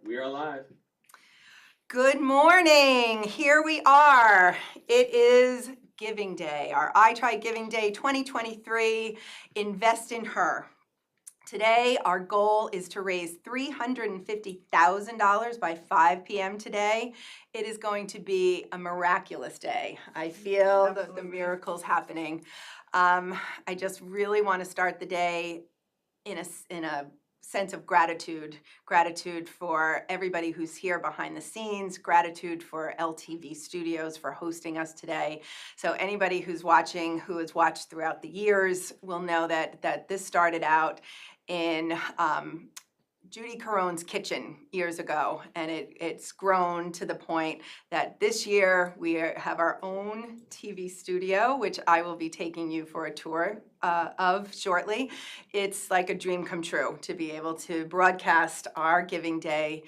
We are live. Good morning. Here we are. It is Giving Day, our I Try Giving Day 2023. Invest in Her. Today, our goal is to raise $350,000 by 5 p.m. today. It is going to be a miraculous day. I feel the miracles happening. I just really want to start the day in a sense of gratitude for everybody who's here behind the scenes, gratitude for LTV Studios for hosting us today. So anybody who's watching, who has watched throughout the years, will know that this started out in Judy Caron's kitchen years ago, and it's grown to the point that this year we have our own TV studio, which I will be taking you for a tour of shortly. It's like a dream come true to be able to broadcast our Giving Day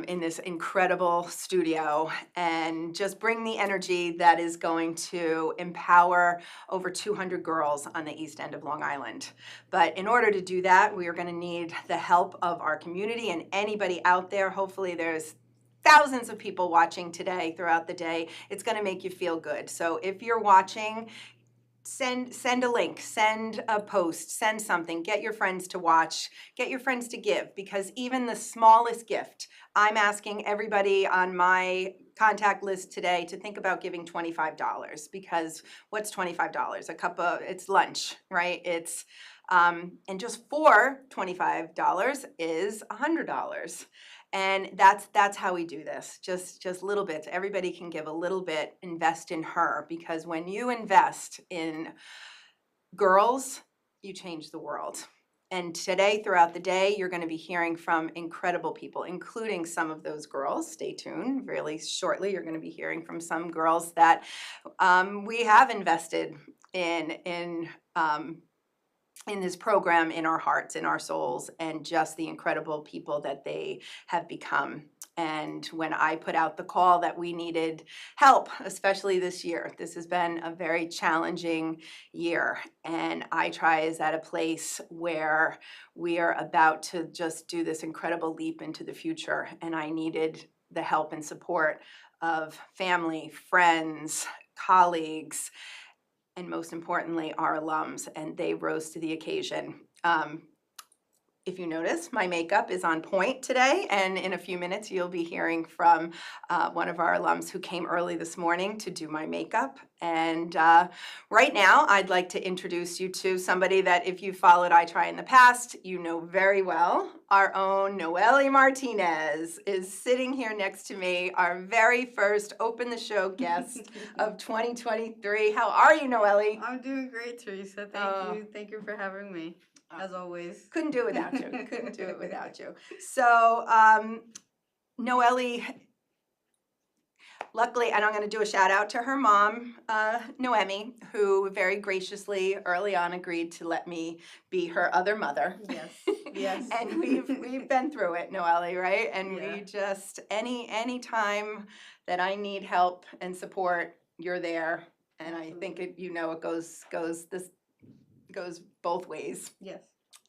in this incredible studio and just bring the energy that is going to empower over 200 girls on the east end of Long Island. But in order to do that, we are going to need the help of our community and anybody out there. Hopefully there's thousands of people watching today throughout the day. It's going to make you feel good. So if you're watching, send a link, send a post, send something, get your friends to watch, get your friends to give, because even the smallest gift, I'm asking everybody on my contact list today to think about giving $25, because what's $25? It's lunch, right? It's and just for $25 is $100. And that's how we do this, just little bits. Everybody can give a little bit, invest in her, because when you invest in girls, you change the world. And today, throughout the day, you're going to be hearing from incredible people, including some of those girls. Stay tuned. Really shortly, you're going to be hearing from some girls that we have invested in this program, in our hearts, in our souls, and just the incredible people that they have become. And when I put out the call that we needed help, especially this year, this has been a very challenging year. And I Try is at a place where we are about to just do this incredible leap into the future. And I needed the help and support of family, friends, colleagues, and most importantly, our alums, and they rose to the occasion. If you notice, my makeup is on point today, and in a few minutes you'll be hearing from one of our alums who came early this morning to do my makeup. And right now, I'd like to introduce you to somebody that if you followed I Try in the past, you know very well. Our own Noelle Martinez is sitting here next to me, our very first Open the Show guest of 2023. How are you, Noelle? I'm doing great, Teresa. Thank you for having me, as always. Couldn't do it without you. Couldn't do it without you. So, Noelle, luckily, and I'm going to do a shout out to her mom, Noemi, who very graciously early on agreed to let me be her other mother. Yes, yes. And we've been through it, Noelle, right? And Yeah. we just any time that I need help and support, you're there. And Absolutely. I think it goes both ways. Yes.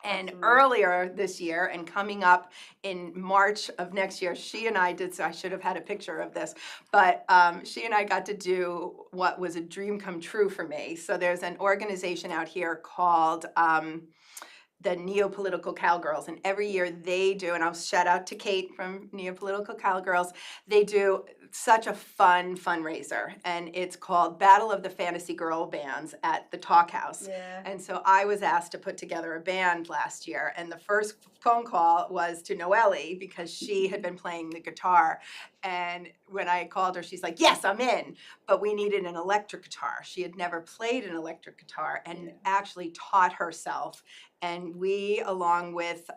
And Absolutely. earlier this year, and coming up in March of next year, she and I did, so I should have had a picture of this, but she and I got to do what was a dream come true for me. So there's an organization out here called the Neopolitical Cowgirls, and every year they do, and I'll shout out to Kate from Neopolitical Cowgirls, they do such a fun fundraiser, and it's called Battle of the Fantasy Girl Bands at the Talk House. Yeah. And so I was asked to put together a band last year, and the first phone call was to Noelle because she had been playing the guitar. And when I called her, she's like, yes, I'm in. But we needed an electric guitar. She had never played an electric guitar and actually taught herself. And we, along with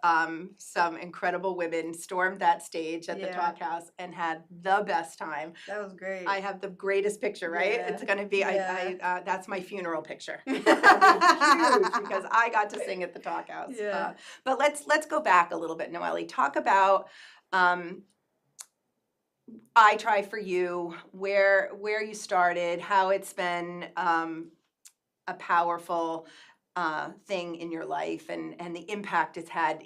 some incredible women, stormed that stage at the Talk House and had the best time. That was great. I have the greatest picture, right? Yeah. It's going to be, Yeah. that's my funeral picture. Huge, because I got to sing at the Talk House. Yeah. But let's go back a little bit, Noelle. Talk about I Try for you, where you started, how it's been a powerful thing in your life, and the impact it's had,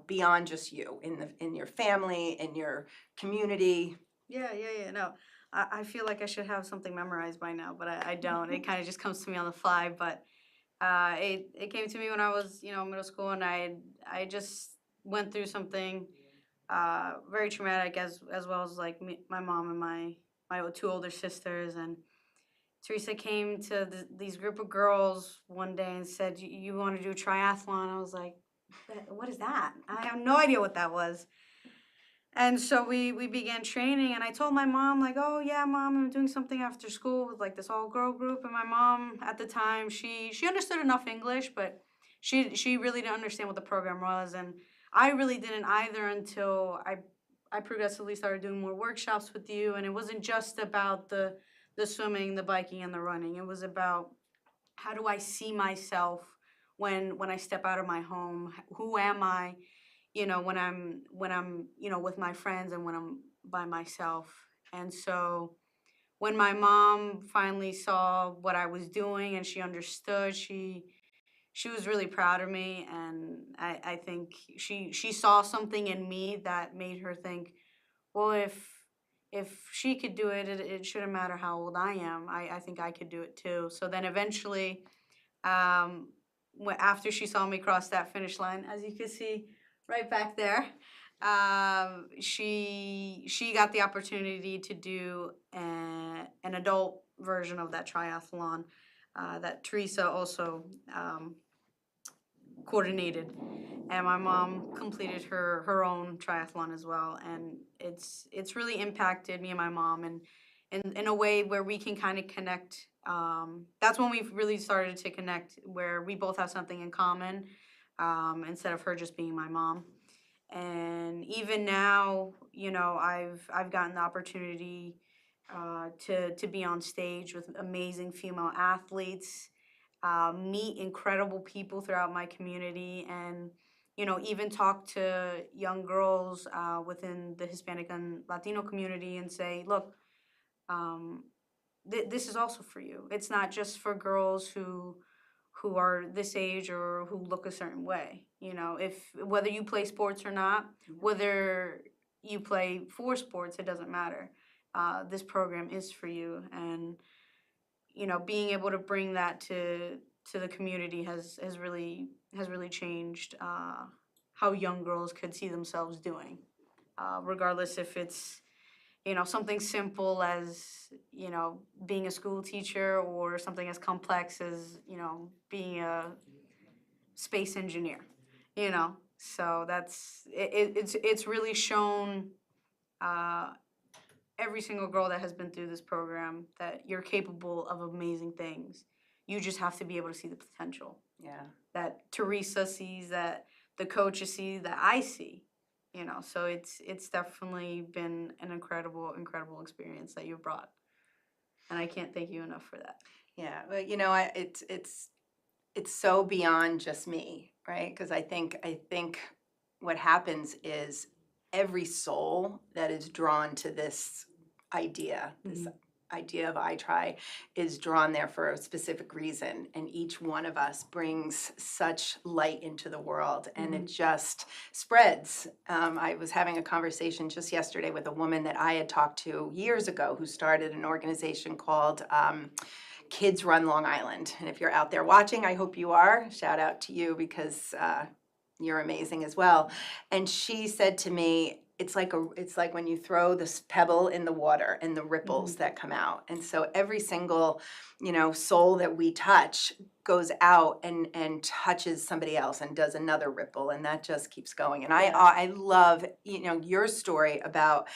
beyond just you, in your family, in your community. Yeah. No, I feel like I should have something memorized by now, but I don't. It kind of just comes to me on the fly. But it came to me when I was, middle school, and I just went through something very traumatic, as well as like my mom and my two older sisters. And Teresa came to these group of girls one day and said, "You want to do a triathlon?" I was like, "What is that?" I have no idea what that was. And so we began training, and I told my mom, like, "Oh yeah, mom, I'm doing something after school with like this all girl group." And my mom at the time, she understood enough English, but she really didn't understand what the program was, and I really didn't either until I progressively started doing more workshops with you. And it wasn't just about the swimming, the biking, and the running. It was about, how do I see myself when I step out of my home? Who am I? When I'm with my friends, and when I'm by myself. And so when my mom finally saw what I was doing and she understood, she was really proud of me. And I think she saw something in me that made her think, well, if she could do it, it shouldn't matter how old I am. I think I could do it too. So then eventually, um, after she saw me cross that finish line, as you can see right back there, she got the opportunity to do an adult version of that triathlon that Teresa also coordinated. And my mom completed her own triathlon as well. And it's really impacted me and my mom, and in a way where we can kind of connect. That's when we really started to connect, where we both have something in common, instead of her just being my mom. And even now, I've gotten the opportunity to be on stage with amazing female athletes, meet incredible people throughout my community, and even talk to young girls within the Hispanic and Latino community and say, look, um, this is also for you. It's not just for girls who are this age or who look a certain way. If whether you play sports or not, whether you play 4 sports, it doesn't matter. This program is for you. And being able to bring that to the community has really changed how young girls could see themselves doing, regardless if it's something simple as being a school teacher, or something as complex as being a space engineer. So it's really shown uh, every single girl that has been through this program that you're capable of amazing things. You just have to be able to see the potential. Yeah. That Teresa sees, that the coaches see, that I see. So it's definitely been an incredible experience that you've brought, and I can't thank you enough for that. Yeah, well, it's so beyond just me, right? Because I think what happens is every soul that is drawn to this this idea of I Try, is drawn there for a specific reason, and each one of us brings such light into the world, and it just spreads. I was having a conversation just yesterday with a woman that I had talked to years ago, who started an organization called Kids Run Long Island. And if you're out there watching, I hope you are. Shout out to you, because you're amazing as well. And she said to me, it's like when you throw this pebble in the water and the ripples that come out. And so every single, soul that we touch goes out and touches somebody else and does another ripple, and that just keeps going. And I love, your story about,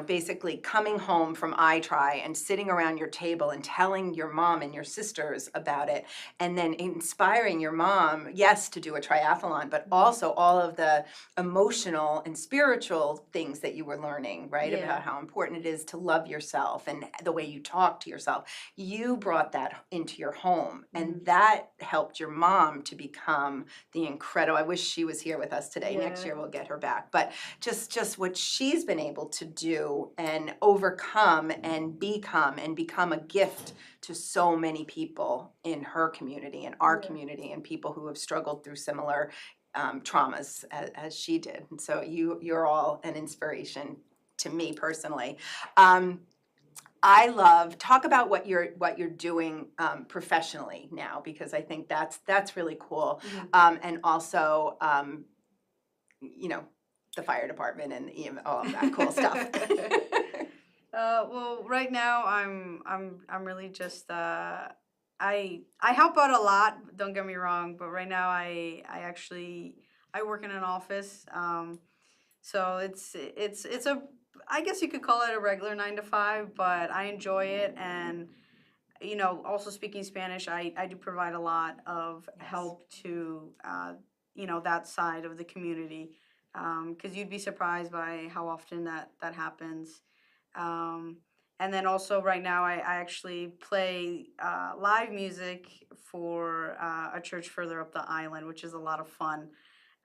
basically coming home from I Try and sitting around your table and telling your mom and your sisters about it, and then inspiring your mom, yes, to do a triathlon, but also all of the emotional and spiritual things that you were learning, right? Yeah. About how important it is to love yourself and the way you talk to yourself. You brought that into your home, and that that helped your mom to become the incredible, I wish she was here with us today. Next Yeah. year we'll get her back. But just what she's been able to do and overcome and become a gift to so many people in her community and our community and people who have struggled through similar traumas as she did. And so you're all an inspiration to me personally. I love talk about what you're doing professionally now, because I think that's really cool. And also, the fire department and all of that cool stuff. Well, right now I'm really just I help out a lot. Don't get me wrong, but right now I work in an office. So it's a, I guess you could call it a regular 9 to 5, but I enjoy it. And also speaking Spanish, I do provide a lot of help to that side of the community, because you'd be surprised by how often that happens. And then also right now I actually play live music for a church further up the island, which is a lot of fun.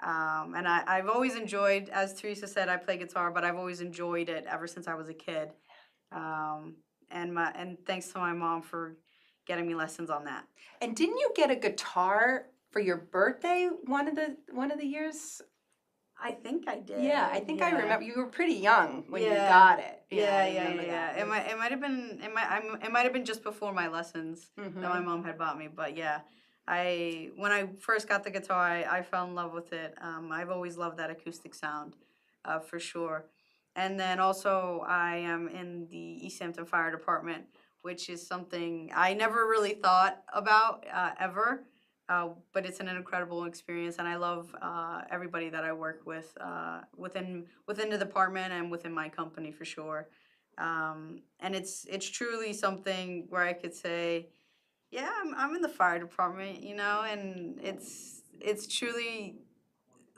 And I've always enjoyed, as Teresa said, I play guitar, but I've always enjoyed it ever since I was a kid. And thanks to my mom for getting me lessons on that. And didn't you get a guitar for your birthday one of the years? I think I did. Yeah, I think I Yeah. remember. You were pretty young when you Yeah. got it. Yeah. I remember that. It might have been it might have been just before my lessons that my Mhm. mom had bought me. But yeah, when I first got the guitar, I fell in love with it. I've always loved that acoustic sound, for sure. And then also I am in the East Hampton Fire Department, which is something I never really thought about ever. But it's an incredible experience, and I love everybody that I work with within the department and within my company for sure. And it's truly something where I could say, yeah, I'm in the fire department, and it's truly,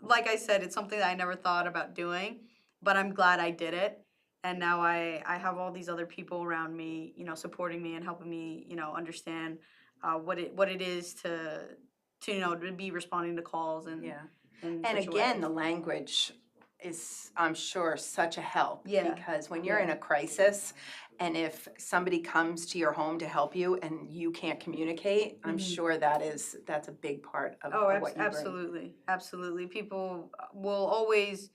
like I said, it's something that I never thought about doing, but I'm glad I did it. And now I have all these other people around me, supporting me and helping me, understand what it is to to be responding to calls and Yeah. in And such a again, way. the language is, I'm sure, such a help. Yeah. Because when you're in Yeah. a crisis, and if somebody comes to your home to help you and you can't communicate, I'm Mhm. sure that's a big part of, Oh, of what you bring. absolutely. People will always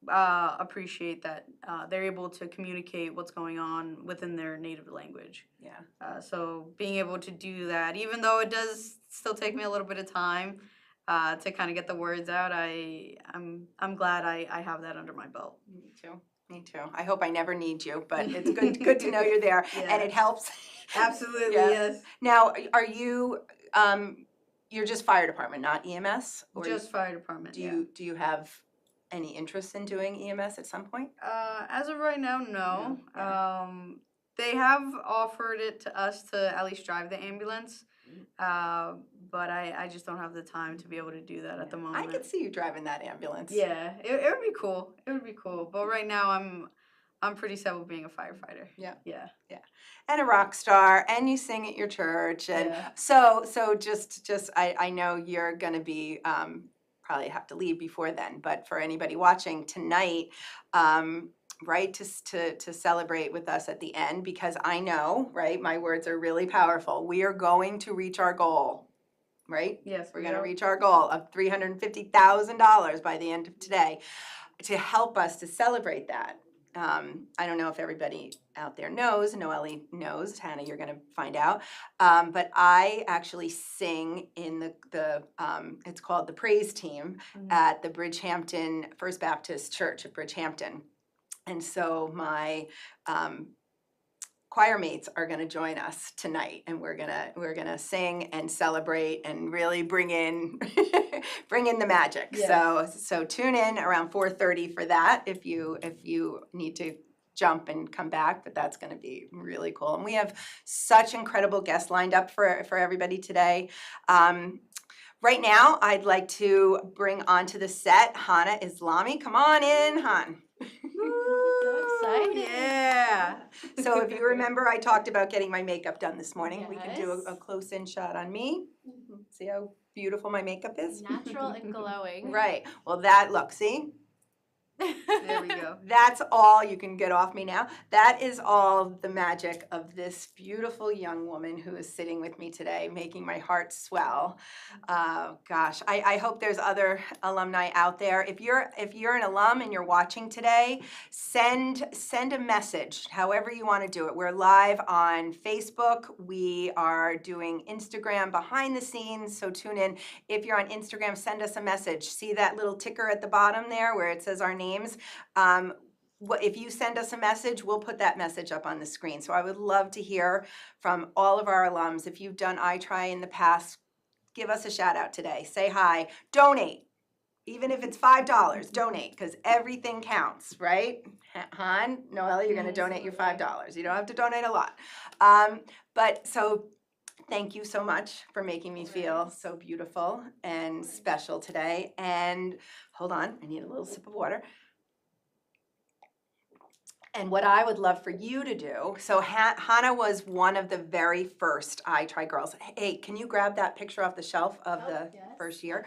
appreciate that they're able to communicate what's going on within their native language. Yeah. So being able to do that, even though it does still take me a little bit of time to kind of get the words out, I'm glad I have that under my belt. Me too. Me too. I hope I never need you, but it's good to know you're there, and Yeah. it helps. Absolutely, Yeah. yes. Now, are you you're just fire department, not EMS? Or Just fire department. do you have any interest in doing EMS at some point? As of right now, no. No, yeah. They have offered it to us to at least drive the ambulance, but I just don't have the time to be able to do that at the I moment. could see you driving that ambulance. Yeah, it would be cool. It would be cool. But right now, I'm pretty set with being a firefighter. Yeah. Yeah. Yeah. And a rock star, and you sing at your church, and Yeah. so just I know you're gonna be probably have to leave before then, but for anybody watching tonight, right, to celebrate with us at the end, because I know, right, my words are really powerful. We are going to reach our goal, right? Yes, We're we going to are. reach our goal of $350,000 by the end of today. To help us to celebrate that, I don't know if everybody out there knows. Noelle knows. Hannah, you're going to find out. But I actually sing in the it's called the Praise Team at the Bridgehampton First Baptist Church at Bridgehampton. And so my choir mates are going to join us tonight, and we're gonna sing and celebrate and really bring in bring in the magic. Yes. So tune in around 4:30 for that if you need to jump and come back, but that's going to be really cool. And we have such incredible guests lined up for everybody today. Right now, I'd like to bring onto the set Hannah Islami. Come on in, Han. So exciting. Yeah. So if you remember, I talked about getting my makeup done this morning. We can do a Yes. close-in shot on me. See how beautiful my makeup is? Natural and glowing. Right. Well, look, see? There we go. That's all, you can get off me now. That is all the magic of this beautiful young woman who is sitting with me today, making my heart swell. Gosh, I hope there's other alumni out there. If you're an alum and you're watching today, send a message, however you want to do it. We're live on Facebook. We are doing Instagram behind the scenes, so tune in. If you're on Instagram, send us a message. See that little ticker at the bottom there where it says our names? If you send us a message, we'll put that message up on the screen. So I would love to hear from all of our alums. If you've done iTry in the past, give us a shout out today. Say hi. Donate. Even if it's $5, donate, because everything counts, right? Han, Noelle, you're going to donate your $5. You don't have to donate a lot. But so thank you so much for making me feel so beautiful and special today. And hold on, I need a little sip of water. And what I would love for you to do, so Hannah was one of the very first iTry girls. Hey, can you grab that picture off the shelf of the first year?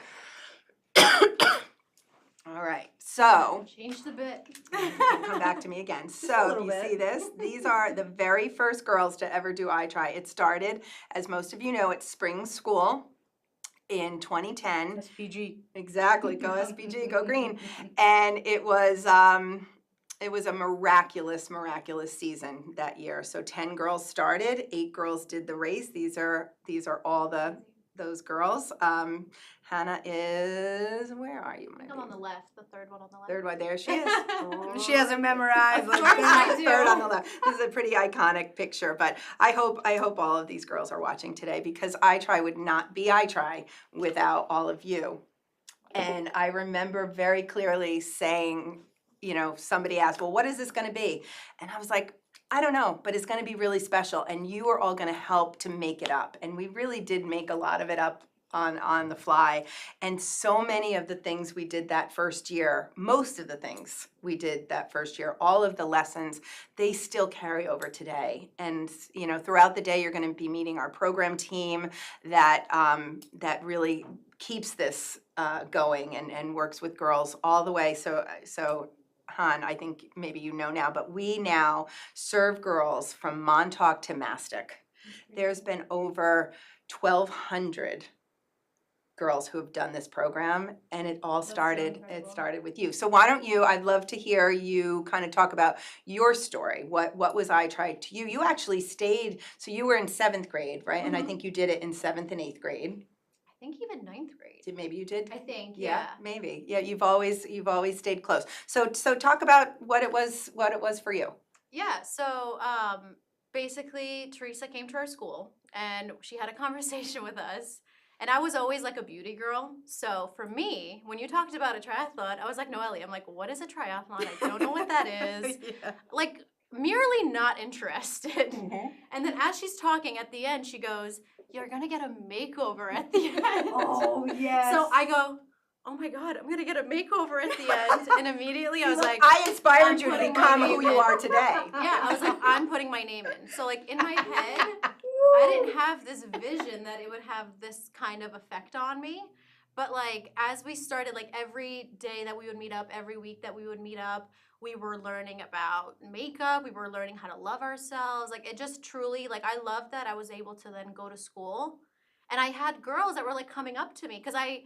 All right, so Change the bit. come back to me again. So do you see this? These are the very first girls to ever do iTry. It started, as most of you know, at spring school in 2010. SPG. Exactly, go SPG, go green. And it was a miraculous season that year. So 10 girls started, 8 girls did the race. These are all those girls. Hannah is, where are you, my I'm on baby? the left, the third one on the left. Third one, there she is. She hasn't memorized. Like I do. Third on the left. This is a pretty iconic picture, but I hope all of these girls are watching today, because iTry would not be iTry without all of you. And I remember very clearly saying, somebody asked, well, what is this going to be? And I was like, I don't know, but it's going to be really special, and you are all going to help to make it up. And we really did make a lot of it up on the fly. And so many of the things we did that first year, most of the things we did that first year, all of the lessons, they still carry over today. And throughout the day, you're going to be meeting our program team that really keeps this going and works with girls all the way. So Han, I think maybe you know now, but we now serve girls from Montauk to Mastic. There's been over 1,200 girls who have done this program, and it all started with you. So why don't you, I'd love to hear you kind of talk about your story. What was iTry to you? You actually stayed, so you were in 7th grade, right? And I think you did it in 7th and 8th grade. I think even 9th grade. Maybe you did? I think, Yeah, maybe. Yeah, you've always stayed close. So talk about what it was for you. Yeah, so basically Teresa came to our school and she had a conversation with us. And I was always like a beauty girl. So for me, when you talked about a triathlon, I was like, Noelle, I'm like, what is a triathlon? I don't know what that is. Yeah. Like, merely not interested. Mm-hmm. And then as she's talking at the end, she goes, you're going to get a makeover at the end. Oh, yes. So I go, oh my God, I'm going to get a makeover at the end. And immediately I was like, I inspired I'm you to putting become my who name you in. are today. Yeah, I was like, I'm putting my name in. So like in my head, I didn't have this vision that it would have this kind of effect on me. But like as we started, like every day that we would meet up, every week that we would meet up, we were learning about makeup. We were learning how to love ourselves. Like it just truly, like I loved that I was able to then go to school. And I had girls that were like coming up to me because I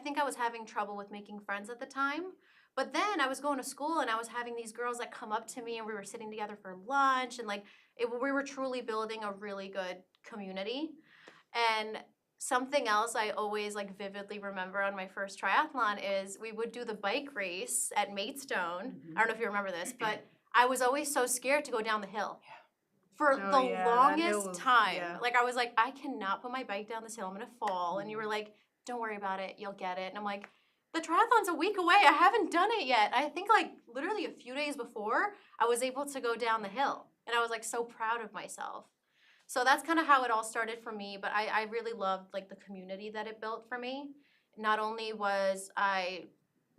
think I was having trouble with making friends at the time. But then I was going to school and I was having these girls that come up to me and we were sitting together for lunch and like we were truly building a really good community. And something else I always like vividly remember on my first triathlon is we would do the bike race at Maidstone. I don't know if you remember this, but I was always so scared to go down the hill. For the longest time. Yeah. Like I was like, I cannot put my bike down this hill, I'm gonna fall. And you were like, don't worry about it, you'll get it. And I'm like, the triathlon's a week away, I haven't done it yet. I think like literally a few days before, I was able to go down the hill. And I was like so proud of myself. So that's kind of how it all started for me, but I really loved like the community that it built for me. Not only was I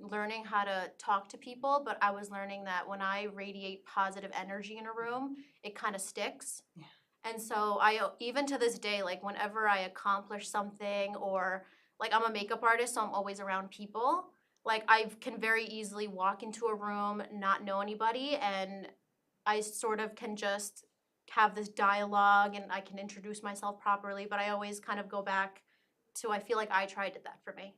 learning how to talk to people, but I was learning that when I radiate positive energy in a room, it kind of sticks. Yeah. And so even to this day, like whenever I accomplish something, or like I'm a makeup artist, so I'm always around people. Like I can very easily walk into a room, not know anybody, and I sort of can just have this dialogue and I can introduce myself properly, but I always kind of go back to I feel like I tried did that for me.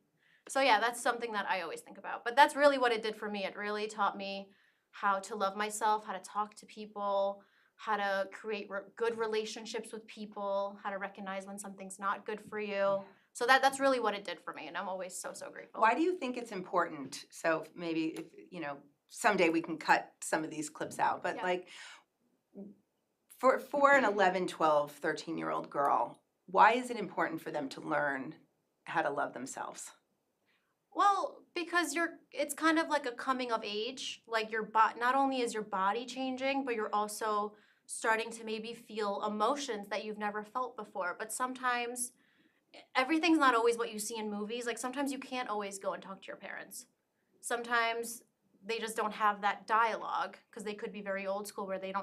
So yeah, that's something that I always think about. But that's really what it did for me. It really taught me how to love myself, how to talk to people, how to create good relationships with people, how to recognize when something's not good for you. So that's really what it did for me, and I'm always so grateful. Why do you think it's important? So maybe if, someday we can cut some of these clips out, but Yeah. like for an 11, 12, 13-year-old girl, why is it important for them to learn how to love themselves? Well, because it's kind of like a coming of age. Like not only is your body changing, but you're also starting to maybe feel emotions that you've never felt before. But sometimes everything's not always what you see in movies. Like sometimes you can't always go and talk to your parents. Sometimes they just don't have that dialogue because they could be very old school where they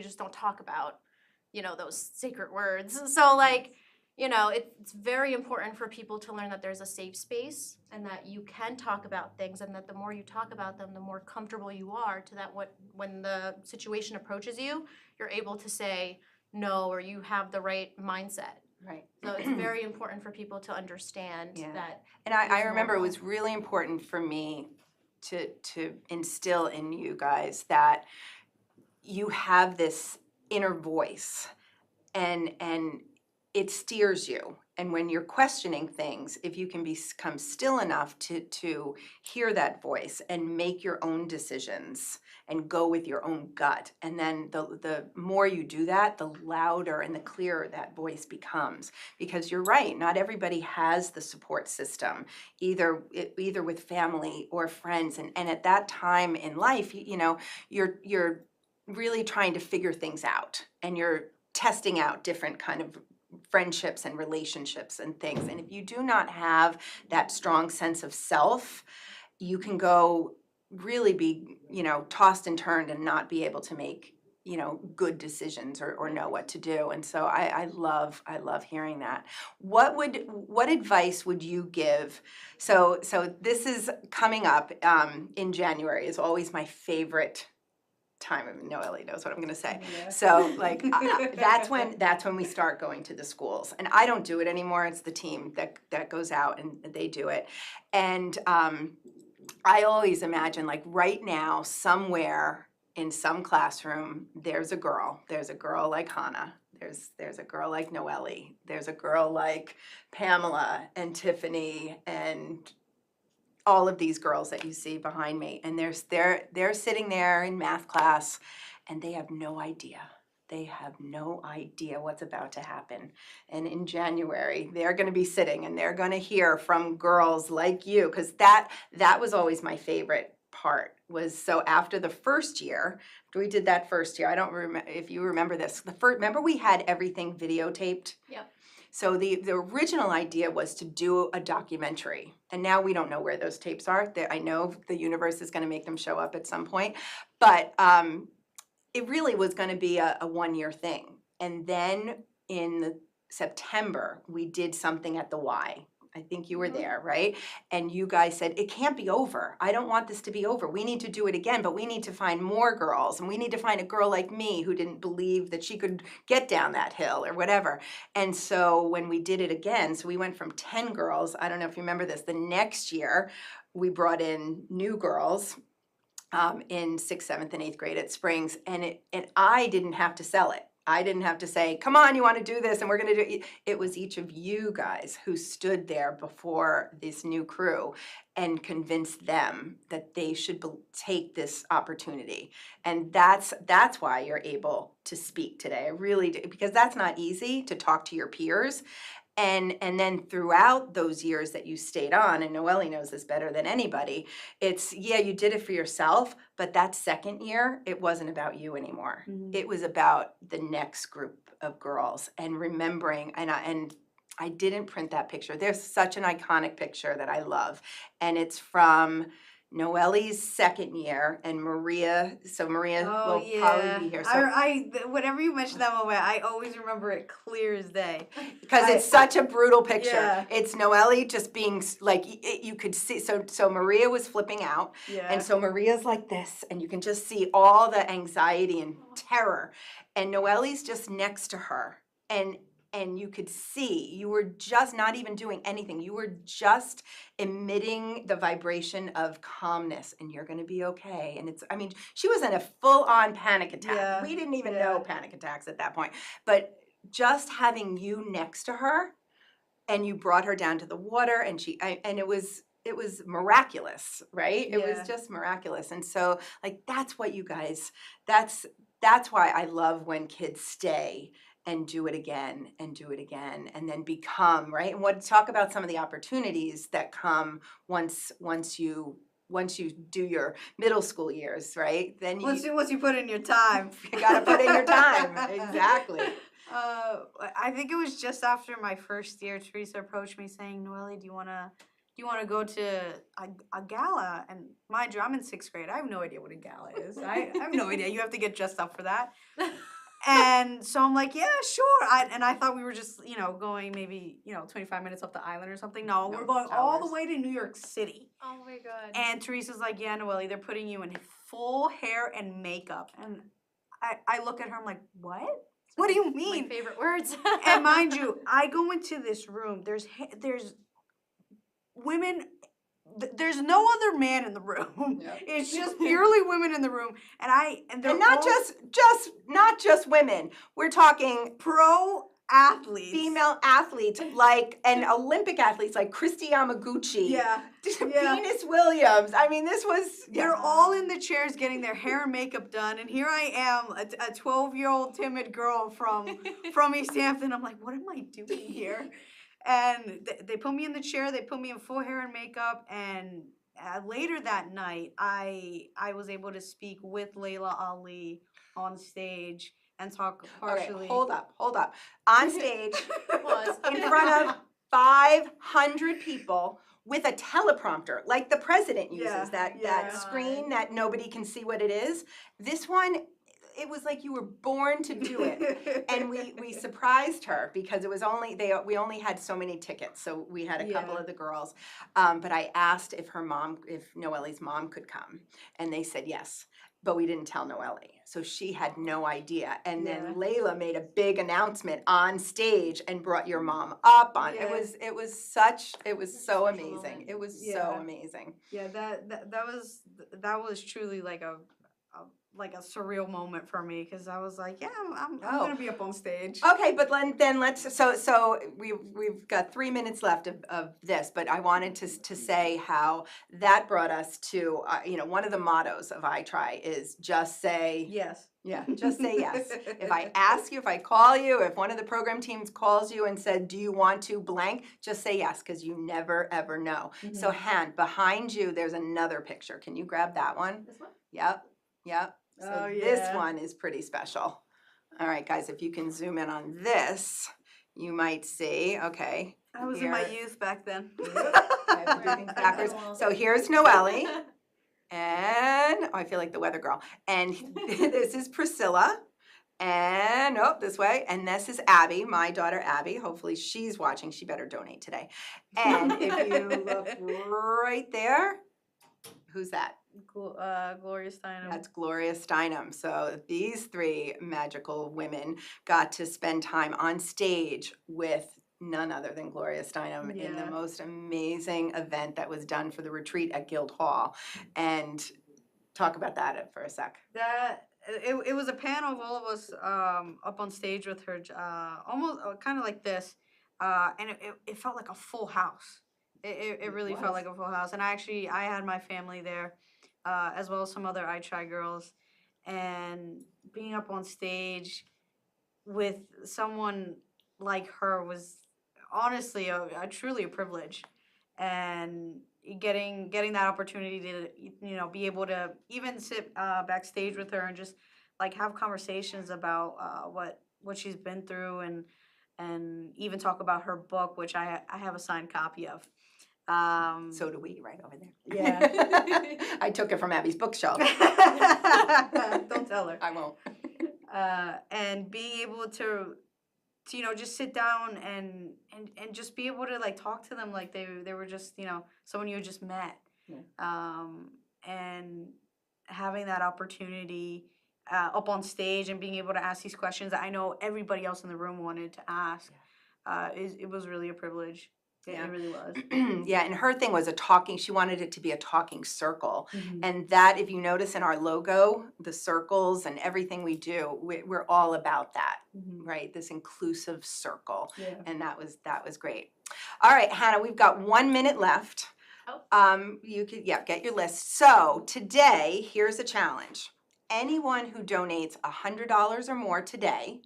just don't talk about, those sacred words. So like, it's very important for people to learn that there's a safe space and that you can talk about things, and that the more you talk about them, the more comfortable you are to that when the situation approaches you, you're able to say no, or you have the right mindset. Right. So it's very important for people to understand Yeah. that. And I it's remember it normal. was really important for me to instill in you guys that you have this inner voice, and it steers you. And when you're questioning things, if you can become still enough to hear that voice and make your own decisions and go with your own gut, and then the more you do that, the louder and the clearer that voice becomes. Because you're right, not everybody has the support system, either with family or friends. And at that time in life, you're really trying to figure things out, and you're testing out different kind of friendships and relationships and things. And if you do not have that strong sense of self, you can go really be, tossed and turned and not be able to make, good decisions or know what to do. And so I love hearing that. What advice would you give? So this is coming up in January, is always my favorite time. I mean, no, Ellie knows what I'm going to say. Yeah. So like that's when we start going to the schools, and I don't do it anymore. It's the team that goes out and they do it. And I always imagine, like, right now somewhere in some classroom there's a girl like Hannah, there's a girl like Noelle, there's a girl like Pamela and Tiffany and all of these girls that you see behind me, and they're sitting there in math class, and they have no idea. They have no idea what's about to happen. And in January, they're going to be sitting and they're going to hear from girls like you, because that was always my favorite part. Was so after the first year, after we did that first year, I don't remember if you remember this. Remember we had everything videotaped? Yep. So the original idea was to do a documentary, and now we don't know where those tapes are. I know the universe is going to make them show up at some point, but it really was going to be a 1-year thing. And then in September, we did something at the Y. I think you were there, right? And you guys said, it can't be over. I don't want this to be over. We need to do it again, but we need to find more girls. And we need to find a girl like me who didn't believe that she could get down that hill or whatever. And so when we did it again, so we went from 10 girls, I don't know if you remember this, the next year we brought in new girls in 6th, 7th, and 8th grade at Springs. And I didn't have to sell it. I didn't have to say, come on, you want to do this, and we're going to do it. It was each of you guys who stood there before this new crew and convinced them that they should take this opportunity. And that's why you're able to speak today. I really do, because that's not easy to talk to your peers. And then throughout those years that you stayed on, and Noelle knows this better than anybody, it's, yeah, you did it for yourself, but that second year, it wasn't about you anymore. Mhm. It was about the next group of girls and remembering, and I didn't print that picture. There's such an iconic picture that I love, and it's from Noelle's second year, and Maria. So Maria Oh will probably be here. So whenever you mention that moment, I always remember it clear as day. because it's such a brutal picture. Yeah. It's Noelle just being like you could see. So Maria was flipping out, Yeah. and so Maria's like this, and you can just see all the anxiety and terror, and Noelle's just next to her, and you could see you were just not even doing anything. You were just emitting the vibration of calmness, and you're going to be okay. And I mean, she was in a full-on panic attack. Yeah, We didn't even yeah. know panic attacks at that point. But just having you next to her, and you brought her down to the water, and it was miraculous, right? It Yeah. was just miraculous. And so, like, that's what you guys, that's why I love when kids stay and do it again and do it again and then become, right? And talk about some of the opportunities that come once you do your middle school years, right? Then Once you put in your time. you got to put in your time. Exactly. I think it was just after my first year, Teresa approached me saying, "Noelle, do you wanna go to a gala?" And mind you, I'm in 6th grade. I have no idea what a gala is. I have no idea. You have to get dressed up for that. And so I'm like, yeah, sure. I thought we were just, going maybe, 25 minutes up the island or something. No, we're going all the hours. way to New York City. Oh my god. And Teresa's like, yeah, Noelle, they're putting you in full hair and makeup. And I look at her, I'm like, what? What do you My mean? favorite words. And mind you, I go into this room. There's women. There's no other man in the room. Yep. It's just purely women in the room, and they're And not all just women. We're talking pro athletes, female athletes, like and Olympic athletes like Christy Yamaguchi, Yeah, yeah. Venus Williams. I mean, this was They're all in the chairs getting their hair and makeup done, and here I am, a 12-year-old timid girl from East Hampton. I'm like, what am I doing here? And they put me in the chair. They put me in full hair and makeup. And later that night, I was able to speak with Layla Ali on stage and talk partially. Okay, hold up. On stage, Pause. in front of 500 people with a teleprompter, like the president uses, Yeah, that yeah. screen that nobody can see what it is. This one, it was like you were born to do it. And we surprised her because it was we only had so many tickets, so we had a couple Yeah. of the girls. But I asked if Noelle's mom could come, and they said yes. But we didn't tell Noelle, so she had no idea. And then Yeah. Layla made a big announcement on stage and brought your mom up on. Yeah. It was so such a amazing. moment. It was so Yeah. amazing. Yeah, that was truly like a surreal moment for me because I was like, yeah, I'm Oh. gonna be up on stage. Okay, but then let's so we've got 3 minutes left of this, but I wanted to say how that brought us to one of the mottos of I Try is just say Yes. yeah, just say yes. If I ask you, if I call you, if one of the program teams calls you and said, do you want to blank, just say yes, because you never ever know. So Han, behind you there's another picture. Can you grab that one? This one? Yep. So Oh, this yeah. one is pretty special. All right, guys, if you can zoom in on this, you might see, okay. I was in my here- youth back then. I have to do things backwards. So here's Noelle, and I feel like the weather girl. And this is Priscilla, and this way. And this is Abby, my daughter Abby. Hopefully she's watching. She better donate today. And if you look right there, who's that? Gloria Steinem. That's Gloria Steinem. So these three magical women got to spend time on stage with none other than Gloria Steinem in the Yeah. most amazing event that was done for the retreat at Guildhall. And talk about that for a sec. It was a panel of all of us up on stage with her, almost kind of like this, and it felt like a full house. It really felt like a full house, and I had my family there, as well as some other I Try girls, and being up on stage with someone like her was honestly a truly a privilege, and getting that opportunity to be able to even sit backstage with her and just like have conversations about what she's been through and even talk about her book, which I have a signed copy of. So do we, right over there. Yeah. I took it from Abby's bookshelf. Don't tell her. I won't. And being able to just sit down and just be able to like talk to them like they were just someone you had just met. Yeah. And having that opportunity up on stage and being able to ask these questions that I know everybody else in the room wanted to ask, it was really a privilege. Yeah. It really was. Yeah, and her thing was she wanted it to be a talking circle. Mhm. And that, if you notice in our logo, the circles and everything we do, we're all about that, Mhm. right? This inclusive circle. Yeah. And that was great. All right, Hannah, we've got 1 minute left. You could, get your list. So today, here's a challenge. Anyone who donates $100 or more today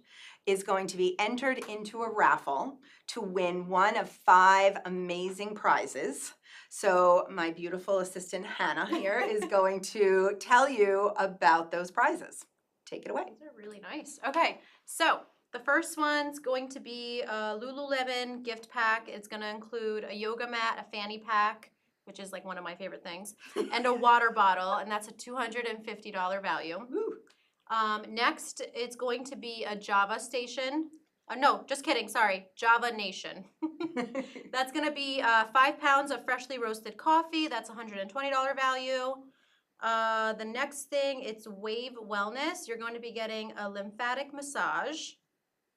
is going to be entered into a raffle to win one of 5 amazing prizes. So my beautiful assistant Hannah here is going to tell you about those prizes. Take it away. These are really nice. Okay, so the first one's going to be a Lululemon gift pack. It's going to include a yoga mat, a fanny pack, which is like one of my favorite things, and a water bottle, and that's a $250 value. Woo. Next, it's going to be a Java station. No, just kidding, sorry, Java Nation. That's going to be 5 pounds of freshly roasted coffee. That's $120 value. The next thing, it's Wave Wellness. You're going to be getting a lymphatic massage,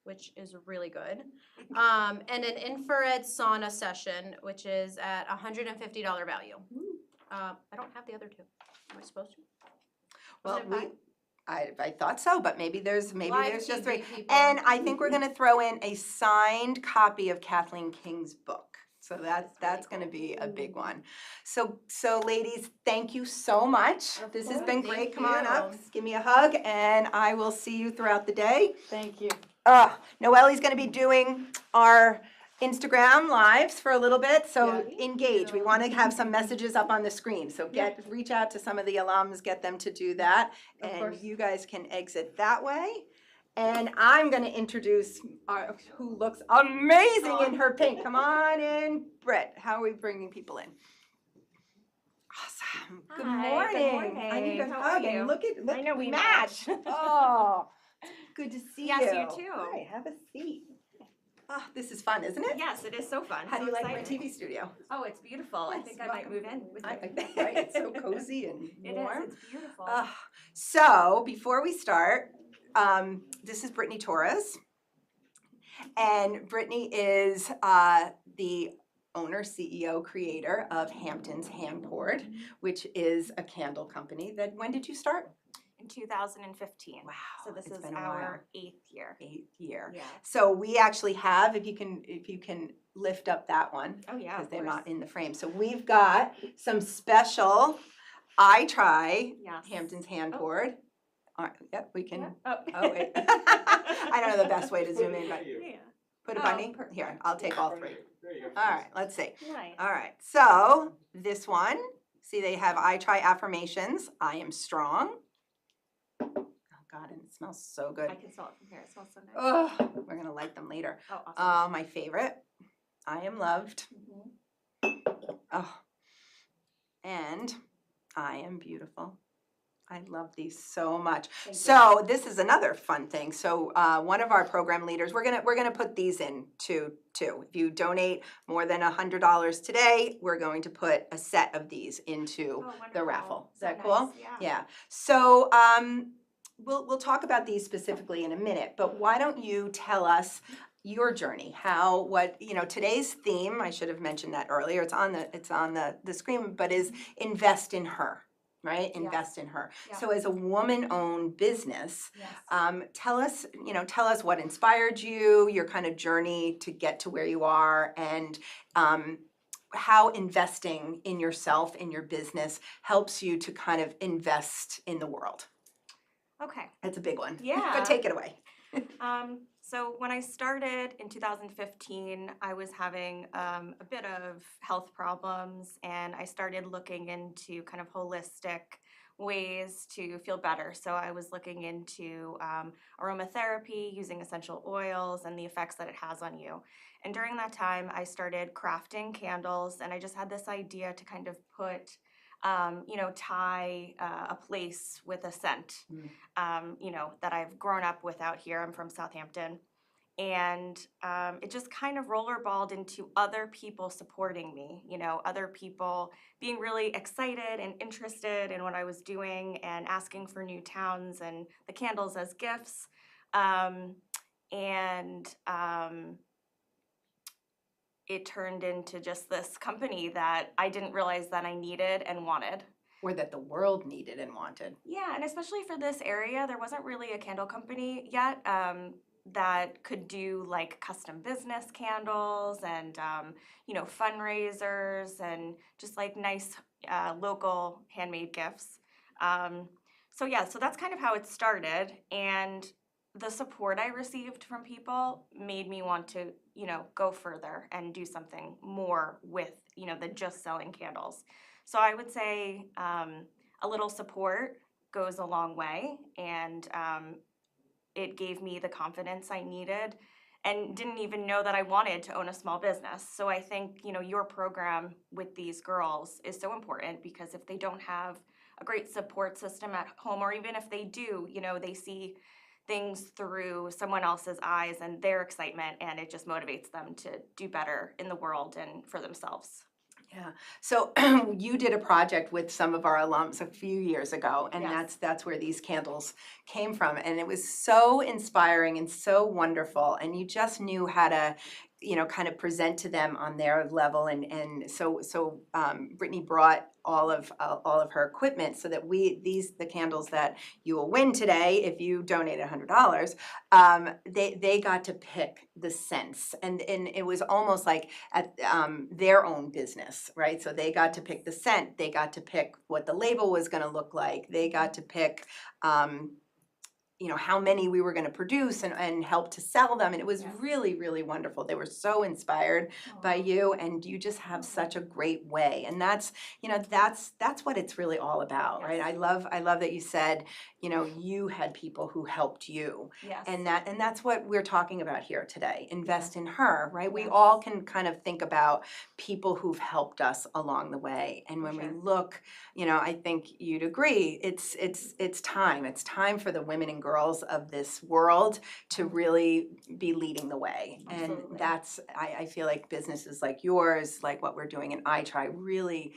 which is really good, and an infrared sauna session, which is at $150 value. I don't have the other two. Am I supposed to? Well, Wasn't it 5? I thought so, but maybe there's Live just TV 3. people. And I think we're gonna throw in a signed copy of Kathleen King's book. So that's gonna be a big one. So ladies, thank you so much. Of This has course, been thank great. Come on up, you. give me a hug, and I will see you throughout the day. Thank you. Noelle's gonna be doing our Instagram lives for a little bit, so Yeah. engage. We want to have some messages up on the screen, so reach out to some of the alums, get them to do that, Of and course. you guys can exit that way. And I'm going to introduce who looks amazing in her pink. Come on in, Britt. How are we bringing people in? Awesome. Good Hi, morning. good I need a morning. How hug, are you? and look, I know we match. match. Oh, good to see Yes, you. you too. Hi, have a seat. This is fun, isn't it? Yes, it is so fun. How do you like my excited. TV studio? Oh, it's beautiful. I think I might move in with you. Right, it's so cozy and It warm. is. It's beautiful. So before we start, this is Brittany Torres, and Brittany is the owner, CEO, creator of Hampton's Hand Poured, which is a candle company. When did you start? In 2015. Wow, So this it's is been a our while. 8th year. 8th year. Yeah. So we actually have, if you can lift up that one, Oh yeah. because Of they're course. not in the frame. So we've got some special I Try Yes. Hampton's Hand Oh. Poured. All right, yep, we can. Yeah. Oh, wait. I don't know the best way to zoom in, but Yeah. put a Oh, bunny. perfect. Here, I'll take all 3. There you go. All right, let's see. Nice. All right, so this one, see they have I Try affirmations. I am strong. Oh God, and it smells so good. I can smell it from here. It smells so nice. Oh, we're gonna light them later. Oh, awesome. My favorite, I am loved. Mhm. Oh, and I am beautiful. I love these so much. Thank you. So this is another fun thing. So one of our program leaders, we're gonna put these in too. If you donate more than $100 today, we're going to put a set of these into Oh, the wonderful. raffle. Is So that nice. cool? Yeah. Yeah. So we'll talk about these specifically in a minute. But why don't you tell us your journey? Today's theme, I should have mentioned that earlier. It's on the screen, but is invest in her. Right? Invest in her. Yeah. So as a woman-owned business, Yes. tell us what inspired you, your kind of journey to get to where you are, and how investing in yourself, in your business, helps you to kind of invest in the world. Okay. That's a big one. Yeah. But take it away. So when I started in 2015, I was having a bit of health problems, and I started looking into kind of holistic ways to feel better. So I was looking into aromatherapy, using essential oils, and the effects that it has on you. And during that time, I started crafting candles, and I just had this idea to kind of put, tie a place with a scent, that I've grown up with out here. I'm from Southampton. And it just kind of rollerballed into other people supporting me, other people being really excited and interested in what I was doing and asking for new towns and the candles as gifts. And it turned into just this company that I didn't realize that I needed and wanted. Or that the world needed and wanted. Yeah, and especially for this area, there wasn't really a candle company yet that could do like custom business candles and fundraisers and just like nice local handmade gifts. So that's kind of how it started, and the support I received from people made me want to go further and do something more with than just selling candles. So I would say a little support goes a long way, and it gave me the confidence I needed and didn't even know that I wanted to own a small business. So I think, your program with these girls is so important, because if they don't have a great support system at home, or even if they do, they see things through someone else's eyes and their excitement, and it just motivates them to do better in the world and for themselves. Yeah. So you did a project with some of our alums a few years ago, and Yes. that's where these candles came from. And it was so inspiring and so wonderful. And you just knew how to, kind of present to them on their level. And so Brittany brought all of her equipment so that the candles that you will win today, if you donate $100, they got to pick the scents, and it was almost like at their own business, right? So they got to pick the scent, they got to pick what the label was going to look like, they got to pick how many we were going to produce and help to sell them. And it was really, really wonderful. They were so inspired by you, and you just have such a great way. And that's what it's really all about, right? I love that you said, you had people who helped you. Yes. And that's what we're talking about here today. Invest in her, right? We Yes. all can kind of think about people who've helped us along the way. And when we look, I think you'd agree, it's time. It's time for the women and girls of this world to really be leading the way. Absolutely. And that's, I feel like businesses like yours, like what we're doing in iTry, really,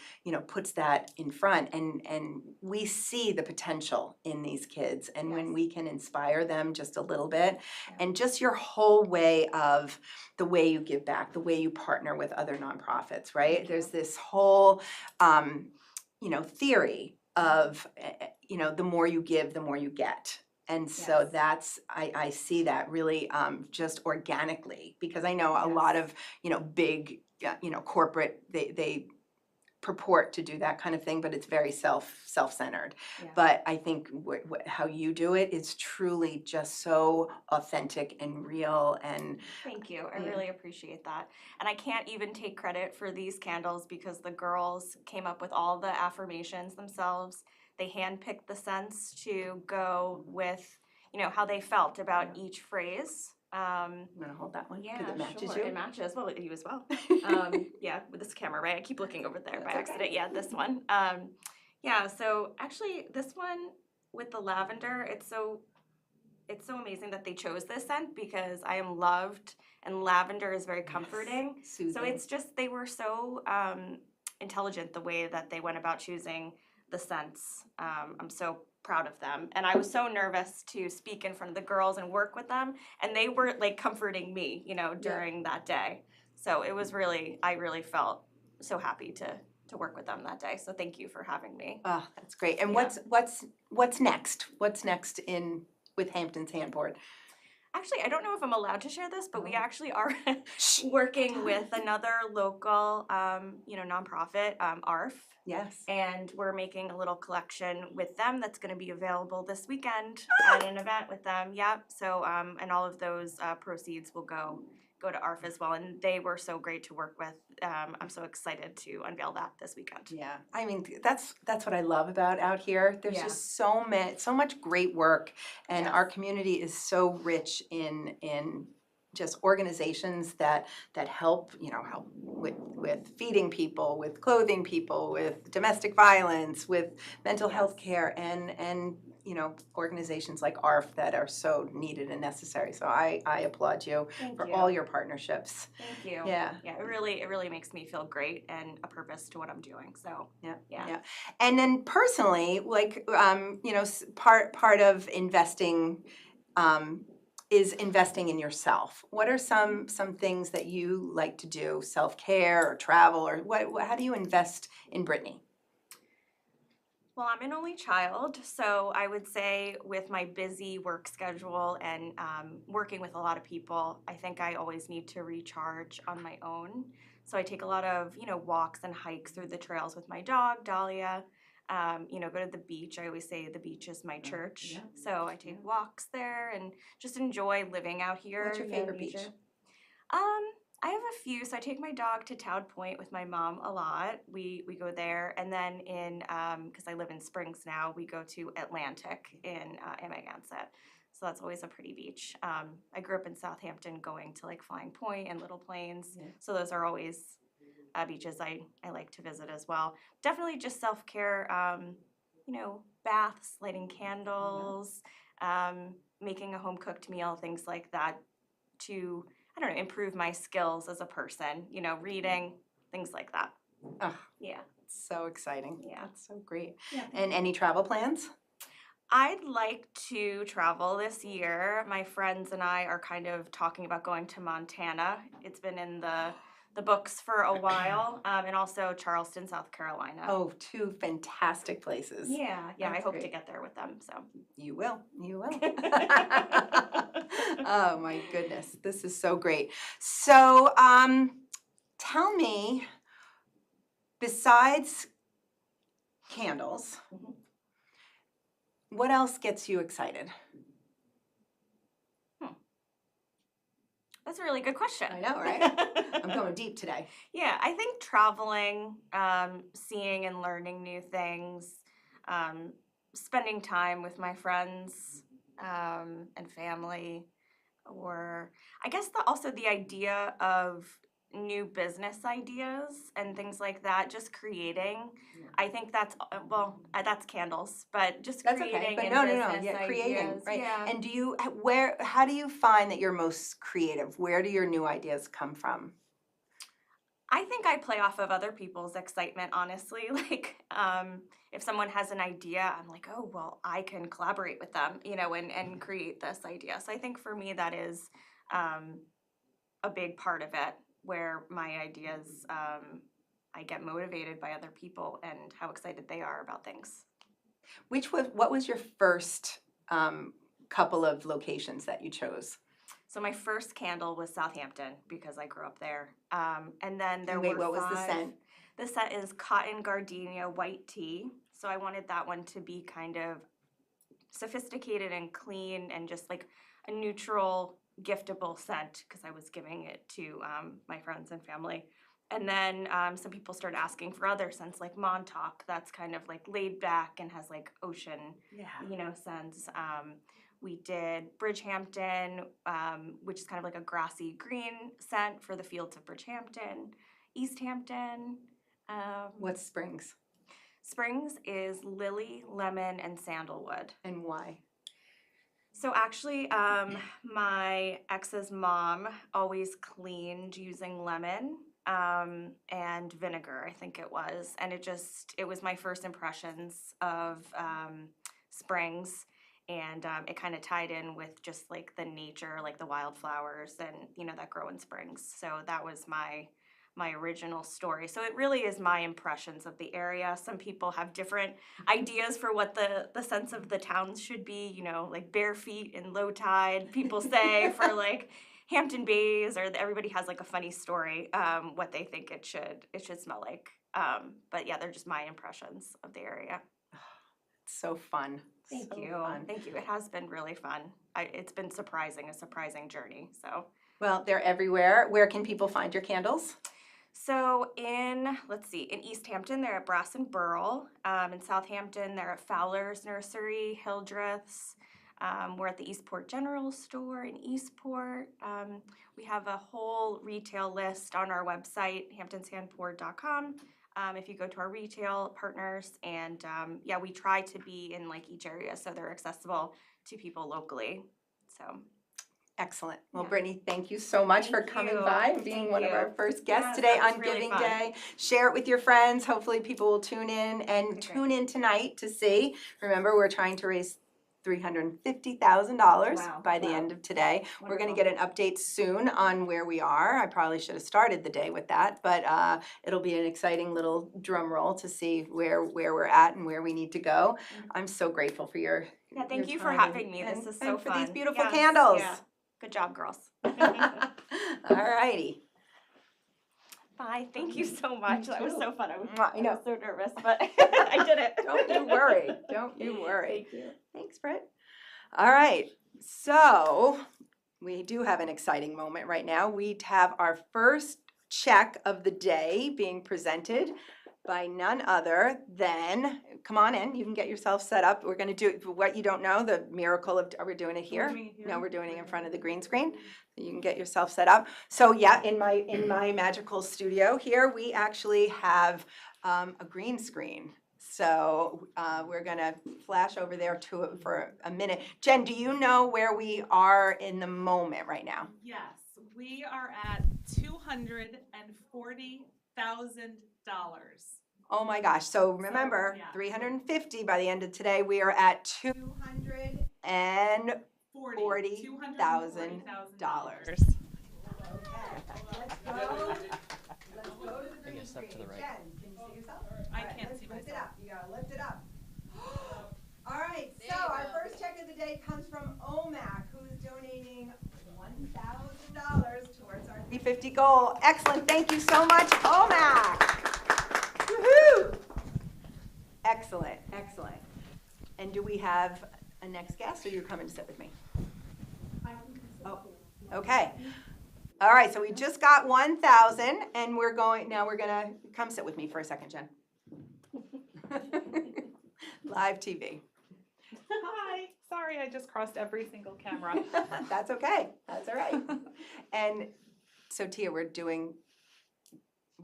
puts that in front. And we see the potential in these kids. And when we can inspire them just a little bit, and just your whole way of the way you give back, the way you partner with other nonprofits, right? There's this whole, theory of, the more you give, the more you get. And so that's, I see that really just organically, because I know a lot of, big, corporate, they purport to do that kind of thing, but it's very self-centered. But I think how you do it is truly just so authentic and real. And thank you. I really appreciate that. And I can't even take credit for these candles, because the girls came up with all the affirmations themselves. They handpicked the scents to go with, how they felt about each phrase. I'm gonna hold that one because it matches you. It matches. Well, you as well. With this camera, right? I keep looking over there by accident. Okay. Yeah, this one. So actually, this one with the lavender, it's so amazing that they chose this scent, because I am loved, and lavender is very comforting. Soothing. So it's just, they were so intelligent the way that they went about choosing the scents. I'm so proud of them, and I was so nervous to speak in front of the girls and work with them, and they were like comforting me, during that day. So it was really, I really felt so happy to work with them that day. So thank you for having me. Oh, that's great. And what's next? What's next with Hampton's Handboard? Actually, I don't know if I'm allowed to share this, but we actually are working with another local, nonprofit, ARF. Yes. And we're making a little collection with them that's going to be available this weekend at an event with them. Yep. So, and all of those proceeds will go go to ARF as well, and they were so great to work with. I'm so excited to unveil that this weekend. Yeah, I mean that's what I love about out here. There's Yeah. just so much great work, and Yes. our community is so rich in just organizations that help help with feeding people, with clothing people, with domestic violence, with mental health care, and organizations like ARF that are so needed and necessary. So I applaud you Thank for you. all your partnerships. Thank you. Yeah. Yeah, it really makes me feel great and a purpose to what I'm doing. So yeah. And then personally, like part of investing is investing in yourself. What are some things that you like to do? Self-care or travel, or how do you invest in Brittany? Well, I'm an only child, so I would say with my busy work schedule and working with a lot of people, I think I always need to recharge on my own. So I take a lot of, walks and hikes through the trails with my dog, Dahlia. Go to the beach. I always say the beach is my church. yeah. So I take walks there and just enjoy living out here. What's your favorite beach? nature. I have a few. So I take my dog to Town Point with my mom a lot. We go there, and then because I live in Springs now, we go to Atlantic in Amagansett. So that's always a pretty beach. I grew up in Southampton, going to like Flying Point and Little Plains. Yeah. So those are always beaches I like to visit as well. Definitely just self-care. Baths, lighting candles, making a home cooked meal, things like that, to improve my skills as a person, reading, things like that. Oh, Yeah. so exciting. Yeah. That's so great. Yeah. And any travel plans? I'd like to travel this year. My friends and I are kind of talking about going to Montana. It's been in the books for a while, and also Charleston, South Carolina. Oh, two fantastic places. Yeah, I That's hope to great. get there with them, so. You will. Oh my goodness, this is so great. So, tell me, besides candles, Mhm. what else gets you excited? That's a really good question. I know, right? I'm going deep today. Yeah, I think traveling, seeing and learning new things, spending time with my friends and family, or I guess also the idea of new business ideas and things like that, just creating. Yeah. I think that's, that's candles, but just That's creating okay, but and no, business yeah, creating, ideas. right? Yeah. And how do you find that you're most creative? Where do your new ideas come from? I think I play off of other people's excitement, honestly. Like, if someone has an idea, I'm like, oh, well, I can collaborate with them, and create this idea. So I think for me, that is a big part of it, where my ideas, I get motivated by other people and how excited they are about things. What was your first couple of locations that you chose? So my first candle was Southampton because I grew up there. And then there Wait, were what was the 5. scent? The scent is cotton gardenia white tea. So I wanted that one to be kind of sophisticated and clean and just like a neutral, giftable scent because I was giving it to my friends and family. And then some people started asking for other scents like Montauk. That's kind of like laid back and has like ocean, scents. We did Bridgehampton, which is kind of like a grassy green scent for the fields of Bridgehampton. East Hampton. What's Springs? Springs is lily, lemon, and sandalwood. And why? So actually, my ex's mom always cleaned using lemon and vinegar, I think it was. And it was my first impressions of Springs. And it kind of tied in with just like the nature, like the wildflowers and, that grow in Springs. So that was my original story. So it really is my impressions of the area. Some people have different ideas for what the sense of the towns should be, like bare feet and low tide, people say, for like Hampton Bays, or everybody has like a funny story, what they think it should smell like. But yeah, they're just my impressions of the area. It's so fun. Thank So you. fun. Thank you. It has been really fun. It's been a surprising journey. So Well, they're everywhere. Where can people find your candles? So in East Hampton, they're at Brass and Burl. In Southampton, they're at Fowler's Nursery, Hildreth's. We're at the Eastport General Store in Eastport. We have a whole retail list on our website, hamptonsandport.com. If you go to our retail partners, and yeah, we try to be in like each area so they're accessible to people locally. So. Excellent. Well, Yeah. Brittany, thank you so much for Thank coming you. by and being Thank one of you. our first guests Yes, today that was on really Giving fun. Day. Share it with your friends. Hopefully people will tune in and Okay, great. tune in tonight to see. Remember, we're trying to raise $350,000 Wow. by the Wow. end of today. We're going to Wonderful. get an update soon on where we are. I probably should have started the day with that, but it'll be an exciting little drum roll to see where we're at and where we need to go. I'm so grateful for your Yeah, thank your you for time having me. and- This is and so for fun. these beautiful Yes, candles. Yeah. Good job, girls. All righty. Bye. Thank you so much. That was too. so fun. I know. I was so nervous, but I did it. Don't you worry. Don't you worry. Thank you. Thanks, Britt. All right. So we do have an exciting moment right now. We have our first check of the day being presented by none other than, come on in, you can get yourself set up. We're going to do what you don't know, the miracle of, are we doing it here? No, we're doing it in front of the green screen. You can get yourself set up. So yeah, in my magical studio here, we actually have a green screen. So we're gonna flash over there to it for a minute. Jen, do you know where we are in the moment right now? Yes, we are at $240,000. Oh my gosh, so remember, yeah. 350 by the end of today, we are at $240,000. $240,000. Let's go to the green screen. Jen, can you see yourself? I can't see Lift it myself. up, you gotta lift it up. All right, so our first check of the day comes from OMAC, who's donating $1,000 towards our 350 goal. Excellent, thank you so much, OMAC. Woohoo! Excellent, excellent. And do we have a next guest, or you're coming to sit with me? Oh, okay. All right, so we just got 1,000, and we're gonna come sit with me for a second, Jen. Live TV. Hi, sorry, I just crossed every single camera. That's okay, that's all right. And so Tia, we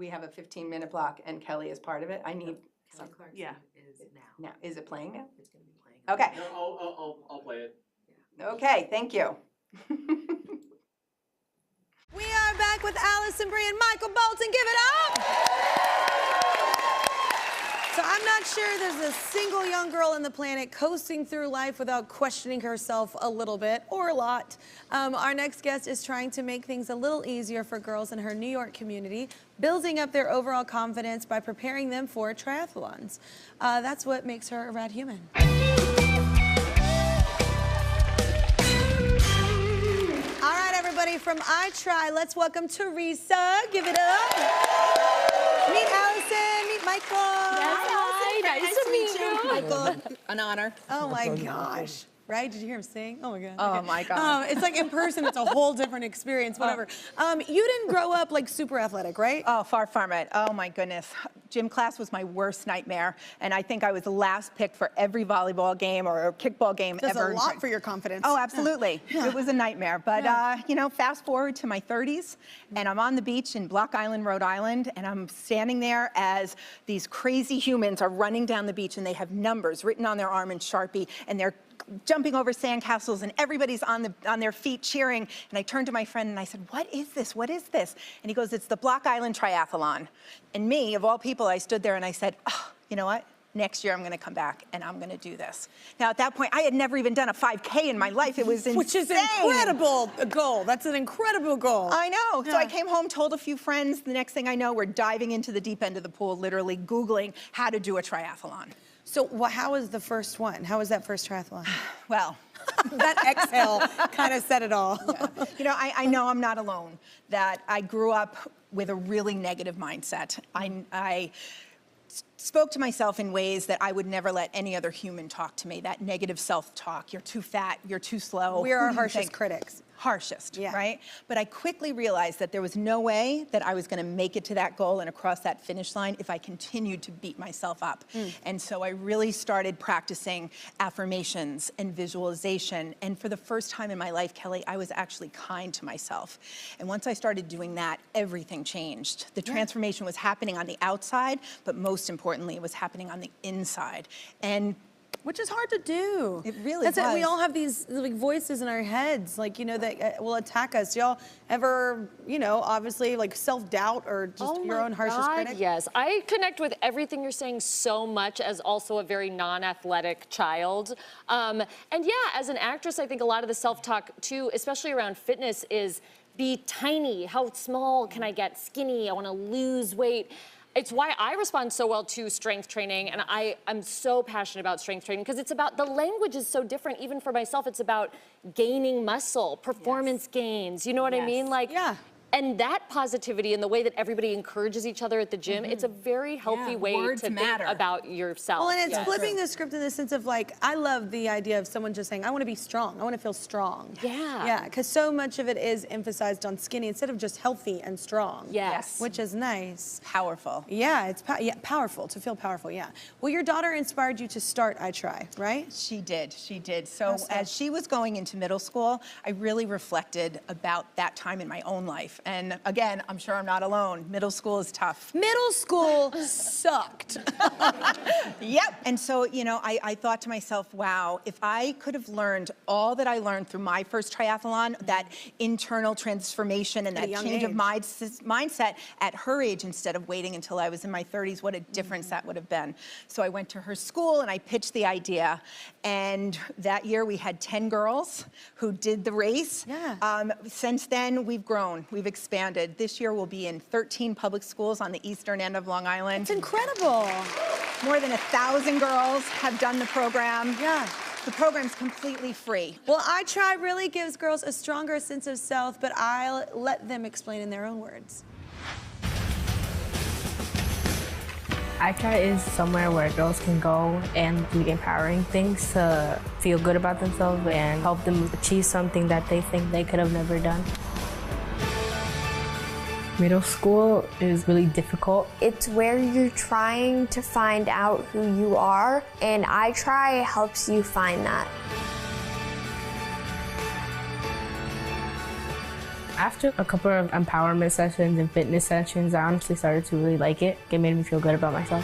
have a 15-minute block, and Kelly is part of it. I need some. Yeah. Is now. Now, is it playing now? It's gonna be playing. Okay, No, I'll play it. okay, thank you. We are back with Allison Brie and Michael Bolton. Give it up! So I'm not sure there's a single young girl on the planet coasting through life without questioning herself a little bit or a lot. Our next guest is trying to make things a little easier for girls in her New York community, building up their overall confidence by preparing them for triathlons. That's what makes her a rad human. All right, everybody, from I Try, let's welcome Teresa. Give it up. Meet Allison, meet Michael. Hi, nice to meet you. Michael. An honor. Oh my gosh. Right? Did you hear him sing? Oh my God. Oh my God. It's like in person, it's a whole different experience, whatever. You didn't grow up like super athletic, right? Oh, far from it. Oh my goodness. Gym class was my worst nightmare, and I think I was the last pick for every volleyball game or kickball game Does ever. a lot for your confidence. Oh, absolutely. Yeah. It was a nightmare. But, you know, fast forward to my 30s, and I'm on the beach in Block Island, Rhode Island, and I'm standing there as these crazy humans are running down the beach, and they have numbers written on their arm in Sharpie, and they're jumping over sandcastles, and everybody's on their feet cheering. And I turned to my friend and I said, "What is this? What is this?" And he goes, "It's the Block Island Triathlon." And me, of all people, I stood there and I said, "Oh, you know what? Next year I'm going to come back and I'm going to do this." Now at that point, I had never even done a 5K in my life. It was insane. Which is an incredible goal. That's an incredible goal. I know. So Yeah. I came home, told a few friends. The next thing I know, we're diving into the deep end of the pool, literally Googling how to do a triathlon. So how was the first one? How was that first triathlon? Well, That exhale kind of said it all. you know, I know I'm not alone, that I grew up with a really negative mindset. I spoke to myself in ways that I would never let any other human talk to me, that negative self-talk. You're too fat, you're too slow. We are our who do you harshest think? critics. harshest, Yeah. right? But I quickly realized that there was no way that I was gonna make it to that goal and across that finish line if I continued to beat myself up. And so I really started practicing affirmations and visualization. And for the first time in my life, Kelly, I was actually kind to myself. And once I started doing that, everything changed. The transformation was happening on the outside, but most importantly, it was happening on the inside. And which is hard to do. It really That's it. We was. all have these like voices in our heads, like, you know, that will attack us. Y'all ever, you know, obviously like self-doubt or just your own harshest critic? Yes, I connect with everything you're saying so much as also a very non-athletic child. And yeah, as an actress, I think a lot of the self-talk too, especially around fitness, is be tiny. How small can I get? Skinny, I wanna lose weight. It's why I respond so well to strength training, and I'm so passionate about strength training because it's about, the language is so different even for myself. It's about gaining muscle, performance gains, you know what I mean? Like, Yeah. and that positivity and the way that everybody encourages each other at the gym, it's a very healthy way Words to matter. think about yourself. Well, and it's Yes. flipping the script in the sense of like, I love the idea of someone just saying, I want to be strong. I want to feel strong. Yeah. Yeah, because so much of it is emphasized on skinny instead of just healthy and strong. Yes. Which is nice. powerful. Yeah, it's powerful, to feel powerful, yeah. Well, your daughter inspired you to start I Try, right? She did, she did. So as she was going into middle school, I really reflected about that time in my own life. And again, I'm sure I'm not alone. Middle school is tough. Middle school sucked. Yep. And so, you know, I thought to myself, wow, if I could have learned all that I learned through my first triathlon, that internal transformation and At a that young change of age. mindset at her age instead of waiting until I was in my 30s, what a difference that would have been. So I went to her school and I pitched the idea. And that year we had 10 girls who did the race. Yeah. Since then, we've grown, we've expanded. This year we'll be in 13 public schools on the eastern end of Long Island. It's incredible. More than 1,000 girls have done the program. Yeah. The program's completely free. Well, I Try really gives girls a stronger sense of self, but I'll let them explain in their own words. I Try is somewhere where girls can go and do empowering things to feel good about themselves and help them achieve something that they think they could have never done. Middle school is really difficult. It's where you're trying to find out who you are, and I Try helps you find that. After a couple of empowerment sessions and fitness sessions, I honestly started to really like it. It made me feel good about myself.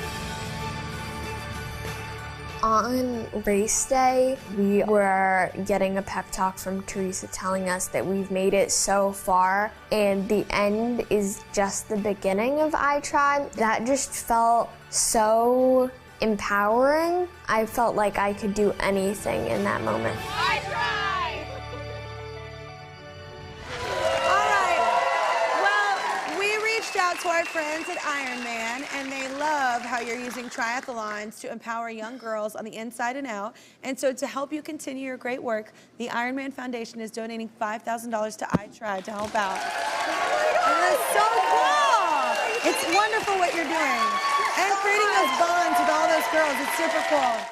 On race day, we were getting a pep talk from Teresa telling us that we've made it so far and the end is just the beginning of I Try. That just felt so empowering. I felt like I could do anything in that moment. All right. Well, we reached out to our friends at Ironman, and they love how you're using triathlons to empower young girls on the inside and out. And so to help you continue your great work, the Ironman Foundation is donating $5,000 to I Try to help out. And that's so cool. It's wonderful what you're doing. And creating those bonds with all those girls. It's super cool.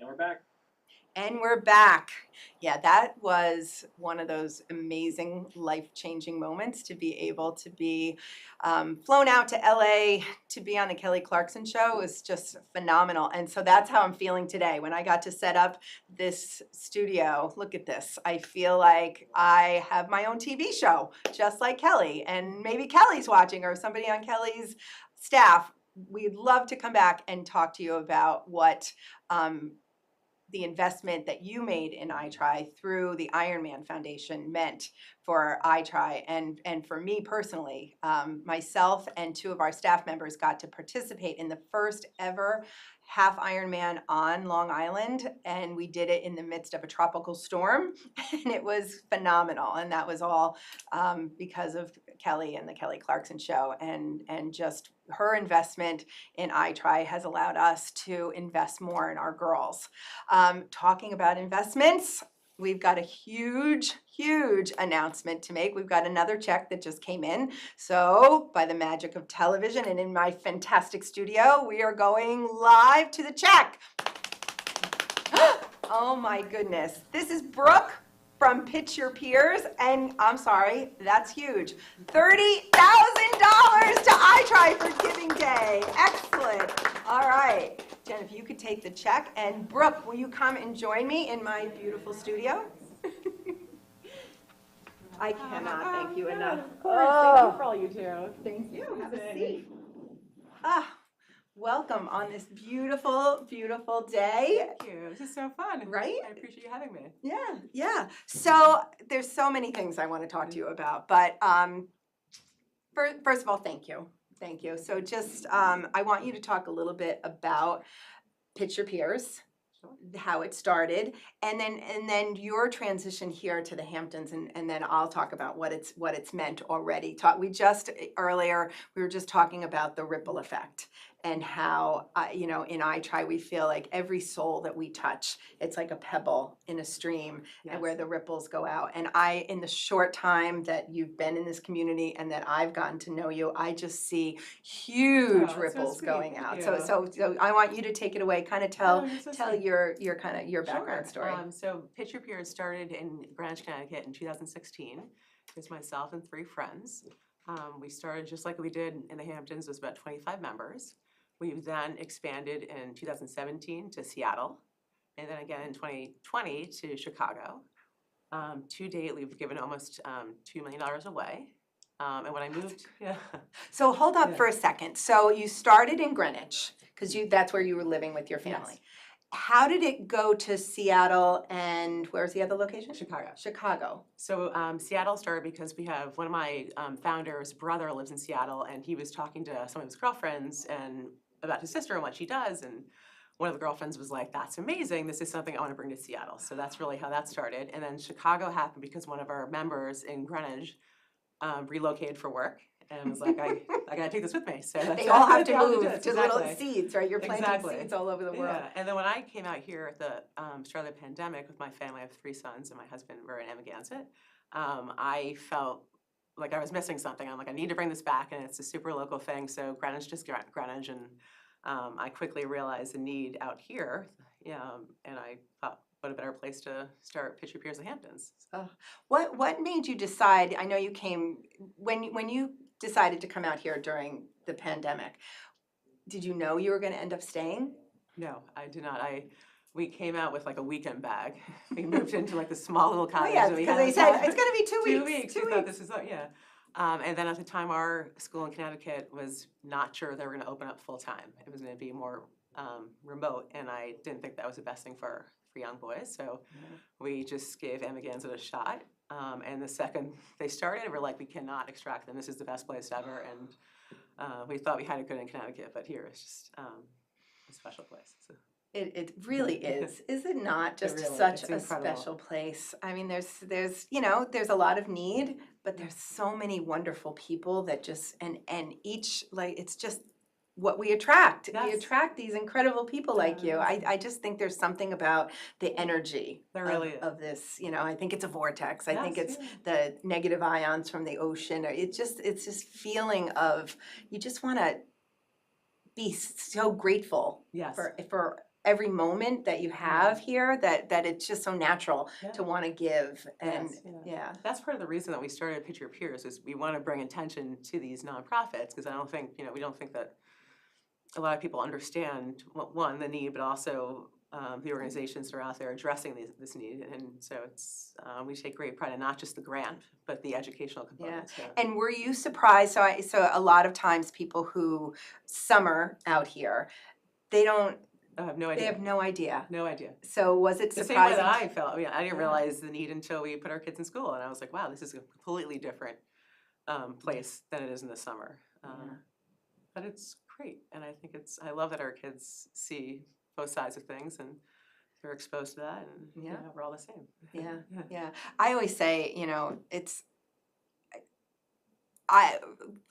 And we're back. And we're back. Yeah, that was one of those amazing life-changing moments to be able to be flown out to LA to be on the Kelly Clarkson show. It was just phenomenal. And so that's how I'm feeling today. When I got to set up this studio, look at this. I feel like I have my own TV show, just like Kelly. And maybe Kelly's watching or somebody on Kelly's staff. We'd love to come back and talk to you about what the investment that you made in I Try through the Ironman Foundation meant for I Try and for me personally. Myself and two of our staff members got to participate in the first ever half Ironman on Long Island, and we did it in the midst of a tropical storm, and it was phenomenal. And that was all because of Kelly and the Kelly Clarkson Show, and just her investment in iTry has allowed us to invest more in our girls. Talking about investments, we've got a huge announcement to make. We've got another check that just came in. So by the magic of television and in my fantastic studio, we are going live to the check. Oh my goodness. This is Brooke from Pitch Your Peers, and I'm sorry, that's huge. $30,000 to iTry for Giving Day. Excellent. All right. Jen, if you could take the check, and Brooke, will you come and join me in my beautiful studio? I cannot thank you enough. Of course, thank you for all you do. Thank you. Have a seat. Welcome on this beautiful, beautiful day. Thank you. This is so fun. Right? I appreciate you having me. Yeah. So there's so many things I want to talk to you about, but first of all, thank you. Thank you. So just, I want you to talk a little bit about Pitch Your Peers, how it started, and then your transition here to the Hamptons, and then I'll talk about what it's meant already. Earlier we were just talking about the ripple effect and how in iTry we feel like every soul that we touch, it's like a pebble in a stream, and where the ripples go out. And in the short time that you've been in this community and that I've gotten to know you, I just see huge ripples going out. So I want you to take it away. Kind of tell your background story. So Pitch Your Peers started in Greenwich, Connecticut in 2016. It was myself and 3 friends. We started just like we did in the Hamptons. It was about 25 members. We've then expanded in 2017 to Seattle, and then again in 2020 to Chicago. To date, we've given almost $2 million away. And when I moved, So hold up for a second. So you started in Greenwich, because that's where you were living with your family. Yes. How did it go to Seattle, and where's the other location? Chicago. So Seattle started because we have one of my founders' brother lives in Seattle, and he was talking to some of his girlfriends and about his sister and what she does, and one of the girlfriends was like, "That's amazing. This is something I want to bring to Seattle." So that's really how that started. And then Chicago happened because one of our members in Greenwich relocated for work. And was like, I gotta take this with me. So they all have to move to little seeds, right? You're planting seeds all over the world. Yeah. And then when I came out here at the start of the pandemic with my family, I have 3 sons, and my husband, we're in Amagansett. I felt like I was missing something. I'm like, I need to bring this back, and it's a super local thing. So Greenwich, and I quickly realized the need out here. And I thought, what a better place to start Pitch Your Peers in Hamptons. What made you decide? I know you came when you decided to come out here during the pandemic. Did you know you were going to end up staying? No, I did not. We came out with like a weekend bag. We moved into like the small little cottage. Because they said it's going to be 2 weeks. 2 weeks. We thought this is and then at the time, our school in Connecticut was not sure they were going to open up full time. It was going to be more remote, and I didn't think that was the best thing for young boys. So we just gave Amagansett a shot. And the second they started, we're like, we cannot extract them. This is the best place ever. And we thought we had it good in Connecticut, but here it's just a special place. So. It really is. Is it not just really, such it's a incredible. special place? I mean, there's there's a lot of need, but there's so many wonderful people that just and each it's just what we attract. Yes. We attract these incredible people like you. I just think there's something about the energy of this. I think it's a vortex. I think it's the negative ions from the ocean. It's this feeling of you just want to be so grateful for every moment that you have here, that it's just so natural to want to give. And that's part of the reason that we started Pitch Your Peers is we want to bring attention to these nonprofits, because I don't think, we don't think that a lot of people understand, one, the need, but also the organizations that are out there addressing this need. And so it's we take great pride in not just the grant, but the educational components. Yeah. And were you surprised? So a lot of times people who summer out here, they don't. I have no idea. They have no idea. No idea. So was it the surprising? same way that I felt. I didn't realize the need until we put our kids in school, and I was like, wow, this is a completely different place than it is in the summer. But it's great. And I think I love that our kids see both sides of things and they're exposed to that, and Yeah. we're all the same. Yeah. I always say, it's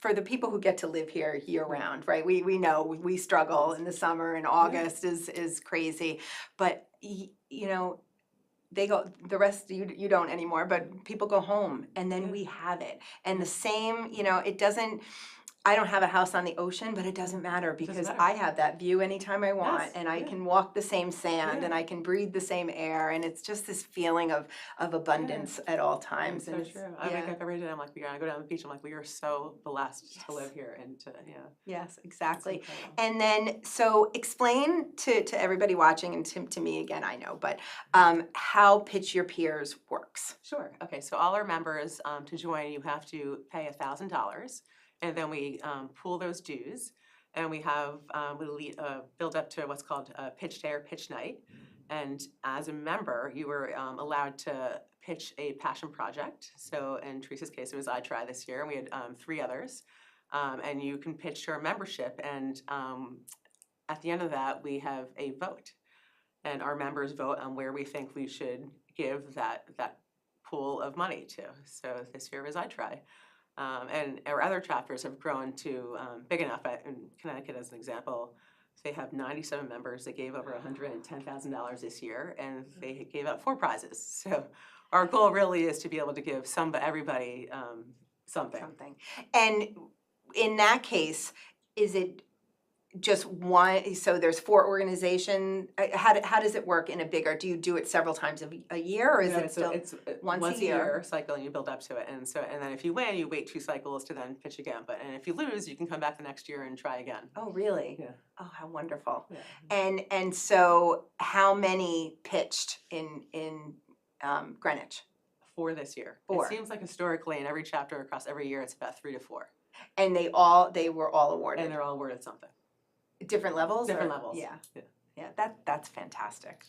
for the people who get to live here year round, right? We know we struggle in the summer, and August is crazy, but they go, the rest you don't anymore, but people go home and then we have it. And the same, it doesn't, I don't have a house on the ocean, but it doesn't matter because I have that view anytime I want. Yes, And I can walk the same sand and I can breathe the same air, and it's just this feeling of abundance at all times. It's so true. I wake up every day, I'm like, I go down the beach, I'm like, we are so blessed to live here and to, Yes, exactly. It's incredible. And then, so explain to everybody watching, and to me again, I know, but how Pitch Your Peers works. Sure. Okay, so all our members, to join, you have to pay $1,000, and then we pool those dues, and we have, build up to what's called Pitch Day or Pitch Night. And as a member, you were allowed to pitch a passion project. So in Teresa's case, it was I Try this year, and we had 3 others. And you can pitch to our membership, and at the end of that, we have a vote. And our members vote on where we think we should give that pool of money to. So this year was I Try. And our other chapters have grown to big enough. In Connecticut, as an example, they have 97 members. They gave over $110,000 this year, and they gave out 4 prizes. So our goal really is to be able to give everybody something. And in that case, is it just one, so there's 4 organizations, how does it work in a bigger, do you do it several times a year, or is it still once a year cycle, and you build up to it, and then if you win, you wait 2 cycles to then pitch again, and if you lose, you can come back the next year and try again. Oh, really? Yeah. Oh, how wonderful. Yeah. And so how many pitched in Greenwich? 4 this year. 4. It seems like historically in every chapter across every year, it's about 3 to 4. And they were all awarded? And they're all awarded something. Different levels? Different levels. Yeah, that's fantastic.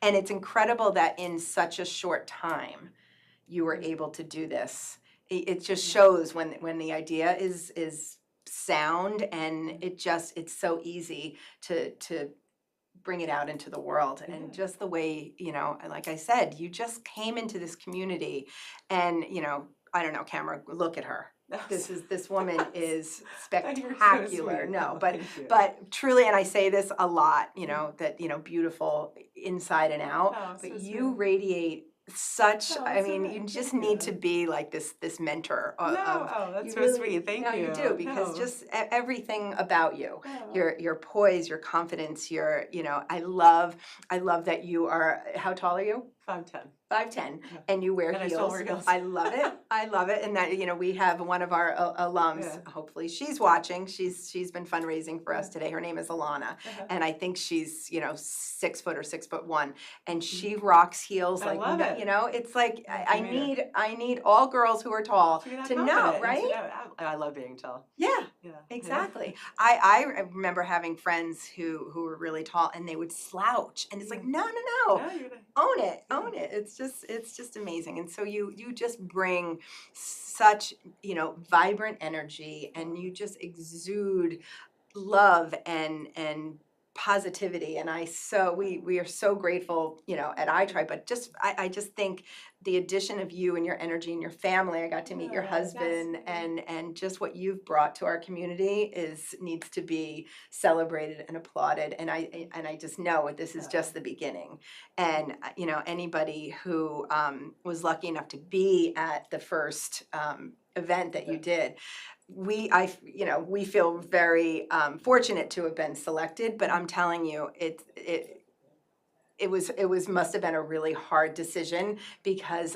And it's incredible that in such a short time, you were able to do this. It just shows when the idea is sound, and it's so easy to bring it out into the world. And just the way, like I said, you just came into this community, and I don't know, Camera, look at her. This woman is spectacular. No, but truly, and I say this a lot, that beautiful inside and out. But you radiate such. I mean, you just need to be like this mentor. That's so sweet. Thank you. No, you do, because just everything about you, your poise, your confidence, I love that you are. How tall are you? 5'10". 5'10", and you wear heels. I love it, and that we have one of our alums. Hopefully, she's watching. She's been fundraising for us today. Her name is Alana, and I think she's 6 foot or 6'1", and she rocks heels like it's like I need all girls who are tall to know, right? I love being tall. Yeah, exactly. I remember having friends who were really tall, and they would slouch, and it's like no, own it. It's just amazing. And so you just bring such vibrant energy, and you just exude love and positivity, and we are so grateful at iTry, but I just think the addition of you and your energy and your family, I got to meet your husband, and just what you've brought to our community needs to be celebrated and applauded, and I just know this is just the beginning. And anybody who was lucky enough to be at the first event that you did, we feel very fortunate to have been selected, but I'm telling you, it must have been a really hard decision, because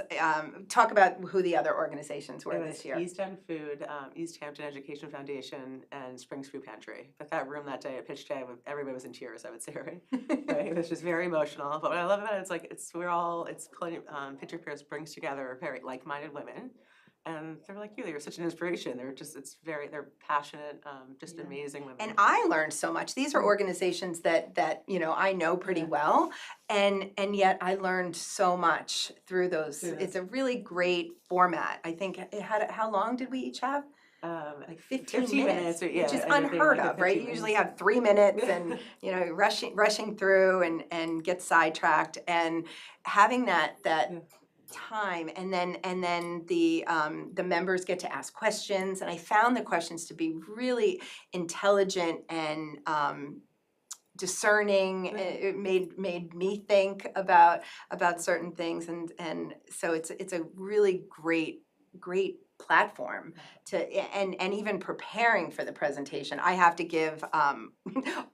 talk about who the other organizations were this year. East End Food, East Hampton Education Foundation, and Springs Food Pantry. But that room that day at Pitch Day, everybody was in tears, I would say, right? It was just very emotional. But what I love about it is Pitch Your Peers brings together very like-minded women. And they're like you. They're such an inspiration. They're passionate, just amazing women. And I learned so much. These are organizations that I know pretty well, and yet I learned so much through those. It's a really great format. I think how long did we each have? like 15 minutes, minutes, or, yeah, which is anything unheard like of, right? 15 You usually minutes. have 3 minutes and, you know, rushing through and get sidetracked, and having that time, and then the members get to ask questions, and I found the questions to be really intelligent and discerning. It made me think about certain things, and so it's a really great platform to, and even preparing for the presentation. I have to give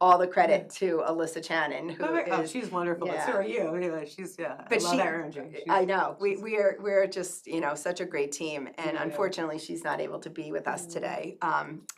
all the credit to Alyssa Channon, who is, she's wonderful, but so yeah. are you. Anyway, she's, But I love that energy. I know, we're just, you know, such a great team, and Yeah. unfortunately, she's not able to be with us today.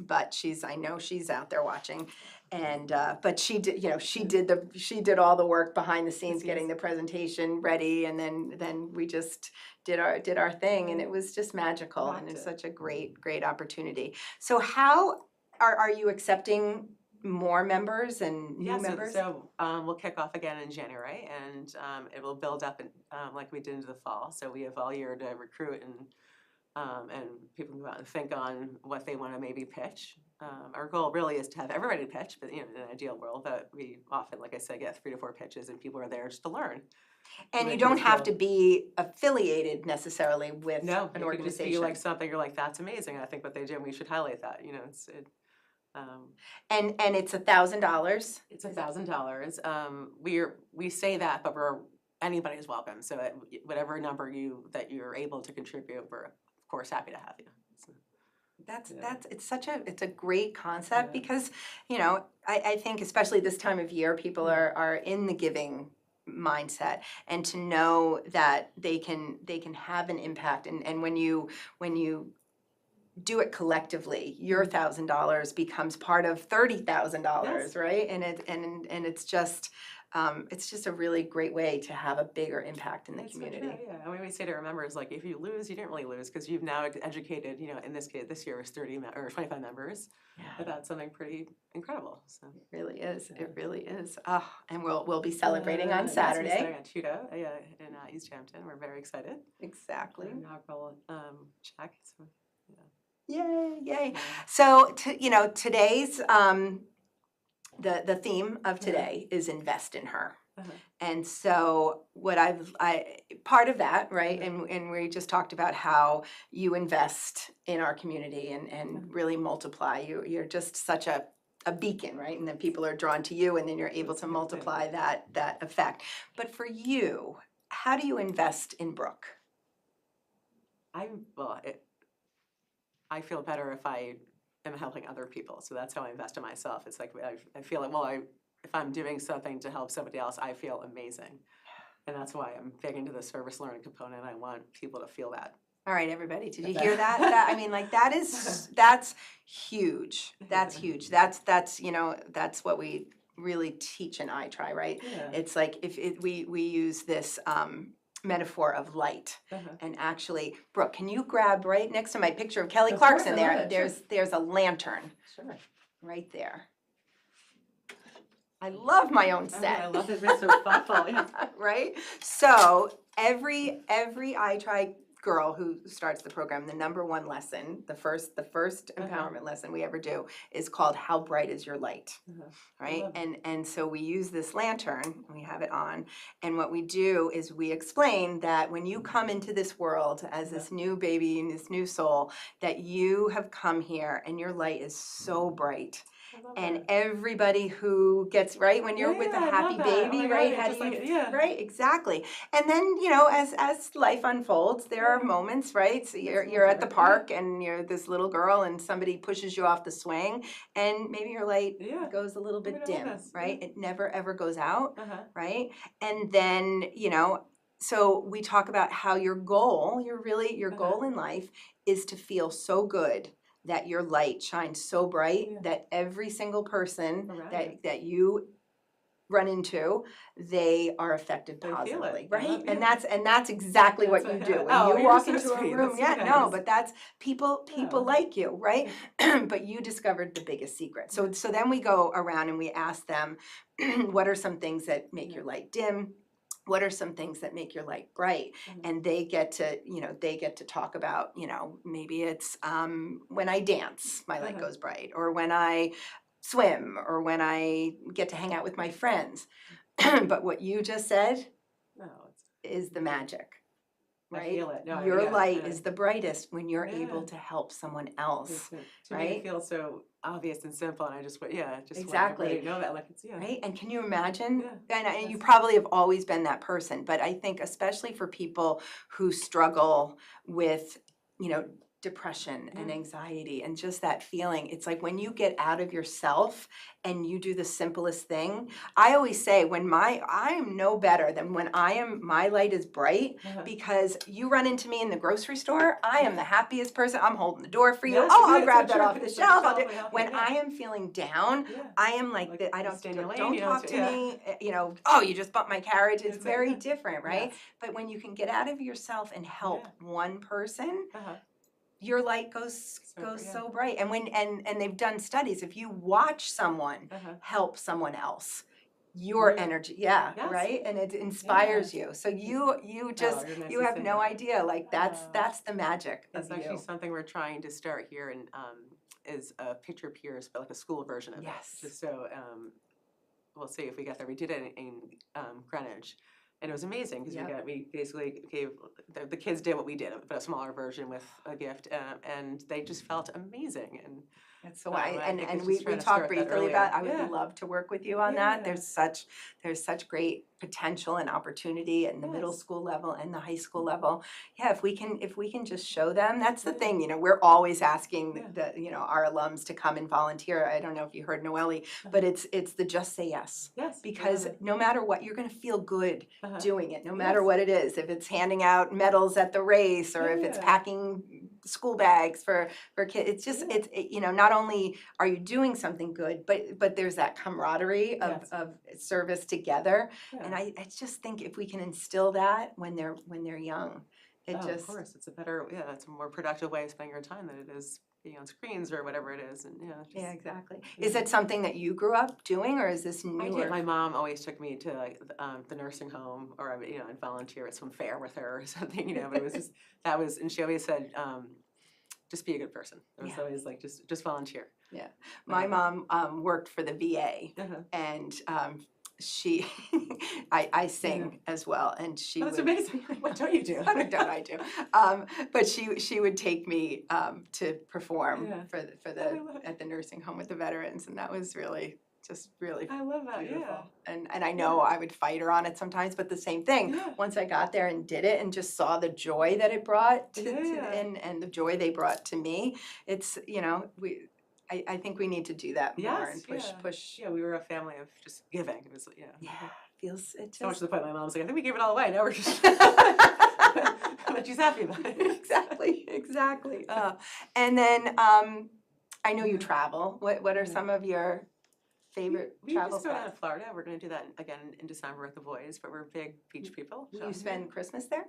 But I know she's out there watching, and but she did, you know, she did all the work behind the scenes, getting the presentation ready, and then we just did our thing, and it was just magical, and it's such a great opportunity. So how are you accepting more members and new members? So we'll kick off again in January, and it will build up like we did into the fall. So we have all year to recruit, and people can go out and think on what they want to maybe pitch. Our goal really is to have everybody pitch, but, you know, in an ideal world, that we often, like I said, get 3 to 4 pitches, and people are there just to learn. And you don't have to be affiliated necessarily with an No, it could just organization. be like something you're like, that's amazing. I think what they do, and we should highlight that. You know, And it's $1,000. It's $1,000. We say that, but anybody is welcome. So whatever number that you're able to contribute, we're of course happy to have you. It's a great concept, because, you know, I think especially this time of year, people are in the giving mindset, and to know that they can have an impact, and when you do it collectively, your $1,000 becomes part of $30,000, right? And it's just a really great way to have a bigger impact in the community. So true, yeah. I mean, we say to our members, like, if you lose, you didn't really lose, because you've now educated, you know, in this case, this year was 25 members. Yeah. But that's something pretty incredible. So it really is. It really is. Oh, and we'll be celebrating on Saturday. Yes, we're starting at Chudo, in East Hampton. We're very excited. Exactly. Inaugural check. So, Yay! Yeah. So today's the theme of today is invest in her. And so what part of that, right, and we just talked about how you invest in our community and really multiply. You're just such a beacon, right? And then people are drawn to you, and then you're able to multiply that effect. But for you, how do you invest in Brooke? I feel better if I am helping other people. So that's how I invest in myself. It's like I feel like, if I'm doing something to help somebody else, I feel amazing. And that's why I'm big into the service learning component. I want people to feel that. All right, everybody, did you hear that? I mean, like, that's huge. That's huge. That's you know, that's what we really teach in iTry, right? Yeah. It's like we use this metaphor of light. And actually, Brooke, can you grab right next to my picture of Kelly Clarkson there? There's a lantern. Sure. Right there. I love my own set. I love it. It's so thoughtful. Yeah. Right? So every iTry girl who starts the program, the #1 lesson, the first empowerment lesson we ever do is called How Bright Is Your Light? Right? And so we use this lantern, we have it on, and what we do is we explain that when you come into this world as this new baby and this new soul, that you have come here and your light is so bright. And everybody who gets, right, when you're with a happy baby, right? Right, exactly. And then, you know, as life unfolds, there are moments, right? So you're at the park and you're this little girl and somebody pushes you off the swing, and maybe your light goes a little bit dim, right? It never ever goes out, right? And then, you know, so we talk about how your goal in life is to feel so good that your light shines so bright that every single person that you run into, they are affected positively, right? And that's exactly what you do. When you walk into a room, but that's people like you, right? But you discovered the biggest secret. So then we go around and we ask them, what are some things that make your light dim? what are some things that make your light bright? And they get to talk about, maybe it's when I dance, my light goes bright, or when I swim, or when I get to hang out with my friends. But what you just said is the magic. I Right? feel it. No, Your yeah, light yeah. is the brightest when you're Yeah. able to help someone else. To me, right? it feels so obvious and simple, and I just want Exactly. everybody to know that, like, it's, Right? And can you imagine? Yeah. And you probably have always been that person, but I think especially for people who struggle with, depression and anxiety and just that feeling, it's like when you get out of yourself and you do the simplest thing. I always say I am no better than when my light is bright, because you run into me in the grocery store, I am the happiest person. I'm holding the door for you. Yes, I'll it's grab so that true. off the It's shelf. like I'll do. shelf, When yeah. I am feeling down, Yeah. I am like I don't stay in your lane, don't you know, talk to yeah. me. Oh, you just bumped my carriage. It's It's very like, different, right? Yes. But when you can get out of yourself and help one person, Uh-huh. your light goes yeah. so bright. And and they've done studies. If you watch someone help someone else, your energy, Yes. right, and it inspires you. So you just you're nice you to have say no that. idea. Like that's the magic It's of actually you. something we're trying to start here, and is Picture Peers, but like a school version of Yes. it. Just so we'll see if we get there. We did it in Greenwich, and it was amazing because we basically gave the kids did what we did, but a smaller version with a gift, and they just felt amazing. And That's so I and think it's we just trying to talked start that briefly about. I earlier. would love to work with you on that. There's such great potential and opportunity at the middle school level and the high school level. Yeah, if we can just show them. That's the thing. We're always asking our alums to come and volunteer. I don't know if you heard Noelle, but it's the just say yes. Yes. Because no matter what, you're going to feel good doing it. No matter Yes. what it is. If it's handing out medals at the race, or if it's packing school bags for kids, it's just not only are you doing something good, but there's that camaraderie of service together. And I just think if we can instill that when they're young, Of course, it's it's a more productive way of spending your time than it is being on screens or whatever it is. And exactly. Is it something that you grew up doing, or is this I newer? did. My mom always took me to like the nursing home, or I'd volunteer at some fair with her or something. But it was just and she always said, just be a good person. It was always like just volunteer. Yeah, my mom worked for the VA, and she, I sing as well, and she. That's would, amazing. What don't you do? What don't I do? But she would take me to perform at the nursing home with the veterans, and that was really I love that. beautiful. And I know I would fight her on it sometimes, but the same thing. Yeah. Once I got there and did it and just saw the joy that it brought and the joy they brought to me, it's I think we need to do that more and push. Yeah, we were a family of just giving. It was Feels it just so much to the point my mom's like, I think we gave it all away. Now we're just but she's happy about it. Exactly. And then I know you travel. What are some of your favorite we travel just go down spots? to Florida. We're going to do that again in December with the boys, but we're big beach people. Will you spend Christmas there?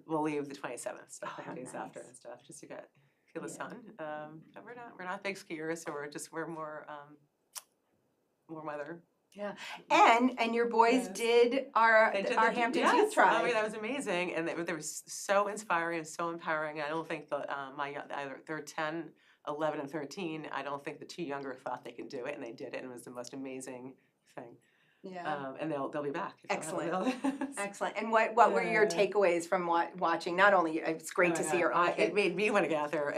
We'll leave the 27th, so days nice. after and stuff, just to feel the sun. But we're not big skiers, so we're more warm weather. Yeah, and your boys did our Hamptons Youth Tribe. I mean, that was amazing, and they were so inspiring and so empowering. I don't think they're 10, 11, and 13. I don't think the two younger thought they could do it, and they did it, and it was the most amazing thing. Yeah. And they'll be back. Excellent. Excellent. And what were your takeaways from watching? Not only it's great to see your own kid. It made me want to get out there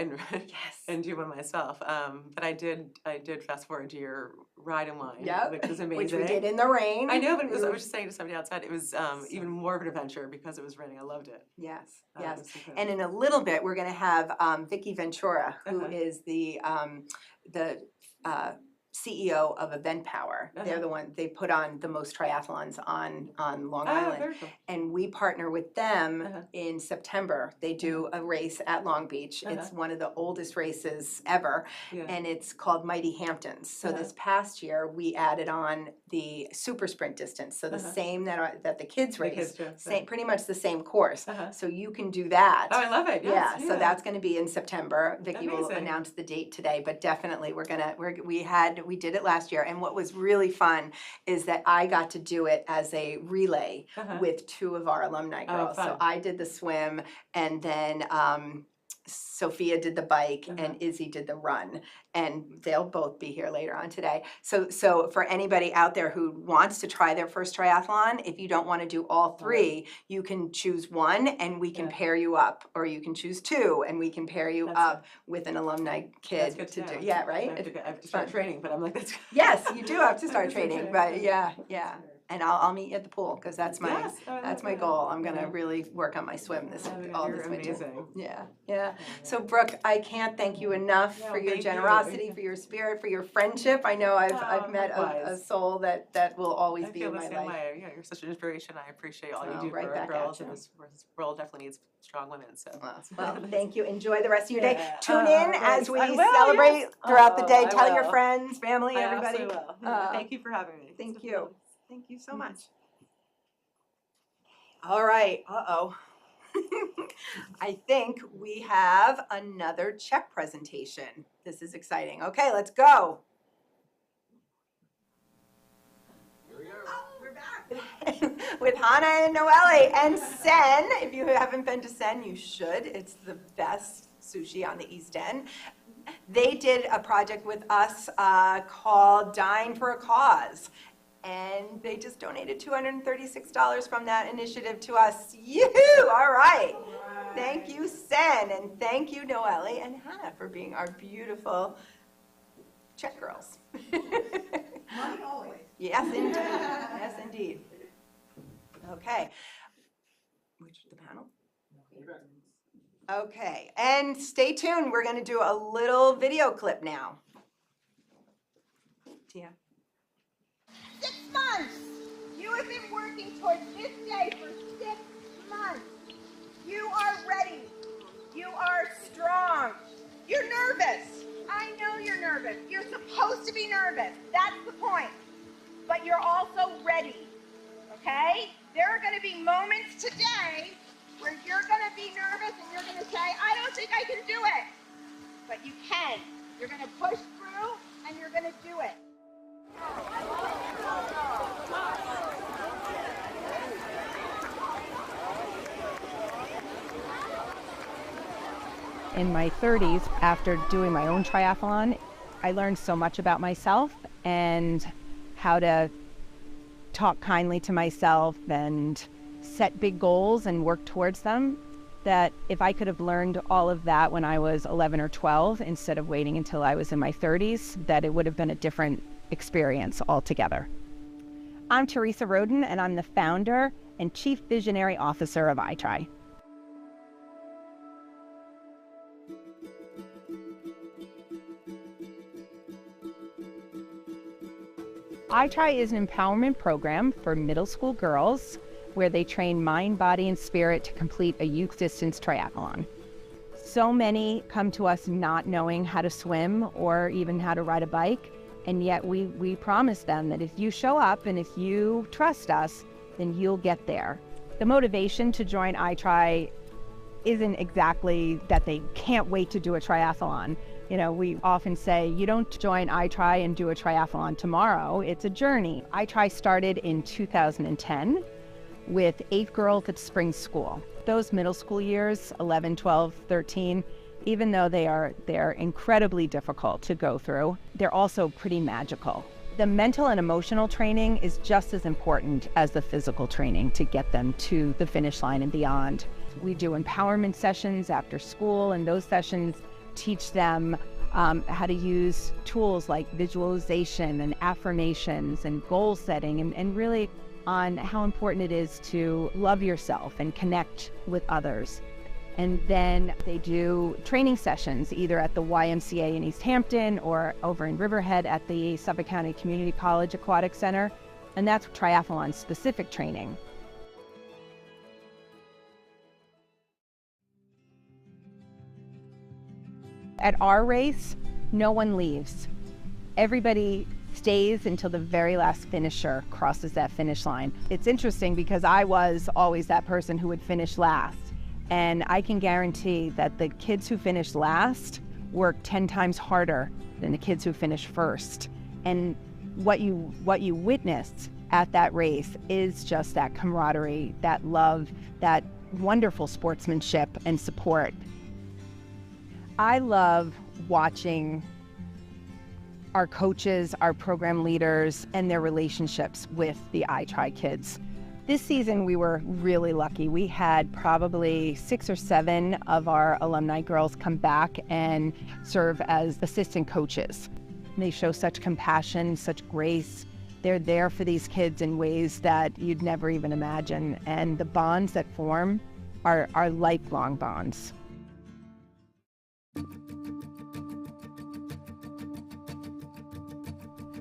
and do one myself. But I did fast forward to your ride and wine, which was amazing. Which we did in the rain. I know, but I was just saying to somebody outside, it was even more of an adventure because it was raining. I loved it. Yes. And in a little bit, we're going to have Vicky Ventura, who Uh-huh. is the CEO of Event Power. They're the one, they put on the most triathlons on Long Island. Very cool. And we partner with them Uh-huh. in September. They do a race at Long Beach. It's one of the oldest races ever, and it's called Mighty Hamptons. So this past year, we added on the super sprint distance, so the same that the kids race, pretty much the same course. So you can do that. Oh, I love it. Yes, So that's going to be in September. Vicky will Amazing. announce the date today, but definitely we we did it last year, and what was really fun is that I got to do it as a relay with 2 of our alumni girls. So fun. I did the swim, and then Sophia did the bike, and Izzy did the run, and they'll both be here later on today. So for anybody out there who wants to try their first triathlon, if you don't want to do all 3, you can choose 1 and we can pair you up, or you can choose 2 and we can pair you up with an alumni kid That's good to to do. know. Yeah, right? I have to start training, but I'm like, that's Yes, you do have to start training, but yeah. And I'll meet you at the pool, because that's my my goal. I'm gonna really work on my swim this winter. Amazing. Yeah. So Brooke, I can't thank you enough for your thank you. generosity, for your spirit, for your friendship. I know I've met a likewise. soul that will always I be feel in the my same life. way. Yeah, you're such an inspiration. I appreciate all you Well, do right for back our at girls, you. and this world definitely needs strong women. So, Well, thank you. Enjoy the rest of your day. Yeah. Tune in as Thanks. we I will, celebrate yes. throughout the day. I Tell your will. friends, family, I everybody. absolutely will. Thank you for having me. Thank you. Thank you so much. All right. I think we have another check presentation. This is exciting. Okay, let's go. Here we go. We're back with Hannah and Noelle and Sen. If you haven't been to Sen, you should. It's the best sushi on the East End. They did a project with us called Dine for a Cause. And they just donated $236 from that initiative to us. Yoo-hoo! All right. Thank you, Sen, and thank you, Noelle and Hannah, for being our beautiful check girls. Money always. Yes, indeed. Yes, indeed. Okay. Which the panel? Okay, and stay tuned. We're going to do a little video clip now. Tia. 6 months! You have been working towards this day for 6 months. You are ready. You are strong. You're nervous. I know you're nervous. You're supposed to be nervous. That's the point. But you're also ready. Okay? There are going to be moments today where you're going to be nervous and you're going to say, I don't think I can do it. But you can. You're going to push through and you're going to do it. In my 30s, after doing my own triathlon, I learned so much about myself and how to talk kindly to myself and set big goals and work towards them, that if I could have learned all of that when I was 11 or 12 instead of waiting until I was in my 30s, that it would have been a different experience altogether. I'm Teresa Roden, and I'm the founder and Chief Visionary Officer of iTry. iTry is an empowerment program for middle school girls where they train mind, body, and spirit to complete a youth distance triathlon. So many come to us not knowing how to swim or even how to ride a bike, and yet we promise them that if you show up and if you trust us, then you'll get there. The motivation to join iTry isn't exactly that they can't wait to do a triathlon. You know, we often say, you don't join iTry and do a triathlon tomorrow, it's a journey. iTry started in 2010 with 8 girls at spring school. Those middle school years, 11, 12, 13, even though they're incredibly difficult to go through, they're also pretty magical. The mental and emotional training is just as important as the physical training to get them to the finish line and beyond. We do empowerment sessions after school, and those sessions teach them how to use tools like visualization and affirmations and goal setting, and really on how important it is to love yourself and connect with others. And then they do training sessions either at the YMCA in East Hampton or over in Riverhead at the Suffolk County Community College Aquatic Center, and that's triathlon specific training. At our race, no one leaves. Everybody stays until the very last finisher crosses that finish line. It's interesting because I was always that person who would finish last. And I can guarantee that the kids who finish last work 10 times harder than the kids who finish first. And what you witness at that race is just that camaraderie, that love, that wonderful sportsmanship and support. I love watching our coaches, our program leaders, and their relationships with the iTry kids. This season, we were really lucky. We had probably 6 or 7 of our alumni girls come back and serve as assistant coaches. They show such compassion, such grace. They're there for these kids in ways that you'd never even imagine. And the bonds that form are lifelong bonds.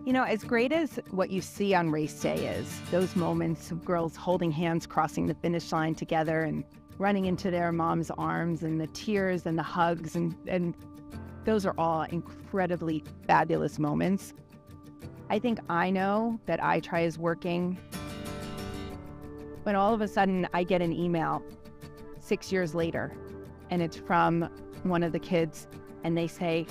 You know, as great as what you see on race day is, those moments of girls holding hands, crossing the finish line together and running into their mom's arms, and the tears and the hugs, and those are all incredibly fabulous moments. I think I know that iTry is working when all of a sudden I get an email 6 years later, and it's from one of the kids, and they say,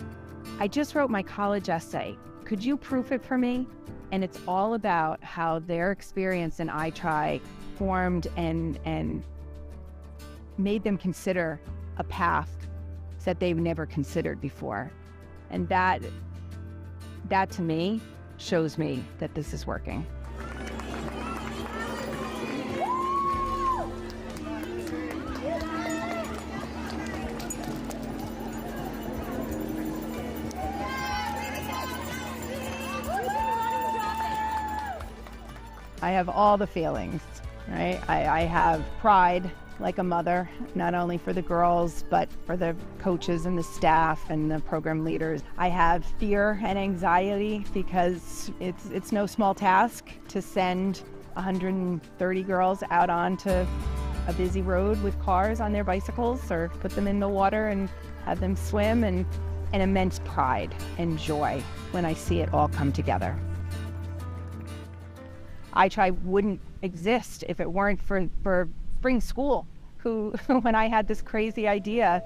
"I just wrote my college essay. Could you proof it for me?" And it's all about how their experience in iTry formed and made them consider a path that they've never considered before. And that to me shows me that this is working. I have all the feelings, right? I have pride like a mother, not only for the girls, but for the coaches and the staff and the program leaders. I have fear and anxiety because it's no small task to send 130 girls out onto a busy road with cars on their bicycles, or put them in the water and have them swim, and an immense pride and joy when I see it all come together. iTry wouldn't exist if it weren't for Spring School, who, when I had this crazy idea,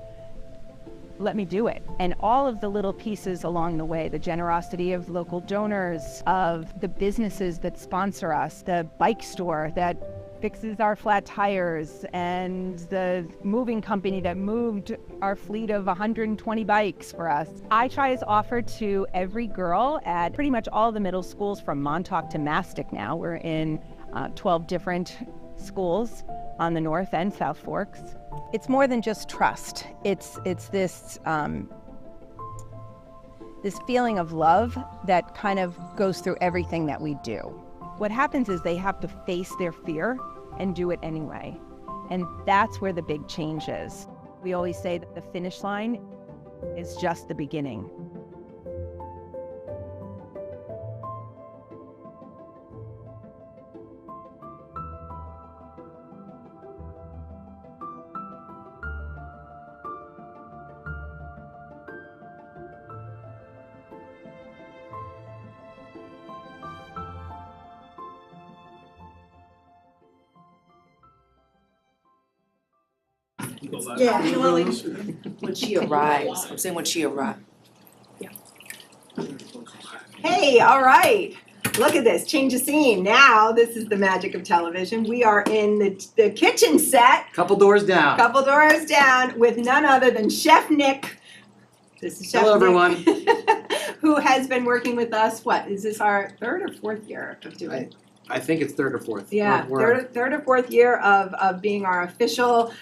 let me do it. And all of the little pieces along the way, the generosity of local donors, of the businesses that sponsor us, the bike store that fixes our flat tires, and the moving company that moved our fleet of 120 bikes for us. iTry is offered to every girl at pretty much all the middle schools from Montauk to Mastic now. We're in 12 different schools on the North and South Forks. It's more than just trust. It's this feeling of love that kind of goes through everything that we do. What happens is they have to face their fear and do it anyway. And that's where the big change is. We always say that the finish line is just the beginning. Yeah, when she arrives. I'm saying when she arrives. Yeah. Hey, all right. Look at this, change of scene. Now, this is the magic of television. We are in the kitchen set. Couple doors down. Couple doors down with none other than Chef Nick. This is Chef Hello, Nick, everyone. who has been working with us, what, is this our 3rd or 4th year of doing it? I think it's 3rd or 4th. Yeah, We're- third or fourth year of being our official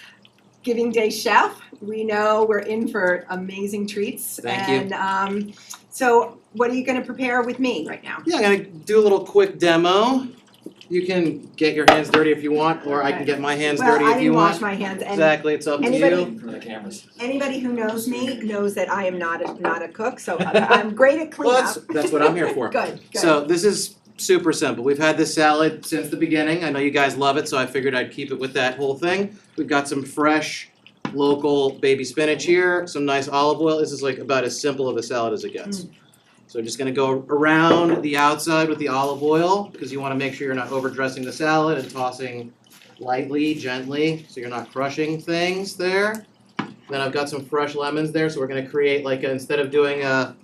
Giving Day chef. We know we're in for amazing treats. Thank you. And so what are you gonna prepare with me right now? Yeah, I'm gonna do a little quick demo. You can get your hands dirty if you want, or I can get my hands dirty if you want. Well, I didn't wash my hands. And Exactly, it's up to anybody- you. For the cameras. anybody who knows me knows that I am not a cook, so I'm great at Well, cleanup. that's what I'm here for. Good. So this is super simple. We've had this salad since the beginning. I know you guys love it, so I figured I'd keep it with that whole thing. We've got some fresh, local baby spinach here, some nice olive oil. This is like about as simple of a salad as it gets. So I'm just gonna go around the outside with the olive oil, because you wanna make sure you're not overdressing the salad, and tossing lightly, gently, so you're not crushing things there. Then I've got some fresh lemons there, so we're gonna create like instead of doing a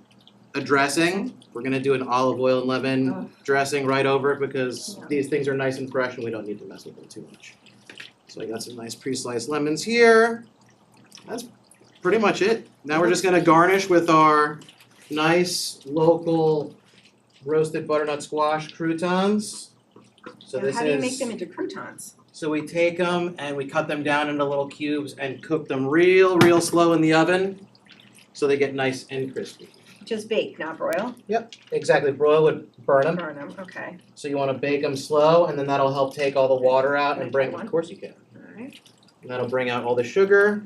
a dressing. We're gonna do an olive oil and lemon dressing right over it because these things are nice and fresh and we don't need to mess with them too much. So I got some nice pre-sliced lemons here. That's pretty much it. Now we're just gonna garnish with our nice local roasted butternut squash croutons. So Now, this how do you is, make them into croutons? so we take them and we cut them down into little cubes and cook them real slow in the oven so they get nice and crispy. Just bake, not broil? Yep, exactly. Broil would burn them. Burn them, okay. So you want to bake them slow, and then that'll help take all the water out and bring. One. Of course you can. All right. And that'll bring out all the sugar,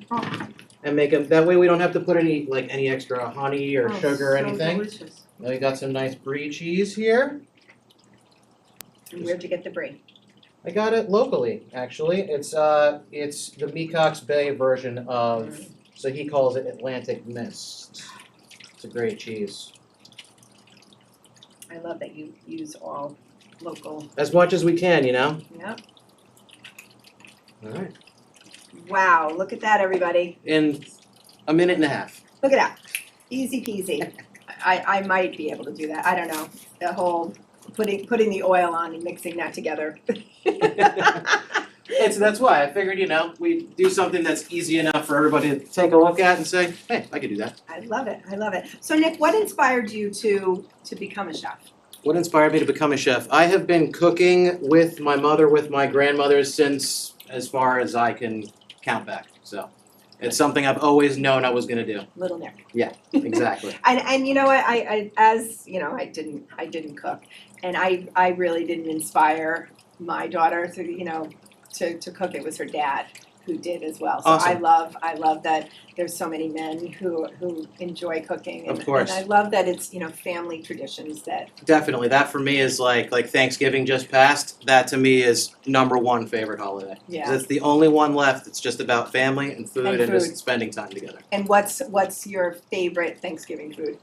and make them. That way we don't have to put any extra honey or sugar or anything. Delicious. Now we got some nice brie cheese here. And where'd you get the brie? I got it locally, actually. It's the Mecox Bay version of. So he calls it Atlantic Mist. It's a great cheese. I love that you use all local. As much as we can, you know. Yep. All right. Wow, look at that, everybody. In a minute and a half. Look at that. Easy peasy. I might be able to do that. I don't know. The whole putting the oil on and mixing that together. That's why I figured, we do something that's easy enough for everybody to take a look at and say, hey, I could do that. I love it. I love it. So Nick, what inspired you to become a chef? What inspired me to become a chef? I have been cooking with my mother, with my grandmother since as far as I can count back. So it's something I've always known I was going to do. Little Nick. Yeah, exactly. And you know what? I didn't cook, and I really didn't inspire my daughter to cook. It was her dad who did as well. So Awesome. I love that there's so many men who enjoy cooking. And, Of course. And I love that it's family traditions that. Definitely. That for me is like Thanksgiving just passed. That to me is number one favorite holiday. 'Cause Yeah. it's the only one left. It's just about family and food and just spending time together. And what's your favorite Thanksgiving food?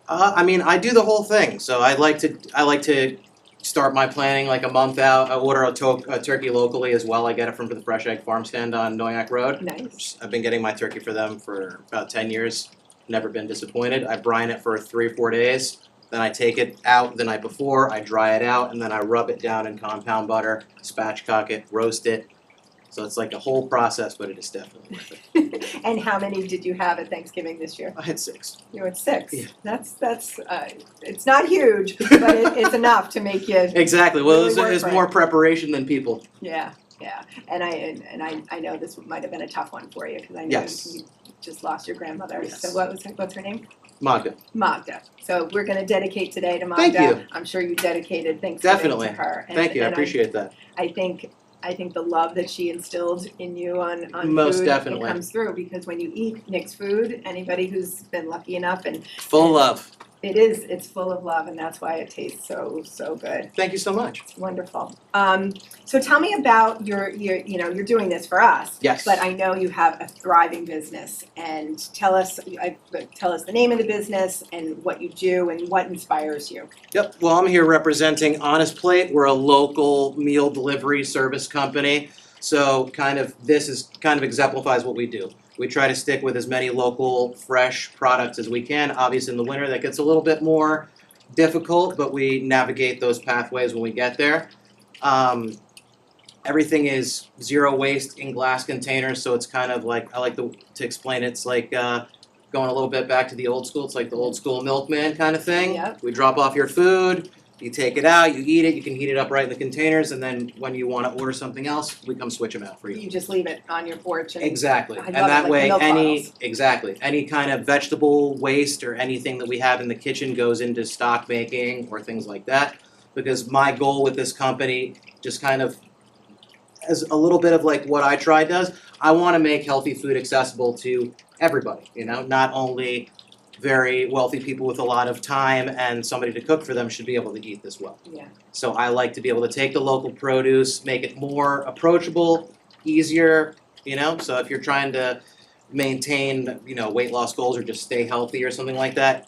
I do the whole thing. So I like to start my planning like a month out. I order a turkey locally as well. I get it from the Fresh Egg Farm Stand on Noyak Road. Nice. I've been getting my turkey for them for about 10 years. Never been disappointed. I brine it for 3 or 4 days. Then I take it out the night before. I dry it out and then I rub it down in compound butter, spatchcock it, roast it. So it's like a whole process, but it is definitely worth it. And how many did you have at Thanksgiving this year? I had 6. You had 6. Yeah. That's it's not huge, but it's enough to make you. Exactly. Well, really work it's for more it. preparation than people. Yeah, yeah. And I know this might have been a tough one for you because I know Yes. you just lost your grandmother. Yes. So what's her name? Magda. Magda. So we're going to dedicate today to Magda. Thank you. I'm sure you dedicated Thanksgiving Definitely. to her. Thank you. I appreciate that. I think the love that she instilled in you on Most food, definitely. it comes through because when you eat Nick's food, anybody who's been lucky enough and Full love. it's full of love and that's why it tastes so good. Thank you so much. It's wonderful. So tell me about you're doing this for us. Yes. But I know you have a thriving business and tell us the name of the business and what you do and what inspires you. Yep. Well, I'm here representing Honest Plate. We're a local meal delivery service company. So this exemplifies what we do. We try to stick with as many local, fresh products as we can. Obviously, in the winter, that gets a little bit more difficult, but we navigate those pathways when we get there. Everything is zero waste in glass containers, so it's kind of like, I like to explain it's like going a little bit back to the old school. It's like the old school milkman kind of thing. Yep. We drop off your food, you take it out, you eat it, you can heat it up right in the containers, and then when you want to order something else, we come switch them out for you. You just leave it on your porch and Exactly, I and love it, that like way, milk bottles. any kind of vegetable waste or anything that we have in the kitchen goes into stock making or things like that. Because my goal with this company, just kind of as a little bit of like what I tried does, I want to make healthy food accessible to everybody, not only very wealthy people with a lot of time and somebody to cook for them should be able to eat this well. Yeah. So I like to be able to take the local produce, make it more approachable, easier, so if you're trying to maintain, weight loss goals or just stay healthy or something like that,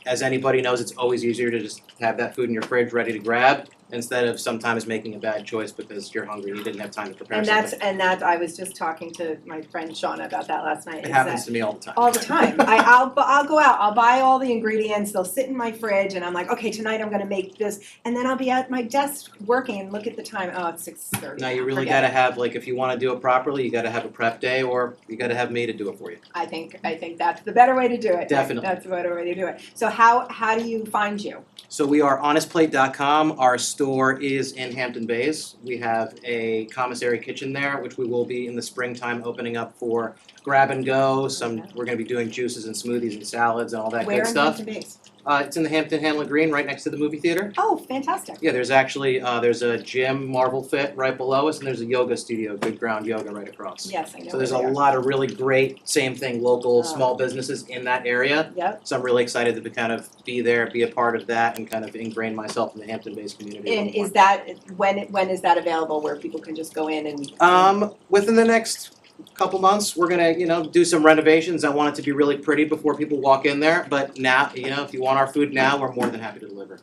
as anybody knows, it's always easier to just have that food in your fridge ready to grab instead of sometimes making a bad choice because you're hungry, you didn't have time to prepare And something. I was just talking to my friend Shauna about that last night. It is happens that to me all the time. all the time. I'll go out, I'll buy all the ingredients, they'll sit in my fridge, and I'm like, okay, tonight I'm gonna make this, and then I'll be at my desk working and look at the time, oh, it's 6:30. Now, you really Forget gotta it. have, like, if you wanna do it properly, you gotta have a prep day, or you gotta have me to do it for you. I think that's the better way to do it. Definitely. That's the better way to do it. So how do you find you? So we are honestplate.com. Our store is in Hampton Bays. We have a commissary kitchen there, which we will be in the springtime opening up for grab and go. We're gonna be doing juices and smoothies and salads and all that Where good in stuff. Hampton Bays? It's in the Hampton Hamlet Green, right next to the movie theater. Oh, fantastic. Yeah, there's actually, there's a gym, Marvel Fit, right below us, and there's a yoga studio, Good Ground Yoga, right across. Yes, I know. So there's a where they are. lot of really great, same thing, local, Oh. small businesses in that area. Yep. So I'm really excited to kind of be there, be a part of that, and kind of ingrain myself in the Hampton-based community. a And little is that, when is that available where people can just go in and? more. Within the next couple months, we're gonna, do some renovations. I want it to be really pretty before people walk in there, but now, if you want our food now, we're more than happy to deliver.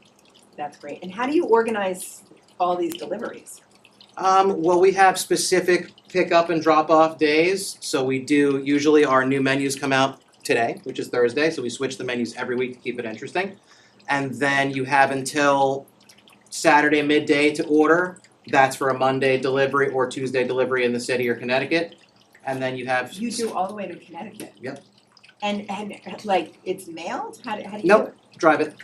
That's great. And how do you organize all these deliveries? Well, we have specific pickup and drop-off days, so we do, usually our new menus come out today, which is Thursday, so we switch the menus every week to keep it interesting. And then you have until Saturday midday to order. That's for a Monday delivery or Tuesday delivery in the city or Connecticut. And then you have. You do all the way to Connecticut? Yep. And like, it's mailed? How do you do it? Nope, drive it.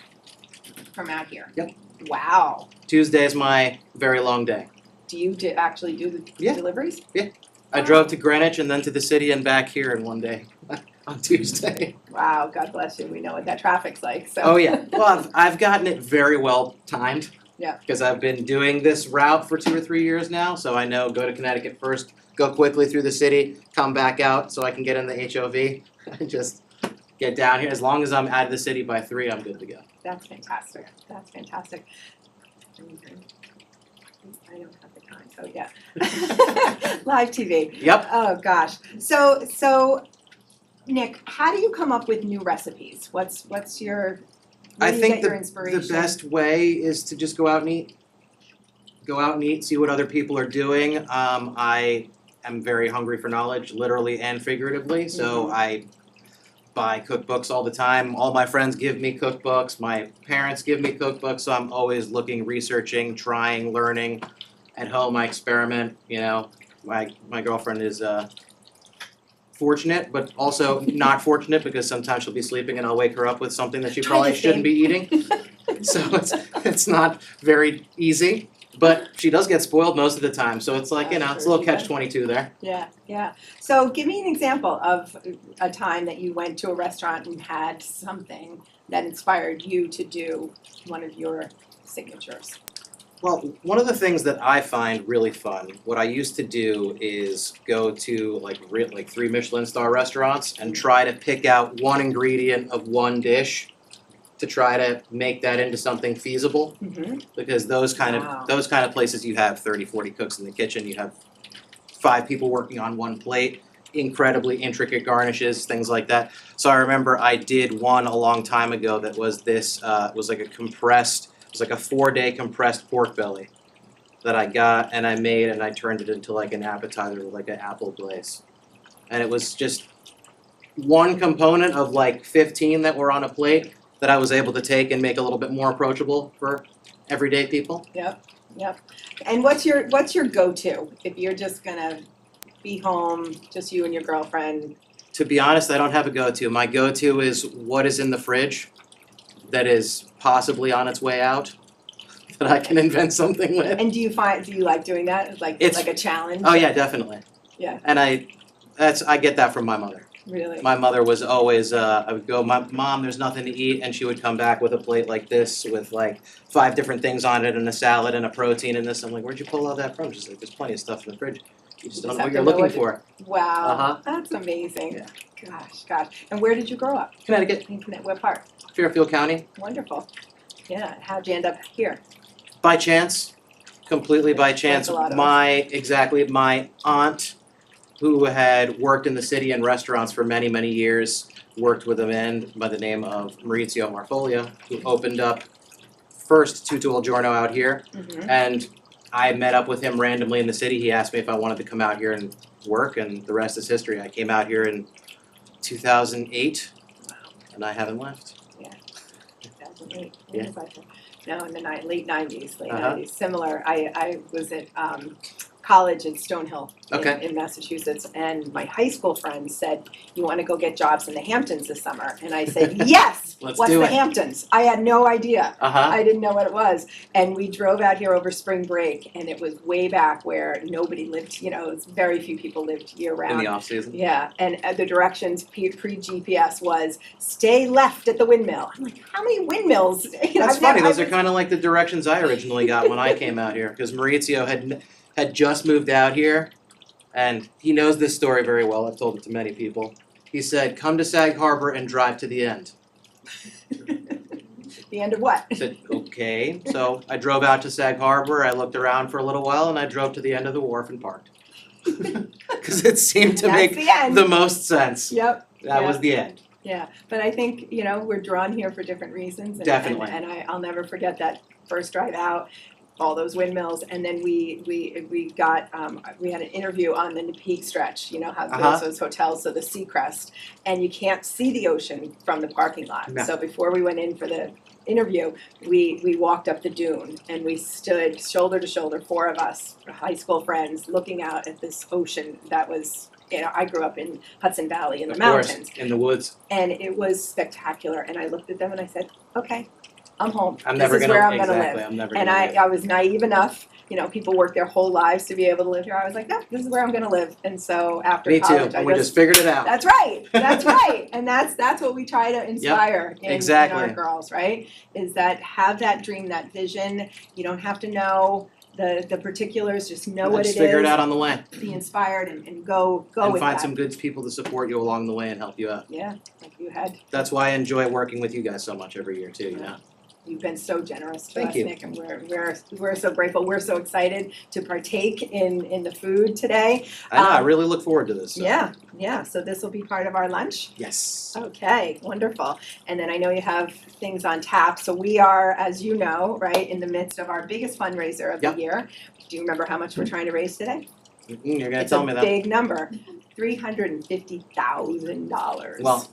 From out here? Yep. Wow. Tuesday is my very long day. Do you actually do the Yeah. deliveries? I drove to Greenwich and then to the city and back here in one day on Tuesday. Wow, God bless you. We know what that traffic's like, so. Oh, yeah. Well, I've gotten it very well timed. Yeah. Because I've been doing this route for 2 or 3 years now, so I know go to Connecticut first, go quickly through the city, come back out so I can get in the HOV and just get down here. As long as I'm out of the city by 3, I'm good to go. That's fantastic. That's fantastic. I don't have the time, so yeah. Live TV. Yep. Oh, gosh. So, Nick, how do you come up with new recipes? What's your, where I do you think get your the inspiration? best way is to just go out and eat. Go out and eat, see what other people are doing. I am very hungry for knowledge, literally and figuratively, so I buy cookbooks all the time. All my friends give me cookbooks, my parents give me cookbooks, so I'm always looking, researching, trying, learning. At home, I experiment, My girlfriend is fortunate, but also not fortunate because sometimes she'll be sleeping and I'll wake her up with something that she Try probably this shouldn't be eating. So it's not very easy, but she does get spoiled most of the time, so it's like, it's a little catch-22 there. Yeah. So give me an example of a time that you went to a restaurant and had something that inspired you to do one of your signatures. Well, one of the things that I find really fun, what I used to do is go to like 3 Michelin star restaurants and try to pick out one ingredient of one dish to try to make that into something feasible. Because those kind of places, you have 30, 40 cooks in the kitchen, you have 5 people working on one plate, incredibly intricate garnishes, things like that. So I remember I did one a long time ago that was this, it was like a 4-day compressed pork belly that I got and I made, and I turned it into like an appetizer with like an apple glaze. And it was just one component of like 15 that were on a plate that I was able to take and make a little bit more approachable for everyday people. Yep. And what's your go-to if you're just gonna be home, just you and your girlfriend? To be honest, I don't have a go-to. My go-to is what is in the fridge that is possibly on its way out that I can invent something with. And do you like doing that? It's like a challenge? Oh yeah, definitely. Yeah. And I get that from my mother. Really? My mother was always, I would go, Mom, there's nothing to eat, and she would come back with a plate like this with like 5 different things on it and a salad and a protein and this. I'm like, where'd you pull all that from? She's like, there's plenty of stuff in the fridge. You just don't know what you're looking for. Wow, that's amazing. Yeah. Gosh. And where did you grow up? Connecticut. In what part? Fairfield County. Wonderful. Yeah, how'd you end up here? By chance, completely by chance. a lot of My aunt, who had worked in the city in restaurants for many, many years, worked with a man by the name of Maurizio Marfolio, who opened up first Tutto Il Giorno out here, Mhm. and I met up with him randomly in the city. He asked me if I wanted to come out here and work, and the rest is history. I came out here in 2008, and I haven't left. 2008. Yeah. No, in the late 90s, Uh-huh. Similar. I was at college in Stonehill Okay. in Massachusetts, and my high school friends said, "You want to go get jobs in the Hamptons this summer?" And I said, "Yes." Let's What's do the it. Hamptons? I had no idea. Uh-huh. I didn't know what it was. And we drove out here over spring break, and it was way back where nobody lived. It was very few people lived year In round. the off season. Yeah, and the directions pre-GPS was stay left at the windmill. I'm like, how many windmills? That's funny. Those are kind of like the directions I originally got when I came out here, because Maurizio had just moved out here, and he knows this story very well. I've told it to many people. He said, "Come to Sag Harbor and drive to the end." The end of what? I said, "Okay." So I drove out to Sag Harbor. I looked around for a little while, and I drove to the end of the wharf and parked, because it seemed to That's make the end. the most sense. Yep. That Yeah. was the end. Yeah, but I think, we're drawn here for different reasons. Definitely. And I'll never forget that first drive out, all those windmills, and then we got, we had an interview on the Napeague stretch, how Uh-huh. there's those hotels, so the Seacrest, and you can't see the ocean from the parking lot. No. So before we went in for the interview, we walked up the dune, and we stood shoulder to shoulder, four of us, high school friends, looking out at this ocean that was, I grew up in Hudson Valley in the Of course, mountains. in the woods. And it was spectacular, and I looked at them and I said, okay, I'm home. I'm never This is gonna where I'm gonna exactly. live. I'm never And gonna I live. I was naive enough, people work their whole lives to be able to live here. I was like, no, this is where I'm gonna live. And so after Me too. college, And we just figured it out. that's right, that's right. And that's what we try to inspire in our exactly. girls, right? Is that have that dream, that vision. You don't have to know the particulars, just know what it Just is. figure it out on the way. Be inspired and go And with find that. some good people to support you along the way and help you out. Yeah, like you had. That's why I enjoy working with you guys so much every year too, You've been so generous to Thank us, you. Nick, and we're so grateful. We're so excited to partake in the food today. I know, I really look forward to this. So. Yeah. So this will be part of our lunch. Yes. Okay, wonderful. And then I know you have things on tap. So we are, as you know, right, in the midst of our biggest fundraiser of the year. Do you remember how much we're trying to raise today? You're gonna It's tell a me that. big number, $350,000. Well,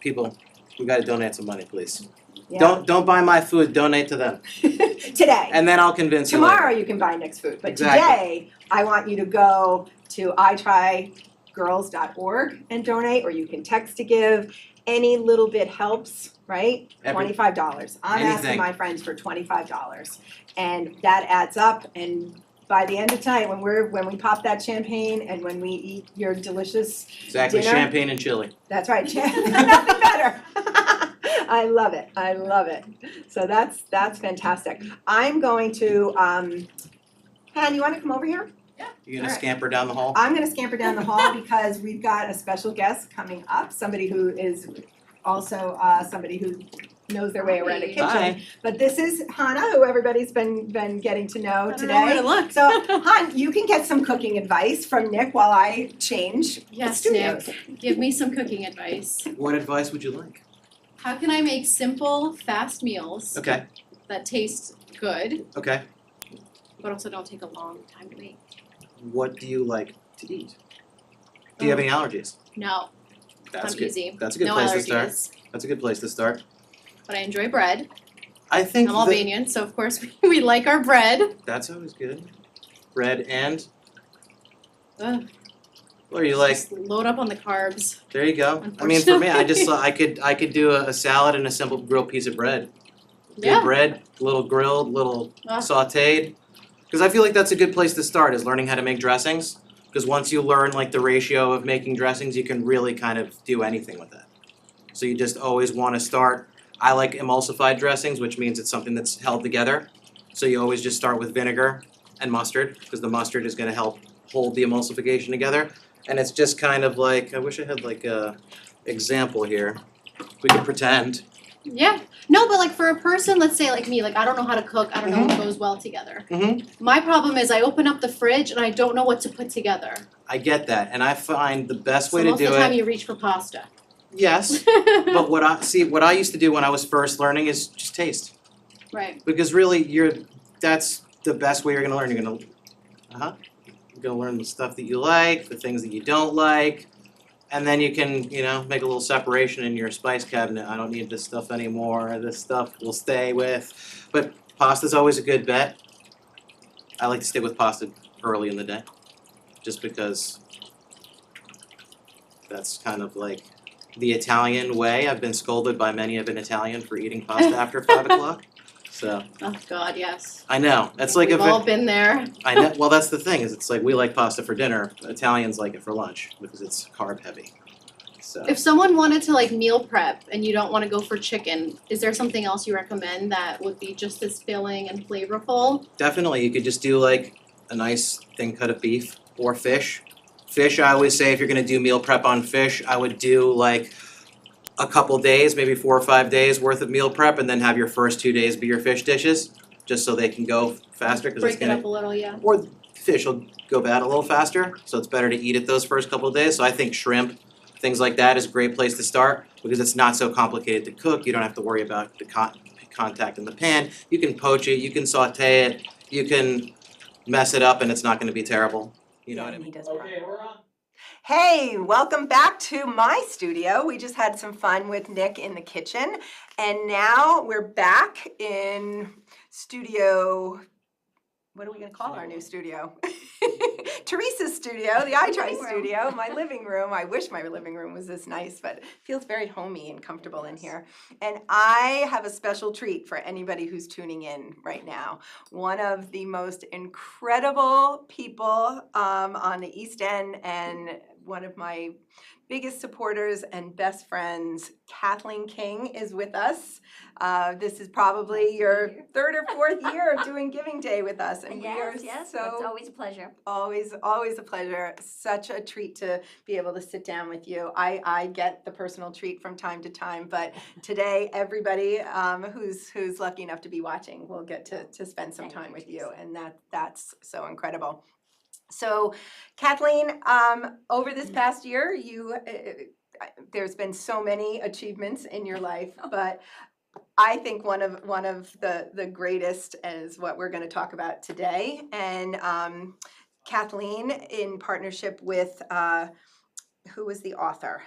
people, we gotta donate some money, please. Yeah. Don't buy my food, donate to them. Today. And then I'll convince you Tomorrow later. you can buy Nick's food, but Exactly. today I want you to go to itrygirls.org and donate, or you can text to give. Any little bit helps, right? $25. I'm asking Anything. my friends for $25, and that adds up. And by the end of tonight, when we pop that champagne and when we eat your delicious Exactly, dinner, champagne and chili. that's right, nothing better. I love it. So that's fantastic. I'm going to, Han, you want to come over here? You gonna Alright. scamper down the hall? I'm going to scamper down the hall because we've got a special guest coming up, somebody who is also somebody who knows their way around a kitchen. Hi. But this is Hannah, who everybody's been getting to know I don't today. know where to look. So, Han, you can get some cooking advice from Nick while I change the Yes, studios. Nick, give me some cooking advice. What advice would you like? How can I make simple, fast meals Okay, that taste good, okay. but also don't take a long time to make? What do you like to eat? Do you have any allergies? No, That's I'm good. easy. That's a good No place to start. allergies. That's a good place to start. But I enjoy bread. I think I'm Albanian, so of course we like our bread. that's always good. Bread and, Ugh, or you like, just load up on the carbs. there you go. I mean, for me, I just saw, I could do a salad and a simple grilled piece of bread. Good Yeah. bread, a little grilled, little Ah. sautéed. Because I feel like that's a good place to start, is learning how to make dressings. Because once you learn like the ratio of making dressings, you can really kind of do anything with that. So you just always want to start. I like emulsified dressings, which means it's something that's held together. So you always just start with vinegar and mustard, because the mustard is going to help hold the emulsification together. And it's just kind of like, I wish I had like a example here. We could pretend. Yeah. No, but like for a person, let's say like me, like I don't know how to cook, I don't know what goes well together. Mhm. My problem is I open up the fridge and I don't know what to put together. I get that, and I find the best So way to most do of the time it. you reach for pasta. Yes, but what I used to do when I was first learning is just taste. Right. Because really, that's the best way you're gonna learn. You're gonna learn the stuff that you like, the things that you don't like, and then you can, make a little separation in your spice cabinet. I don't need this stuff anymore. This stuff will stay with. But pasta's always a good bet. I like to stick with pasta early in the day, just because that's kind of like the Italian way. I've been scolded by many of an Italian for eating pasta after 5 o'clock. So Oh God, yes. I know it's like We've all been there. I know. Well, that's the thing is it's like we like pasta for dinner. Italians like it for lunch because it's carb heavy. So If someone wanted to like meal prep and you don't want to go for chicken, is there something else you recommend that would be just as filling and flavorful? definitely you could just do like a nice thin cut of beef or fish. Fish, I always say if you're gonna do meal prep on fish, I would do like a couple days, maybe 4 or 5 days worth of meal prep, and then have your first 2 days be your fish dishes, just so they can go faster. Because Break it up a little, yeah. or fish will go bad a little faster, so it's better to eat it those first couple of days. So I think shrimp, things like that is a great place to start because it's not so complicated to cook. You don't have to worry about the contact in the pan. You can poach it, you can saute it, you can mess it up, and it's not going to be terrible. You know what I mean? Okay, we're on. Hey, welcome back to my studio. We just had some fun with Nick in the kitchen, and now we're back in studio. What are we going to call our new studio? Teresa's studio, the iTry studio, my living room. I wish my living room was this nice, but it feels very homey and comfortable in here. And I have a special treat for anybody who's tuning in right now. One of the most incredible people on the East End and one of my biggest supporters and best friends, Kathleen King, is with us. This is probably your third or fourth year of doing Giving Day with us, and we are Yes, so it's always a pleasure. always a pleasure. Such a treat to be able to sit down with you. I get the personal treat from time to time, but today everybody who's lucky enough to be watching will get to spend some time with you, and that's so incredible. So, Kathleen, over this past year, there's been so many achievements in your life, but I think one of the greatest is what we're going to talk about today. And Kathleen, in partnership with who was the author?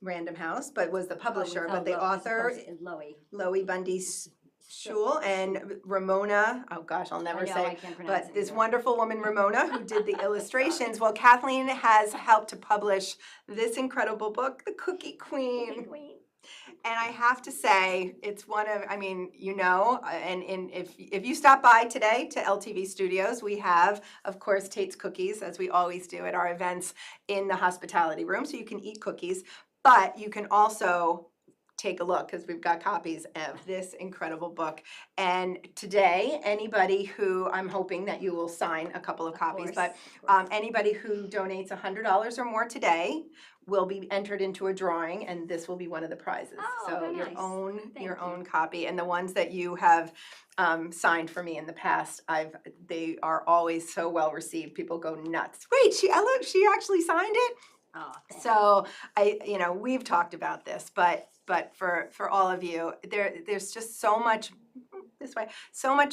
Random House, but was the publisher, but the author, Loie Bundy Schul, and Ramona, oh gosh, I'll never say, but this wonderful woman, Ramona, who did the illustrations. Well, Kathleen has helped to publish this incredible book, The Cookie Queen. And I have to say, it's one of, and if you stop by today to LTV Studios, we have, of course, Tate's Cookies, as we always do at our events, in the hospitality room, so you can eat cookies, but you can also take a look because we've got copies of this incredible book. And today, anybody who, I'm hoping that you will sign a couple of copies, but anybody who donates $100 or more today will be entered into a drawing, and this will be one of the prizes. So your own copy, and the ones that you have signed for me in the past, they are always so well received. People go nuts. Wait, she actually signed it? Oh, so we've talked about this, but for all of you, there's just so much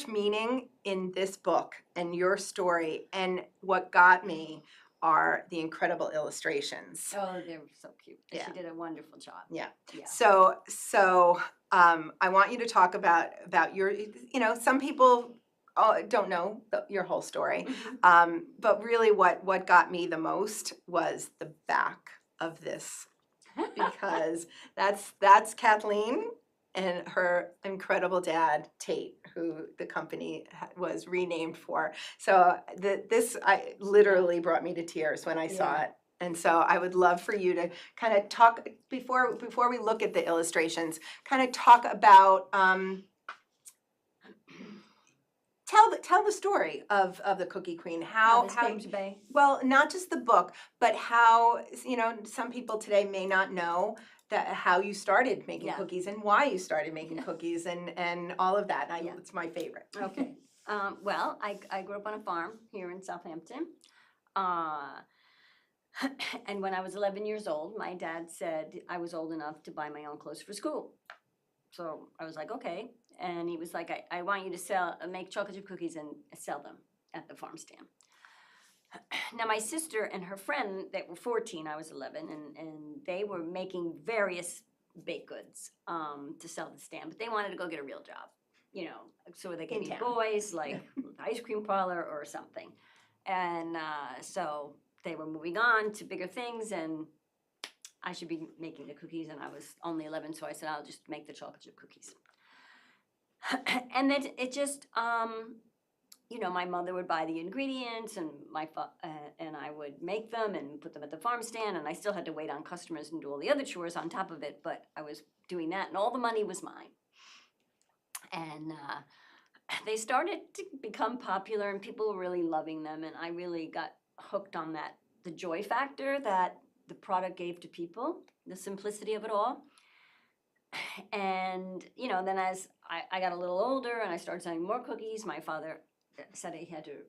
meaning in this book and your story, and what got me are the incredible illustrations. Oh, they were so cute. Yeah. She did a wonderful job. Yeah. Yeah. So I want you to talk about your, some people don't know your whole story, but really what got me the most was the back of this, because that's Kathleen and her incredible dad, Tate, who the company was renamed for. So this literally brought me to tears when I saw it. And so I would love for you to kind of talk, before we look at the illustrations, kind of talk about, tell the story of the Cookie Queen. How well, not just the book, but how, some people today may not know how you started making cookies and why you started making cookies and all of that. It's my favorite. Okay. Well, I grew up on a farm here in Southampton. And when I was 11 years old, my dad said I was old enough to buy my own clothes for school. So I was like, okay. And he was like, I want you to make chocolate chip cookies and sell them at the farm stand. Now my sister and her friend, they were 14, I was 11, and they were making various baked goods to sell at the stand, but they wanted to go get a real job, so they could In be town. boys, like ice cream parlor or something. And so they were moving on to bigger things, and I should be making the cookies, and I was only 11, so I said, I'll just make the chocolate chip cookies. And then it just, my mother would buy the ingredients, and and I would make them and put them at the farm stand, and I still had to wait on customers and do all the other chores on top of it, but I was doing that, and all the money was mine. And they started to become popular, and people were really loving them, and I really got hooked on the joy factor that the product gave to people, the simplicity of it all. And, then as I got a little older and I started selling more cookies, my father said he had to,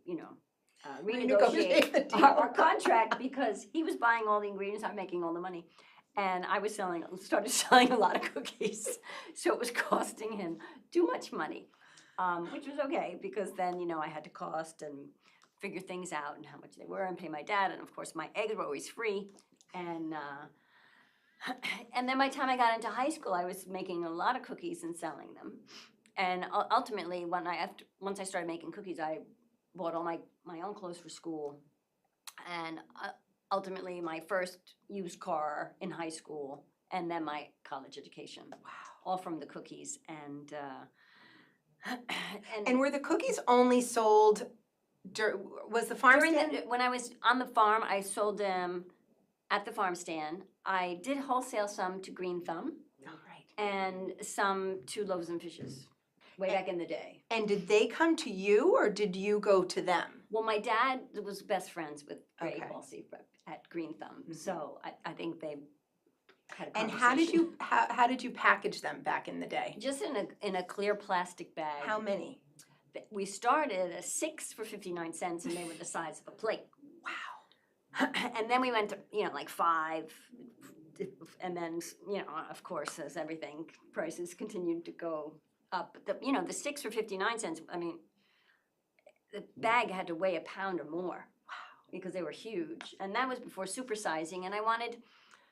renegotiate the deal. our contract because he was buying all the ingredients, I'm making all the money. And I was started selling a lot of cookies. So it was costing him too much money, which was okay because then, I had to cost and figure things out and how much they were and pay my dad. And of course, my eggs were always free. And then by the time I got into high school, I was making a lot of cookies and selling them. And ultimately, once I started making cookies, I bought all my own clothes for school. And ultimately, my first used car in high school, and then my college education. Wow! All from the cookies. And were the cookies only sold? Was the farm stand? When I was on the farm, I sold them at the farm stand. I did wholesale some to Green Thumb. Oh, right. And some to Loaves and Fishes, way back in the day. And did they come to you, or did you go to them? Well, my dad was best friends with Ray Okay. Halsey at Green Thumb, so I think they had a And conversation. how did you package them back in the day? Just in a clear plastic bag. How many? We started at 6 for 59 cents, and they were the size of a plate. Wow. And then we went to, like 5, and then, of course, as everything, prices continued to go up. The 6 for 59 cents, I mean, the bag had to weigh a pound or more. Wow. Because they were huge. And that was before supersizing, and I wanted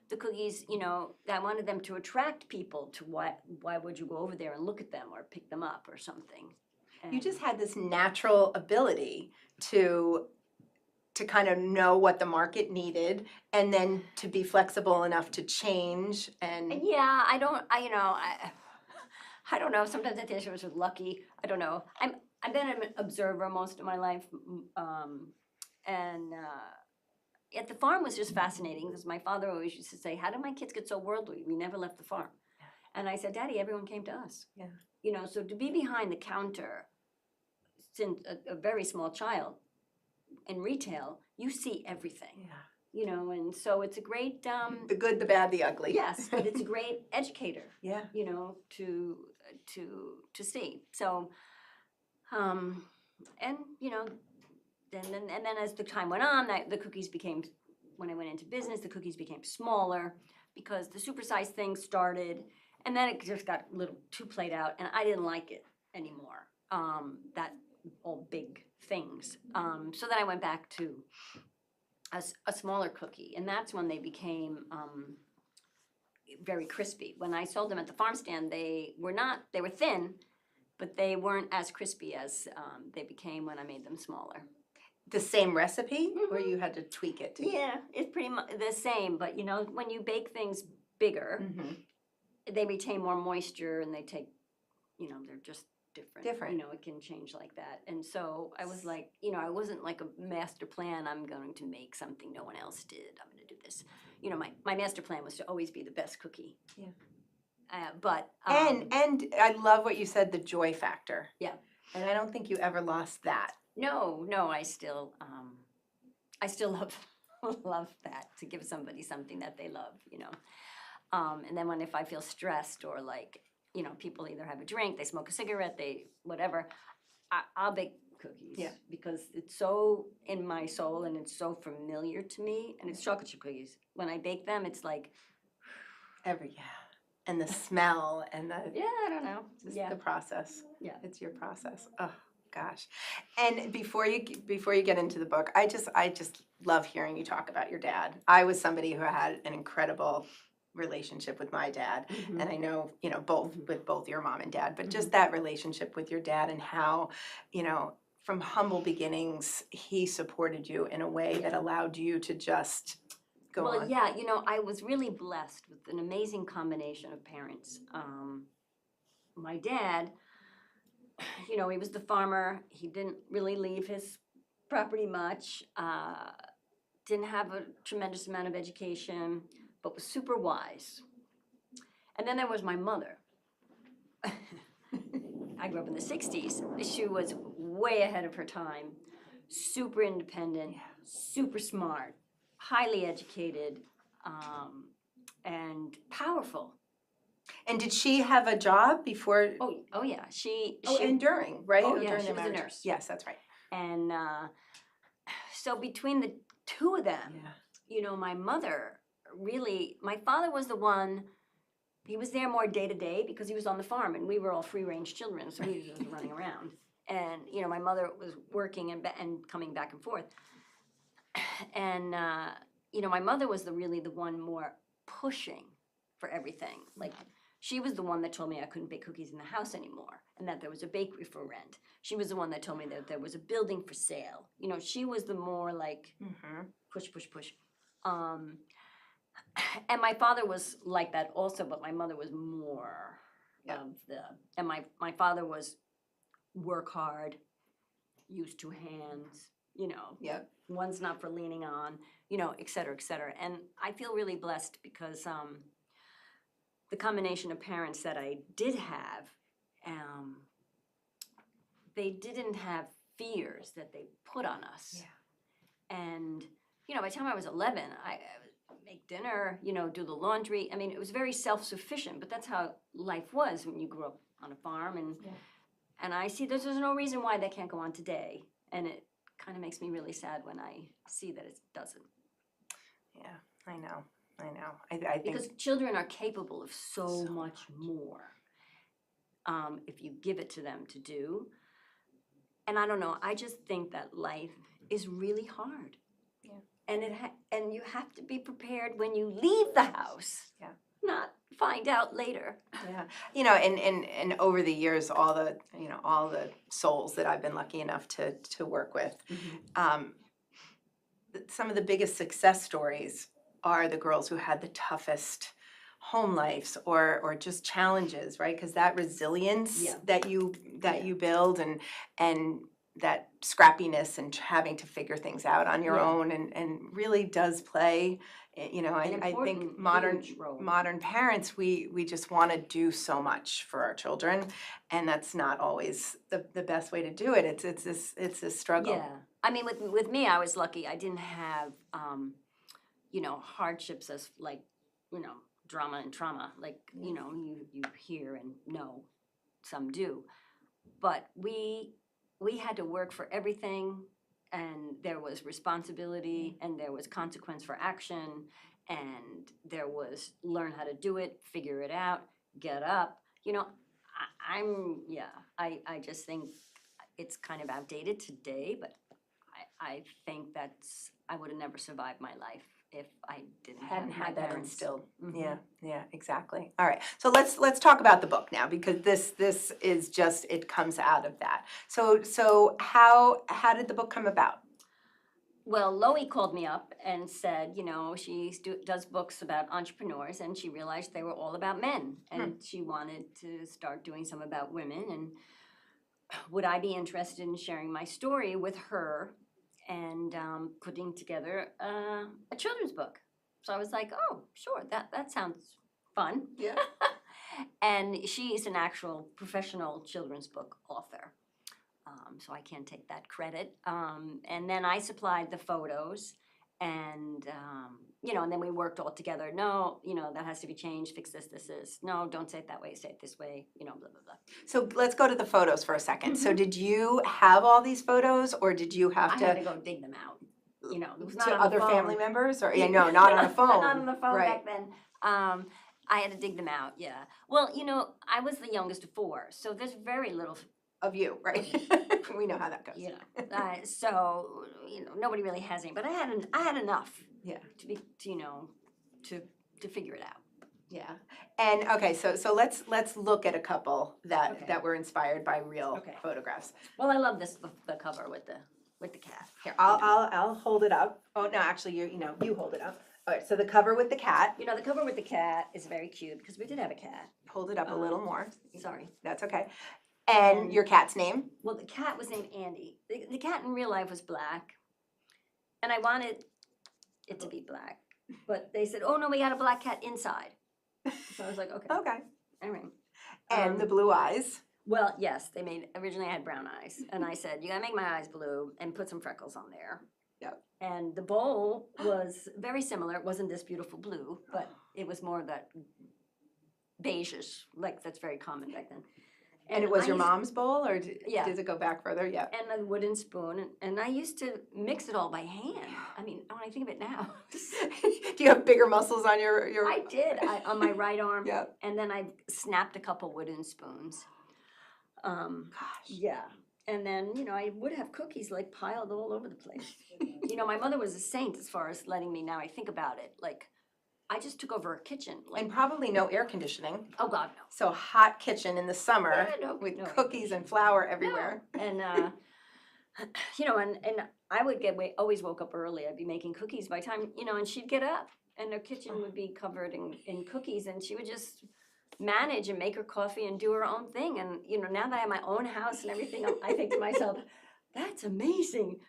the cookies, I wanted them to attract people to why would you go over there and look at them or pick them up or something. You just had this natural ability to kind of know what the market needed, and then to be flexible enough to change. And yeah, I don't know. Sometimes I think I was lucky. I don't know. I've been an observer most of my life, and at the farm was just fascinating because my father always used to say, "How did my kids get so worldly? We never left the farm." And I said, "Daddy, everyone came to us." Yeah. So to be behind the counter since a very small child in retail, you see everything. Yeah. And so it's a great The good, the bad, the ugly. yes, but it's a great educator. Yeah. To see. So, and then as the time went on, the cookies became, when I went into business, the cookies became smaller because the supersized thing started, and then it just got a little too played out, and I didn't like it anymore. That all big things. So then I went back to a smaller cookie, and that's when they became very crispy. When I sold them at the farm stand, they were thin, but they weren't as crispy as they became when I made them smaller. The same recipe, or you had to tweak it? Yeah, it's pretty much the same, but when you bake things bigger, they retain more moisture, and they take, they're just different. It can change like that. And so I was like, I wasn't like a master plan, I'm going to make something no one else did, I'm going to do this. My master plan was to always be the best cookie. Yeah. But and I love what you said, the joy factor. Yeah. And I don't think you ever lost that. No, I still love that, to give somebody something that they love, and then if I feel stressed or like, people either have a drink, they smoke a cigarette, they whatever, I'll bake cookies. Yeah. Because it's so in my soul and it's so familiar to me, and it's chocolate chip cookies. When I bake them, it's like and the smell and the Yeah, I don't know. just Yeah. the process. Yeah. It's your process. Oh gosh. And before you get into the book, I just love hearing you talk about your dad. I was somebody who had an incredible relationship with my dad, Mhm. and I know, both with both your mom and dad, but just Mhm. that relationship with your dad and how, from humble beginnings, he supported you in a way that allowed you to just go Well, on. yeah, I was really blessed with an amazing combination of parents. My dad, he was the farmer. He didn't really leave his property much. Didn't have a tremendous amount of education, but was super wise. And then there was my mother. I grew up in the 60s. She was way ahead of her time, super independent, super smart, highly educated, and powerful. And did she have a job before? Oh yeah. She and during, right? Oh yeah, During she their was a marriage. nurse. Yes, that's right. And so between the two of them, my mother really, my father was the one, he was there more day to day because he was on the farm and we were all free range children, so we were just running around. And, my mother was working and coming back and forth. And, my mother was really the one more pushing for everything. Like, she was the one that told me I couldn't bake cookies in the house anymore and that there was a bakery for rent. She was the one that told me that there was a building for sale. She was the more like push, push, push. And my father was like that also, but my mother was more of and my father was work hard, use two hands, one's not for leaning on, et cetera, et cetera. And I feel really blessed because the combination of parents that I did have, they didn't have fears that they put on us. Yeah. And, by the time I was 11, I make dinner, do the laundry. I mean, it was very self-sufficient, but that's how life was when you grew up on a farm. And I see there's no reason why that can't go on today. And it kind of makes me really sad when I see that it doesn't. Yeah, I know. I think because children are capable of so much more if you give it to them to do. And I don't know, I just think that life is really hard. Yeah. And you have to be prepared when you leave the house. Yeah. Not find out later. Yeah. And over the years, all the souls that I've been lucky enough to work with, some of the biggest success stories are the girls who had the toughest home lives or just challenges, right? Because that resilience that you build and that scrappiness and having to figure things out on your own and really does play. I think modern parents, we just want to do so much for our children, and that's not always the best way to do it. It's this struggle. Yeah, I mean, with me, I was lucky. I didn't have hardships as like drama and trauma, like you hear and know, some do, but we had to work for everything. And there was responsibility, and there was consequence for action, and there was learn how to do it, figure it out, get up. I just think it's kind of outdated today, but I think I would have never survived my life if I hadn't had that instilled. Mm-hmm. Yeah, exactly. All right, so let's talk about the book now, because this is just, it comes out of that. So how did the book come about? Well, Loie called me up and said, she does books about entrepreneurs, and she realized they were all about men, and she wanted to start doing some about women, and would I be interested in sharing my story with her and putting together a children's book. So I was like, oh, sure, that sounds fun. Yeah. And she's an actual professional children's book author. So I can't take that credit. And then I supplied the photos, and and then we worked all together. No, that has to be changed, fix this, no, don't say it that way, say it this way, blah, blah, blah. So let's go to the photos for a second. So did you have all these photos, or did you have I had to go dig them out. It was not to on the other phone. family members, or not on a phone. Not on the phone right. back then. I had to dig them out, yeah. Well, you know, I was the youngest of 4, so there's very little, Of you, right? We know how that goes. you know, so, you know, nobody really has any, but I had enough. Yeah. To be, to, you know, to figure it out. Yeah. And okay, so let's look at a couple that Okay. that were inspired by real Okay. photographs. Well, I love the cover with the cat. Here, I'll hold it up. Oh no, actually, you hold it up. All right. So the cover with the cat. You know, the cover with the cat is very cute because we did have a cat. Hold it up a little more. Sorry. That's okay. And your cat's name? Well, the cat was named Andy. The cat in real life was black, and I wanted it to be black, but they said, "Oh no, we got a black cat inside." So I was like, "Okay, Okay. all right." And the blue eyes. Well, yes, they made. Originally, I had brown eyes, and I said, "You gotta make my eyes blue and put some freckles on there." Yep. And the bowl was very similar. It wasn't this beautiful blue, but it was more that beigeish, like that's very common back then. And it was I your used- mom's bowl, or Yeah. does it go back further? Yeah. And a wooden spoon, and I used to mix it all by hand. I mean, when I think of it now, Do you have bigger muscles on your? I did on my right arm, Yep. and then I snapped a couple wooden spoons. Gosh. Yeah, and then I would have cookies like piled all over the place. My mother was a saint as far as letting me. Now I think about it, like I just took over a kitchen. Like, And probably no air conditioning. oh God, no. So hot kitchen in the summer Yeah, no, with no. cookies and flour everywhere. And and I would always woke up early. I'd be making cookies by the time, and she'd get up and her kitchen would be covered in cookies, and she would just manage and make her coffee and do her own thing. And now that I have my own house and everything, I think to myself, that's amazing.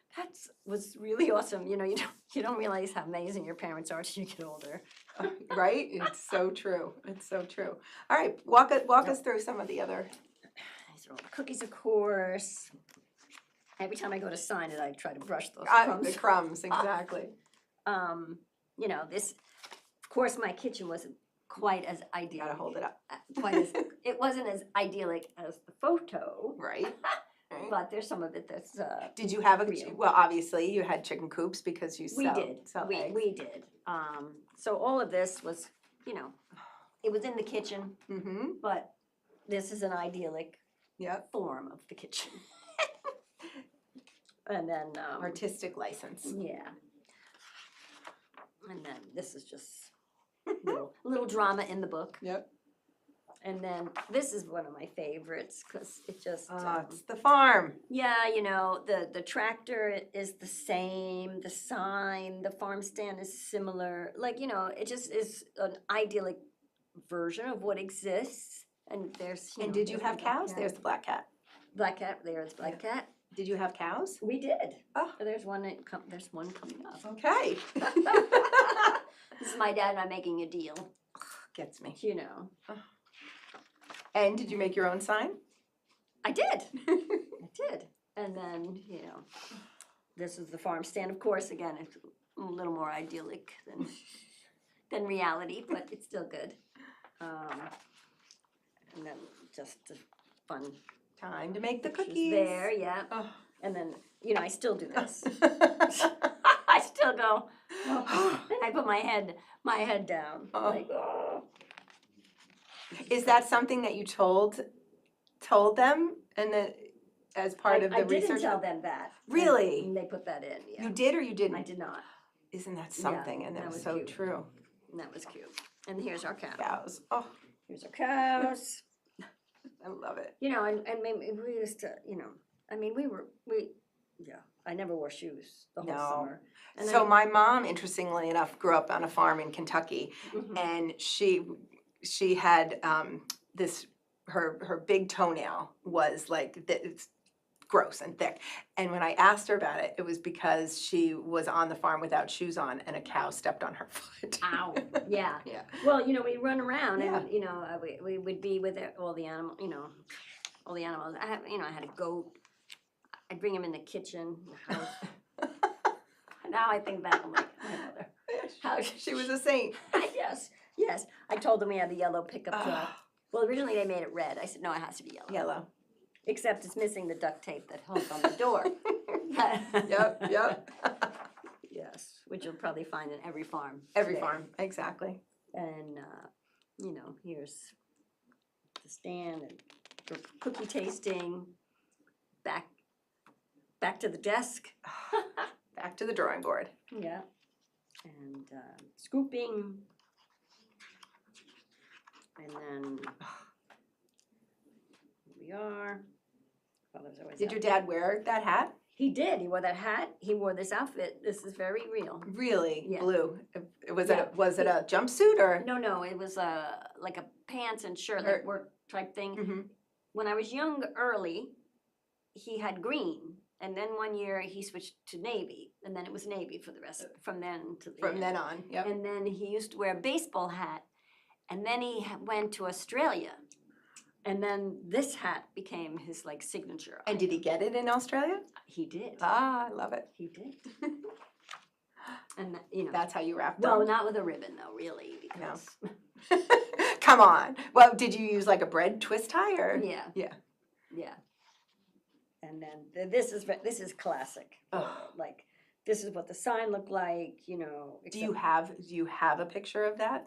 Was really awesome. You don't realize how amazing your parents are till you get older. Right? It's so true. It's so true. All right, walk us through some of the other. These are all the cookies, of course. Every time I go to sign it, I try to brush those The crumbs. crumbs, exactly. This, of course, my kitchen wasn't quite as ideal. Gotta hold it up. It wasn't as idyllic as the photo, Right. Right. but there's some of it that's, Did you have real. well, obviously you had chicken coops because you we sell did, eggs. we did. So all of this was, it was in the kitchen, Mm-hmm. but this is an idyllic Yep. form of the kitchen. And then, Artistic license. yeah. And then this is just little drama in the book. Yep. And then this is one of my favorites because it just, It's the farm. yeah, the tractor is the same, the sign, the farm stand is similar. Like, it just is an idyllic version of what exists. And there's, And did you there's have the black cows? cat. There's the black cat. Black cat, there's black cat. Did you have cows? We did. Oh. There's one there's one coming up. Okay. This is my dad and I making a deal, Gets me. And did you make your own sign? I did. I did. And then, this is the farm stand. Of course, again, it's a little more idyllic than reality, but it's still good. And then just a fun Time to make the pictures cookies. there, yeah. Oh. And then, I still do this. I still go, and I put my head down, Oh. like, oh. Is that something that you told them and then as part of the I research? didn't tell them that. Really? And they put that in, yeah. You did or you didn't? I did not. Isn't that something? And that that was was so cute. true. And that was cute. And here's our cow. Cows. Oh, Here's our cows. I love it. And maybe we used to, I never wore shoes the whole No. summer. And So my mom, interestingly enough, grew up on a farm in Kentucky, Mhm. and she had her big toenail was like it's gross and thick. And when I asked her about it, it was because she was on the farm without shoes on, and a cow stepped on her foot. Ow, yeah. Yeah. Well, we run around Yeah. and, we would be with all the animals, all the animals. I had a goat. I'd bring him in the kitchen, the house. Now I think back, I'm like, my mother. How She was a saint. Yes. I told them we had the yellow pickup truck. Well, originally they made it red. I said, no, it has to be yellow. Yellow. Except it's missing the duct tape that holds on the door. Yep. Yes, which you'll probably find in every farm. Every today. farm, exactly. And you know, here's the stand and the cookie tasting, back to the desk. Back to the drawing board. Yeah. And scooping. And then here we are. Father's always Did your out. dad wear that hat? He did. He wore that hat. He wore this outfit. This is very real. Really? Yeah. Blue. Was Yeah. it a jumpsuit or? No, it was like a pants and shirt, Or- like work type thing. Mhm. When I was young, early, he had green. And then one year he switched to navy. And then it was navy for the rest, from then to the From end. then on, yep. And then he used to wear a baseball hat. And then he went to Australia. And then this hat became his like signature. And did he get it in Australia? He did. Ah, I love it. He did. And you know. That's how you wrapped Well, up? not with a ribbon though, really, because Come on. Well, did you use like a bread twist tie or? yeah, Yeah. yeah. And then this is classic. Like this is what the sign looked like, you know. Do you have a picture of that?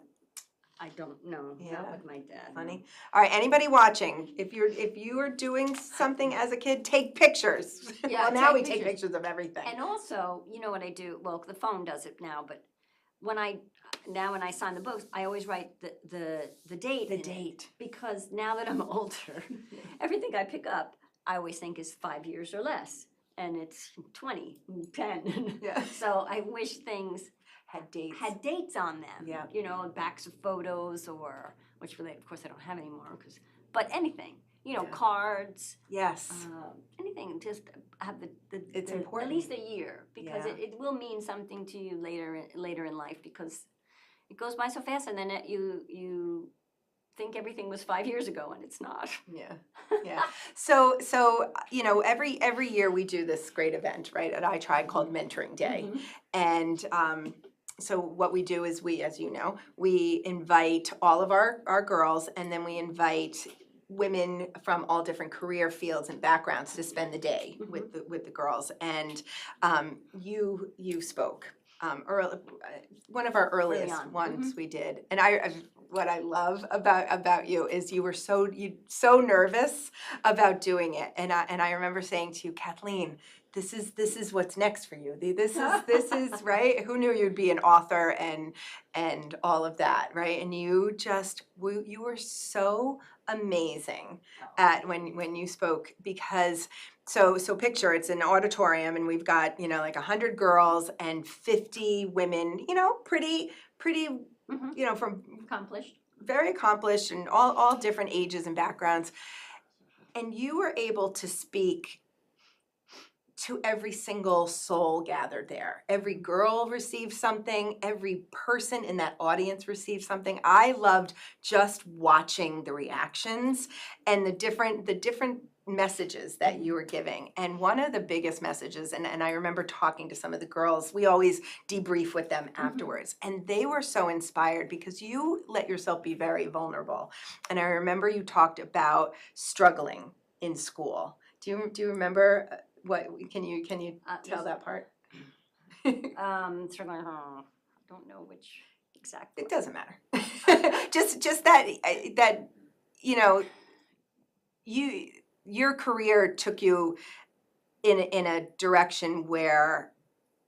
I don't know. Yeah. Not with my dad. no. Funny. All right, anybody watching, if you are doing something as a kid, take pictures. Yeah, Well, now we take take pictures. pictures of everything. And also, you know what I do? Well, the phone does it now, but when I sign the books, I always write the date. The in it, date. because now that I'm older, everything I pick up, I always think is 5 years or less, and it's 20, 10. Yeah. So I wish things Had dates. had dates on them. Yeah. You know, backs of photos or which really, of course, I don't have anymore. But anything, you know, Yeah. cards. Yes. Anything, just have It's important. at least a year, because Yeah. it will mean something to you later in life, because it goes by so fast, and then you think everything was 5 years ago, and it's not. Yeah, yeah. So you know, every year we do this great event, right, at iTry called Mentoring Day, and so what we do is we, as you know, we invite all of our girls, and then we invite women from all different career fields and backgrounds to spend the day with the girls, and you spoke. One of our earliest on. ones we did, and what I love about you is you were so nervous about doing it, and I remember saying to you, Kathleen, this is what's next for you. This is right. Who knew you'd be an author and all of that, right? And you were so amazing at when you spoke, because so picture, it's an auditorium, and we've got, you know, like 100 girls and 50 women, you know, pretty you know, from Accomplished. very accomplished and all different ages and backgrounds, and you were able to speak to every single soul gathered there. Every girl received something, every person in that audience received something. I loved just watching the reactions and the different messages that you were giving. And one of the biggest messages, and I remember talking to some of the girls, we always debrief with them afterwards, and they were so inspired because you let yourself be very vulnerable. And I remember you talked about struggling in school. Do you remember what, can you tell that part? Struggling, I don't know which exactly. It doesn't matter. just that you know, your career took you in a direction where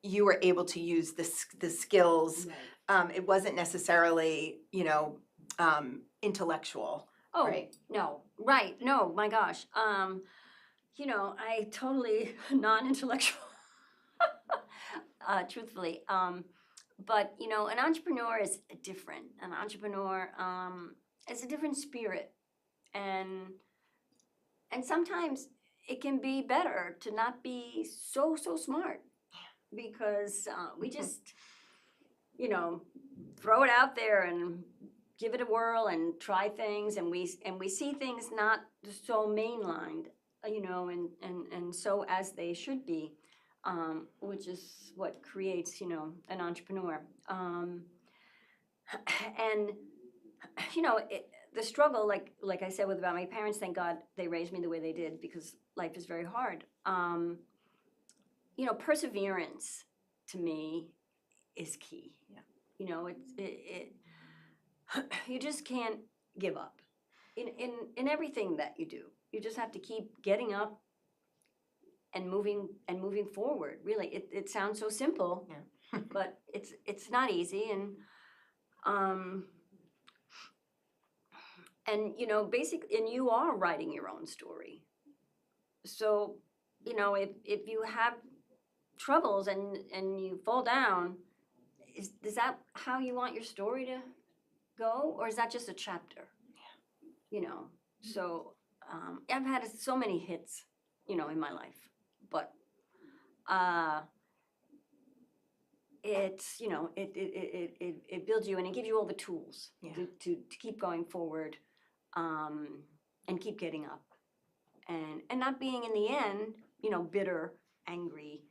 you were able to use the skills. Right. It wasn't necessarily, you know, intellectual. Oh, right? no, right, no, my gosh. You know, I totally non-intellectual, truthfully. But, you know, an entrepreneur is different. An entrepreneur is a different spirit. And sometimes it can be better to not be so smart, because we just, you know, throw it out there and give it a whirl and try things, and we see things not so mainlined, you know, and so as they should be, which is what creates, you know, an entrepreneur. And you know, the struggle, like I said about my parents, thank God they raised me the way they did, because life is very hard. You know, perseverance to me is key. Yeah. You know, you just can't give up in everything that you do. You just have to keep getting up and moving forward. Really, it sounds so simple, but it's not easy. And you know, basically, and you are writing your own story. So, you know, if you have troubles and you fall down, is that how you want your story to go, or is that just a chapter? You know, so I've had so many hits, you know, in my life, but it's, you know, it builds you and it gives you all the tools to keep going forward, and keep getting up, and not being in the end, you know, bitter, angry,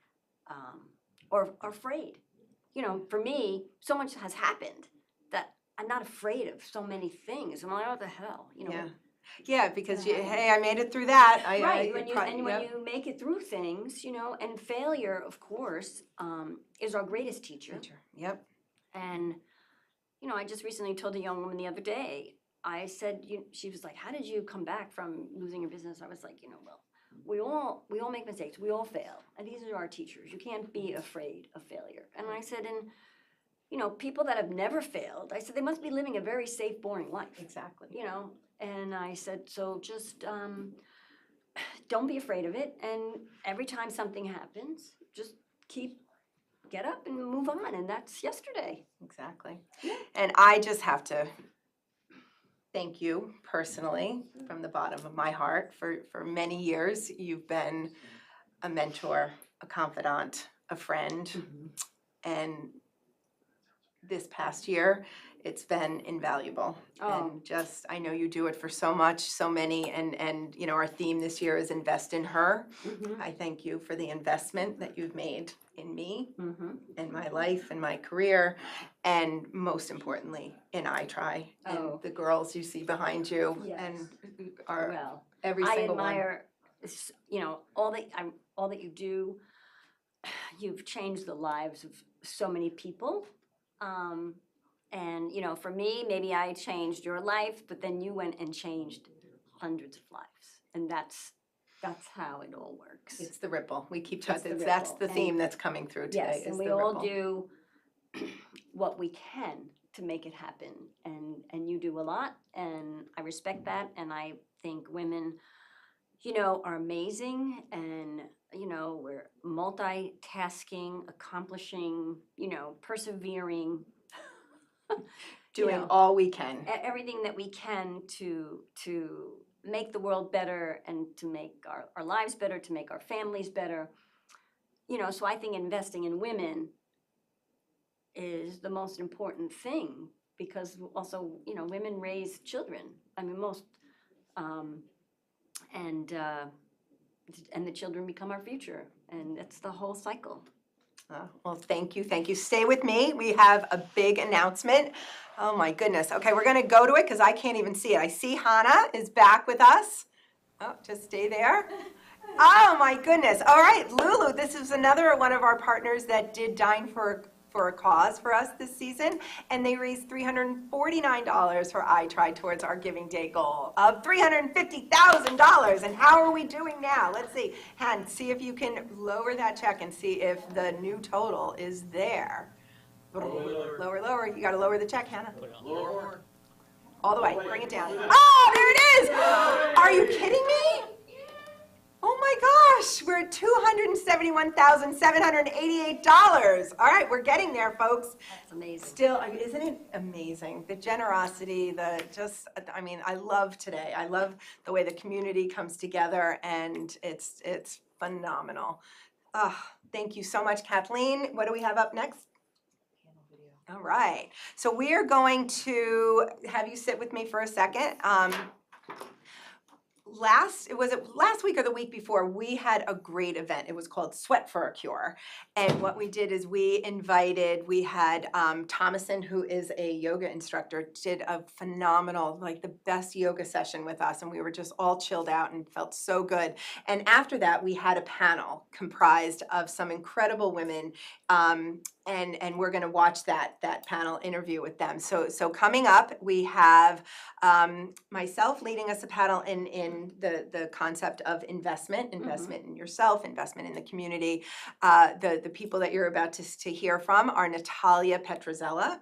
or afraid. You know, for me, so much has happened that I'm not afraid of so many things. I'm like, what the hell, you know? Yeah, because hey, I made it through that. Right, when you make it through things, you know, and failure, of course, is our greatest teacher. Yep. And, you know, I just recently told a young woman the other day, I said, she was like, how did you come back from losing your business? I was like, you know, well, we all make mistakes, we all fail, and these are our teachers. You can't be afraid of failure. And I said, and you know, people that have never failed, I said, they must be living a very safe, boring life. Exactly. You know, and I said, so just don't be afraid of it, and every time something happens, just get up and move on, and that's yesterday. Exactly. And I just have to thank you personally from the bottom of my heart. For many years, you've been a mentor, a confidant, a friend, and this past year, it's been invaluable. And just, I know you do it for so many, and you know, our theme this year is invest in her. I thank you for the investment that you've made in me, in my life, in my career, and most importantly, in I-Try, and the girls you see behind you, and are every single one. I admire, you know, all that you do. You've changed the lives of so many people. And, you know, for me, maybe I changed your life, but then you went and changed hundreds of lives. And that's how it all works. It's the ripple. We keep talking, that's the theme that's coming through today. Yes, and we all do what we can to make it happen. And you do a lot, and I respect that. And I think women, you know, are amazing, and you know, we're multitasking, accomplishing, you know, persevering, doing all we can. Everything that we can to make the world better, and to make our lives better, to make our families better. You know, so I think investing in women is the most important thing, because also, you know, women raise children. I mean, most, and the children become our future, and it's the whole cycle. Well, thank you, thank you. Stay with me. We have a big announcement. Oh my goodness. Okay, we're gonna go to it because I can't even see it. I see Hannah is back with us. Oh, just stay there. Oh my goodness. All right, Lulu, this is another one of our partners that did Dine for a Cause for us this season, and they raised $349 for I-Try towards our Giving Day goal of $350,000. And how are we doing now? Let's see. Han, see if you can lower that check and see if the new total is there. Lower, lower. You got to lower the check, Hannah. Lower. All the way. Bring it down. Oh, there it is. Are you kidding me? Oh my gosh, we're at $271,788. All right, we're getting there, folks. That's amazing. Still, isn't it amazing? The generosity, I mean, I love today. I love the way the community comes together, and it's phenomenal. Thank you so much, Kathleen. What do we have up next? All right, so we are going to have you sit with me for a second. Last week or the week before, we had a great event. It was called Sweat for a Cure. And what we did is we had Thomason, who is a yoga instructor, did a phenomenal, like the best yoga session with us. And we were just all chilled out and felt so good. And after that, we had a panel comprised of some incredible women and we're going to watch that panel interview with them. So coming up, we have myself leading us a panel in the concept of investment in yourself, investment in the community. The people that you're about to hear from are Natalia Petrozella,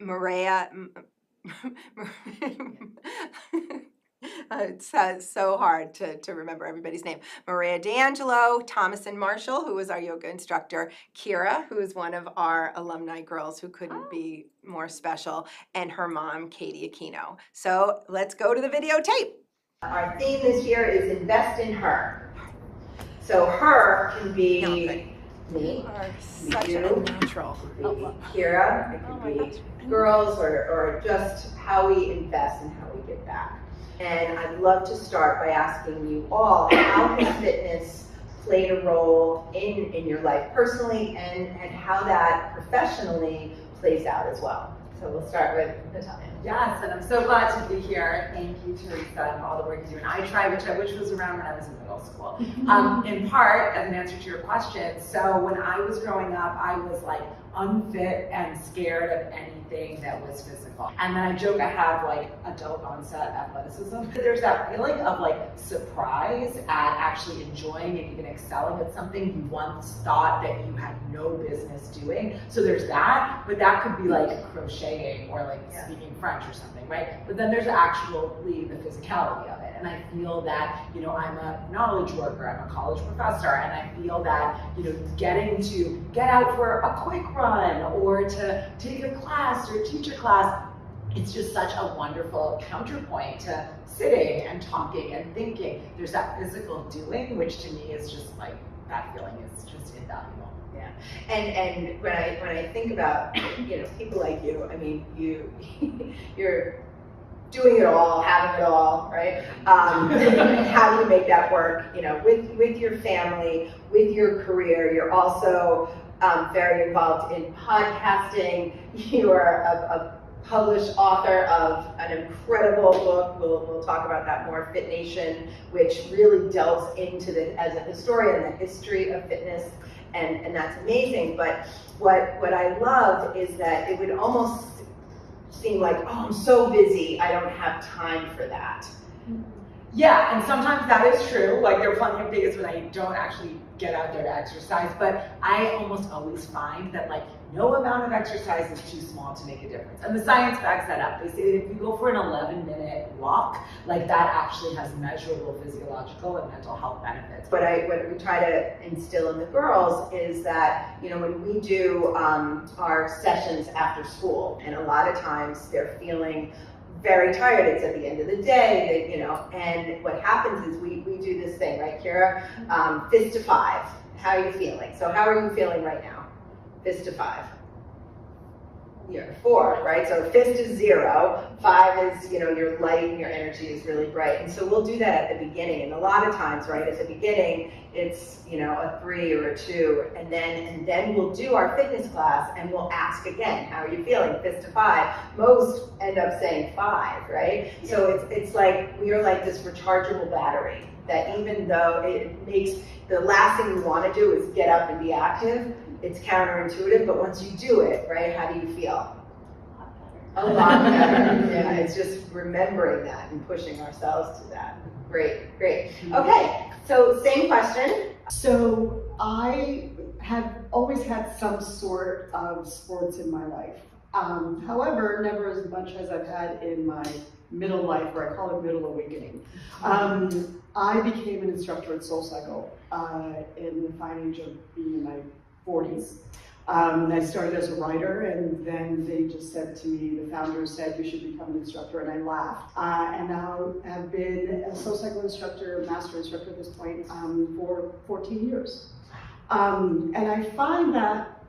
Maria. It's so hard to remember everybody's name. Maria D'Angelo, Thomas and Marshall, who was our yoga instructor, Kira, who is one of our alumni girls who couldn't be more special, and her mom, Katie Aquino. So let's go to the videotape. Our theme this year is invest in her. So her can be me, Such you, a natural. Kira, it could be girls, or just how we invest and how we give back. And I'd love to start by asking you all, how has fitness played a role in your life personally, and how that professionally plays out as well? So we'll start with Natalia. Yes, and I'm so glad to be here. Thank you, Teresa, and all the work you do. And I Try, which was around when I was in middle school. In part, as an answer to your question, so when I was growing up, I was like unfit and scared of anything that was physical. And then I joke I have like adult onset athleticism. There's that feeling of like surprise at actually enjoying and even excelling at something you once thought that you had no business doing. So there's that, but that could be like crocheting or like speaking French or something, right? But then there's actually the physicality of it. And I feel that, you know, I'm a knowledge worker, I'm a college professor, and I feel that, you know, getting to get out for a quick run or to take a class or teach a class, it's just such a wonderful counterpoint to sitting and talking and thinking. There's that physical doing, which to me is just like, that feeling is just invaluable. Yeah, and when I think about, you know, people like you, I mean, you're doing it all, having it all, right? How do you make that work? You know, with your family, with your career. You're also very involved in podcasting. You are a published author of an incredible book. We'll talk about that more, Fit Nation, which really delves into as a historian, the history of fitness, and that's amazing. But what I love is that it would almost seem like, oh, I'm so busy, I don't have time for that. Yeah, and sometimes that is true. Like, there are plenty of days when I don't actually get out there to exercise, but I almost always find that like no amount of exercise is too small to make a difference. And the science backs that up. They say that if you go for an 11-minute walk, like that actually has measurable physiological and mental health benefits. What we try to instill in the girls is that, you know, when we do our sessions after school, and a lot of times they're feeling very tired, it's at the end of the day, you know, and what happens is we do this thing, right, Kira? Fist to 5. How are you feeling? So how are you feeling right now? Fist to 5. You're 4, right? So fist is 0, 5 is, you know, you're light and your energy is really bright. And so we'll do that at the beginning. And a lot of times, right, at the beginning, it's, you know, a 3 or a 2, and then we'll do our fitness class and we'll ask again, how are you feeling? Fist to 5. Most end up saying 5, right? Yeah. So it's like we are like this rechargeable battery that even though it makes the last thing you want to do is get up and be active, it's counterintuitive, but once you do it, right, how do you feel? A lot better. Yeah, it's just remembering that and pushing ourselves to that. Great. Okay, so same question. So I have always had some sort of sports in my life. However, never as much as I've had in my middle life, or I call it middle awakening. I became an instructor at SoulCycle in the fine age of being in my 40s. I started as a writer, and then they just said to me, the founder said, you should become an instructor, and I laughed. And now have been a SoulCycle instructor, master instructor at this point, for 14 years. And I find that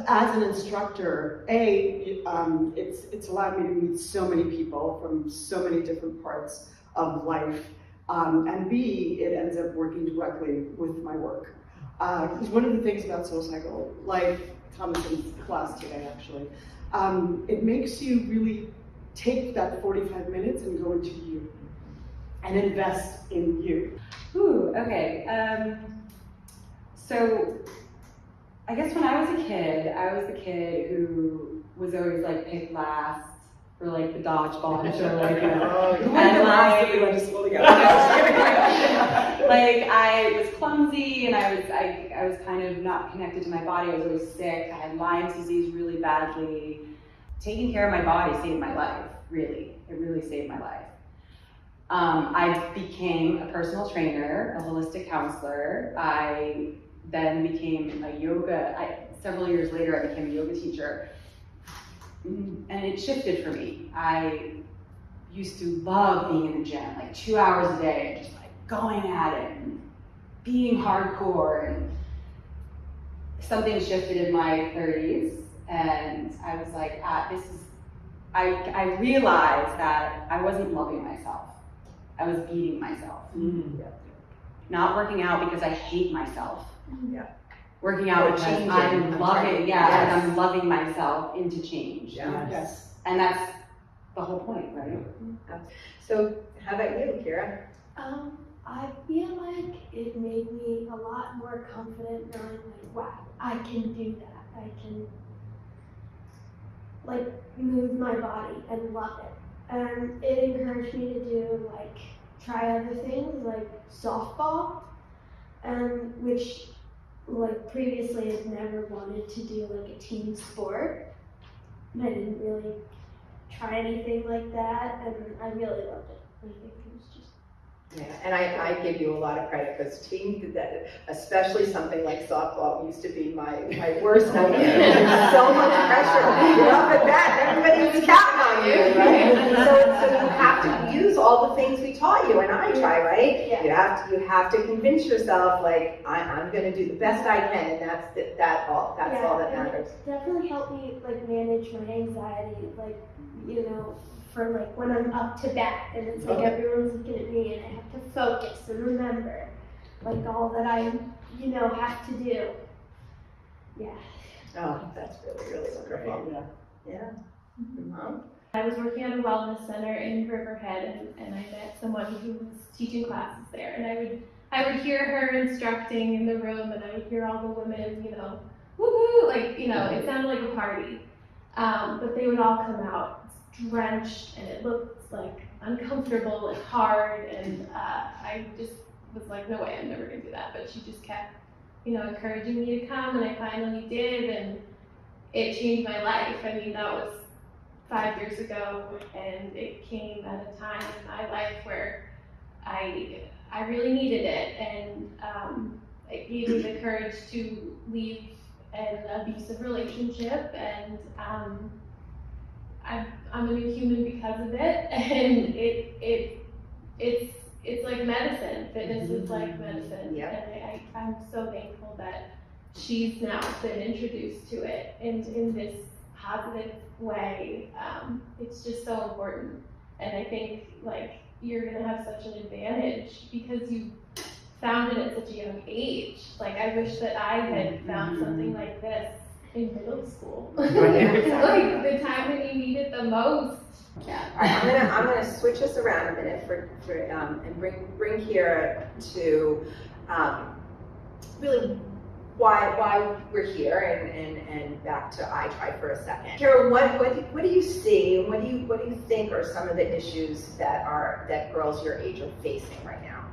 as an instructor, it's allowed me to meet so many people from so many different parts of life, and B, it ends up working directly with my work. Because one of the things about SoulCycle, like Thomas's class today actually, it makes you really take that 45 minutes and go into you and invest in you. Ooh, okay. So I guess when I was a kid, I was the kid who was always like picked last for like the dodgeball or like, you know, and like, we went to school together. Like I was clumsy and I was kind of not connected to my body. I was always sick. I had Lyme's disease really badly. Taking care of my body saved my life, really. It really saved my life. I became a personal trainer, a holistic counselor. I then became a yoga, several years later I became a yoga teacher. And it shifted for me. I used to love being in the gym, like 2 hours a day, just like going at it and being hardcore. And something shifted in my 30s and I was like, I realized that I wasn't loving myself. I was beating myself. Not working out because I hate myself. Working out because I'm loving, I'm loving myself into change. Yes. And that's the whole point, right? So how about you, Kira? I feel like it made me a lot more confident knowing like, wow, I can do that. I can like move my body and love it. And it encouraged me to do like, try other things like softball, which like previously I'd never wanted to do like a team sport. I didn't really try anything like that and I really loved it. I think it was just Yeah, and I give you a lot of credit because team did that, especially something like softball used to be my worst nightmare. There's so much pressure. You're up at bat, everybody's counting on you, right? So you have to use all the things we taught you, and I try, right? Yeah. You have to convince yourself like I'm going to do the best I can, and that's all that matters. It definitely helped me like manage my anxiety, like you know. For like when I'm up to bat and it's like everyone's looking at me and I have to focus and remember like all that I, you know, have to do. Yeah. Oh, that's really wonderful. Yeah. Mom? I was working at a wellness center in Riverhead and I met someone who was teaching classes there and I would hear her instructing in the room and I would hear all the women, you know, woo-hoo, like, you know, it sounded like a party. But they would all come out drenched and it looked like uncomfortable and hard and I just was like, no way, I'm never gonna do that. But she just kept, you know, encouraging me to come and I finally did and it changed my life. I mean, that was 5 years ago and it came at a time in my life where I really needed it and it gave me the courage to leave an abusive relationship and I'm a new human because of it, and it's like medicine. Fitness is like medicine, and I'm so thankful that she's now been introduced to it in this positive way. It's just so important, and I think like you're gonna have such an advantage because you found it at such a young age. Like I wish that I had found something like this in middle school. Like the time when you need it the most. Yeah. All right, I'm gonna switch us around a minute and bring Kira to really why we're here and back to iTry for a second. Kira, what do you see and what do you think are some of the issues that girls your age are facing right now?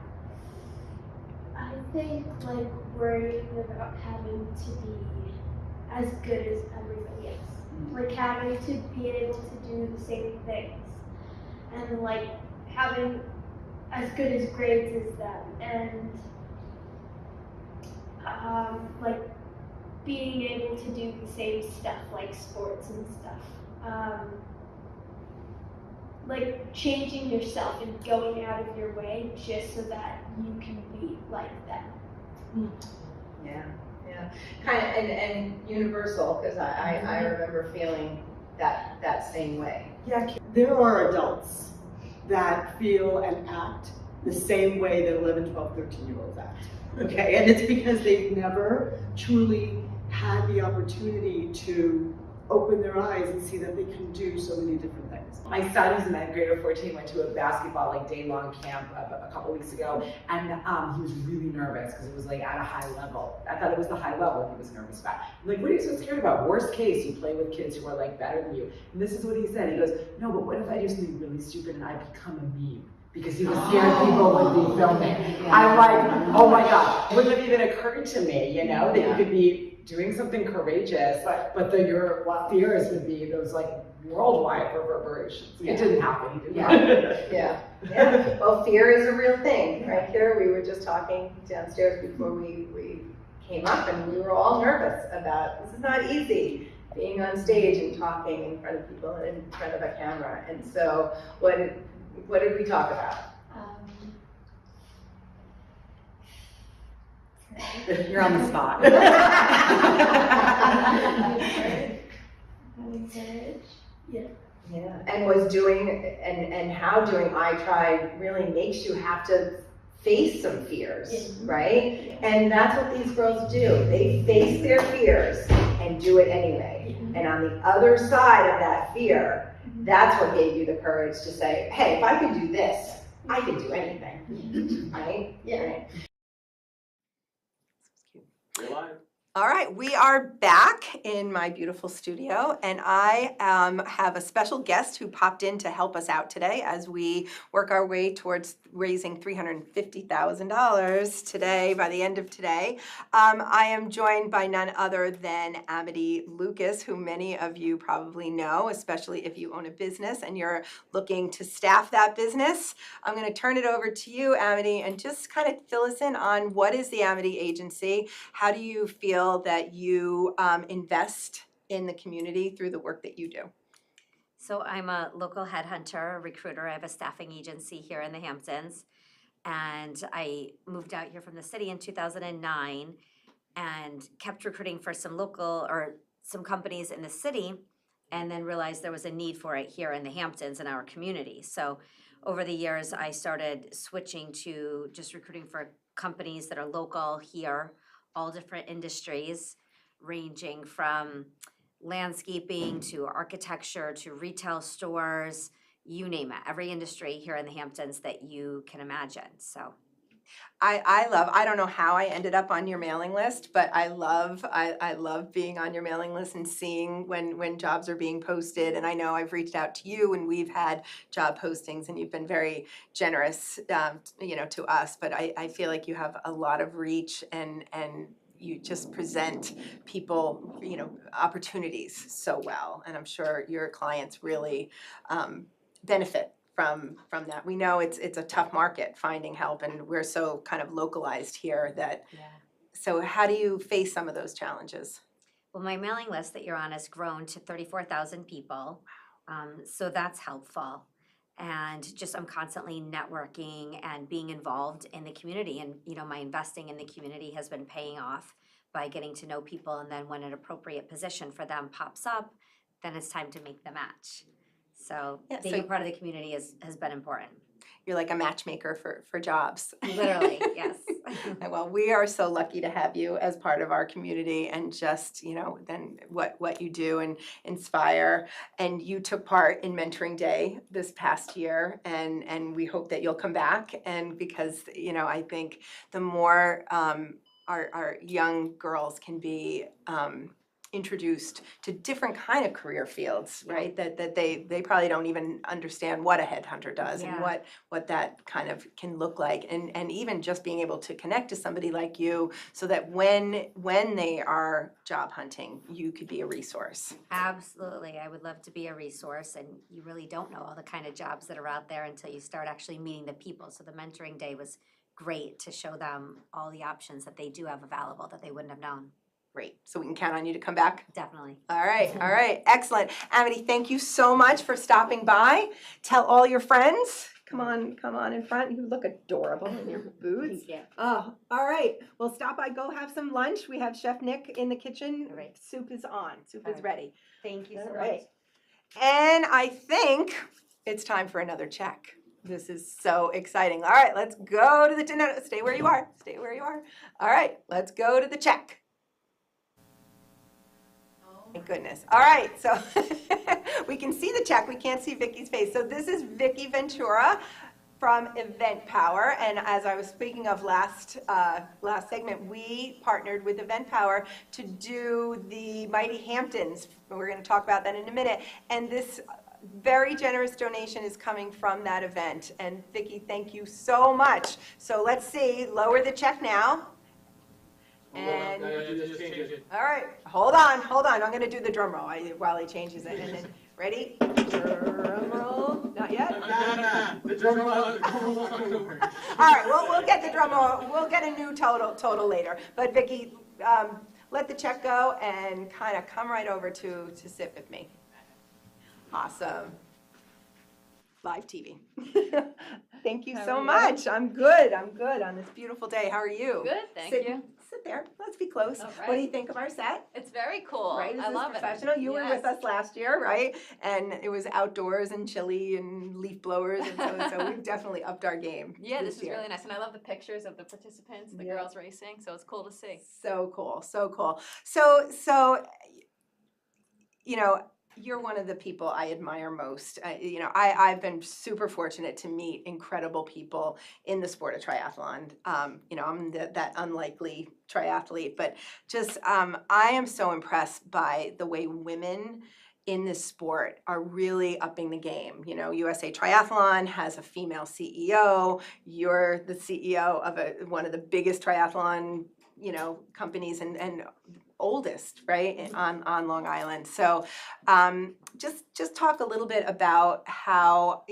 I think like worrying about having to be as good as everybody else. Like having to be able to do the same things. And like having as good as grades as them. And like being able to do the same stuff like sports and stuff. Like changing yourself and going out of your way just so that you can be like them. Yeah. Kind of and universal because I remember feeling that same way. Yeah, there are adults that feel and act the same way that 11, 12, 13-year-olds act. And it's because they've never truly had the opportunity to open their eyes and see that they can do so many different things. My son, who's a ninth grader, 14, went to a basketball day-long camp a couple weeks ago, and he was really nervous because it was at a high level. I thought it was the high level he was nervous about. I'm like, what are you so scared about? Worst case, you play with kids who are better than you. And this is what he said. He goes, no, but what if I do something really stupid and I become a meme? Because he was scared people would be filming. I'm like, oh my God, wouldn't have even occurred to me, that you could be doing something courageous, but your fears would be those worldwide reverberations. It didn't happen. He didn't. Yeah. Well, fear is a real thing, right, Kira? We were just talking downstairs before we came up, and we were all nervous about this is not easy, being on stage and talking in front of people and in front of a camera. And so, what did we talk about? You're on the spot. Yeah, and was doing and how doing I Try really makes you have to face some fears, right? And that's what these girls do. They face their fears and do it anyway. And on the other side of that fear, that's what gave you the courage to say, hey, if I can do this, I can do anything, right? Yeah. Right. You're live. All right, we are back in my beautiful studio, and I have a special guest who popped in to help us out today as we work our way towards raising $350,000 today, by the end of today. I am joined by none other than Amity Lucas, who many of you probably know, especially if you own a business and you're looking to staff that business. I'm going to turn it over to you, Amity, and just kind of fill us in on what is the Amity Agency. How do you feel that you invest in the community through the work that you do? So I'm a local headhunter, recruiter. I have a staffing agency here in the Hamptons. And I moved out here from the city in 2009 and kept recruiting for some companies in the city, and then realized there was a need for it here in the Hamptons in our community. So over the years, I started switching to just recruiting for companies that are local here, all different industries, ranging from landscaping to architecture to retail stores, you name it, every industry here in the Hamptons that you can imagine. So I don't know how I ended up on your mailing list, but I love being on your mailing list and seeing when jobs are being posted. And I know I've reached out to you and we've had job postings, and you've been very generous, to us. But I feel like you have a lot of reach, and you just present people, opportunities so well. And I'm sure your clients really benefit from that. We know it's a tough market finding help, and we're so kind of localized here that. Yeah. So how do you face some of those challenges? Well, my mailing list that you're on has grown to 34,000 people. So that's helpful. And just I'm constantly networking and being involved in the community. And, my investing in the community has been paying off by getting to know people. And then when an appropriate position for them pops up, then it's time to make the match. So being a part of the community has been important. You're like a matchmaker for jobs. Literally, yes. Well, we are so lucky to have you as part of our community, and just, then what you do and inspire. And you took part in Mentoring Day this past year, and we hope that you'll come back. And because, I think the more our young girls can be introduced to different kind of career fields, right? That they probably don't even understand what a headhunter does and what that kind of can look like, and even just being able to connect to somebody like you, so that when they are job hunting, you could be a resource. Absolutely, I would love to be a resource, and you really don't know all the kind of jobs that are out there until you start actually meeting the people. So the Mentoring Day was great to show them all the options that they do have available that they wouldn't have known. Great. So we can count on you to come back? Definitely. All right. Excellent. Amity, thank you so much for stopping by. Tell all your friends. Come on in front. You look adorable in your boots. Yeah. Oh, all right. Well, stop by. Go have some lunch. We have Chef Nick in the kitchen. All right. Soup is on. Soup is ready. Thank you so All right. much. And I think it's time for another check. This is so exciting. All right, let's go to the, no, stay where you are. Stay where you are. All right, let's go to the check. Oh Thank goodness. All right, so we can see the check. We can't see Vicky's face. So this is Vicky Ventura from Event Power, and as I was speaking of last segment, we partnered with Event Power to do the Mighty Hamptons. We're going to talk about that in a minute, and this very generous donation is coming from that event. And Vicki, thank you so much. So let's see, lower the check now. And all right, hold on. I'm going to do the drum roll while he changes it. And then, ready? Drum roll. Not yet. The drum roll. All right, we'll get the drum roll. We'll get a new total later. But Vicki, let the check go and kind of come right over to sit with me. Awesome. Live TV. Thank you so much. I'm good on this beautiful day. How are you? Good, thank you. Sit there. Let's be close. All right. What do you think of our set? It's very cool. Right? This I is love professional. it. You were with us last year, right? And it was outdoors and chilly and leaf blowers, and so we've definitely upped our game. Yeah, this is year. really nice, and I love the pictures of the participants, the girls racing. So it's cool to see. So cool, so cool. So you know, you're one of the people I admire most. I've been super fortunate to meet incredible people in the sport of triathlon. I'm that unlikely triathlete, but just I am so impressed by the way women in this sport are really upping the game. USA Triathlon has a female CEO. You're the CEO of one of the biggest triathlon companies and oldest, right, on Long Island. So just talk a little bit about how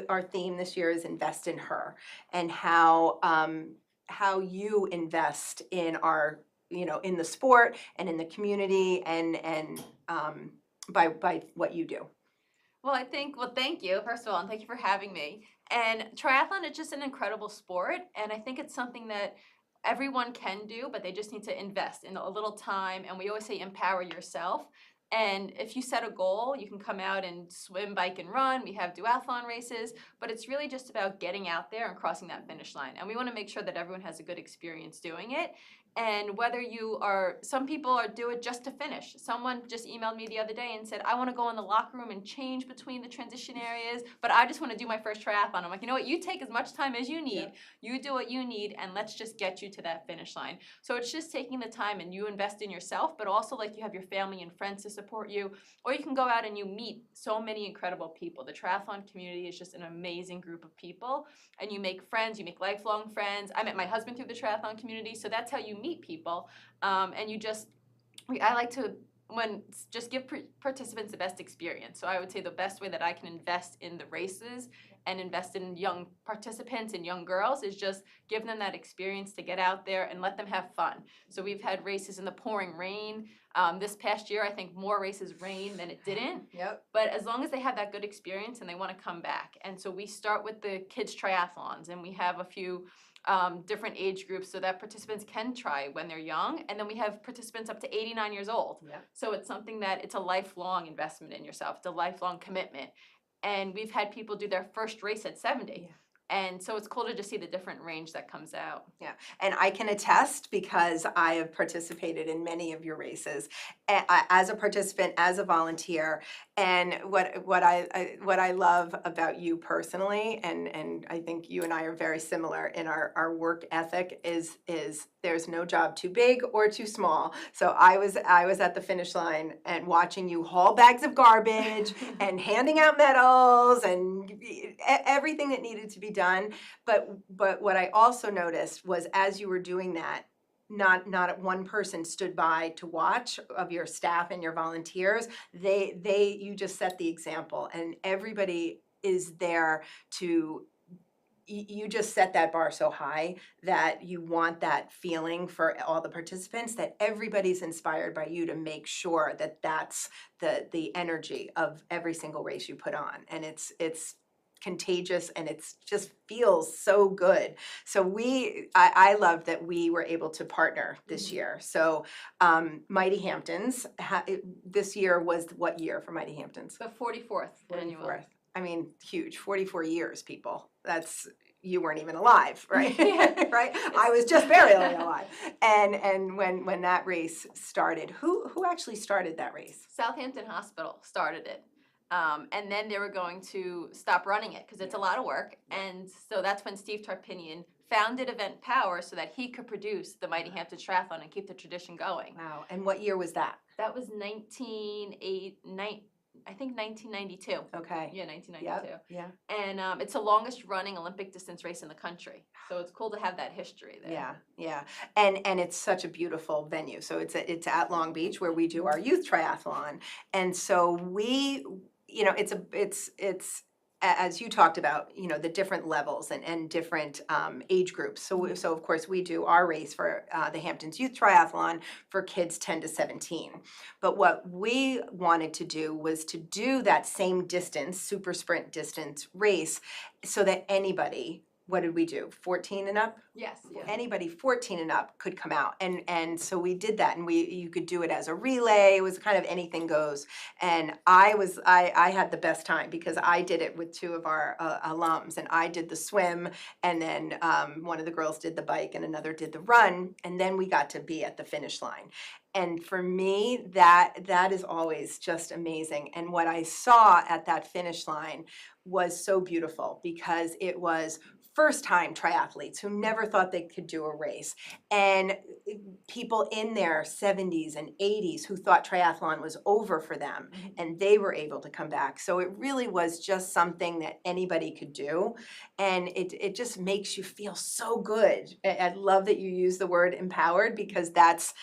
our theme this year is invest in her, and how you invest in our in the sport and in the community and by what you do. Well, thank you, first of all, and thank you for having me. And triathlon is just an incredible sport, and I think it's something that everyone can do, but they just need to invest in a little time. And we always say empower yourself. And if you set a goal, you can come out and swim, bike, and run. We have duathlon races, but it's really just about getting out there and crossing that finish line. And we want to make sure that everyone has a good experience doing it. And whether some people do it just to finish. Someone just emailed me the other day and said, I want to go in the locker room and change between the transition areas, but I just want to do my first triathlon. I'm like, you know what, you take as much time as you need. You do what you need, and let's just get you to that finish line. So it's just taking the time, and you invest in yourself, but also like you have your family and friends to support you, or you can go out and you meet so many incredible people. The triathlon community is just an amazing group of people, and you make friends, you make lifelong friends. I met my husband through the triathlon community, so that's how you meet people, and I like to just give participants the best experience. So I would say the best way that I can invest in the races and invest in young participants and young girls is just give them that experience to get out there and let them have fun. So we've had races in the pouring rain. This past year, I think more races rained than it didn't. Yep. But as long as they have that good experience and they want to come back. And so we start with the kids triathlons, and we have a few different age groups so that participants can try when they're young, and then we have participants up to 89 years old. So it's something that it's a lifelong investment in yourself. It's a lifelong commitment, and we've had people do their first race at 70. And so it's cool to just see the different range that comes out. Yeah, and I can attest because I have participated in many of your races as a participant, as a volunteer. And what I love about you personally, and I think you and I are very similar in our work ethic, is there's no job too big or too small. So I was at the finish line and watching you haul bags of garbage and handing out medals and everything that needed to be done. But what I also noticed was as you were doing that, not one person stood by to watch of your staff and your volunteers. You just set the example, and everybody is there to. You just set that bar so high that you want that feeling for all the participants, that everybody's inspired by you to make sure that that's the energy of every single race you put on, and it's contagious, and it's just feels so good. So I love that we were able to partner this year. So Mighty Hamptons, this year was what year for Mighty Hamptons? The 44th annual. I mean, huge, 44 years, people. That's you weren't even alive, right? Right? I was just barely alive. And when that race started, who actually started that race? Southampton Hospital started it. And then they were going to stop running it because it's a lot of work. And so that's when Steve Tarpinian founded Event Power so that he could produce the Mighty Hampton Triathlon and keep the tradition going. Wow. And what year was that? That was 1992. Okay. Yeah, 1992. Yep. Yeah. And it's the longest running Olympic distance race in the country. So it's cool to have that history there. Yeah, yeah, and it's such a beautiful venue. So it's at Long Beach where we do our youth triathlon, and so we, it's as you talked about, the different levels and different age groups. So of course we do our race for the Hamptons Youth Triathlon for kids 10 to 17. But what we wanted to do was to do that same distance, super sprint distance race, so that anybody, what did we do? 14 and up? Yes. Yeah. Anybody 14 and up could come out, and so we did that, and you could do it as a relay. It was kind of anything goes, and I had the best time because I did it with two of our alums, and I did the swim, and then one of the girls did the bike, and another did the run, and then we got to be at the finish line. And for me, that is always just amazing. And what I saw at that finish line was so beautiful because it was first-time triathletes who never thought they could do a race, and people in their 70s and 80s who thought triathlon was over for them, and they were able to come back. So it really was just something that anybody could do, and it just makes you feel so good. I love that you use the word empowered because that's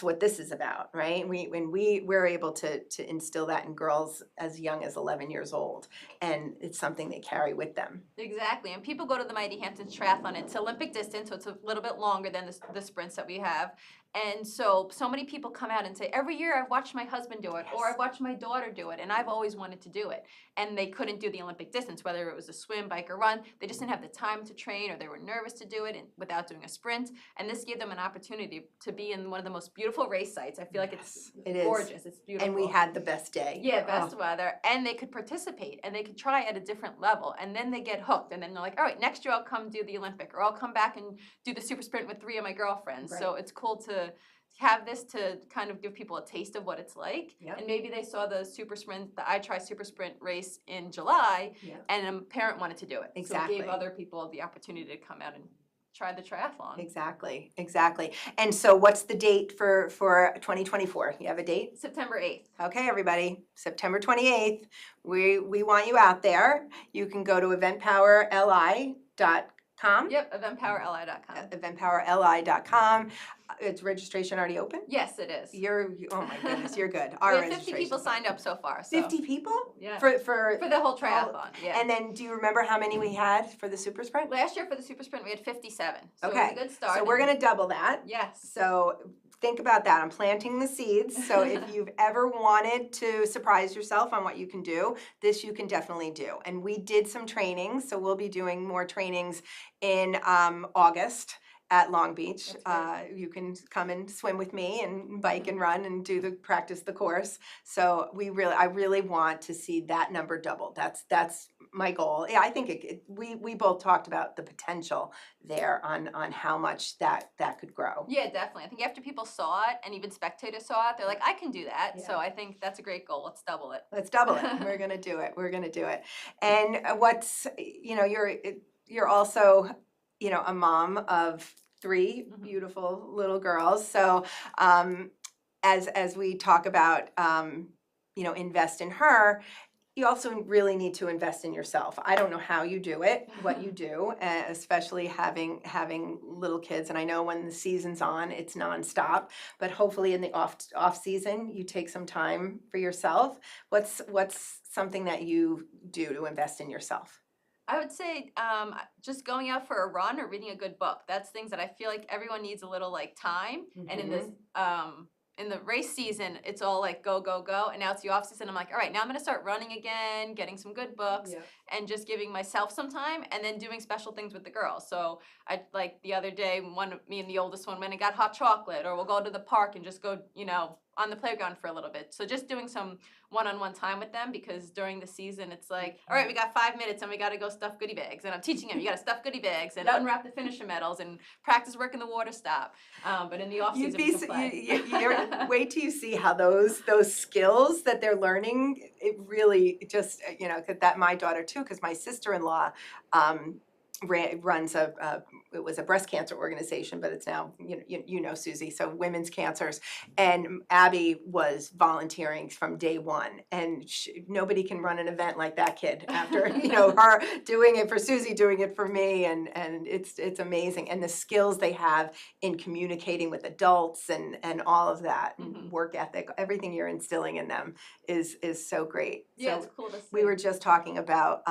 what this is about, right? We're able to instill that in girls as young as 11 years old, and it's something they carry with them. Exactly, and people go to the Mighty Hamptons Triathlon. It's Olympic distance, so it's a little bit longer than the sprints that we have. And so many people come out and say, every year I've watched my husband do it, or I've watched my daughter do it, and I've always wanted to do it. And they couldn't do the Olympic distance, whether it was a swim, bike, or run. They just didn't have the time to train, or they were nervous to do it without doing a sprint. And this gave them an opportunity to be in one of the most beautiful race sites. I feel like it's gorgeous. It's beautiful. And we had the best day. Yeah, best weather. And they could participate, and they could try at a different level. And then they get hooked, and then they're like, all right, next year I'll come do the Olympic, or I'll come back and do the super sprint with 3 of my girlfriends. Right. So it's cool to have this to kind of give people a taste of what it's like. Yep. And maybe they saw the super sprint, the I Try Super Sprint race in July, Yep. and a parent wanted to do it. Exactly. So it gave other people the opportunity to come out and try the triathlon. Exactly. And so what's the date for 2024? You have a date? September 8th. Okay, everybody, September 28th. We want you out there. You can go to eventpowerli.com. Yep, eventpowerli.com. Eventpowerli.com. Is registration already open? Yes, it is. Oh my goodness, you're good. We Our have 50 registration. people signed up so far. So. 50 people? Yeah. For the whole triathlon, yeah. And then do you remember how many we had for the super sprint? Last year for the super sprint we had 57. So Okay. it was a good start. So we're gonna double that. Yes. So think about that. I'm planting the seeds. So if you've ever wanted to surprise yourself on what you can do, this you can definitely do. And we did some trainings, so we'll be doing more trainings in August at Long Beach. You can come and swim with me and bike and run and practice the course. So I really want to see that number double. That's my goal. Yeah, I think we both talked about the potential there on how much that could grow. Yeah, definitely. I think after people saw it and even spectators saw it, they're like, I can do that. Yeah. So I think that's a great goal. Let's double it. Let's double it. We're gonna do it. We're gonna do it. And you're also a mom of 3 beautiful little girls. So as we talk about invest in her, you also really need to invest in yourself. I don't know how you do it, what you do, especially having little kids. And I know when the season's on, it's nonstop. But hopefully in the off season, you take some time for yourself. What's something that you do to invest in yourself? I would say just going out for a run or reading a good book. That's things that I feel like everyone needs a little time. And in this in the race season, it's all like go, go, go. And now it's the off season. I'm like, all right, now I'm going to start running again, getting some good books, and just giving myself some time, and then doing special things with the girls. So the other day, me and the oldest one went and got hot chocolate, or we'll go to the park and just go, on the playground for a little bit. So just doing some one-on-one time with them, because during the season it's like, all right, we got 5 minutes and we got to go stuff goodie bags, and I'm teaching them you got to stuff goodie bags and unwrap the finisher medals and practice working the water stop. But in the off season we can play. Wait till you see how those skills that they're learning, it really just, you know, 'cause that my daughter too, because my sister-in-law runs it was a breast cancer organization, but it's now, you know Susie, so women's cancers. And Abby was volunteering from day one, and nobody can run an event like that kid after, you know, her doing it for Susie, doing it for me, and it's amazing. And the skills they have in communicating with adults and all of that, and work ethic, everything you're instilling in them is so great. Yeah, So it's cool to see. we were just talking about,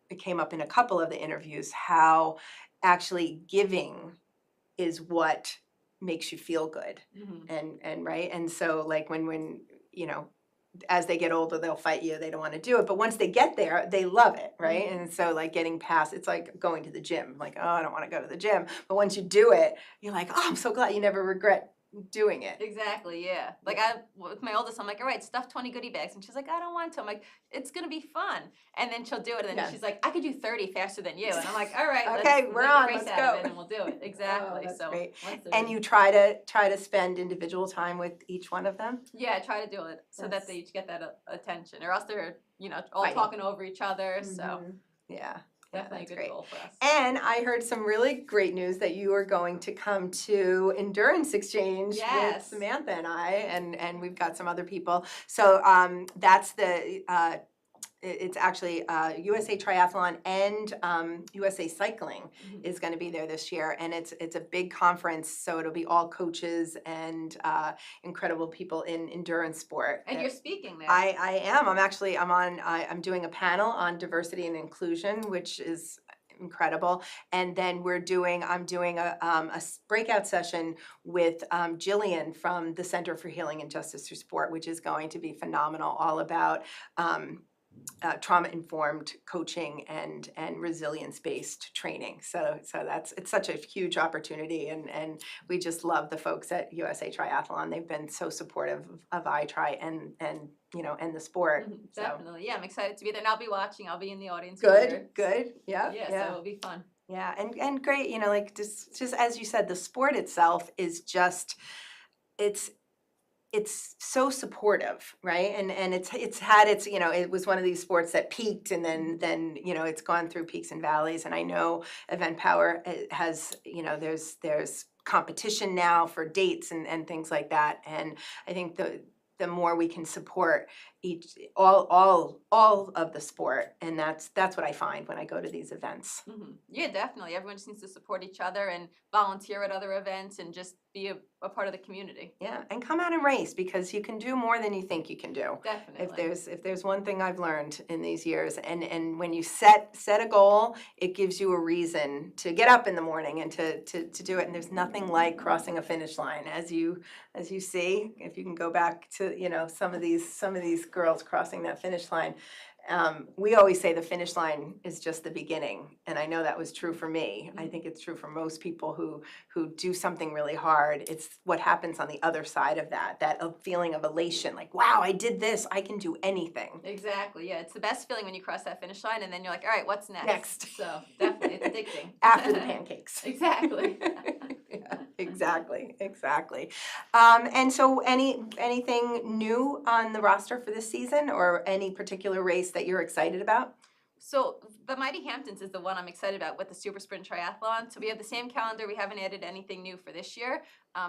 it came up in a couple of the interviews, how actually giving is what makes you feel good. And right, and so like when you know, as they get older, they'll fight you, they don't want to do it, but once they get there, they love it, right? And so like getting past, it's like going to the gym, like, oh, I don't want to go to the gym, but once you do it, you're like, oh, I'm so glad. You never regret doing it. Exactly, yeah. Like with my oldest, I'm like, all right, stuff 20 goodie bags. And she's like, I don't want to. I'm like, it's going to be fun. And then she'll do it. And then she's like, I could do 30 faster than you. And I'm like, all right, okay, we're on, let's out go. of it and we'll do it. Exactly. That's so great. once they're- And you try to spend individual time with each one of them? Yeah, I try to do it so that they each get that attention, or else they're, you know, all Fighting. talking over each other. So Yeah. definitely that's a good great. goal for us. And I heard some really great news that you are going to come to Endurance Exchange Yes. with Samantha and I, and we've got some other people. So that's it's actually USA Triathlon and USA Cycling is going to be there this year, and it's a big conference, so it'll be all coaches and incredible people in endurance sport. And you're speaking there. I am. I'm doing a panel on diversity and inclusion, which is incredible. And then I'm doing a breakout session with Jillian from the Center for Healing and Justice Through Sport, which is going to be phenomenal, all about trauma-informed coaching and resilience-based training. So it's such a huge opportunity, and we just love the folks at USA Triathlon. They've been so supportive of iTri and you know, and the sport. So. Definitely, yeah. I'm excited to be there, and I'll be watching. I'll be in the audience. Good, yeah. Yeah, so it'll be fun. Yeah, and great. You know, like just as you said, the sport itself is just it's so supportive, right? And it's had its, you know, it was one of these sports that peaked, and then you know, it's gone through peaks and valleys. And I know Event Power has, you know, there's competition now for dates and things like that. And I think the more we can support all of the sport, and that's what I find when I go to these events. Yeah, definitely. Everyone just needs to support each other and volunteer at other events and just be a part of the community. Yeah, and come out and race, because you can do more than you think you can do. Definitely. If there's one thing I've learned in these years, and when you set a goal, it gives you a reason to get up in the morning and to do it. And there's nothing like crossing a finish line, as you see, if you can go back to, you know, some of these girls crossing that finish line. We always say the finish line is just the beginning, and I know that was true for me. I think it's true for most people who do something really hard. It's what happens on the other side of that feeling of elation, like, wow, I did this, I can do anything. Exactly, yeah. It's the best feeling when you cross that finish line, and then you're like, all right, what's next? So definitely, it's addicting. After the pancakes. Exactly. Exactly. And so anything new on the roster for this season, or any particular race that you're excited about? So the Mighty Hamptons is the one I'm excited about with the Super Sprint Triathlon. So we have the same calendar. We haven't added anything new for this year.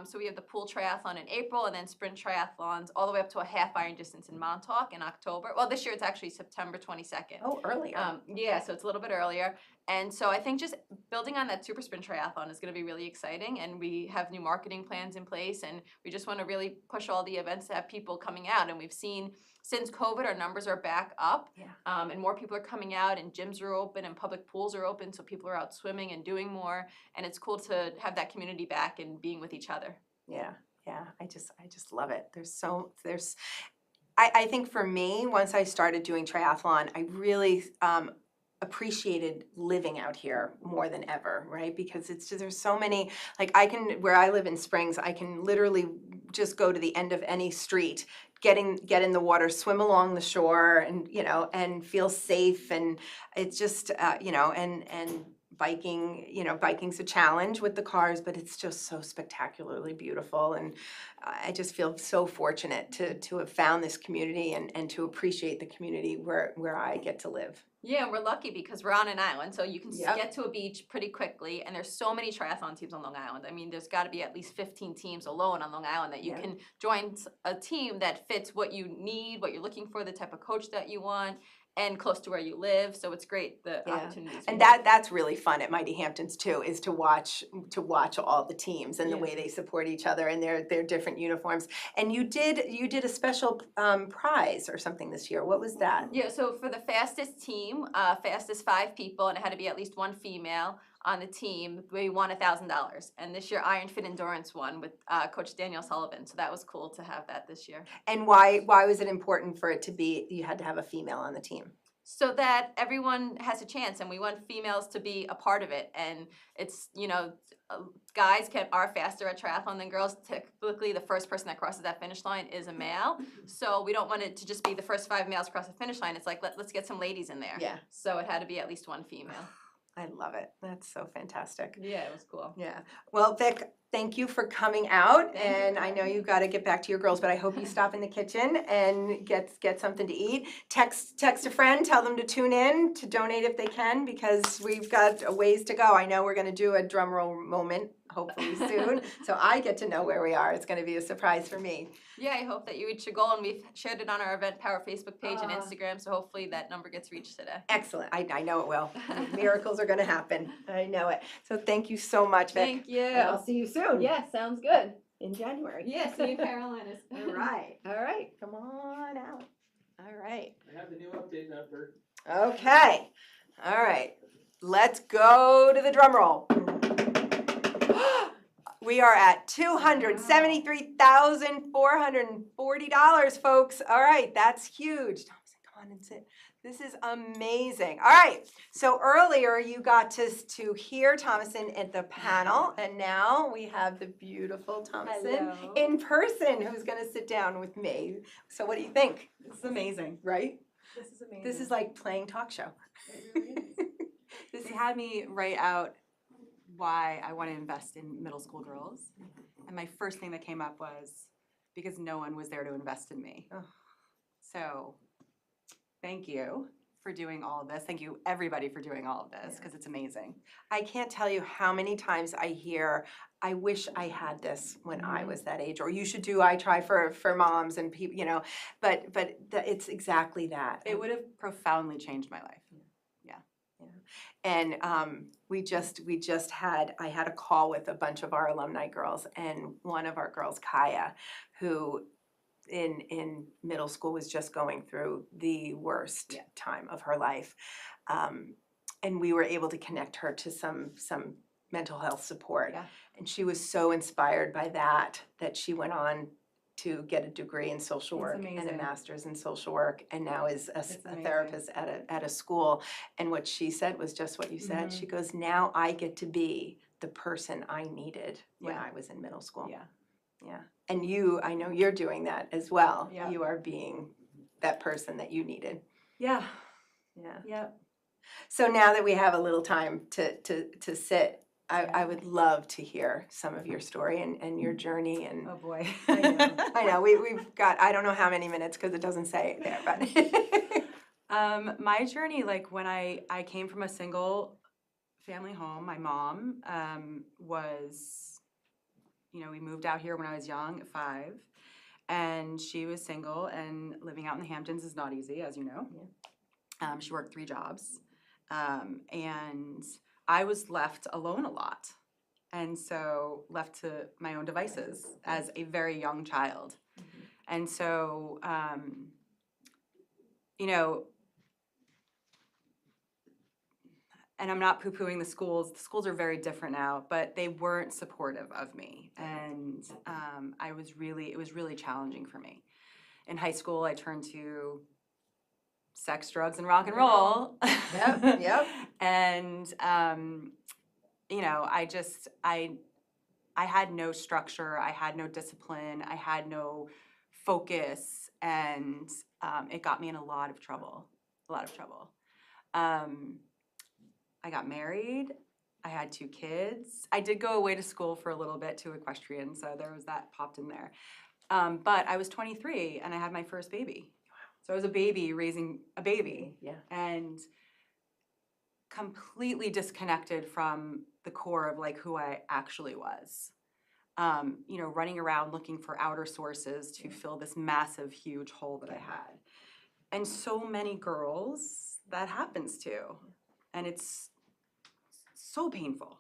So we have the pool triathlon in April, and then sprint triathlons all the way up to a half Iron distance in Montauk in October. Well, this year it's actually September 22nd. Oh, earlier. Yeah, so it's a little bit earlier. And so I think just building on that Super Sprint Triathlon is going to be really exciting, and we have new marketing plans in place, and we just want to really push all the events to have people coming out. And we've seen since COVID, our numbers are back up, and more people are coming out, and gyms are open, and public pools are open, so people are out swimming and doing more, and it's cool to have that community back and being with each other. Yeah, I just love it. I think for me, once I started doing triathlon, I really appreciated living out here more than ever, right? Because it's just, there's so many, like where I live in Springs, I can literally just go to the end of any street, get in the water, swim along the shore, and and feel safe. And it's just and biking, biking's a challenge with the cars, but it's just so spectacularly beautiful. And I just feel so fortunate to have found this community and to appreciate the community where I get to live. Yeah, and we're lucky because we're on an island, so you can Yep. get to a beach pretty quickly, and there's so many triathlon teams on Long Island. I mean, there's got to be at least 15 teams alone on Long Island that you Yeah. can join a team that fits what you need, what you're looking for, the type of coach that you want, and close to where you live. So it's great, the opportunities. And we have. that's really fun at Mighty Hamptons too, is to watch all the teams and the way they support each other and their different uniforms. And you did a special prize or something this year. What was that? Yeah, so for the fastest team, fastest 5 people, and it had to be at least 1 female on the team, we won $1,000. And this year, Iron Fit Endurance won with Coach Danielle Sullivan. So that was cool to have that this year. And why was it important for it to be, you had to have a female on the team? So that everyone has a chance, and we want females to be a part of it. And it's, guys are faster at triathlon than girls. Typically, the first person that crosses that finish line is a male. So we don't want it to just be the first 5 males cross the finish line. It's like, let's get some ladies in there. Yeah. So it had to be at least 1 female. I love it. That's so fantastic. Yeah, it was cool. Yeah. Well, Vic, thank you for coming out. Thank you. And I know you've got to get back to your girls, but I hope you stop in the kitchen and get something to eat. Text a friend, tell them to tune in, to donate if they can, because we've got a ways to go. I know we're going to do a drum roll moment hopefully soon, so I get to know where we are. It's going to be a surprise for me. Yeah, I hope that you reach your goal, and we've shared it on our Event Power Facebook page and Instagram, so hopefully that number gets reached today. Excellent. I know it will. Miracles are going to happen. I know it. So thank you so much, Vic. Thank you. And I'll see you soon. Yeah, sounds good. In January. Yeah, see you in Carolinas. All right. All right. Come on out. All right. I have the new update number. Okay. All right. Let's go to the drum roll. We are at $273,440, folks. All right, that's huge. Thomason, come on and sit. This is amazing. All right, so earlier you got to hear Thomason at the panel, and now we have the beautiful Thomason in person who's going to sit down with me. So what do you think? This is amazing. Right? This is amazing. This is like playing talk show. This had me write out why I want to invest in middle school girls. And my first thing that came up was because no one was there to invest in me. Oh. So thank you for doing all of this. Thank you, everybody, for doing all of this, because it's amazing. I can't tell you how many times I hear, I wish I had this when I was that age, or you should do I Try for moms and people, but it's exactly that. It would have profoundly changed my life. And I had a call with a bunch of our alumni girls, and one of our girls, Kaya, who in middle school was just going through the worst time of her life. And we were able to connect her to some mental health support. Yeah. And she was so inspired by that she went on to get a degree in social work and a amazing. master's in social work, and now is a amazing. therapist at a school. And what she said was just what you said. She goes, now I get to be the person I needed when I was in middle school. Yeah. Yeah. And I know you're doing that as well. Yeah. You are being that person that you needed. Yeah. Yeah. Yep. So now that we have a little time to sit, I would love to hear some of your story and your journey. And oh boy. I know. We've got, I don't know how many minutes because it doesn't say it there, but. My journey, like when I came from a single family home, my mom was, we moved out here when I was young at 5, and she was single, and living out in the Hamptons is not easy, as you know. Yeah. She worked 3 jobs, and I was left alone a lot, and so left to my own devices as a very young child. And so, and I'm not poo-pooing the schools. The schools are very different now, but they weren't supportive of me, and it was really challenging for me. In high school, I turned to sex, drugs, and rock and roll. Yep. And I I had no structure, I had no discipline, I had no focus, and it got me in a lot of trouble, I got married, I had 2 kids. I did go away to school for a little bit to equestrian, so there was that popped in there. But I was 23 and I had my first baby. So I was a baby raising a baby. Yeah. And completely disconnected from the core of like who I actually was. You know, running around looking for outer sources to fill this massive, huge hole that I had. And so many girls that happens to. And it's so painful.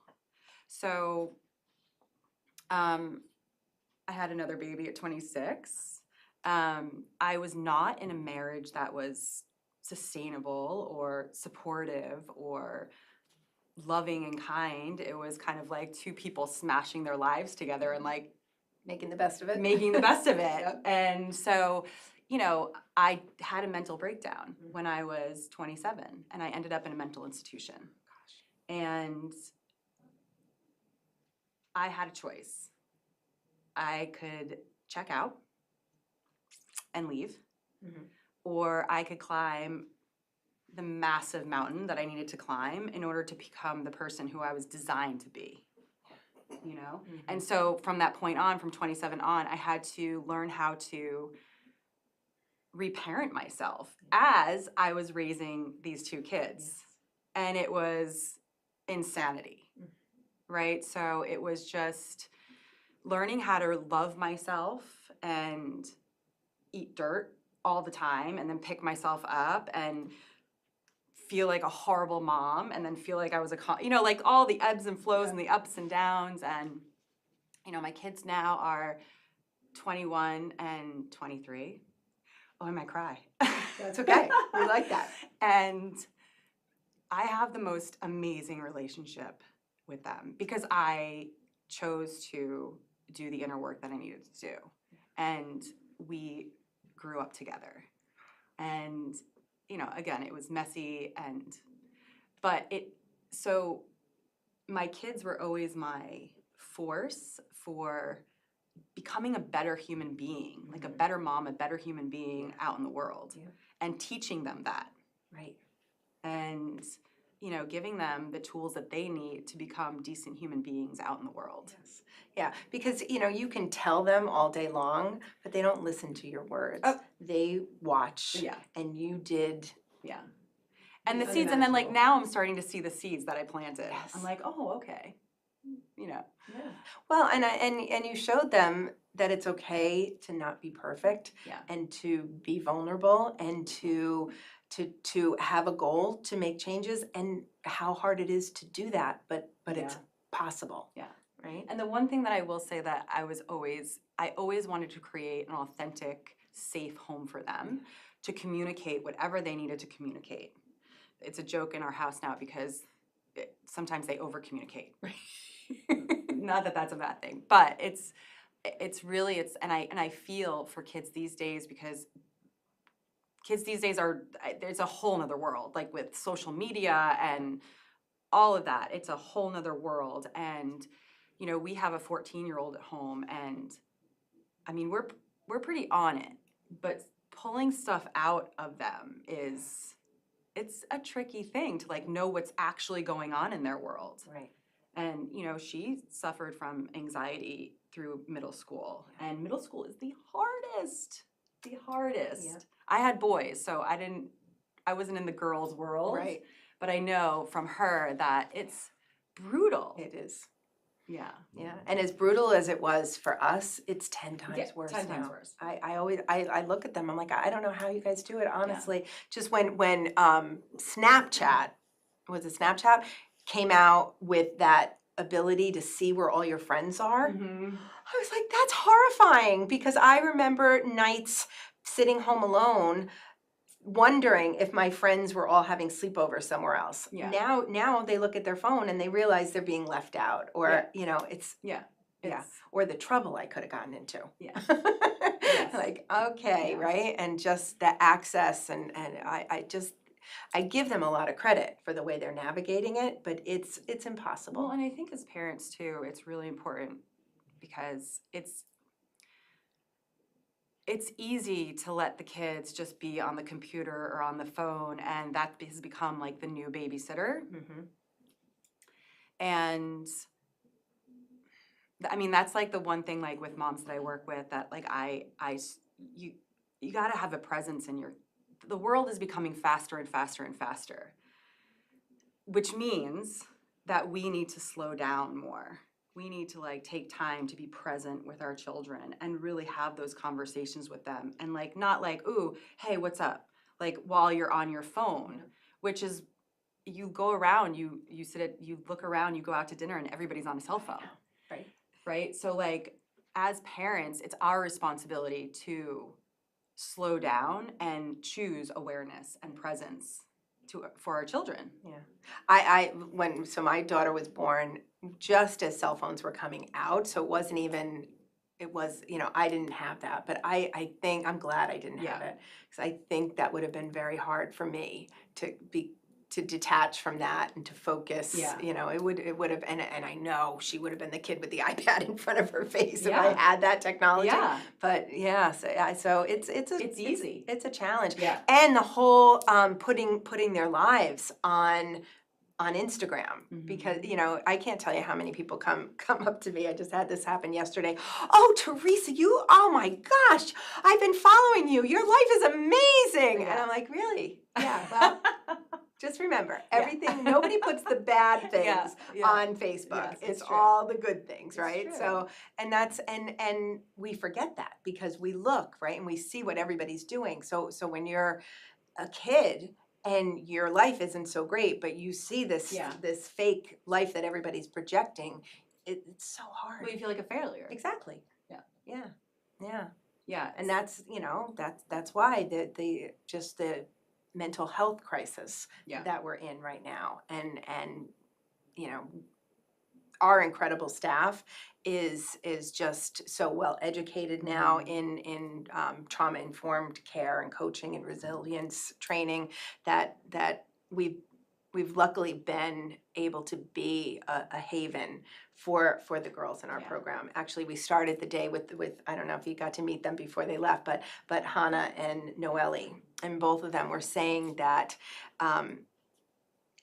So I had another baby at 26. I was not in a marriage that was sustainable or supportive or loving and kind. It was kind of like 2 people smashing their lives together and like Making the best of it. making the best of it. Yep. And so, you know, I had a mental breakdown when I was 27 and I ended up in a mental institution. And I had a choice. I could check out and leave, or I could climb the massive mountain that I needed to climb in order to become the person who I was designed to be, you know? And so from that point on, from 27 on, I had to learn how to reparent myself as I was raising these 2 kids. And it was insanity, right? So it was just learning how to love myself and eat dirt all the time and then pick myself up and feel like a horrible mom and then feel like I was you know, like all the ebbs and flows and the ups and downs. And, you know, my kids now are 21 and 23. Oh, I might cry. That's okay. We like that. And I have the most amazing relationship with them because I chose to do the inner work that I needed to do. And we grew up together. And, you know, again, it was messy but so my kids were always my force for becoming a better human being, like a better mom, a better human being out in the world, and teaching them that. Right. And, you know, giving them the tools that they need to become decent human beings out in the world. Yes. Yeah, because, you know, you can tell them all day long, but they don't listen to your words. They watch. Yeah. And you did. Yeah. And the seeds, and then like now I'm starting to see the seeds that I planted. Yes. I'm like, oh, okay. You know. Yeah. Well, and you showed them that it's okay to not be perfect. Yeah. And to be vulnerable and to have a goal to make changes and how hard it is to do that, but it's possible. Yeah. Right? And the one thing that I will say that I always wanted to create an authentic, safe home for them to communicate whatever they needed to communicate. It's a joke in our house now because sometimes they over communicate. Not that that's a bad thing, but it's and I feel for kids these days because kids these days there's a whole nother world, like with social media and all of that. It's a whole nother world. And, you know, we have a 14-year-old at home and I mean, we're pretty on it, but pulling stuff out of them it's a tricky thing to like know what's actually going on in their world. Right. And, you know, she suffered from anxiety through middle school. And middle school is the hardest. Yeah. I had boys, so I wasn't in the girls' world. Right. But I know from her that it's brutal. It is. Yeah. Yeah. And as brutal as it was for us, it's 10 times worse 10 times now. worse. I look at them, I'm like, I don't know how you guys do it, honestly. Just when Snapchat came out with that ability to see where all your friends are, I was like, that's horrifying because I remember nights sitting home alone wondering if my friends were all having sleepovers somewhere else. Yeah. Now they look at their phone and they realize they're being left out or, you know, it's or the trouble I could have gotten into. Yeah. Like, okay, right? And just the access and I give them a lot of credit for the way they're navigating it, but it's impossible. Well, and I think as parents too, it's really important because it's easy to let the kids just be on the computer or on the phone, and that has become like the new babysitter. And I mean, that's like the one thing like with moms that I work with that like you got to have a presence in the world is becoming faster and faster and faster, which means that we need to slow down more. We need to like take time to be present with our children and really have those conversations with them, and like not like, ooh, hey, what's up? Like while you're on your phone, which is you go around, you look around, you go out to dinner and everybody's on a cell phone. Right? So like as parents, it's our responsibility to slow down and choose awareness and presence for our children. Yeah. So my daughter was born just as cell phones were coming out, so it was, I didn't have that, but I think, I'm glad I didn't have it, because I think that would have been very hard for me to detach from that and to focus. It would have, and I know she would have been the kid with the iPad in front of her face if I had that technology. But so it's easy. It's a challenge. And the whole putting their lives on Instagram, because I can't tell you how many people come up to me. I just had this happen yesterday. Oh, Teresa, oh my gosh, I've been following you. Your life is amazing. And I'm like, really? Yeah. Well, just remember, everything. Nobody puts the bad things on Facebook. It's all the good things, right? True. So, and that's and we forget that because we look right and we see what everybody's doing. So when you're a kid and your life isn't so great, but you see this fake life that everybody's projecting, it's so hard. Well, you feel like a failure. Exactly. Yeah. Yeah. And that's that's why the mental health crisis that we're in right now, and our incredible staff is just so well educated now in trauma informed care and coaching and resilience training that we've luckily been able to be a haven for the girls in our program. Actually, we started the day with I don't know if you got to meet them before they left, but Hannah and Noelle, and both of them were saying that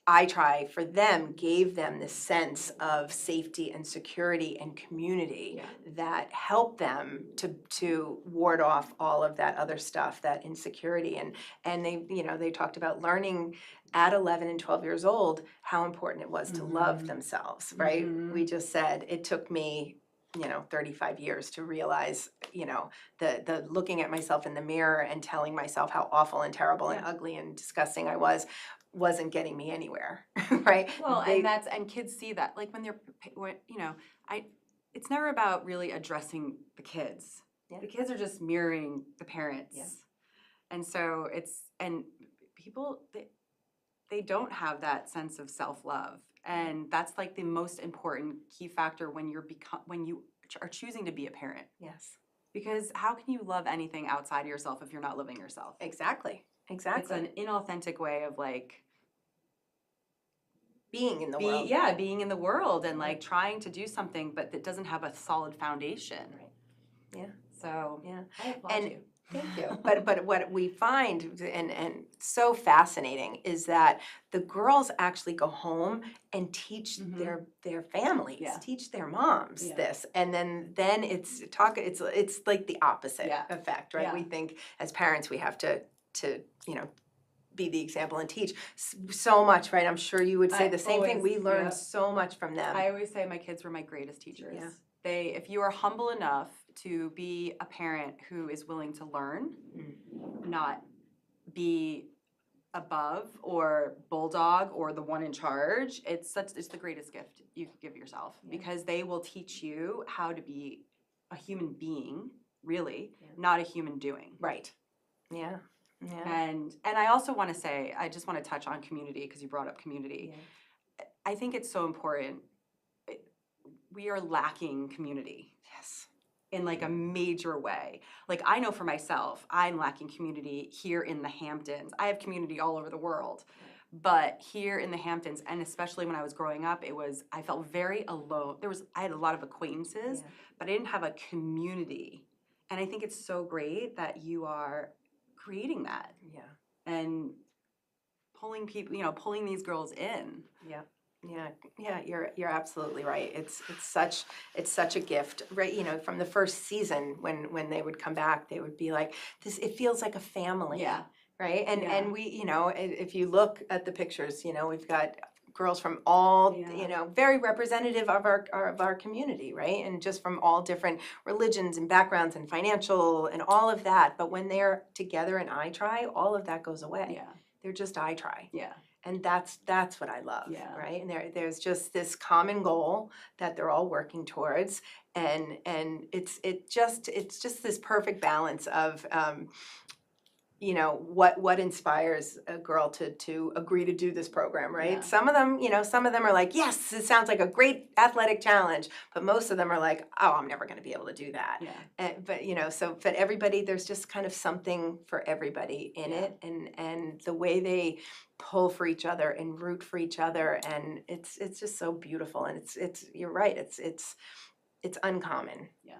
I Try for them gave them this sense of safety and security and community that helped them to ward off all of that other stuff, that insecurity, and they talked about learning at 11 and 12 years old how important it was to love themselves, right? We just said it took me 35 years to realize, the looking at myself in the mirror and telling myself how awful and terrible and ugly and disgusting I wasn't getting me anywhere, right? Well, and kids see that, like it's never about really addressing the kids. The kids are just mirroring the parents. And so people, they don't have that sense of self-love. And that's like the most important key factor when you are choosing to be a parent. Yes. Because how can you love anything outside of yourself if you're not loving yourself? Exactly. It's an inauthentic way of like being in the world. Yeah, being in the world and like trying to do something, but that doesn't have a solid foundation. Right. Yeah. So I applaud you. Thank you. But what we find and so fascinating is that the girls actually go home and teach their families, teach their moms this, and then it's like the opposite effect, right? We think as parents we have to be the example and teach so much, right? I'm sure you would say the same thing. We learn so much from them. I always say my kids were my greatest teachers. If you are humble enough to be a parent who is willing to learn, not be above or bulldog or the one in charge, it's the greatest gift you could give yourself, because they will teach you how to be a human being, really, not a human doing. Right. Yeah. And I also want to say, I just want to touch on community because you brought up community. I think it's so important. We are lacking community. Yes. In like a major way. Like I know for myself, I'm lacking community here in the Hamptons. I have community all over the world, But here in the Hamptons, and especially when I was growing up, I felt very alone. I had a lot of acquaintances, but I didn't have a community. And I think it's so great that you are creating that. Yeah. And pulling people, pulling these girls in. Yeah. Yeah, you're absolutely right. It's such a gift, right? From the first season when they would come back, they would be like, this. It feels like a family. Yeah. Right. And Yeah. and we, if you look at the pictures, we've got girls from all, very representative of our community, right? And just from all different religions and backgrounds and financial and all of that. But when they're together in I Try, all of that goes away. Yeah. They're just I Try. Yeah. And that's what I love, Yeah. right? And there's just this common goal that they're all working towards, and it's just this perfect balance of what inspires a girl to agree to do this program, right? Yeah. Some of them are like, yes, it sounds like a great athletic challenge, but most of them are like, oh, I'm never going to be able to do that. Yeah. But everybody, there's just kind of something for everybody in it, and the way they pull for each other and root for each other, and it's just so beautiful, and it's you're right, it's uncommon. Yeah.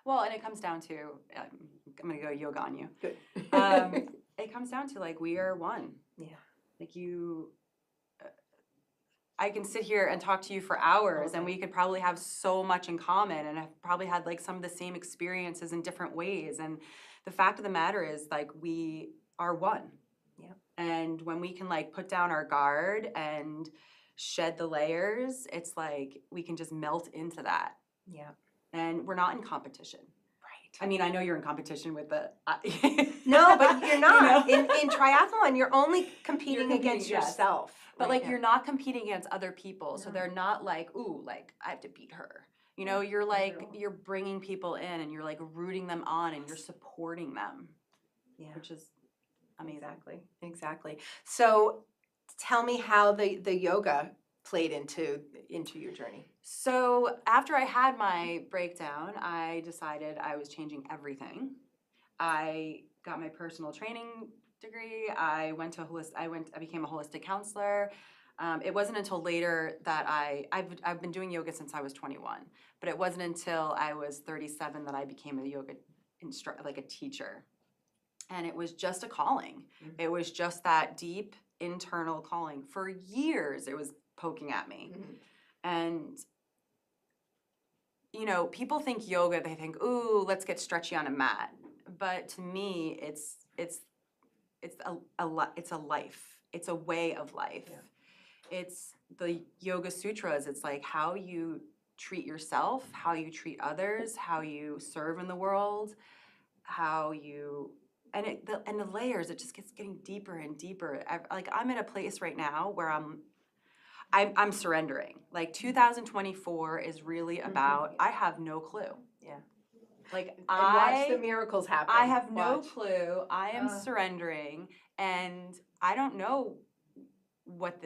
Well, and it comes down to, I'm going to go yoga on you. Good. It comes down to, we are one. Yeah. I can sit here and talk to you for hours, and we could probably have so much in common, and have probably had, some of the same experiences in different ways. And the fact of the matter is, we are one. Yeah. And when we can, put down our guard and shed the layers, it's we can just melt into that. Yeah. And we're not in competition. Right. I mean, I know you're in competition with the... No, but you're not. In triathlon, you're only competing against yes. yourself. But, right? you're not competing against other people, so they're not ooh, I have to beat her. You're you're bringing people in, and you're, rooting them on, and you're supporting them. Yeah. Which is amazing. Exactly. So tell me how the yoga played into your journey. So after I had my breakdown, I decided I was changing everything. I got my personal training degree. I became a holistic counselor. It wasn't until later that I've been doing yoga since I was 21, but it wasn't until I was 37 that I became a yoga instructor, a teacher. And it was just a calling. Mm-hmm. It was just that deep internal calling. For years, it was poking at me. Mm-hmm. And people think yoga, they think, ooh, let's get stretchy on a mat. But to me, it's a life. It's a way of life. Yeah. It's the Yoga Sutras. It's how you treat yourself, how you treat others, how you serve in the world, how you and the layers. It just gets getting deeper and deeper. I'm at a place right now where I'm surrendering. 2024 is really about, I have no clue. Yeah. Watch the miracles happen. I have no clue. I am surrendering, and I don't know what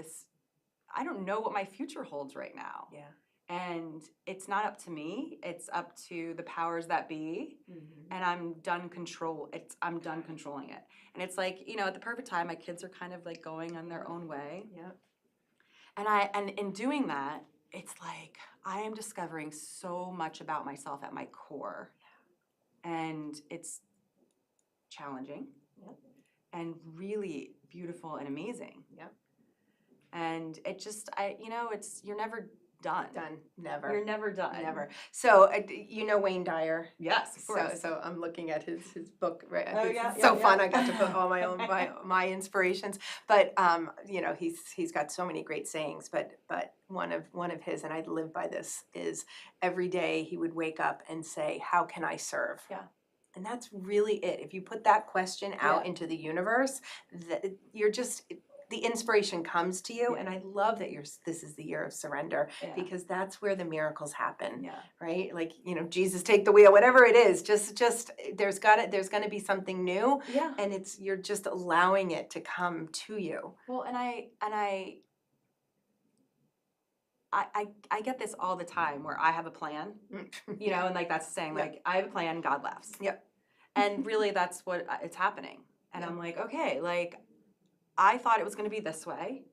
my future holds right now. Yeah. And it's not up to me. It's up to the powers that be. Mm-hmm. And I'm done controlling it. And it's at the perfect time, my kids are kind of going on their own way. Yeah. And in doing that, it's I am discovering so much about myself at my core. Yeah. And it's challenging. Yep. And really beautiful and amazing. Yep. And it just, you're never done. Never. You're never done. Never. So, Wayne Dyer? Yes, of course. So I'm looking at his book, right? Oh, it's so fun. I got to put all my own, my inspirations. But, he's got so many great sayings, but one of his, and I live by this, is every day he would wake up and say, how can I serve? Yeah. And that's really it. If you put that question out into the universe, the inspiration comes to you, and I love that this is the year of surrender, because that's where the miracles happen, right? Jesus, take the wheel, whatever it is. Just there's going to be something new, and you're just allowing it to come to you. Well, and I get this all the time where I have a plan, and that's saying I have a plan, God laughs. Yep. And really, that's what it's happening, and I'm okay, I thought it was gonna be this way.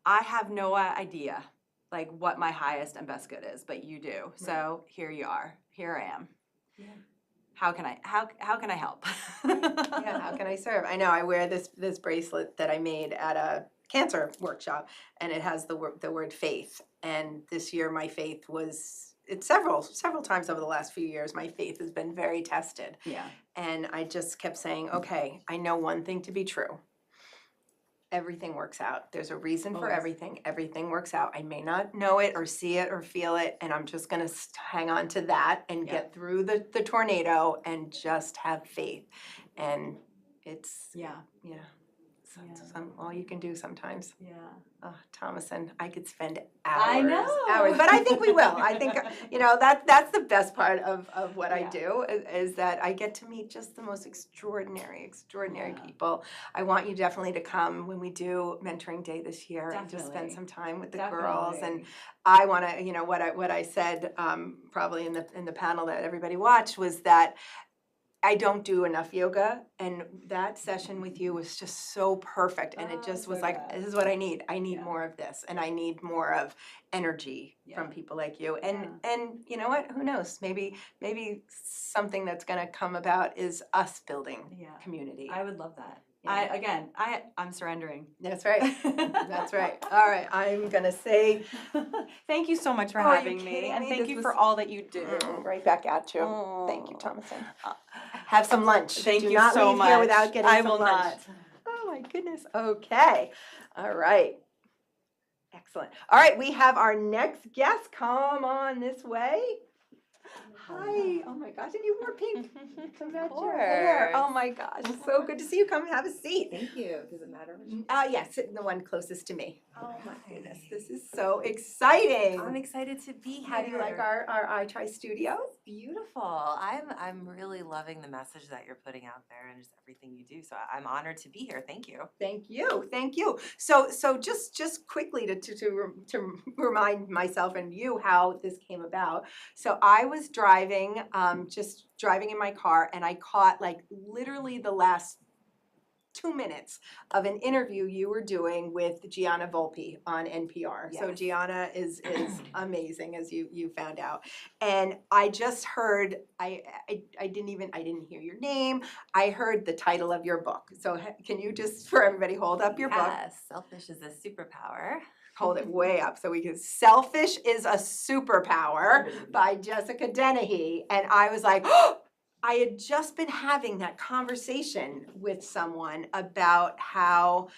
I have no idea, like, what my highest and best good is, but you do. So here you are. Here I am. Yeah. How can I help? Yeah, how can I serve? I know I wear this bracelet that I made at a cancer workshop, and it has the word faith. And this year, my faith was several times over the last few years. My faith has been very tested, Yeah. and I just kept saying, okay, I know one thing to be true. Everything works out. There's a reason for Always. everything. Everything works out. I may not know it or see it or feel it, and I'm just gonna hang on to that and get through the tornado and just have faith. And it's Yeah. all you can do sometimes. Yeah. Oh, Thomason, I could spend I hours, know. but I think we will. I think that's the best part of what I do is that I get to meet just the most extraordinary people. I want you definitely to come when we do mentoring day this year and just spend some time with the girls. And I want to, what I said probably in the panel that everybody watched was that I don't do enough yoga, and that session with you was just so perfect, and it just was like, this is what I need. I need more of this, and I need more of energy from people like you. And you know what? Who knows? Maybe something that's going to come about is us building community. I would love that. Yeah. I'm surrendering. That's right. That's right. All right. I'm going to say thank you so much for Oh, are you having me, kidding and me? thank This you was- for all that you do. Right back at you. Thank you, Thomason. Have some lunch. Thank Do you not so leave much. here without getting I some will lunch. not. Oh my goodness. Okay. All right. Excellent. All right, we have our next guest. Come on this way. Hi. Oh my gosh, and you wore pink to match your hair. Oh my gosh, so good to see you. Come have a seat. Thank you. Does it matter which? Yes, sit in the one closest to me. Oh my goodness, this is so exciting. I'm excited to be here. How do you like our iTry studio? Beautiful. I'm really loving the message that you're putting out there and just everything you do. So I'm honored to be here. Thank you. Thank you, thank you. So just quickly to remind myself and you how this came about. So I was driving, just driving in my car, and I caught like literally the last 2 minutes of an interview you were doing with Gianna Volpe on NPR. So Yes. Gianna is amazing, as you found out. And I just heard, I didn't hear your name. I heard the title of your book. So can you just, for everybody, hold up your book? Yes, selfish is a superpower. Hold it way up so we can. Selfish is a Superpower by Jessica Dennehy. And I was like, oh, I had just been having that conversation with someone about how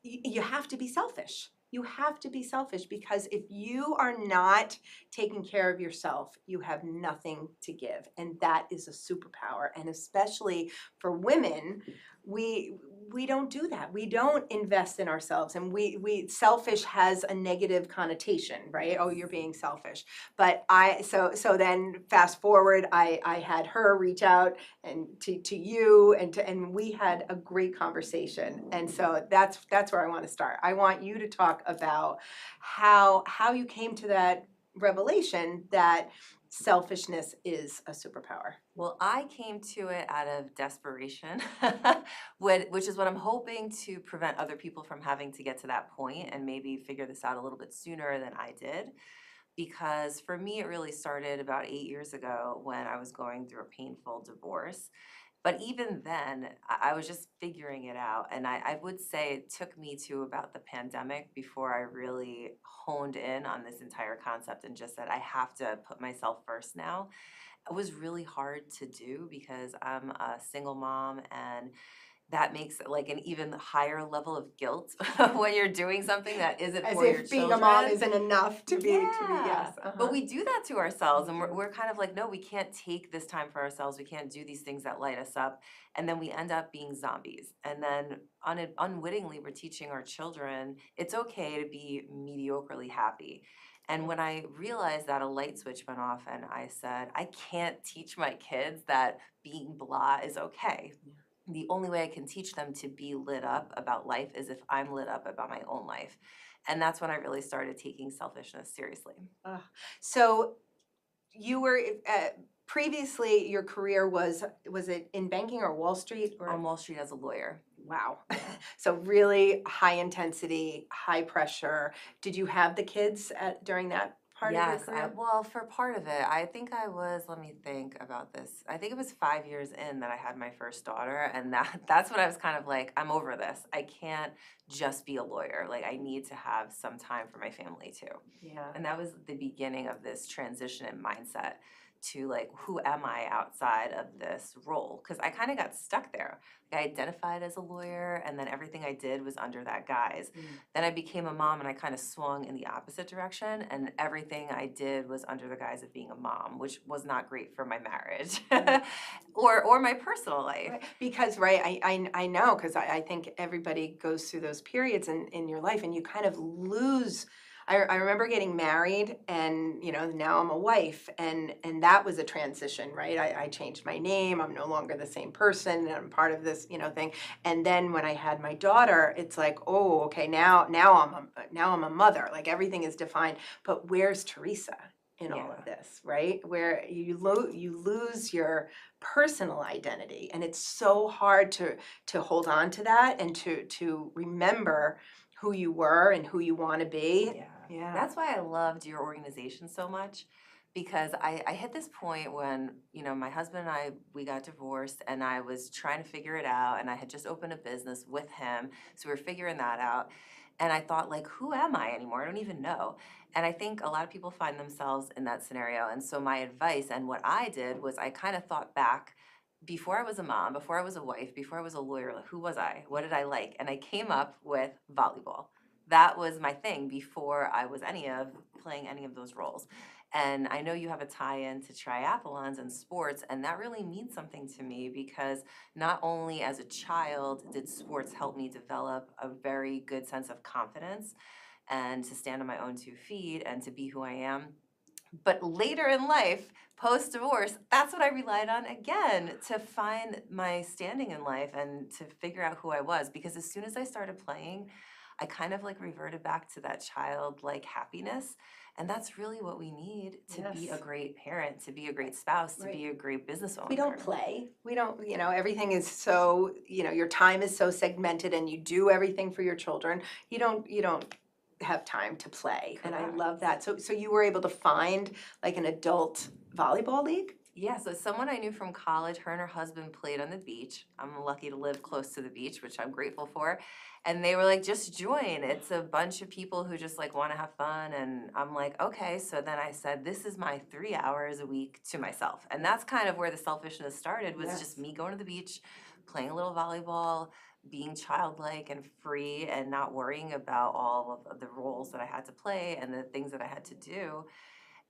you have to be selfish. You have to be selfish because if you are not taking care of yourself, you have nothing to give. And that is a superpower. And especially for women, we don't do that. We don't invest in ourselves. And selfish has a negative connotation, right? Oh, you're being selfish. But so then fast forward, I had her reach out and to you and we had a great conversation. And so that's where I want to start. I want you to talk about how you came to that revelation that selfishness is a superpower. Well, I came to it out of desperation, which is what I'm hoping to prevent other people from having to get to that point and maybe figure this out a little bit sooner than I did. Because for me, it really started about 8 years ago when I was going through a painful divorce. But even then, I was just figuring it out. And I would say it took me to about the pandemic before I really honed in on this entire concept and just said, I have to put myself first now. It was really hard to do because I'm a single mom, and that makes it like an even higher level of guilt when you're doing something that isn't As for your if being children. a mom isn't enough to be yes. But we do that to ourselves, and we're kind of like, no, we can't take this time for ourselves. We can't do these things that light us up. And then we end up being zombies. And then unwittingly, we're teaching our children it's okay to be mediocrely happy. And when I realized that, a light switch went off, and I said, I can't teach my kids that being blah is okay. The only way I can teach them to be lit up about life is if I'm lit up about my own life. And that's when I really started taking selfishness seriously. So you were previously your career was it in banking or Wall Street or on Wall Street as a lawyer. Wow. So really high intensity, high pressure. Did you have the kids during that part of your Yes, career? well, for part of it, I think I was, let me think about this. I think it was 5 years in that I had my first daughter, and that's when I was kind of like, I'm over this. I can't just be a lawyer. Like, I need to have some time for my family too. Yeah. And that was the beginning of this transition in mindset to like, who am I outside of this role? Because I kind of got stuck there. Like, I identified as a lawyer, and then everything I did was under that guise. Then I became a mom, and I kind of swung in the opposite direction, and everything I did was under the guise of being a mom, which was not great for my marriage or my personal life. Right. Because, right, I know, because I think everybody goes through those periods in your life, and you kind of lose. I remember getting married, and now I'm a wife, and that was a transition, right? I changed my name. I'm no longer the same person, and I'm part of this thing. And then when I had my daughter, it's like, oh, okay, now I'm a mother. Like, everything is defined. But where's Teresa in all of this, right? Where you lose your personal identity, and it's so hard to hold on to that and to remember who you were and who you want to be. Yeah. That's why I loved your organization so much, because I hit this point when, my husband and I, we got divorced, and I was trying to figure it out, and I had just opened a business with him, so we were figuring that out. And I thought, like, who am I anymore? I don't even know. And I think a lot of people find themselves in that scenario. And so my advice and what I did was I kind of thought back before I was a mom, before I was a wife, before I was a lawyer, like, who was I? What did I like? And I came up with volleyball. That was my thing before I was playing any of those roles. And I know you have a tie-in to triathlons and sports, and that really means something to me, because not only as a child did sports help me develop a very good sense of confidence and to stand on my own 2 feet and to be who I am, but later in life, post-divorce, that's what I relied on again to find my standing in life and to figure out who I was. Because as soon as I started playing, I kind of like reverted back to that childlike happiness. And that's really what we need to be a Yes. great parent, to be a great spouse, to Right. be a great business owner. We don't play. We don't, everything is so, your time is so segmented, and you do everything for your children. You don't have time to play. And I love that. So you were able to find like an adult volleyball league? Yeah, so someone I knew from college, her and her husband played on the beach. I'm lucky to live close to the beach, which I'm grateful for. And they were like, just join. It's a bunch of people who just like want to have fun. And I'm like, okay. So then I said, this is my 3 hours a week to myself. And that's kind of where the selfishness started, was just me going to the beach, playing a little volleyball, being childlike and free, and not worrying about all of the roles that I had to play and the things that I had to do.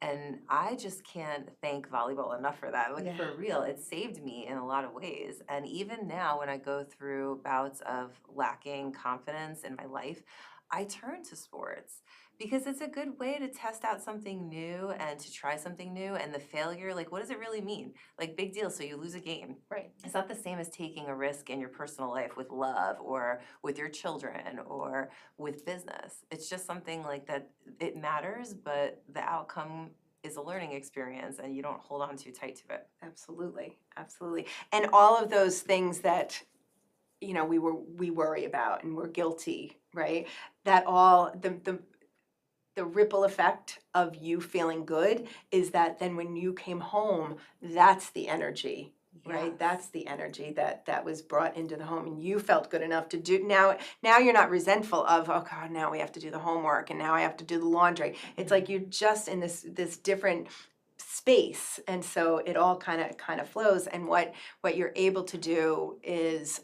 And I just can't thank volleyball enough for that. Like, for real, it saved me in a lot of ways. And even now, when I go through bouts of lacking confidence in my life, I turn to sports because it's a good way to test out something new and to try something new. And the failure, like, what does it really mean? Like, big deal. So you lose a game. Right. It's not the same as taking a risk in your personal life with love or with your children or with business. It's just something like that. It matters, but the outcome is a learning experience, and you don't hold on too tight to it. Absolutely. Absolutely. And all of those things that we worry about and we're guilty, right? That all the ripple effect of you feeling good is that then when you came home, that's the energy, right? That's the energy that was brought into the home, and you felt good enough to do. Now you're not resentful of, oh God, now we have to do the homework, and now I have to do the laundry. It's like you're just in this different space, and so it all kind of flows. And what you're able to do is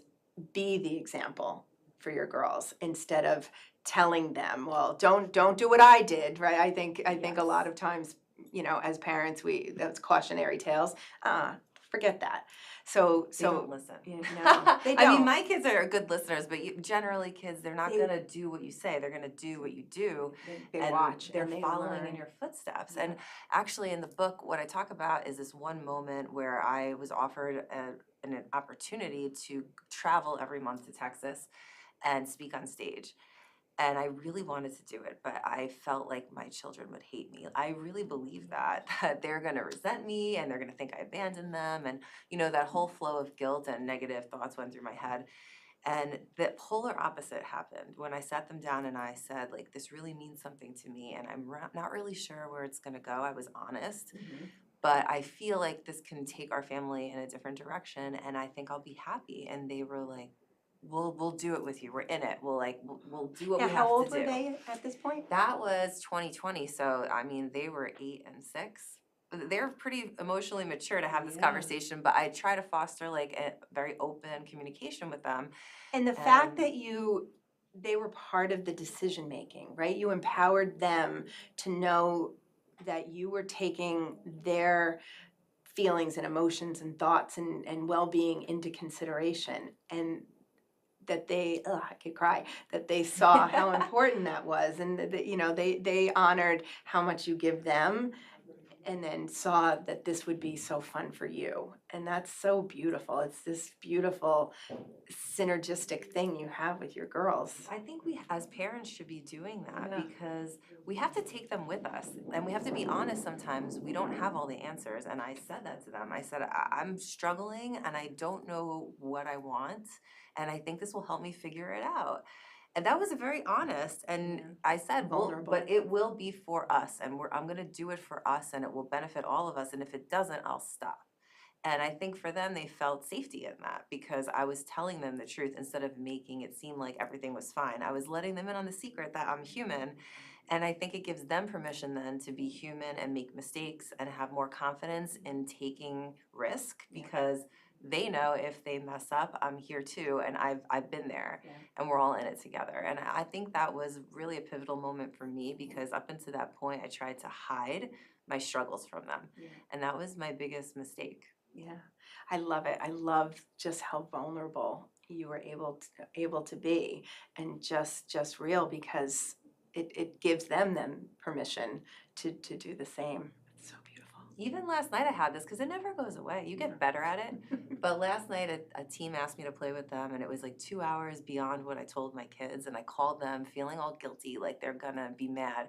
be the example for your girls instead of telling them, well, don't do what I did, right? I think a lot of times, as parents, that's cautionary tales. Forget that. So They don't listen. No, they don't. I mean, my kids are good listeners, but generally kids, they're not going to do what you say. They're going to do what you do. They and watch They're and they following learn. in your footsteps. And actually in the book, what I talk about is this one moment where I was offered an opportunity to travel every month to Texas and speak on stage. And I really wanted to do it, but I felt like my children would hate me. I really believe that they're going to resent me and they're going to think I abandoned them. And, that whole flow of guilt and negative thoughts went through my head. And the polar opposite happened when I sat them down and I said, like, this really means something to me and I'm not really sure where it's gonna go. I was honest, but I feel like this can take our family in a different direction and I think I'll be happy. And they were like, we'll do it with you. We're in it. We'll do what Now, we have how old to do. were they at this point? That was 2020, so I mean, they were 8 and 6. They're pretty emotionally mature to have this conversation, but I try to foster like a very open communication with them. And the fact that they were part of the decision making, right? You empowered them to know that you were taking their feelings and emotions and thoughts and well-being into consideration, and that they, I could cry, that they saw how important that was, and that, you know, they honored how much you give them, and then saw that this would be so fun for you. And that's so beautiful. It's this beautiful synergistic thing you have with your girls. I think we as parents should be doing that because we have to take them with us and we have to be honest sometimes. We don't have all the answers. And I said that to them. I said, I'm struggling and I don't know what I want. And I think this will help me figure it out. And that was very honest. And I said, well, but it will be for us. And I'm going to do it for us and it will benefit all of us. And if it doesn't, I'll stop. And I think for them, they felt safety in that because I was telling them the truth instead of making it seem like everything was fine. I was letting them in on the secret that I'm human. And I think it gives them permission then to be human and make mistakes and have more confidence in taking risk because they know if they mess up, I'm here too, and I've been there, and we're all in it together. And I think that was really a pivotal moment for me because up until that point, I tried to hide my struggles from them, and that was my biggest mistake. Yeah, I love it. I love just how vulnerable you were able to be, and just real because it gives them permission to do the same. It's so beautiful. Even last night I had this because it never goes away. You get better at it. But last night a team asked me to play with them and it was like 2 hours beyond what I told my kids. And I called them feeling all guilty, like they're gonna be mad.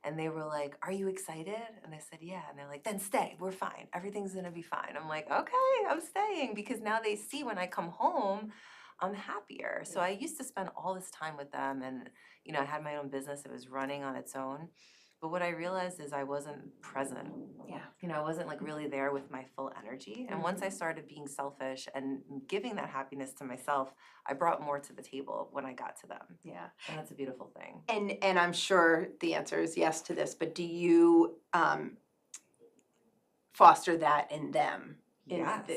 And they were like, are you excited? And I said, yeah. And they're like, then stay, we're fine. Everything's gonna be fine. I'm like, okay, I'm staying because now they see when I come home, I'm happier. So I used to spend all this time with them and, you know, I had my own business. It was running on its own. But what I realized is I wasn't present. Yeah. You know, I wasn't like really there with my full energy. And once I started being selfish and giving that happiness to myself, I brought more to the table when I got to them. Yeah. And that's a beautiful thing. And I'm sure the answer is yes to this, but do you foster that in them? Yes.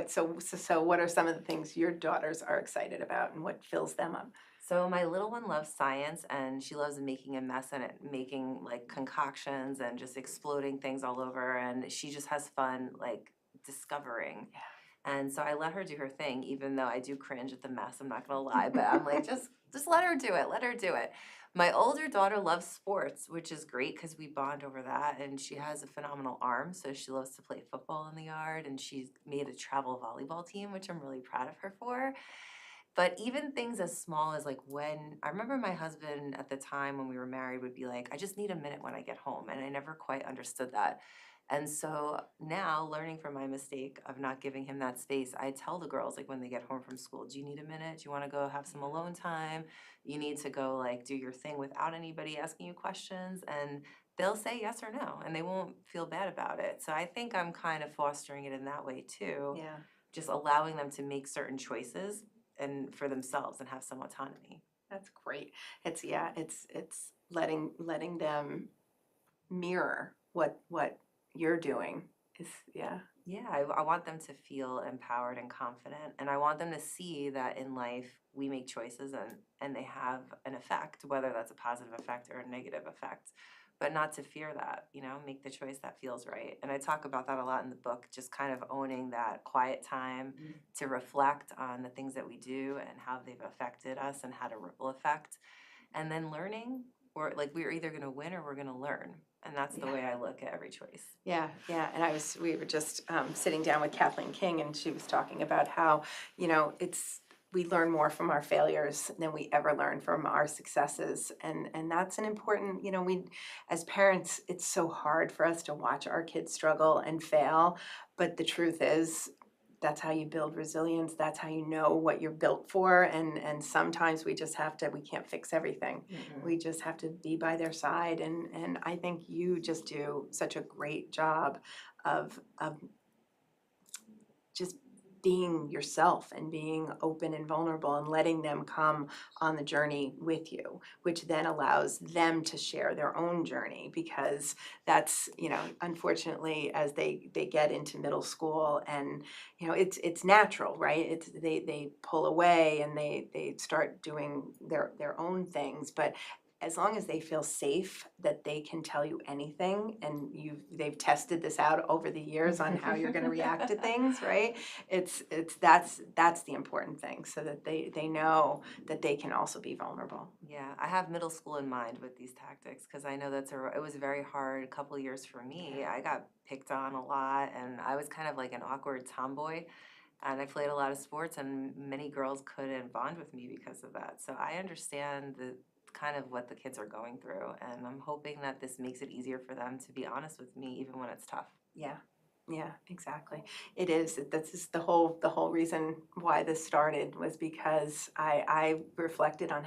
So what are some of the things your daughters are excited about and what fills them up? So my little one loves science and she loves making a mess and making like concoctions and just exploding things all over and she just has fun like discovering. Yeah. And so I let her do her thing even though I do cringe at the mess, I'm not gonna lie, but I'm like just let her do it, let her do it. My older daughter loves sports, which is great because we bond over that and she has a phenomenal arm, so she loves to play football in the yard and she's made a travel volleyball team, which I'm really proud of her for. But even things as small as like when, I remember my husband at the time when we were married would be like, I just need a minute when I get home. And I never quite understood that. And so now learning from my mistake of not giving him that space, I tell the girls like when they get home from school, do you need a minute? Do you want to go have some alone time? You need to go like do your thing without anybody asking you questions. And they'll say yes or no and they won't feel bad about it. So I think I'm kind of fostering it in that way too. Yeah. Just allowing them to make certain choices and for themselves and have some autonomy. That's great. It's letting them mirror what you're doing is Yeah, I want them to feel empowered and confident and I want them to see that in life we make choices and they have an effect, whether that's a positive effect or a negative effect. But not to fear that, you know, make the choice that feels right. And I talk about that a lot in the book, just kind of owning that quiet time to reflect on the things that we do and how they've affected us and had a ripple effect. And then learning, or like we're either going to win or we're going to learn. And that's the way I look at every choice. Yeah. And we were just sitting down with Kathleen King and she was talking about how, you know, we learn more from our failures than we ever learn from our successes. And that's an important, you know, we, as parents, it's so hard for us to watch our kids struggle and fail. But the truth is, that's how you build resilience. That's how you know what you're built for. And sometimes we just have to, we can't fix everything. We just have to be by their side. And I think you just do such a great job of just being yourself and being open and vulnerable and letting them come on the journey with you, which then allows them to share their own journey, because that's, you know, unfortunately, as they get into middle school, and you know, it's natural, right? It's they pull away and they start doing their own things, but as long as they feel safe that they can tell you anything, and they've tested this out over the years on how you're going to react to things, right? That's the important thing, so that they know that they can also be vulnerable. Yeah, I have middle school in mind with these tactics, because I know it was a very hard couple of years for me. I got picked on a lot, and I was kind of like an awkward tomboy, and I played a lot of sports, and many girls couldn't bond with me because of that. So I understand kind of what the kids are going through, and I'm hoping that this makes it easier for them to be honest with me even when it's tough. Yeah, exactly. It is. This is the whole reason why this started, was because I reflected on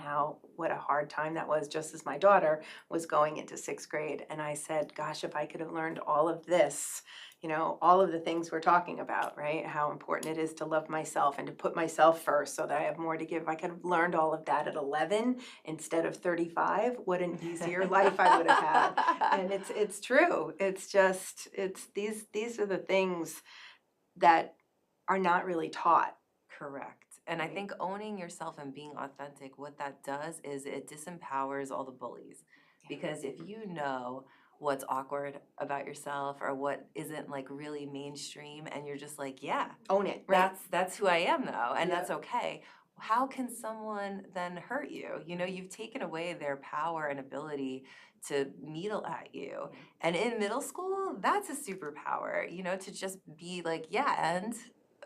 what a hard time that was, just as my daughter was going into 6th grade, and I said, gosh, if I could have learned all of this, you know, all of the things we're talking about, right? How important it is to love myself and to put myself first so that I have more to give. If I could have learned all of that at 11 instead of 35, what an easier life I would have had. And it's true. It's just, these are the things that are not really taught. Correct. And I think owning yourself and being authentic, what that does is it disempowers all the bullies. Because if you know what's awkward about yourself or what isn't like really mainstream, and you're just like, yeah, own it, right? That's who I am though, and that's okay. How can someone then hurt you? You know, you've taken away their power and ability to needle at you. And in middle school, that's a superpower, you know, to just be like, yeah,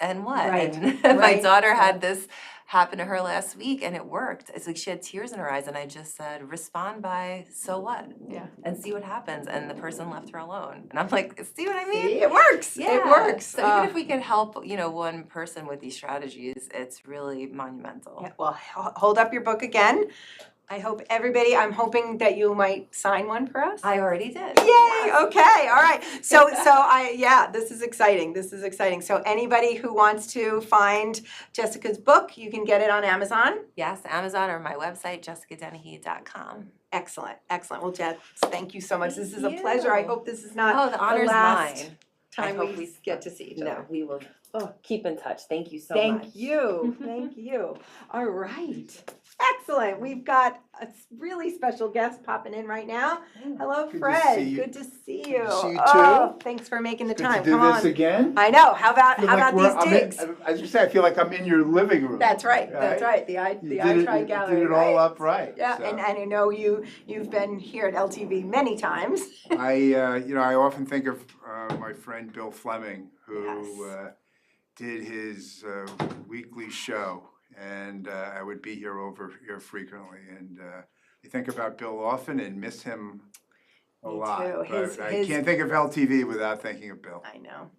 and what? Right, And my right. daughter had this happen to her last week, and it worked. It's like she had tears in her eyes, and I just said, respond by, so what? Yeah. And see what happens. And the person left her alone. And I'm like, see what I mean? See, it works. Yeah. It works. So even if we can help, you know, one person with these strategies, it's really monumental. Yeah, well, hold up your book again. I hope everybody, I'm hoping that you might sign one for us. I already did. Yay, okay, all right. So this is exciting, this is exciting. So anybody who wants to find Jessica's book, you can get it on Amazon? Yes, Amazon or my website, jessicadennehy.com. Excellent, excellent. Well, Jess, thank you so much. This is a pleasure. I hope this is not the honor's last mine. time I hope we get to see each other. No, we will keep in touch. Thank you so much. Thank you, thank you. All right, excellent. We've got a really special guest popping in right now. Hello, Good to Fred. see you. Good to see you. Good to see you Oh, thanks for making the Good time. to do Come this on. again? I know. How about Feel like these digs? As you say, I feel like I'm in your living room. That's right. That's right. The I Try Gallery. You did it all up right. Yeah, so. and I know you've been here at LTV many times. I often think of my friend Bill Fleming, who did his weekly show, and I would be here frequently, and I think about Bill often and miss him a lot. Too. But I can't think of LTV without thinking of Bill. I know.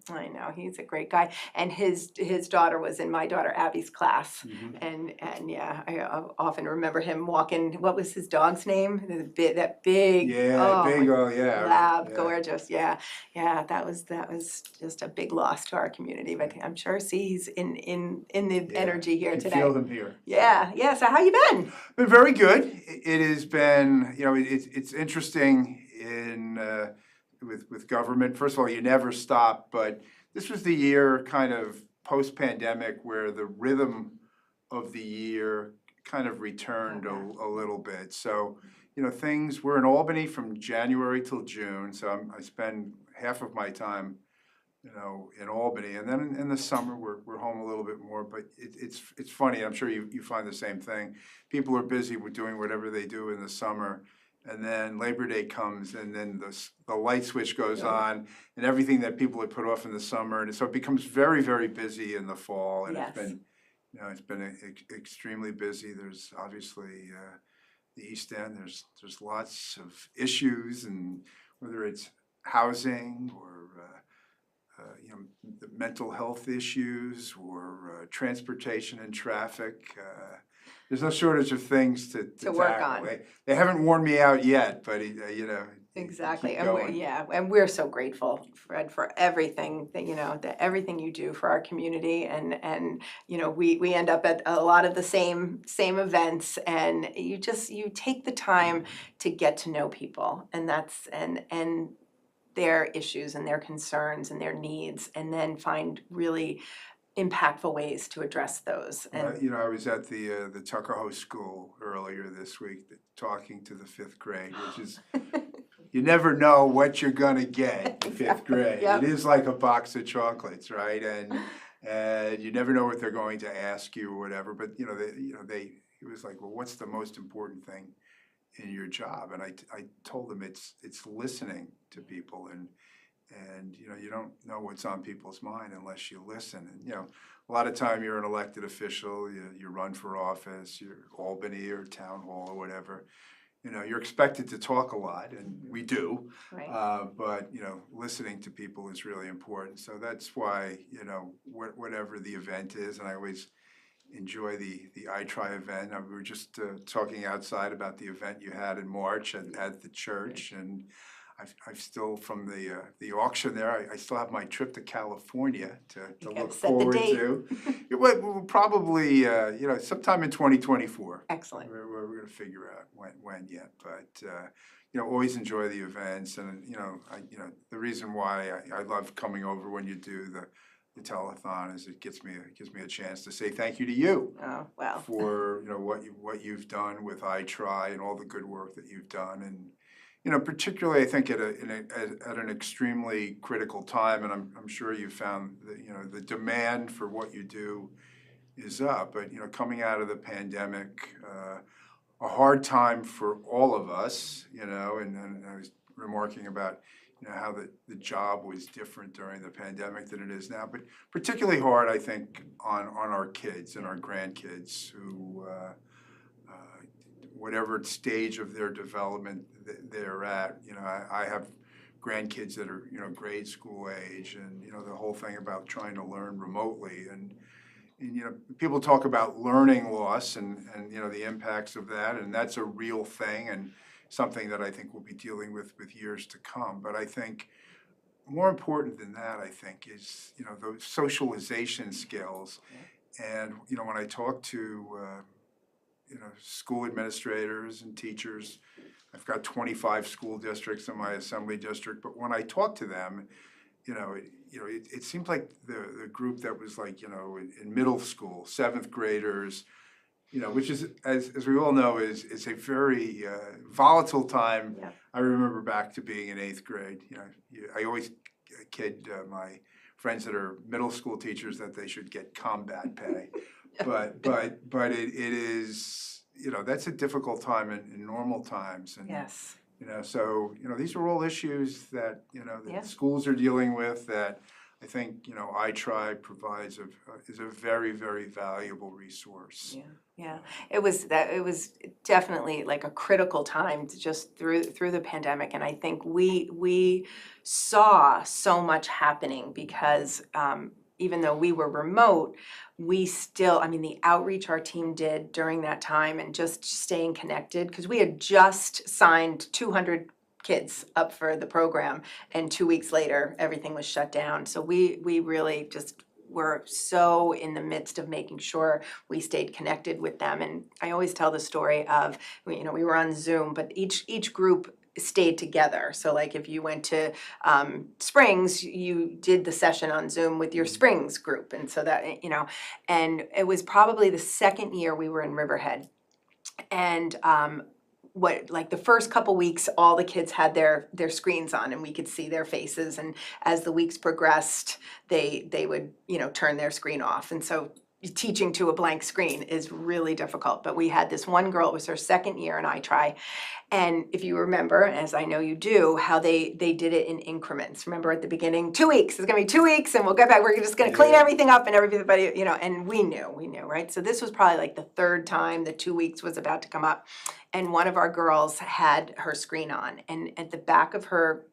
He's a great guy, and his daughter was in my daughter Abby's class, and yeah, I often remember him walking. What was his dog's name? That big. Lab, gorgeous. Yeah. That was just a big loss to our community. But I'm sure he's in the energy here today. Feel him here. Yeah. So how you been? Been very good. It has been, it's interesting with government. First of all, you never stop, but this was the year kind of post-pandemic where the rhythm of the year kind of returned a little bit. So, we're in Albany from January till June, so I spend half of my time, in Albany, and then in the summer we're home a little bit more. But it's funny. I'm sure you find the same thing. People are busy with doing whatever they do in the summer. And then Labor Day comes, and then the light switch goes on, and everything that people had put off in the summer, and so it becomes very, very busy in the fall. And it's been extremely busy. There's obviously the East End. There's lots of issues, and whether it's housing or the mental health issues or transportation and traffic. There's no shortage of things to work tackle. on. They haven't worn me out yet, but Exactly, keep and going. and we're so grateful, Fred, for everything that, that everything you do for our community, and we end up at a lot of the same events, and you take the time to get to know people, and that's and their issues and their concerns and their needs, and then find really impactful ways to address those. And I was at the Tuckahoe School earlier this week talking to the 5th grade, which is, you never know what you're gonna get in 5th grade. Yep. It is like a box of chocolates, right? And you never know what they're going to ask you or whatever, but it was like, well, what's the most important thing in your job? And I told them it's listening to people, and you don't know what's on people's mind unless you listen. And a lot of time you're an elected official, you run for office, you're Albany or town hall or whatever. You're expected to talk a lot, and we do. Right. But listening to people is really important. So that's why whatever the event is, and I always enjoy the iTry event. We were just talking outside about the event you had in March at the church, and I've still, from the auction there, I still have my trip to California to look forward to. We'll probably sometime in 2024. Excellent. We're going to figure out when yet, but always enjoy the events, and the reason why I love coming over when you do the telethon is it gives me a chance to say thank you to you. Oh, wow. For what you've done with iTry and all the good work that you've done, and particularly I think at an extremely critical time, and I'm sure you found that the demand for what you do is up, but coming out of the pandemic, a hard time for all of us, and I was remarking about how the job was different during the pandemic than it is now, but particularly hard, I think, on our kids and our grandkids who, whatever stage of their development they're at, I have grandkids that are, grade school age, and, the whole thing about trying to learn remotely, and people talk about learning loss and the impacts of that, and that's a real thing, and something that I think we'll be dealing with years to come. But I think more important than that, I think, is those socialization skills. And when I talk to school administrators and teachers, I've got 25 school districts in my assembly district, but when I talk to them, it seems like the group that was like in middle school, 7th graders, which is, as we all know, is a very volatile time. Yeah. I remember back to being in 8th grade. I always kid my friends that are middle school teachers that they should get combat pay, but it is that's a difficult time in normal times, and Yes. So these are all issues that Yeah. schools are dealing with that. I think iTry provides is a very, very valuable resource. Yeah, it was definitely like a critical time to just through the pandemic, and I think we saw so much happening because even though we were remote, we still, the outreach our team did during that time, and just staying connected, because we had just signed 200 kids up for the program, and 2 weeks later everything was shut down. So we really just were so in the midst of making sure we stayed connected with them. And I always tell the story of, we were on Zoom, but each group stayed together. So like if you went to Springs, you did the session on Zoom with your Springs group, and so that and it was probably the second year we were in Riverhead, and the first couple weeks, all the kids had their screens on and we could see their faces, and as the weeks progressed, they would turn their screen off, and so teaching to a blank screen is really difficult. But we had this one girl, it was her second year in iTry, and if you remember, as I know you do, how they did it in increments. Remember at the beginning, 2 weeks, it's gonna be 2 weeks and we'll get back, we're just gonna clean everything up, and everybody, and we knew, right? So this was probably like the third time the 2 weeks was about to come up, and one of our girls had her screen on, and at the back of her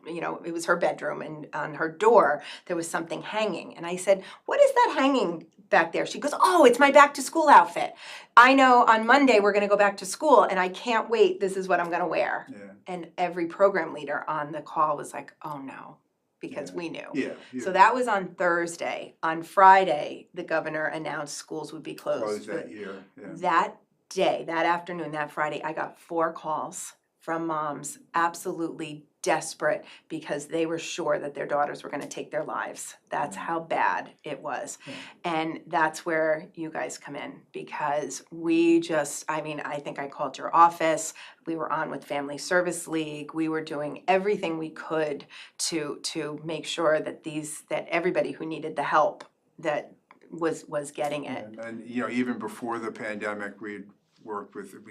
it was her bedroom, and on her door, there was something hanging. And I said, what is that hanging back there? She goes, oh, it's my back to school outfit. I know on Monday we're gonna go back to school and I can't wait, this is what I'm gonna wear. Yeah. And every program leader on the call was like, oh no, because we knew. Yeah. So that was on Thursday. On Friday, the governor announced schools would be closed. Closed that year, yeah. That day, that afternoon, that Friday, I got 4 calls from moms absolutely desperate because they were sure that their daughters were gonna take their lives. That's how bad it was. And that's where you guys come in, because we just, I think I called your office, we were on with Family Service League, we were doing everything we could to make sure that that everybody who needed the help that was getting it. And even before the pandemic, we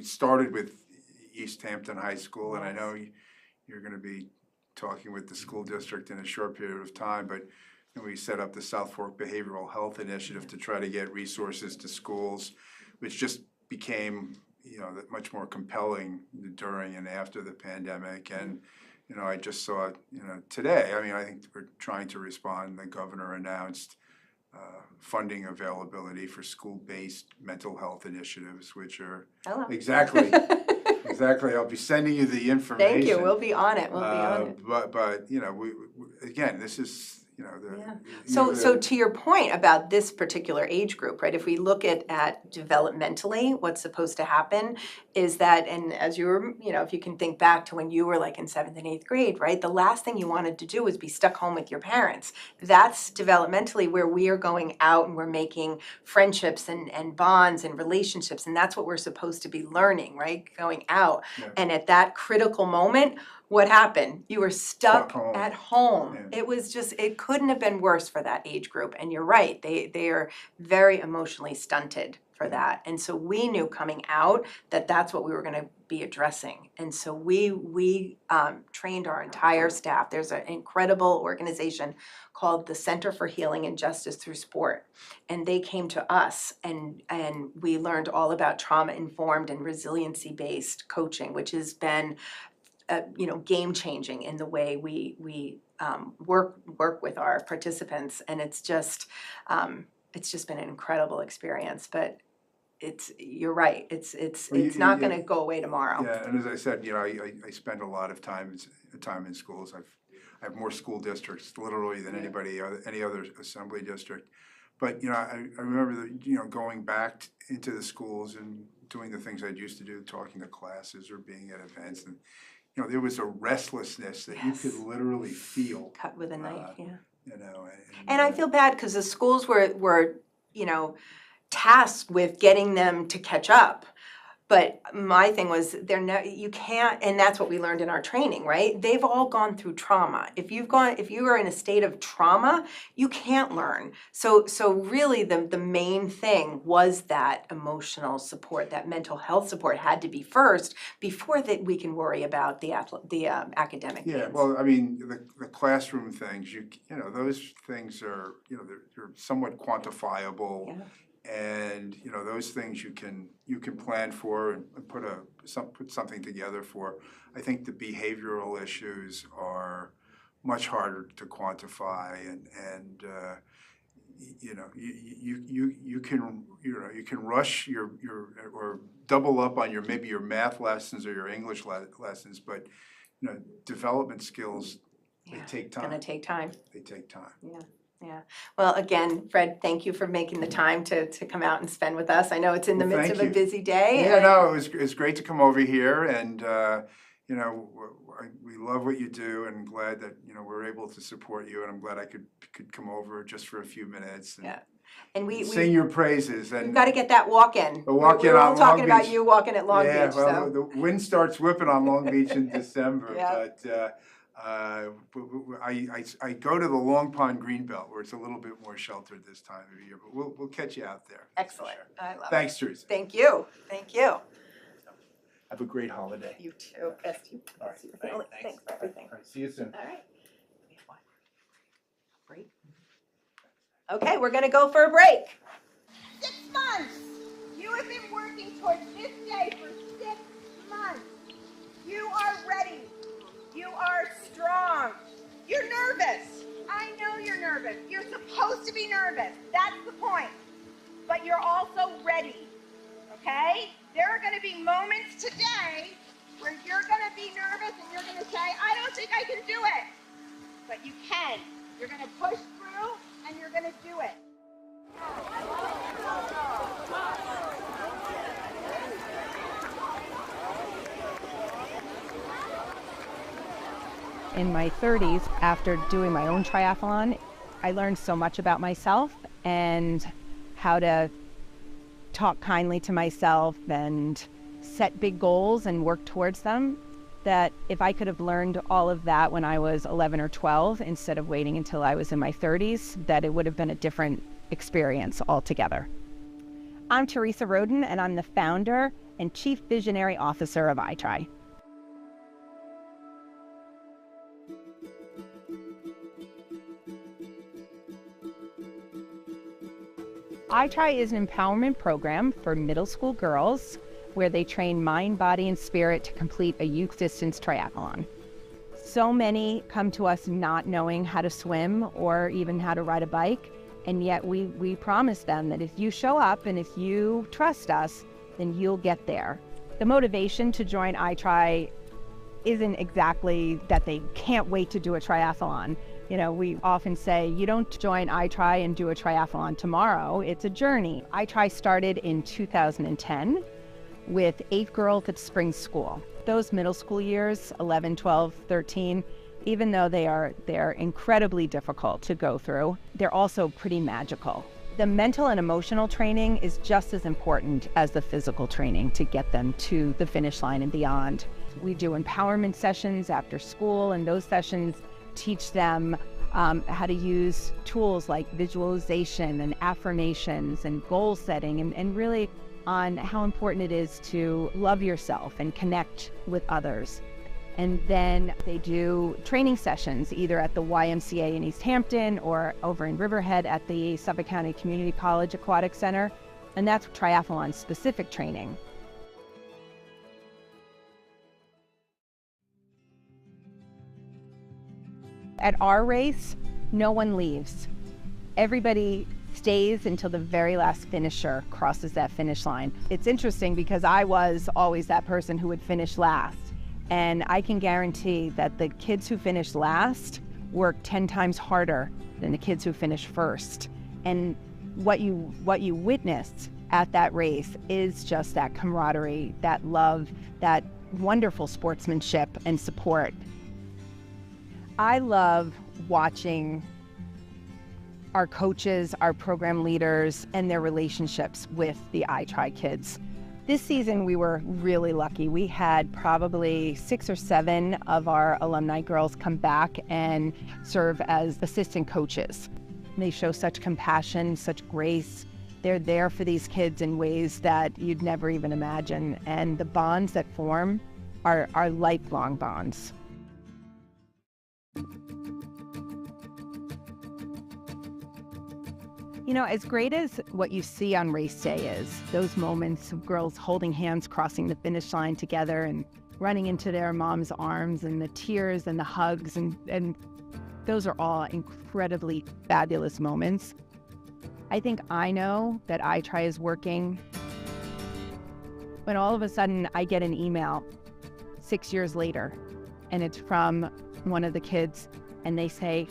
started with East Hampton High School, and I know you're gonna be talking with the school district in a short period of time, but we set up the South Fork Behavioral Health Initiative to try to get resources to schools, which just became, much more compelling during and after the pandemic. And, I just saw, today, I think we're trying to respond. The governor announced funding availability for school-based mental health initiatives, which are exactly, I'll be sending you the information. Thank you, we'll be on it, But we again, this is, So to your point about this particular age group, right, if we look at developmentally, what's supposed to happen is that, and as you were, if you can think back to when you were like in 7th and 8th grade, right, the last thing you wanted to do was be stuck home with your parents. That's developmentally where we are going out and we're making friendships and bonds and relationships, and that's what we're supposed to be learning, right, going out. Yeah. And at that critical moment, what happened? You were stuck home. at home. Yeah. It was just, it couldn't have been worse for that age group. And you're right, they are very emotionally stunted for that. And so we knew coming out that that's what we were gonna be addressing. And so we trained our entire staff. There's an incredible organization called the Center for Healing and Justice Through Sport. And they came to us and we learned all about trauma-informed and resiliency-based coaching, which has been game-changing in the way we work with our participants, and it's just been an incredible experience. But you're right, it's not going to go away tomorrow. Yeah, and as I said, I spend a lot of time in schools. I have more school districts literally than any other assembly district. But I remember going back into the schools and doing the things I used to do, talking to classes or being at events, and there was a restlessness that you could literally feel. Cut with a knife, yeah. And I feel bad because the schools were tasked with getting them to catch up. But my thing was, you can't, and that's what we learned in our training, right? They've all gone through trauma. If you are in a state of trauma, you can't learn. So really the main thing was that emotional support, that mental health support had to be first before that we can worry about the academic yeah, needs. well, the classroom things, those things are, they're somewhat quantifiable. Yeah. And those things you can plan for and put something together for. I think the behavioral issues are much harder to quantify, and you can rush your or double up on your math lessons or your English lessons, but development skills, they take time. It's gonna take time. They take time. Yeah. Well, again, Fred, thank you for making the time to come out and spend with us. I know it's in the midst of a busy day. Yeah, no, it was great to come over here, and we love what you do, and glad that we're able to support you, and I'm glad I could come over just for a few minutes. And, and we sing your praises. And we've got to get that walk-in. The walk-in We're all on talking Long about Beach. you walking at Long Yeah, Beach. well, So. the wind starts whipping on Long Beach in December, Yeah. but I go to the Long Pond Greenbelt where it's a little bit more sheltered this time of year, but we'll catch you out there. Excellent. I love Thanks, it. Teresa. Thank you. Thank you. Have a great holiday. You too. Best you. All right, Thanks for everything. All right, see you soon. All right. Break. Okay, we're gonna go for a break. 6 months. You have been working towards this day for 6 months. You are ready. You are strong. be nervous. That's the point. But you're also ready, okay? There are going to be moments today where you're going to be nervous and you're going to say, I don't think I can do it. But you can. You're going to push through and you're going to do it. In my 30s, after doing my own triathlon, I learned so much about myself and how to talk kindly to myself and set big goals and work towards them, that if I could have learned all of that when I was 11 or 12 instead of waiting until I was in my 30s, that it would have been a different experience altogether. I'm Teresa Roden, and I'm the founder and Chief Visionary Officer of iTry. iTry is an empowerment program for middle school girls where they train mind, body, and spirit to complete a youth distance triathlon. So many come to us not knowing how to swim or even how to ride a bike, and yet we promise them that if you show up and if you trust us, then you'll get there. The motivation to join iTry isn't exactly that they can't wait to do a triathlon. You know, we often say, you don't join iTry and do a triathlon tomorrow, it's a journey. iTry started in 2010 with 8 girls at spring school. Those middle school years, 11, 12, 13, even though they're incredibly difficult to go through, they're also pretty magical. The mental and emotional training is just as important as the physical training to get them to the finish line and beyond. We do empowerment sessions after school, and those sessions teach them how to use tools like visualization and affirmations and goal setting, and really on how important it is to love yourself and connect with others. And then they do training sessions either at the YMCA in East Hampton or over in Riverhead at the Suffolk County Community College Aquatic Center, and that's triathlon specific training. At our race, no one leaves. Everybody stays until the very last finisher crosses that finish line. It's interesting because I was always that person who would finish last. And I can guarantee that the kids who finish last work 10 times harder than the kids who finish first. And what you witnessed at that race is just that camaraderie, that love, that wonderful sportsmanship and support. I love watching our coaches, our program leaders, and their relationships with the iTry kids. This season, we were really lucky. We had probably 6 or 7 of our alumni girls come back and serve as assistant coaches. They show such compassion, such grace. They're there for these kids in ways that you'd never even imagine. And the bonds that form are lifelong bonds. You know, as great as what you see on race day is, those moments of girls holding hands, crossing the finish line together and running into their mom's arms, and the tears and the hugs, and those are all incredibly fabulous moments. I think I know that iTry is working when all of a sudden I get an email 6 years later, and it's from one of the kids, and they say,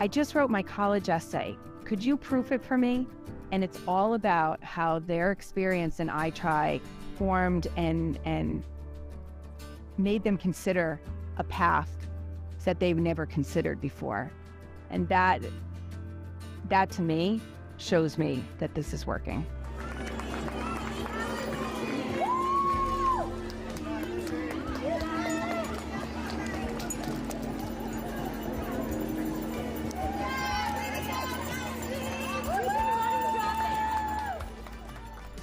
I just wrote my college essay. Could you proof it for me? And it's all about how their experience in iTry formed and made them consider a path that they've never considered before. And that to me shows me that this is working.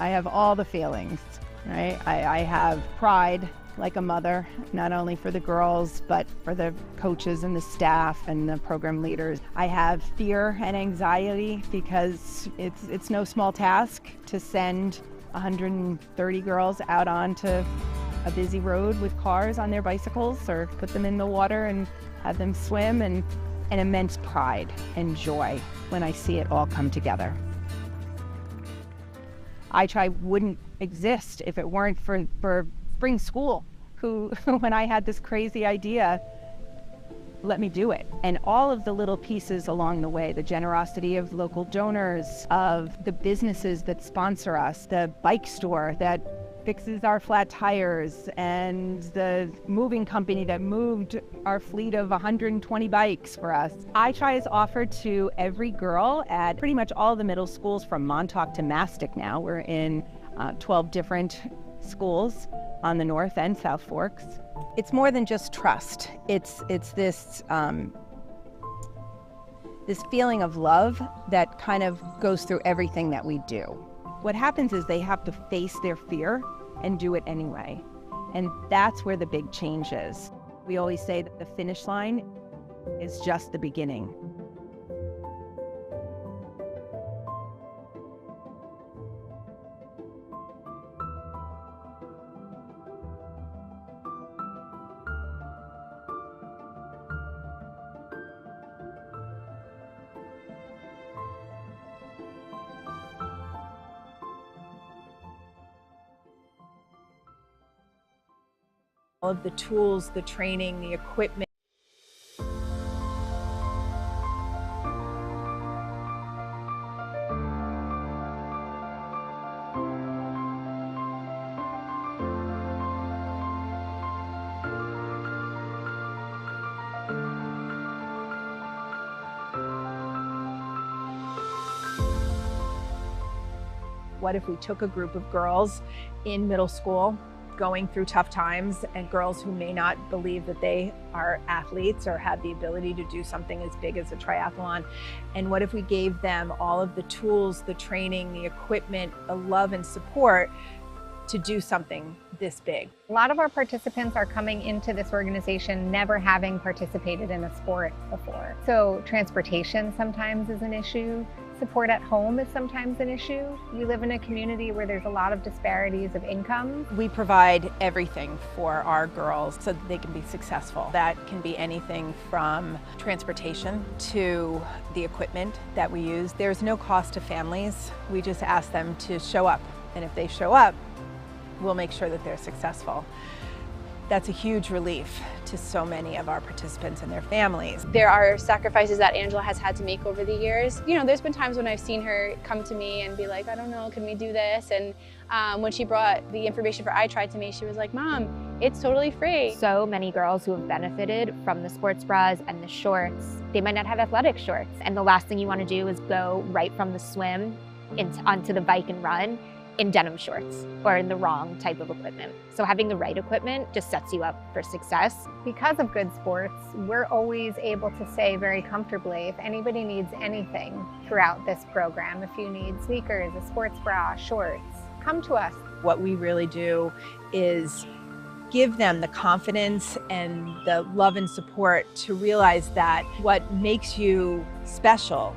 I have all the feelings, right? I have pride like a mother, not only for the girls, but for the coaches and the staff and the program leaders. I have fear and anxiety because it's no small task to send 130 girls out onto a busy road with cars on their bicycles, or put them in the water and have them swim. And an immense pride and joy when I see it all come together. iTry wouldn't exist if it weren't for Spring School, who, when I had this crazy idea, let me do it. And all of the little pieces along the way, the generosity of local donors, of the businesses that sponsor us, the bike store that fixes our flat tires, and the moving company that moved our fleet of 120 bikes for us. iTry is offered to every girl at pretty much all the middle schools from Montauk to Mastic now. We're in 12 different schools on the North and South Forks. It's more than just trust. It's this this feeling of love that kind of goes through everything that we do. What happens is they have to face their fear and do it anyway. And that's where the big change is. We always say that the finish line is just the beginning. All of the tools, the training, the equipment. What if we took a group of girls in middle school going through tough times, and girls who may not believe that they are athletes or have the ability to do something as big as a triathlon, and what if we gave them all of the tools, the training, the equipment, the love and support to do something this big? A lot of our participants are coming into this organization never having participated in a sport before. So transportation sometimes is an issue. Support at home is sometimes an issue. We live in a community where there's a lot of disparities of income. We provide everything for our girls so that they can be successful. That can be anything from transportation to the equipment that we use. There's no cost to families. We just ask them to show up. And if they show up, we'll make sure that they're successful. That's a huge relief to so many of our participants and their families. There are sacrifices that Angela has had to make over the years. You know, there's been times when I've seen her come to me and be like, I don't know, can we do this? And when she brought the information for iTry to me, she was like, Mom, it's totally free. So many girls who have benefited from the sports bras and the shorts, they might not have athletic shorts. And the last thing you want to do is go right from the swim onto the bike and run in denim shorts or in the wrong type of equipment. So having the right equipment just sets you up for success. Because of good sports, we're always able to say very comfortably, if anybody needs anything throughout this program, if you need sneakers, a sports bra, shorts, come to us. What we really do is give them the confidence and the love and support to realize that what makes you special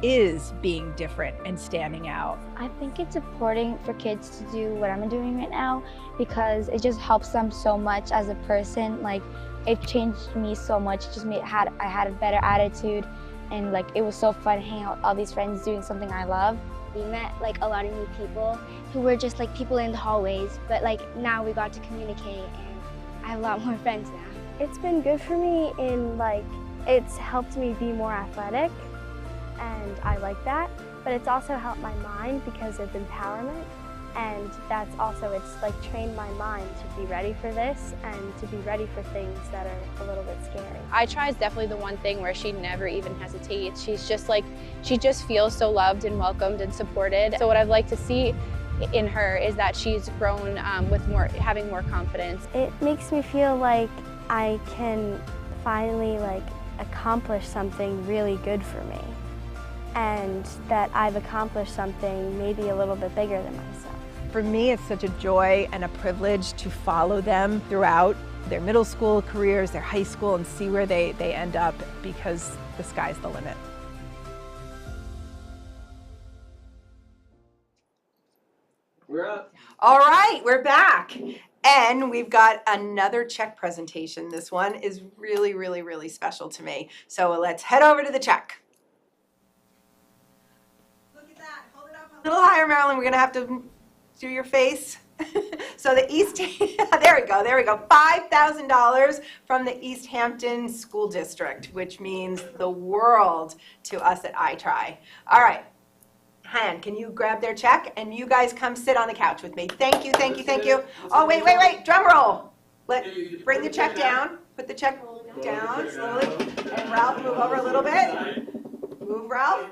is being different and standing out. I think it's important for kids to do what I'm doing right now because it just helps them so much as a person. Like, it changed me so much. It just I had a better attitude, and like it was so fun hanging out with all these friends doing something I love. We met like a lot of new people who were just like people in the hallways, but like now we got to communicate and I have a lot more friends now. It's been good for me in like, it's helped me be more athletic, and I like that, but it's also helped my mind because of empowerment, and that's also, it's like trained my mind to be ready for this and to be ready for things that are a little bit scary. iTry is definitely the one thing where she never even hesitates. She's just like, she just feels so loved and welcomed and supported. So what I'd like to see in her is that she's grown with having more confidence. It makes me feel like I can finally like accomplish something really good for me, and that I've accomplished something maybe a little bit bigger than myself. For me, it's such a joy and a privilege to follow them throughout their middle school careers, their high school, and see where they end up, because the sky's the limit. We're up. All right, we're back. And we've got another check presentation. This one is really, really, really special to me. So let's head over to the check. Look at that. Hold it up a little higher, Marilyn. We're going to have to do your face. So the East, there we go, $5,000 from the East Hampton School District, which means the world to us at iTry. All right, Han, can you grab their check? And you guys come sit on the couch with me. Thank you, thank you, thank you. Oh, wait, drum roll. Bring the check down, put the check down slowly. And Ralph, move over a little bit. Move, Ralph.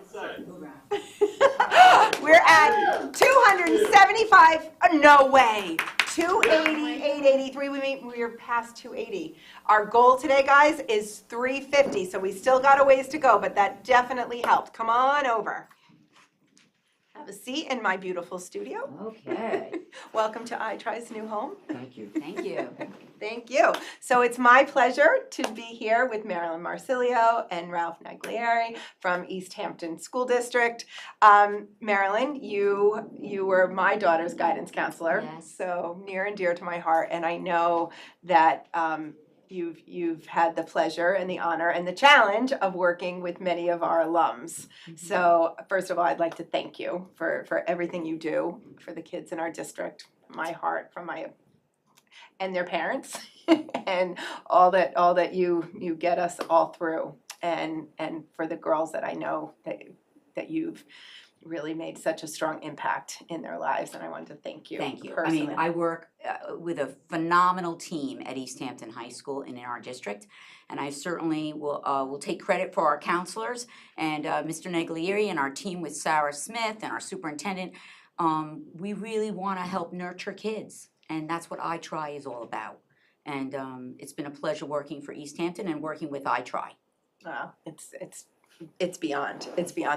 We're at 275, no way. 280, 883, we're past 280. Our goal today, guys, is 350, so we still got a ways to go, but that definitely helped. Come on over. Have a seat in my beautiful studio. Okay. Welcome to iTry's new home. Thank you. Thank you. Thank you. So it's my pleasure to be here with Marilyn Marsilio and Ralph Naglieri from East Hampton School District. Marilyn, you were my daughter's guidance counselor, Yes. so near and dear to my heart, and I know that you've had the pleasure and the honor and the challenge of working with many of our alums. So first of all, I'd like to thank you for everything you do for the kids in our district. My heart, from my and their parents, and all that you get us all through, and for the girls that I know that you've really made such a strong impact in their lives, and I wanted to thank you. Thank you. Personally. I mean, I work with a phenomenal team at East Hampton High School and in our district, and I certainly will take credit for our counselors and Mr. Naglieri and our team with Sarah Smith and our superintendent. We really want to help nurture kids, and that's what iTry is all about. And it's been a pleasure working for East Hampton and working with iTry. Wow, it's beyond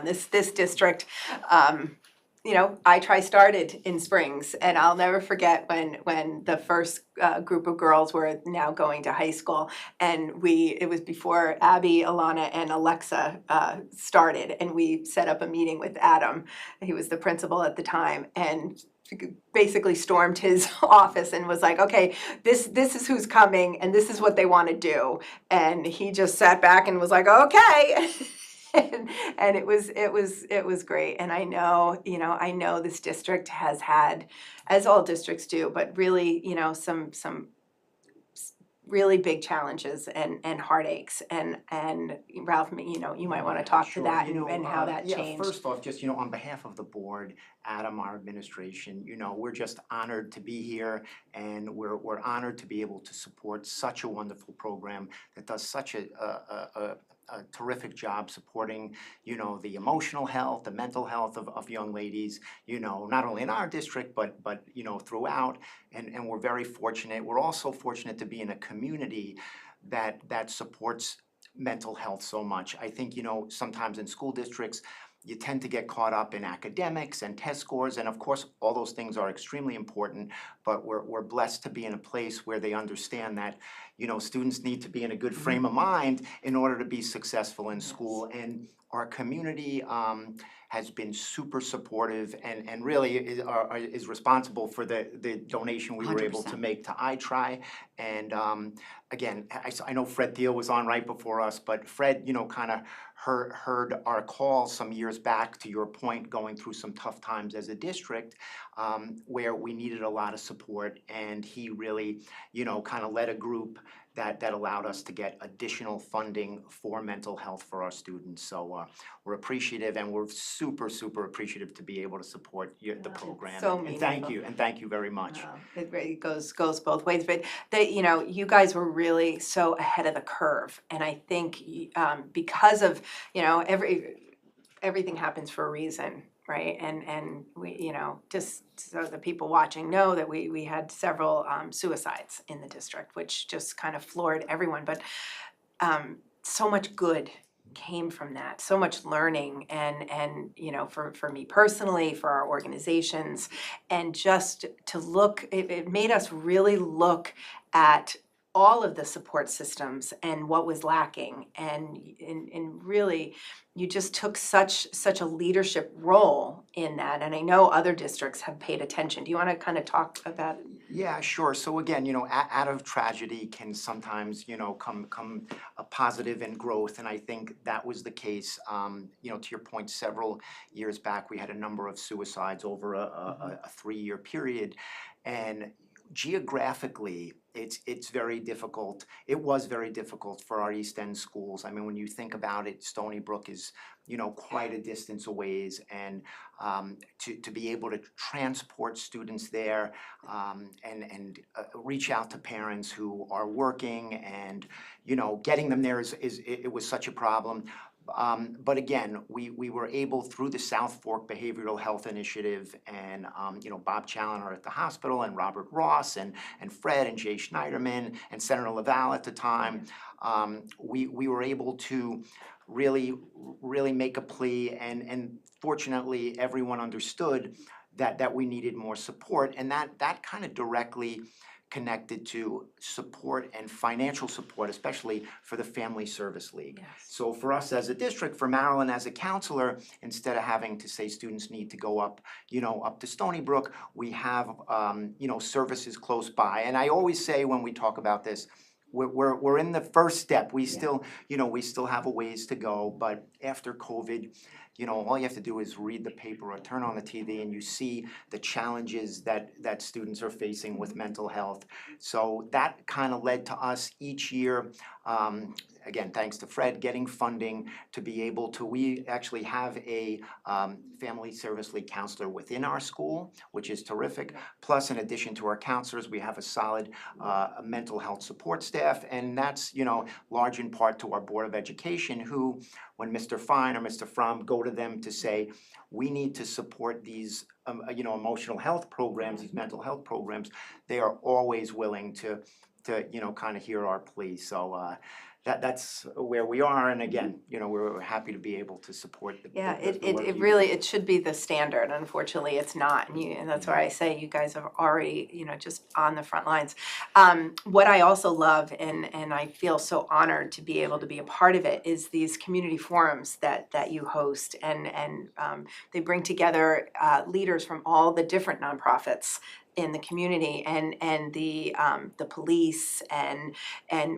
this district. iTry started in Springs, and I'll never forget when the first group of girls were now going to high school, and it was before Abby, Alana, and Alexa started, and we set up a meeting with Adam. He was the principal at the time, and basically stormed his office and was like, okay, this is who's coming, and this is what they want to do. And he just sat back and was like, okay. And it was great. And I know this district has had, as all districts do, but really, some really big challenges and heartaches, and Ralph, you might want to talk to that and how that changed. First off, just on behalf of the board, Adam, our administration, we're just honored to be here, and we're honored to be able to support such a wonderful program that does such a terrific job supporting, the emotional health, the mental health of young ladies, not only in our district, but throughout. And we're very fortunate. We're also fortunate to be in a community that supports mental health so much. I think, sometimes in school districts, you tend to get caught up in academics and test scores, and of course, all those things are extremely important, but we're blessed to be in a place where they understand that, students need to be in a good frame of mind in order to be successful in school. And our community has been super supportive and really is responsible for the donation we were able to 100%. make to iTry. And again, I know Fred Thiel was on right before us, but Fred, kind of heard our call some years back, to your point, going through some tough times as a district, where we needed a lot of support, and he really, kind of led a group that allowed us to get additional funding for mental health for our students. So we're appreciative, and we're super, super appreciative to be able to support the program. So and thank you very much. It really goes both ways, but you guys were really so ahead of the curve, and I think because of everything happens for a reason, right? And we just so the people watching know that we had several suicides in the district, which just kind of floored everyone. But so much good came from that, so much learning, and for me personally, for our organizations, and just to look, it made us really look at all of the support systems and what was lacking, and really you just took such a leadership role in that, and I know other districts have paid attention. Do you want to kind of talk about it? Yeah, sure. So again, out of tragedy can sometimes, come a positive and growth, and I think that was the case. To your point, several years back, we had a number of suicides over a 3-year period, and geographically, it's very difficult. It was very difficult for our East End schools. I mean, when you think about it, Stony Brook is, quite a distance away, and to be able to transport students there, and reach out to parents who are working, and getting them there it was such a problem. But again, we were able, through the South Fork Behavioral Health Initiative, and Bob Challoner at the hospital, and Robert Ross, and Fred, and Jay Schneiderman, and Senator LaValle at the time, we were able to really make a plea, and fortunately everyone understood that we needed more support, and that kind of directly connected to support and financial support, especially for the Family Service League. Yes. So for us as a district, for Marilyn as a counselor, instead of having to say students need to go up to Stony Brook, we have, services close by. And I always say when we talk about this, we're in the first step. We still, we still have a ways to go, but after COVID, all you have to do is read the paper or turn on the TV, and you see the challenges that students are facing with mental health. So that kind of led to us each year, again, thanks to Fred, getting funding to be able to, we actually have a Family Service League counselor within our school, which is terrific. Plus, in addition to our counselors, we have a solid mental health support staff, and that's, large in part to our Board of Education, who, when Mr. Fine or Mr. Fromm go to them to say, we need to support these, emotional health programs, these mental health programs, they are always willing to kind of hear our plea. So that's where we are, and again, we're happy to be able to support the Yeah, the work it you really, do. it should be the standard. Unfortunately, it's not, and that's why I say you guys are already, just on the front lines. What I also love, and I feel so honored to be able to be a part of it, is these community forums that you host, and they bring together leaders from all the different nonprofits in the community, and the police, and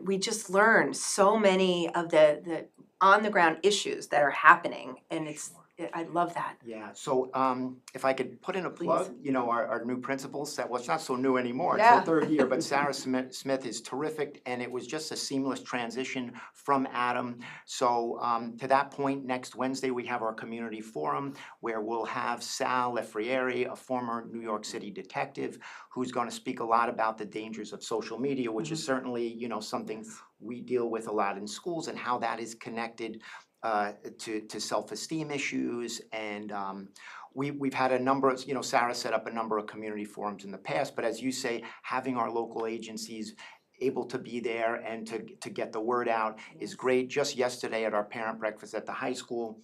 we just learn so many of the on the ground issues that are happening, and I love that. Yeah, so if I could put in a plug, our new principal, well, it's not so new anymore, it's Yeah. her third year, but Sarah Smith is terrific, and it was just a seamless transition from Adam. So to that point, next Wednesday, we have our community forum, where we'll have Sal Lefrieri, a former New York City detective, who's going to speak a lot about the dangers of social media, which is certainly, something we deal with a lot in schools, and how that is connected to self-esteem issues. And we've had a number of, Sarah set up a number of community forums in the past, but as you say, having our local agencies able to be there and to get the word out is great. Just yesterday at our parent breakfast at the high school,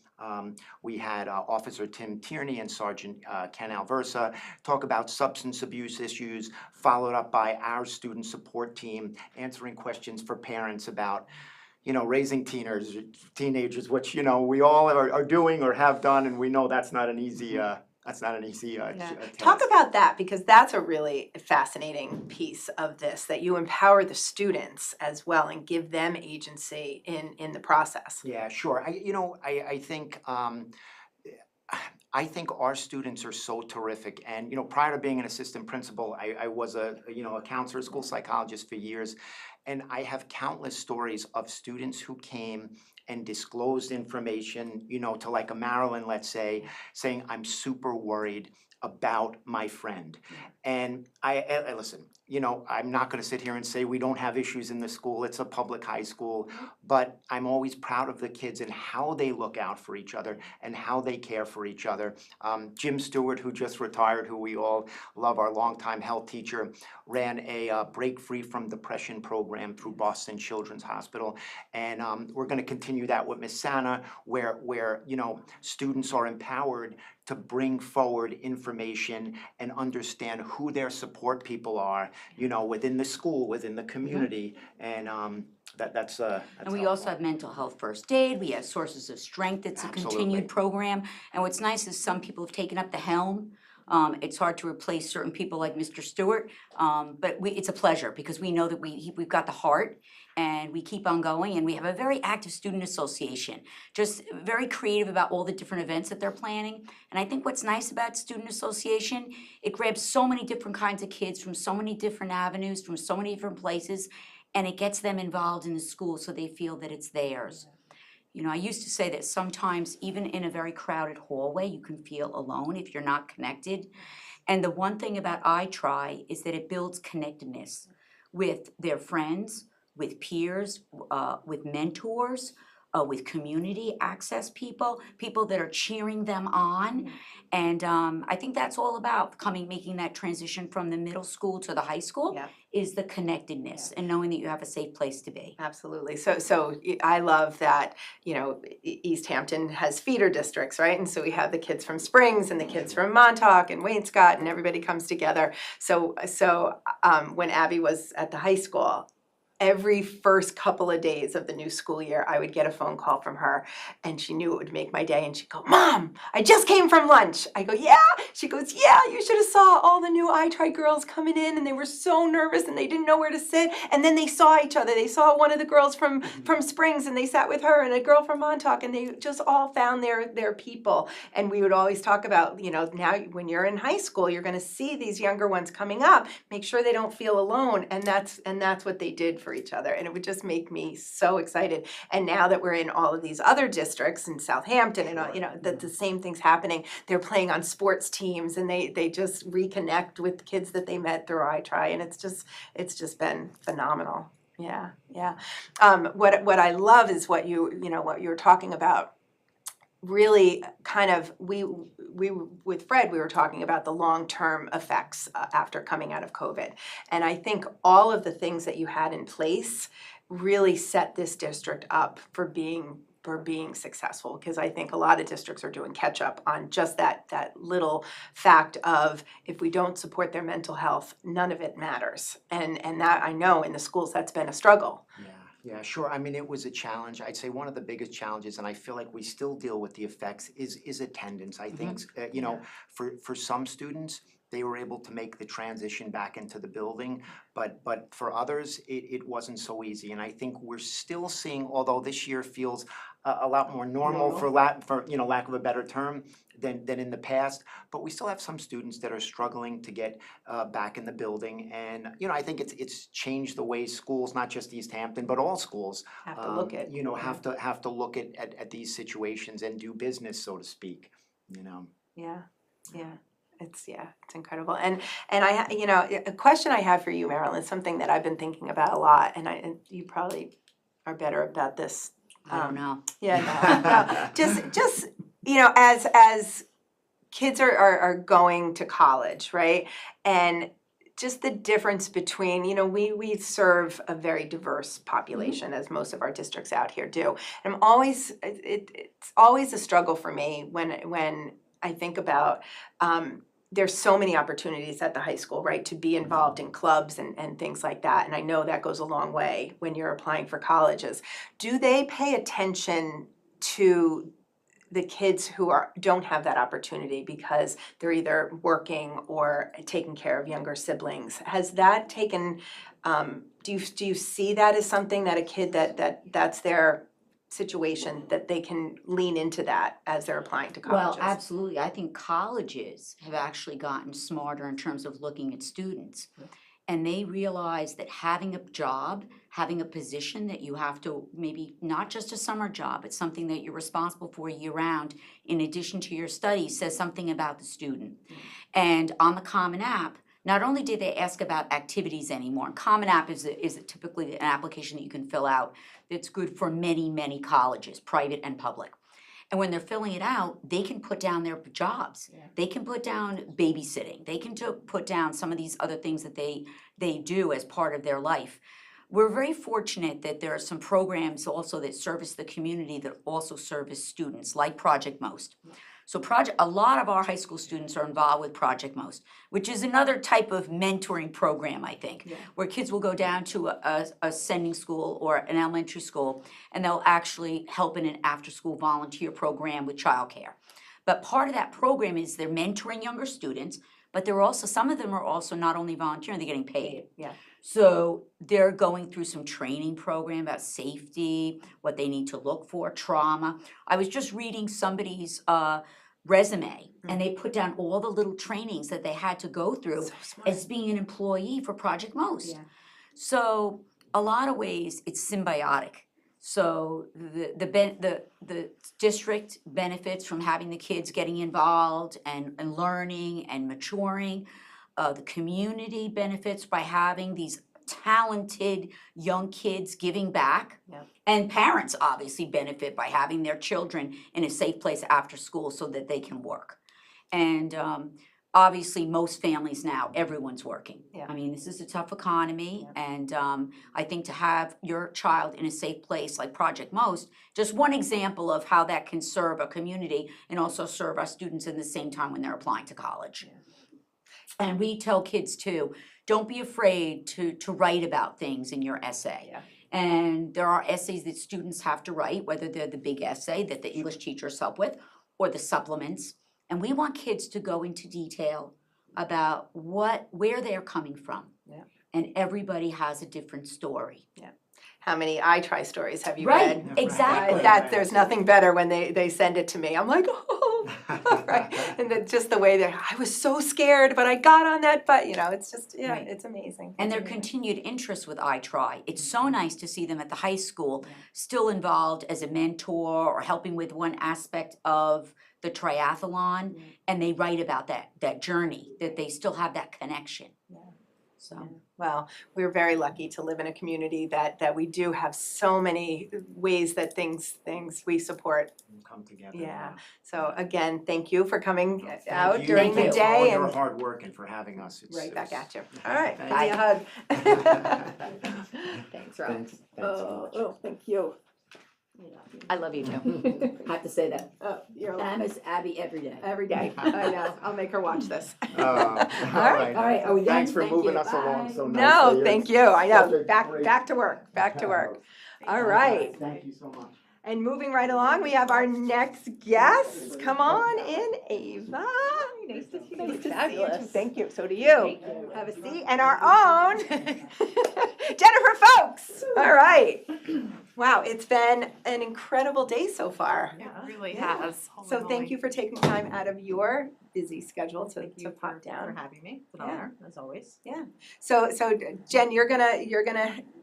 we had Officer Tim Tierney and Sergeant Ken Alversa talk about substance abuse issues, followed up by our student support team answering questions for parents about raising teenagers, which, we all are doing or have done, and we know that's not an easy, task. Talk about that, because that's a really fascinating piece of this, that you empower the students as well and give them agency in the process. Yeah, sure. I think our students are so terrific, and prior to being an assistant principal, I was a counselor, school psychologist for years, and I have countless stories of students who came and disclosed information, to like a Marilyn, let's say, saying, I'm super worried about my friend. And I listen, I'm not going to sit here and say we don't have issues in the school. It's a public high school, but I'm always proud of the kids and how they look out for each other and how they care for each other. Jim Stewart, who just retired, who we all love, our longtime health teacher, ran a Break Free from Depression program through Boston Children's Hospital, and we're going to continue that with Miss Sana, where students are empowered to bring forward information and understand who their support people are, within the school, within the community, and that's And we helpful. also have mental health first aid, we have sources of strength, it's a Absolutely. continued program. And what's nice is some people have taken up the helm. It's hard to replace certain people like Mr. Stewart, but it's a pleasure because we know that we've got the heart and we keep on going, and we have a very active student association, just very creative about all the different events that they're planning. And I think what's nice about student association, it grabs so many different kinds of kids from so many different avenues, from so many different places, and it gets them involved in the school so they feel that it's theirs. I used to say that sometimes even in a very crowded hallway, you can feel alone if you're not connected. And the one thing about iTry is that it builds connectedness with their friends, with peers, with mentors, with community access people, people that are cheering them on. And I think that's all about making that transition from the middle school to the high school. Yeah. Is the connectedness and knowing that you have a safe place to be. Absolutely. So I love that, East Hampton has feeder districts, right? And so we have the kids from Springs and the kids from Montauk and Wainscott, and everybody comes together. So when Abby was at the high school, every first couple of days of the new school year, I would get a phone call from her, and she knew it would make my day, and she'd go, "Mom, I just came from lunch." I go, "Yeah?" She goes, "Yeah, you should have saw all the new iTry girls coming in, and they were so nervous, and they didn't know where to sit, and then they saw each other. They saw one of the girls from Springs, and they sat with her, and a girl from Montauk, and they just all found their people." And we would always talk about, now when you're in high school, you're gonna see these younger ones coming up, make sure they don't feel alone, and that's what they did for each other, and it would just make me so excited. And now that we're in all of these other districts in Southampton and all, that the same thing's happening. They're playing on sports teams, and they just reconnect with kids that they met through iTry, and it's just been phenomenal. Yeah. What I love is what you were talking about. Really kind of we with Fred, we were talking about the long-term effects after coming out of COVID. And I think all of the things that you had in place really set this district up for being successful, because I think a lot of districts are doing catch up on just that little fact of, if we don't support their mental health, none of it matters. And that, I know in the schools that's been a struggle. Yeah, sure. I mean, it was a challenge. I'd say one of the biggest challenges, and I feel like we still deal with the effects, is attendance. I think, for some students, they were able to make the transition back into the building, but for others, it wasn't so easy. And I think we're still seeing, although this year feels a lot more normal, for lack of a better term, than in the past, but we still have some students that are struggling to get back in the building. And I think it's changed the way schools, not just East Hampton, but all schools have to look at have to look at these situations and do business, so to speak. Yeah. It's incredible. And I a question I have for you, Marilyn, something that I've been thinking about a lot, and you probably are better about this. I don't know. Yeah, no. Just as kids are going to college, right? And just the difference between, we serve a very diverse population, as most of our districts out here do. And it's always a struggle for me when I think about, there's so many opportunities at the high school, right, to be involved in clubs and things like that. And I know that goes a long way when you're applying for colleges. Do they pay attention to the kids who don't have that opportunity because they're either working or taking care of younger siblings? Has that taken, do you see that as something that a kid that's their situation, that they can lean into that as they're applying to colleges? Well, absolutely. I think colleges have actually gotten smarter in terms of looking at students. And they realize that having a job, having a position that you have to, maybe not just a summer job, it's something that you're responsible for year-round, in addition to your studies, says something about the student. And on the Common App, not only do they ask about activities anymore, Common App is typically an application that you can fill out that's good for many, many colleges, private and public. And when they're filling it out, they can put down their jobs. Yeah. They can put down babysitting. They can put down some of these other things that they do as part of their life. We're very fortunate that there are some programs also that service the community that also service students, like Project Most. So a lot of our high school students are involved with Project Most, which is another type of mentoring program, I think, where kids will go down to a sending school or an elementary school, and they'll actually help in an after-school volunteer program with childcare. But part of that program is they're mentoring younger students, but they're also, some of them are also not only volunteering, they're getting paid. Yeah. So they're going through some training program about safety, what they need to look for, trauma. I was just reading somebody's resume, and they put down all the little trainings that they had to go through as being an employee for Project Most. Yeah. So a lot of ways it's symbiotic. So the district benefits from having the kids getting involved and learning and maturing. The community benefits by having these talented young kids giving back. Yeah. And parents obviously benefit by having their children in a safe place after school so that they can work. And obviously, most families now, everyone's working. Yeah. I mean, this is a tough economy, and I think to have your child in a safe place like Project Most, just one example of how that can serve a community and also serve our students in the same time when they're applying to college. And we tell kids too, don't be afraid to write about things in your essay. Yeah. And there are essays that students have to write, whether they're the big essay that the English teachers help with or the supplements. And we want kids to go into detail about where they're coming from. Yeah. And everybody has a different story. Yeah. How many I Try stories have you Right, read? exactly. There's nothing better when they send it to me. I'm like, oh, right. And just the way I was so scared, but I got on that, but it's just, Right. it's amazing. And It's their amazing. continued interest with I Try. It's so nice to see them at the high school still involved as a mentor or helping with one aspect of the triathlon, and they write about that journey, that they still have that connection. So Well, we're very lucky to live in a community that we do have so many ways that things we support. Come together. Yeah. So again, thank you for coming Thank out you during the for all day your and hard work and for having us. right back it's- at you. All right, Thank give me you. a hug. Thanks, Rob. Thanks so much. Thank you. I love you too. I have to say that. Oh, you're I miss Abby every day. every day. I know. I'll make her watch this. All right. All right, are we done? Thanks for Thank moving you. us along Bye. so nicely. No, thank you. I Such know. a Back great- to work. Back to work. All right. Thank you so much. And moving right along, we have our next guest. Come on in, Ava. Nice to see you. Fabulous. Thank you. So do you. Have a seat. And our own Jennifer Folks. All right. Wow, it's been an incredible day so far. It really Yeah. has. Holy So thank moly. you for taking time out of your busy schedule to pop for down. having me. It's an Yeah. honor, as always. Yeah. So Jen, you're gonna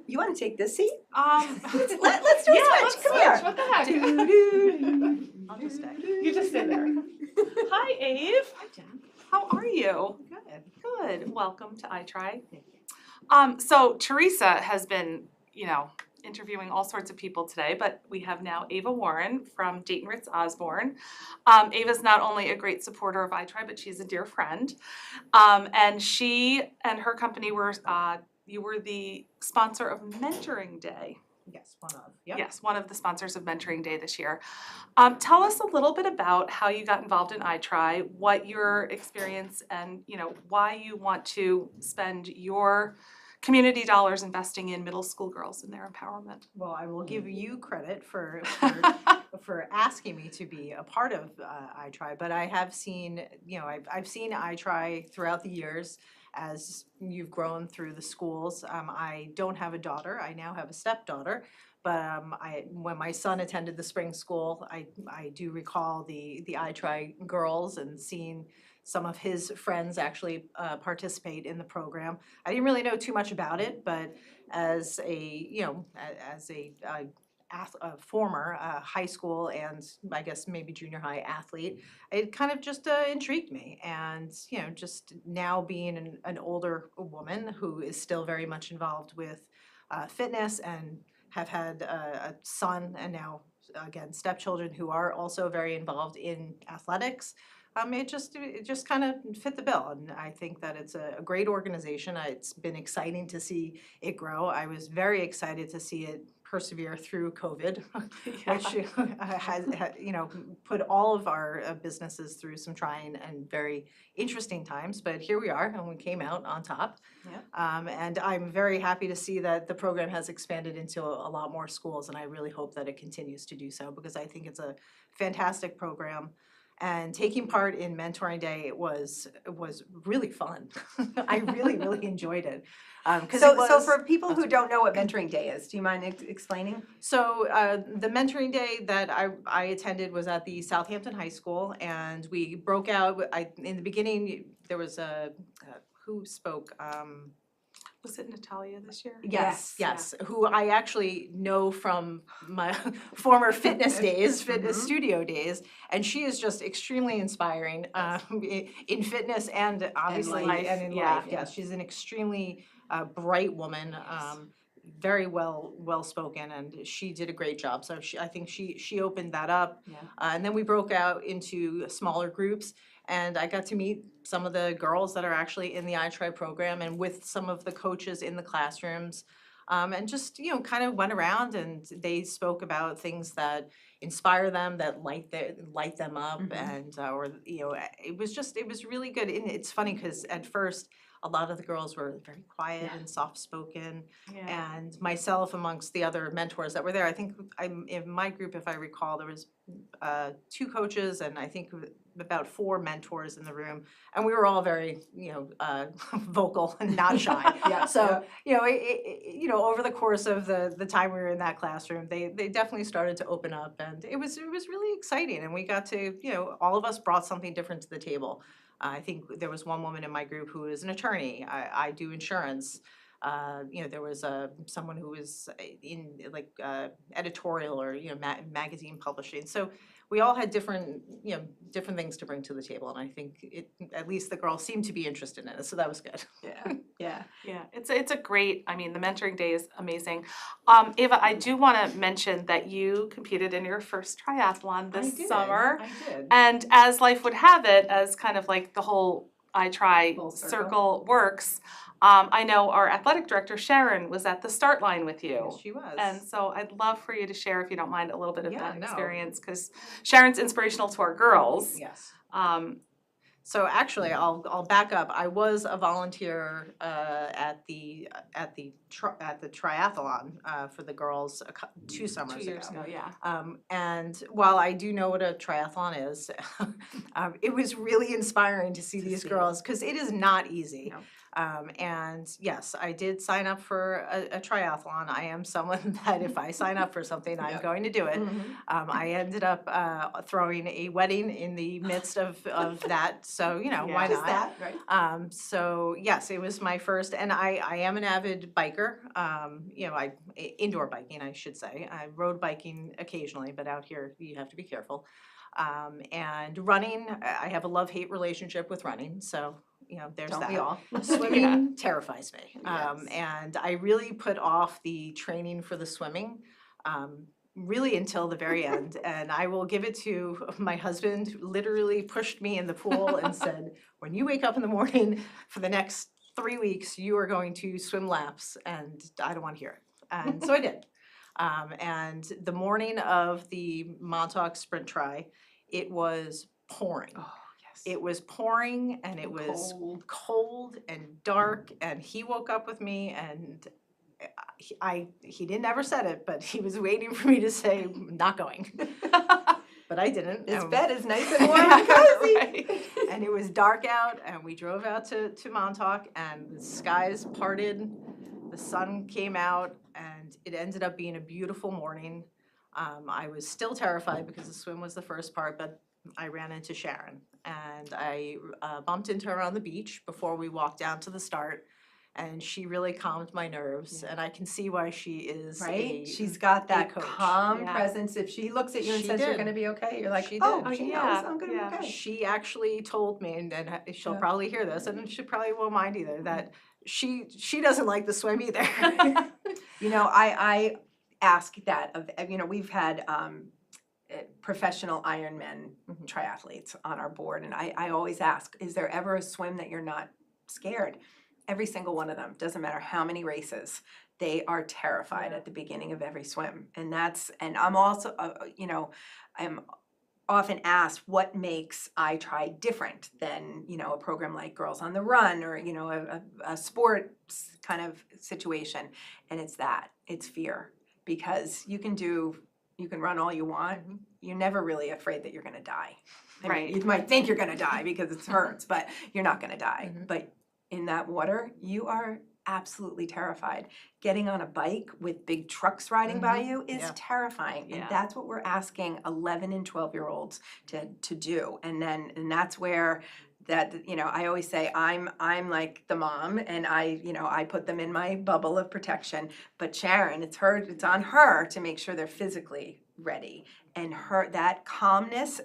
you want to take this seat? Let's do a switch. Let's Come switch. here. What the heck? Doo-doo. I'll just stay. You just stay there. Hi, Ave. Hi, Jen. How are you? Good. Good. Welcome to I Try. Thank you. So Teresa has been, interviewing all sorts of people today, but we have now Ava Warren from Dayton Ritz Osborne. Ava's not only a great supporter of I Try, but she's a dear friend. And she and her company were, you were the sponsor of Mentoring Day. Yes, one of. Yep. Yes, one of the sponsors of Mentoring Day this year. Tell us a little bit about how you got involved in I Try, what your experience and, why you want to spend your community dollars investing in middle school girls and their empowerment. Well, I will give you credit for asking me to be a part of I Try, but I have seen, I've seen I Try throughout the years as you've grown through the schools. I don't have a daughter. I now have a stepdaughter. But when my son attended the spring school, I do recall the I Try girls and seeing some of his friends actually participate in the program. I didn't really know too much about it, but as a former high school and I guess maybe junior high athlete, it kind of just intrigued me. And just now being an older woman who is still very much involved with fitness and have had a son and now again stepchildren who are also very involved in athletics. It just kind of fit the bill, and I think that it's a great organization. It's been exciting to see it grow. I was very excited to see it persevere through COVID, which has, put all of our businesses through some trying and very interesting times. But here we are, and we came out on top. And I'm very happy to see that the program has expanded into a lot more schools, and I really hope that it continues to do so, because I think it's a fantastic program. And taking part in Mentoring Day was really fun. I really enjoyed it. So for people who don't know what Mentoring Day is, do you mind explaining? So the Mentoring Day that I attended was at the Southampton High School, and we broke out. In the beginning, there was who spoke? Was it Natalia this year? Yes, who I actually know from my former fitness days, fitness studio days, and she is just extremely inspiring in fitness and obviously and in life. Yes, she's an extremely bright woman, very well spoken, and she did a great job. So I think she opened that up, and then we broke out into smaller groups. And I got to meet some of the girls that are actually in the iTry program, and with some of the coaches in the classrooms, and just kind of went around, and they spoke about things that inspire them, that light them up, and it was really good. And it's funny because at first a lot of the girls were very quiet and soft spoken, and myself amongst the other mentors that were there. I think in my group, if I recall, there was 2 coaches and I think about 4 mentors in the room, and we were all very vocal and not shy. So over the course of the time we were in that classroom, they definitely started to open up, and it was really exciting, and we got to all of us brought something different to the table. I think there was one woman in my group who is an attorney. I do insurance. There was someone who was in editorial or magazine publishing. So we all had different things to bring to the table, and I think at least the girls seemed to be interested in it. So that was good. Yeah. It's a great. I mean, the Mentoring Day is amazing. Ava, I do want to mention that you competed in your first triathlon this summer. I did. And as life would have it, as kind of like the whole circle works, I know our athletic director, Sharon, was at the start line with you. Yes, she was. And so I'd love for you to share, if you don't mind, a little bit of that experience, because Sharon's inspirational to our girls. Yes. So actually, I'll back up. I was a volunteer at the triathlon for the girls 2 summers 2 years ago, and while I do know what a triathlon is, it was really inspiring to see these girls, because it is not easy. And yes, I did sign up for a triathlon. I am someone that if I sign up for something, I'm going to do it. I ended up throwing a wedding in the midst of that, so why not? That, right? So yes, it was my first, and I am an avid biker. Indoor biking, I should say. I road biking occasionally, but out here you have to be careful. And running, I have a love-hate relationship with running, so there's Don't that. we all? Swimming terrifies me. And I really put off the training for the swimming really until the very end. And I will give it to my husband, who literally pushed me in the pool and said, when you wake up in the morning for the next 3 weeks, you are going to swim laps, and I don't want to hear it. And so I did. And the morning of the Montauk Sprint Tri, it was pouring. It was pouring, and it was cold and dark, and he woke up with me, and he didn't ever said it, but he was waiting for me to say, not going. But I didn't. His bed is nice and warm and cozy. And it was dark out, and we drove out to Montauk, and the skies parted, the sun came out, and it ended up being a beautiful morning. I was still terrified because the swim was the first part, but I ran into Sharon, and I bumped into her on the beach before we walked down to the start, and she really calmed my nerves, and I can see why she is She's got that coach. calm presence. If she looks at you and says you're going to be okay, you're like, she knows I'm going to be okay. She actually told me, and she'll probably hear this, and she probably won't mind either, that she doesn't like the swim either. I ask that of, we've had professional Ironman triathletes on our board, and I always ask, is there ever a swim that you're not scared? Every single one of them, doesn't matter how many races, they are terrified at the beginning of every swim. And I'm also, I'm often asked what makes iTry different than, a program like Girls on the Run or, a sports kind of situation. And it's fear, because you can run all you want. You're never really afraid that you're gonna die. I mean, you might think you're gonna die because it hurts, but you're not gonna die. But in that water, you are absolutely terrified. Getting on a bike with big trucks riding by you is terrifying. And that's what we're asking 11 and 12-year-olds to do. And that's where I always say I'm like the mom, and I put them in my bubble of protection. But Sharon, it's on her to make sure they're physically ready. And that calmness,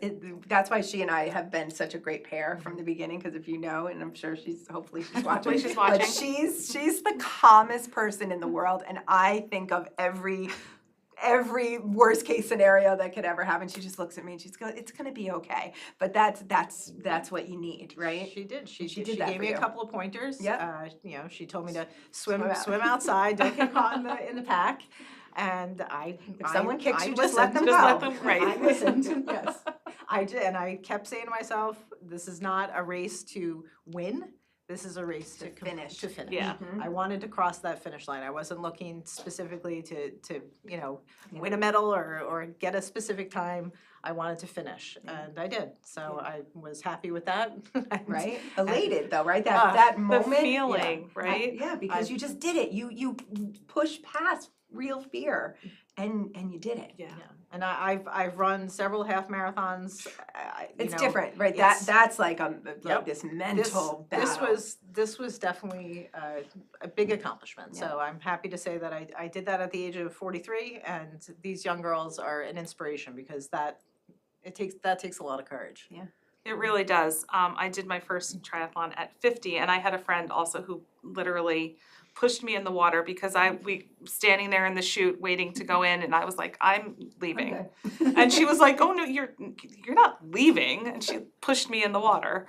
that's why she and I have been such a great pair from the beginning, because if you know, and I'm sure hopefully she's watching. She's watching. But she's the calmest person in the world, and I think of every worst case scenario that could ever happen. She just looks at me and it's gonna be okay. But that's what you need, right? She did. She did that gave for me you. a couple of pointers. Yeah. She told me to swim Swim out. outside, don't get caught in the pack. And If someone kicks I you, just let them listened. go. Right. I listened, yes. I did, and I kept saying to myself, this is not a race to win. This is a race to finish. To finish. Yeah. I wanted to cross that finish line. I wasn't looking specifically to win a medal or get a specific time. I wanted to finish, and I did. So I was happy with that. Right? Elated though, right? That moment. The feeling, right? Yeah, because you just did it. You pushed past real fear, and you did it. Yeah. And I've run several half marathons. It's different, right? it's- That's like Yep. this mental battle. This was definitely a big accomplishment. So I'm happy to say that I did that at the age of 43, and these young girls are an inspiration, because that takes a lot of courage. Yeah. It really does. I did my first triathlon at 50, and I had a friend also who literally pushed me in the water because we standing there in the chute waiting to go in, and I was like, I'm leaving. Okay. And she was like, oh no, you're not leaving, and she pushed me in the water.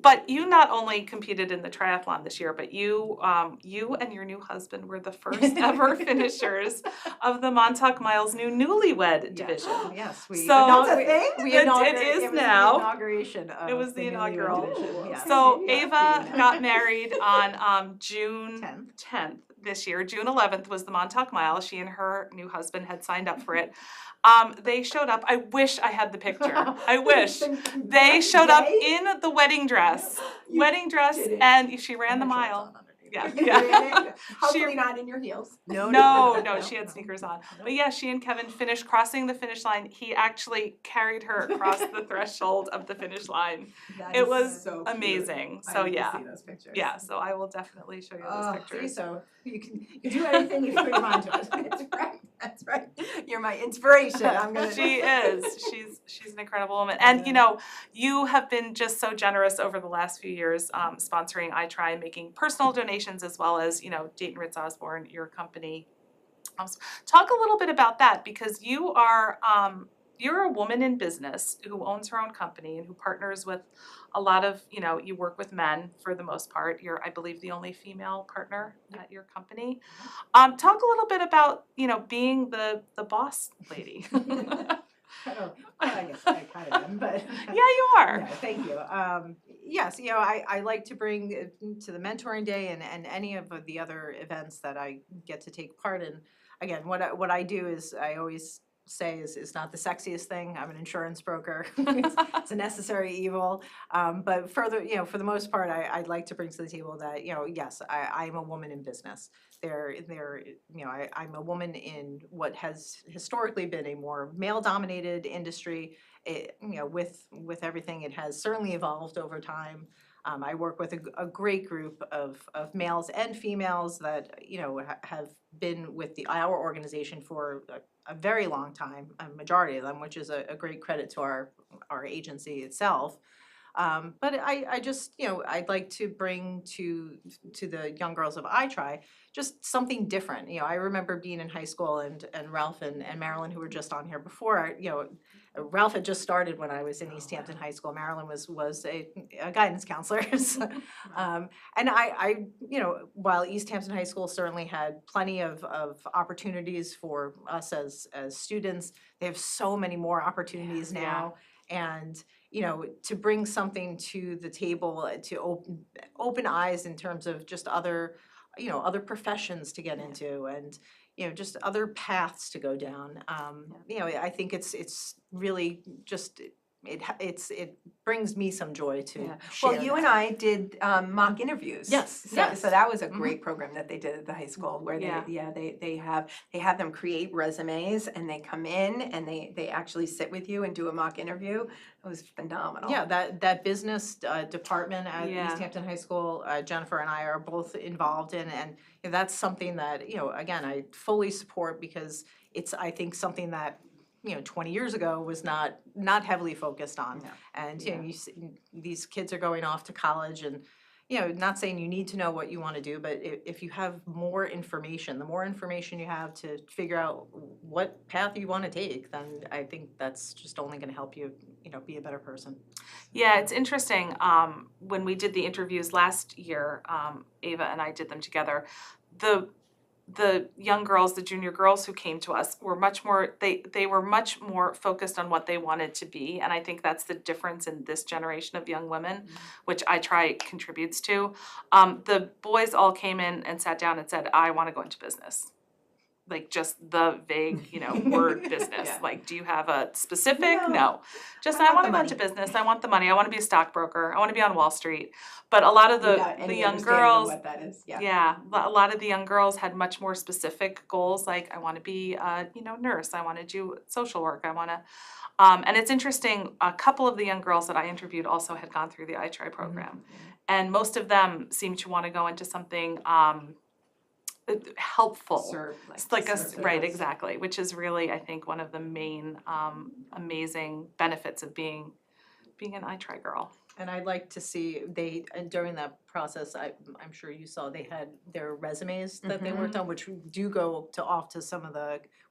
But you not only competed in the triathlon this year, but you and your new husband were the first ever finishers of the Montauk Miles newlywed division. Yes, So that's a thing? It is now. The inauguration of It was the inaugural. division. Yeah. So Ava got married on June 10th this year. June 11th was the Montauk Mile. She and her new husband had signed up for it. They showed up. I wish I had the picture. I wish. They showed up in the wedding dress. And she ran the mile. Yeah. Hopefully not in your heels. No, she had sneakers on. But yeah, she and Kevin finished crossing the finish line. He actually carried her across the threshold of the finish line. It was so amazing. So yeah. See those pictures. Yeah, so I will definitely show you those pictures. So you can do anything you put your mind to it. That's right. You're my inspiration. I'm gonna. She is. She's an incredible woman. And you have been just so generous over the last few years, sponsoring iTry, making personal donations, as well as Dayton Ritz Osborne, your company. Talk a little bit about that, because you're a woman in business who owns her own company and who partners with a lot of, you work with men for the most part. You're, I believe, the only female partner at your company. Talk a little bit about, being the boss lady. I guess I kind of am, but yeah, you are. Yeah, thank you. Yes, I like to bring to the mentoring day and any of the other events that I get to take part in. Again, what I do is I always say is not the sexiest thing. I'm an insurance broker. It's a necessary evil. But further, for the most part, I'd like to bring to the table that, yes, I'm a woman in business. I'm a woman in what has historically been a more male-dominated industry. With everything, it has certainly evolved over time. I work with a great group of males and females that have been with our organization for a very long time, a majority of them, which is a great credit to our agency itself. But I just I'd like to bring to the young girls of iTry just something different. You know, I remember being in high school and Ralph and Marilyn, who were just on here before, you know, Ralph had just started when I was in East Hampton High School. Marilyn was a guidance counselor. And I, you know, while East Hampton High School certainly had plenty of opportunities for us as students, they have so many more opportunities now. And, you know, to bring something to the table, to open eyes in terms of just other, you know, other professions to get into, and, you know, just other paths to go down. You know, I think it's really just, it brings me some joy to share. Well, you and I did mock interviews. Yes, So, yes. so that was a great program that they did at the high school, where Yeah. they have them create resumes, and they come in and they actually sit with you and do a mock interview. It was phenomenal. Yeah, that business department at Yeah. East Hampton High School, Jennifer and I are both involved in, and you know, that's something that, you know, again, I fully support, because it's, I think, something that, you know, 20 years ago was not heavily focused on. And, you know, these kids are going off to college, and, you know, not saying you need to know what you want to do, but if you have more information, the more information you have to figure out what path you want to take, then I think that's just only going to help you, you know, be a better person. Yeah, it's interesting. When we did the interviews last year, Ava and I did them together. The young girls, the junior girls who came to us were much more, they were much more focused on what they wanted to be. And I think that's the difference in this generation of young women, which I try contributes to. The boys all came in and sat down and said, I want to go into business. Like, just the vague, you know, word business. Like, do you have a specific? No. Just, I want to go into business. I want the money. I want to be a stockbroker. I want to be on Wall Street. But a lot of the young girls, what that is. yeah, a lot of the young girls had much more specific goals. Like, I want to be a, you know, nurse. I want to do social work. I want to, and it's interesting. A couple of the young girls that I interviewed also had gone through the iTry program, and most of them seem to want to go into something helpful. Right, exactly, which is really, I think, one of the main amazing benefits of being an iTry girl. And I'd like to see, and during that process, I'm sure you saw, they had their resumes that they worked on, which do go off to some of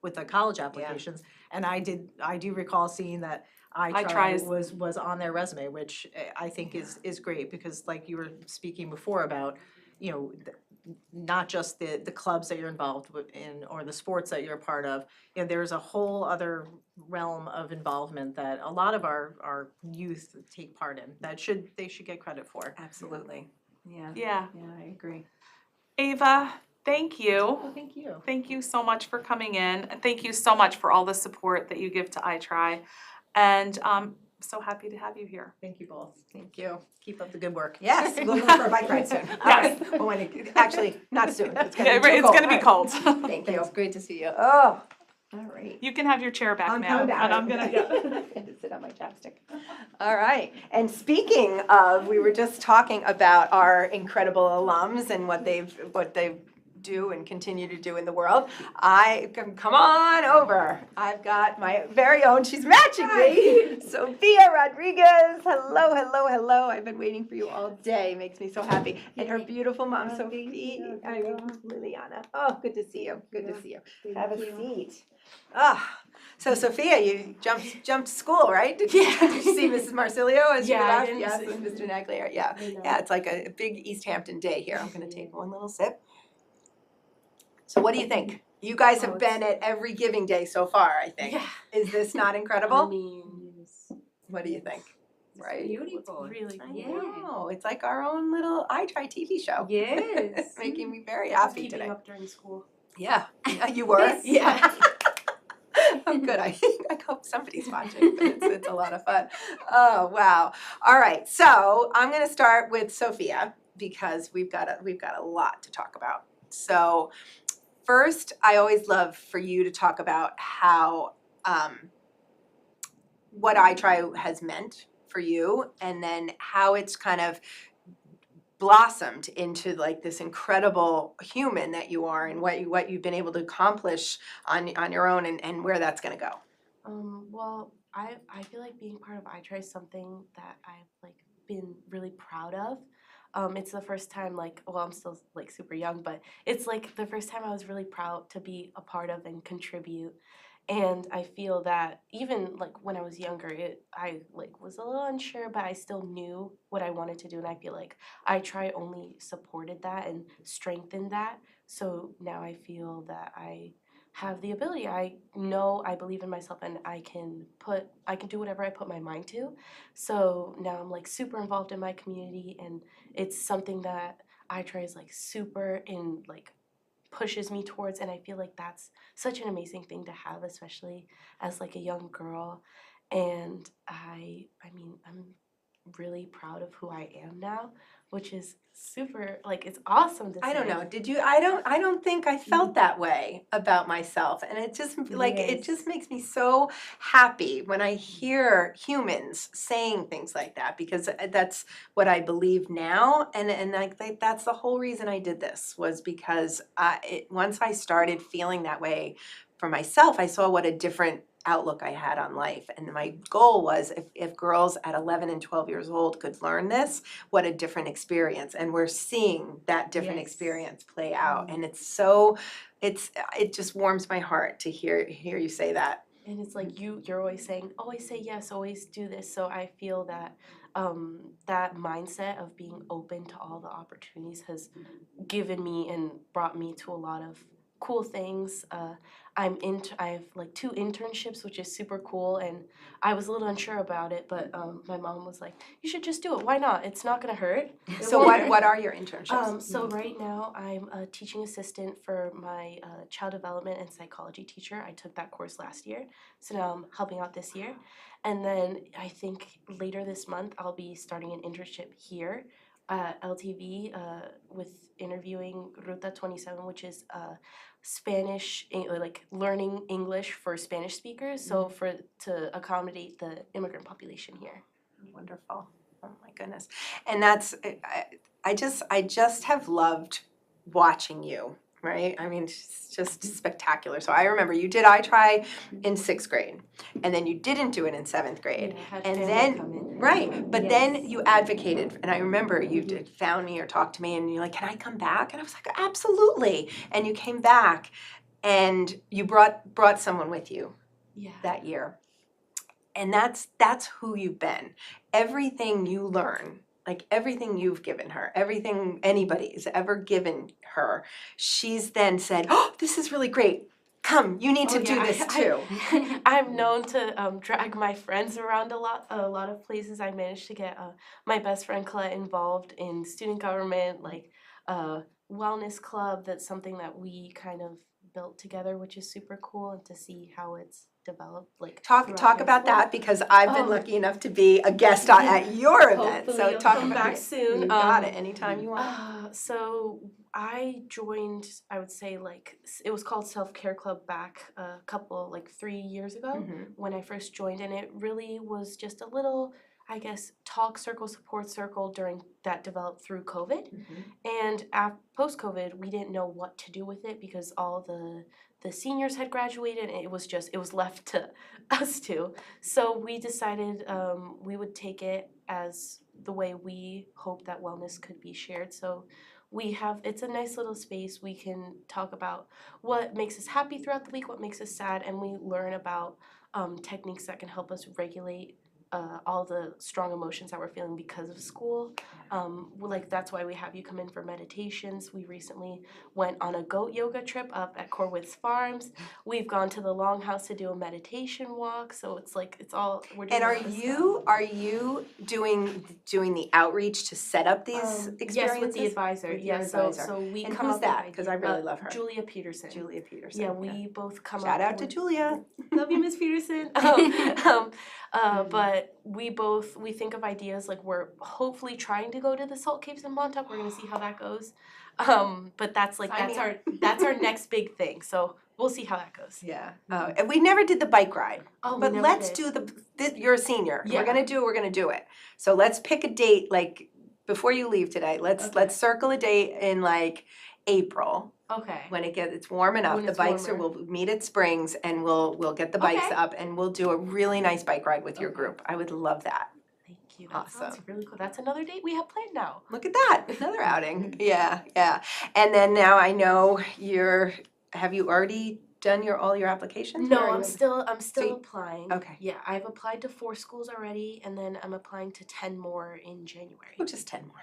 with the college applications. And I do recall seeing that iTry was on their resume, which I think is great, because like you were speaking before about, you know, not just the clubs that you're involved in, or the sports that you're a part of. You know, there's a whole other realm of involvement that a lot of our youth take part in, that they should get credit for. Absolutely. Yeah. Yeah, I agree. Ava, thank you. Well, thank you. Thank you so much for coming in, and thank you so much for all the support that you give to iTry. And so happy to have you here. Thank you both. Thank you. Keep up the good work. Yes, we'll go for a bike ride soon. All right. Well, actually, not soon. It's gonna be It's gonna be cold. Thank you. It's great to see you. Oh, all right. You can have your chair back I'm now. coming back. And I'm gonna, yeah. I had to sit on my chapstick. All right. And speaking of, we were just talking about our incredible alums and what they do and continue to do in the world. Come on over. I've got my very own, she's matching me, Sophia Rodriguez. Hello, hello, hello. I've been waiting for you all day. Makes me so happy. And her beautiful mom, Liliana. Oh, good to see you. Good to see you. Have a seat. So Sophia, you jumped to school, right? Did you see Mrs. Marsilio as you left? Yes, and Mr. Naglier. Yeah, it's like a big East Hampton day here. I'm going to take one little sip. So what do you think? You guys have been at every giving day so far, I think. Yeah. Is this not incredible? I mean, what do you think? Right? Beautiful. Really, I know. It's like our own little iTry TV show. Yes. It's making me very happy Keeping today. up during school. Yeah. You were? Yeah. Oh, good. I hope somebody's watching, but it's a lot of fun. Oh, wow. All right. So I'm going to start with Sophia, because we've got a lot to talk about. So first, I always love for you to talk about how what iTry has meant for you, and then how it's kind of blossomed into like this incredible human that you are, and what you've been able to accomplish on your own, and where that's going to go. Well, I feel like being part of iTry is something that I've like been really proud of. It's the first time, like, well, I'm still like super young, but it's like the first time I was really proud to be a part of and contribute. And I feel that even like when I was younger, I like was a little unsure, but I still knew what I wanted to do, and I feel like I try only supported that and strengthened that. So now I feel that I have the ability. I know I believe in myself, and I can do whatever I put my mind to. So now I'm like super involved in my community, and it's something that I try is like super in like pushes me towards, and I feel like that's such an amazing thing to have, especially as like a young girl. And I mean, I'm really proud of who I am now, which is super, like, it's awesome to say. I don't know. Did you? I don't think I felt that way about myself, and it just like it just makes me so happy when I hear humans saying things like that, because that's what I believe now, and like that's the whole reason I did this, was because once I started feeling that way for myself, I saw what a different outlook I had on life. And my goal was if girls at 11 and 12 years old could learn this, what a different experience. And we're seeing that different experience play out. And it's so, it just warms my heart to hear you say that. And it's like you're always saying, always say yes, always do this. So I feel that that mindset of being open to all the opportunities has given me and brought me to a lot of cool things. I have like 2 internships, which is super cool, and I was a little unsure about it, but my mom was like, "You should just do it. Why not? It's not gonna hurt." So what are your internships? So right now I'm a teaching assistant for my child development and psychology teacher. I took that course last year, so now I'm helping out this year. And then I think later this month I'll be starting an internship here at LTV with interviewing Ruta 27, which is Spanish, like learning English for Spanish speakers, so to accommodate the immigrant population here. Wonderful. Oh my goodness. And that's, I just have loved watching you, right? I mean, it's just spectacular. So I remember you did iTry in 6th grade, and then you didn't do it in 7th grade. And then, right, but then you advocated, and I remember you found me or talked to me, and you're like, "Can I come back?" And I was like, "Absolutely." And you came back, and you brought someone with you that year. And that's who you've been. Everything you learn, like everything you've given her, everything anybody's ever given her, she's then said, "Oh, this is really great. Come, you need to do this too." I'm known to drag my friends around a lot of places. I managed to get my best friend Colette involved in student government, like wellness club. That's something that we kind of built together, which is super cool, and to see how it's developed. Like talk about that, because I've been lucky enough to be a guest at your event. So talk come about back it. soon. You got it anytime you want. So I joined, I would say, like, it was called Self-Care Club back a couple, like 3 years ago when I first joined, and it really was just a little, I guess, talk circle, support circle that developed through COVID. And post-COVID, we didn't know what to do with it because all the seniors had graduated, and it was left to us two. So we decided we would take it as the way we hope that wellness could be shared. So it's a nice little space. We can talk about what makes us happy throughout the week, what makes us sad, and we learn about techniques that can help us regulate all the strong emotions that we're feeling because of school. Like, that's why we have you come in for meditations. We recently went on a goat yoga trip up at Corwitz Farms. We've gone to the Longhouse to do a meditation walk. So it's like, we're doing. And are you doing the outreach to set up these experiences? Yes, with the advisor. With your advisor. So we and come who's up that? with Because I really love her. Julia Peterson. Julia Peterson. Yeah, we both come Shout up out to with- Julia. Love you, Miss Peterson. But we think of ideas, like we're hopefully trying to go to the Salt Caves in Montauk. We're gonna see how that goes. But that's our next big thing. So we'll see how that goes. Yeah. And we never did the bike ride. Oh, but let's do you're a senior. Yeah. We're gonna do it. So let's pick a date, like before you leave today. Let's circle a date in like April. Okay. When it's warm enough, the bikes we'll meet at Springs, and we'll get the bikes up, and we'll do a really nice bike ride with your group. I would love that. Thank you. That sounds Awesome. really cool. That's another date we have planned now. Look at that, another outing. Yeah, yeah. And then now I know have you already done all your applications? Where No, are I'm you? still you- applying. Okay. Yeah, I've applied to 4 schools already, and then I'm applying to 10 more in January. Oh, just 10 more.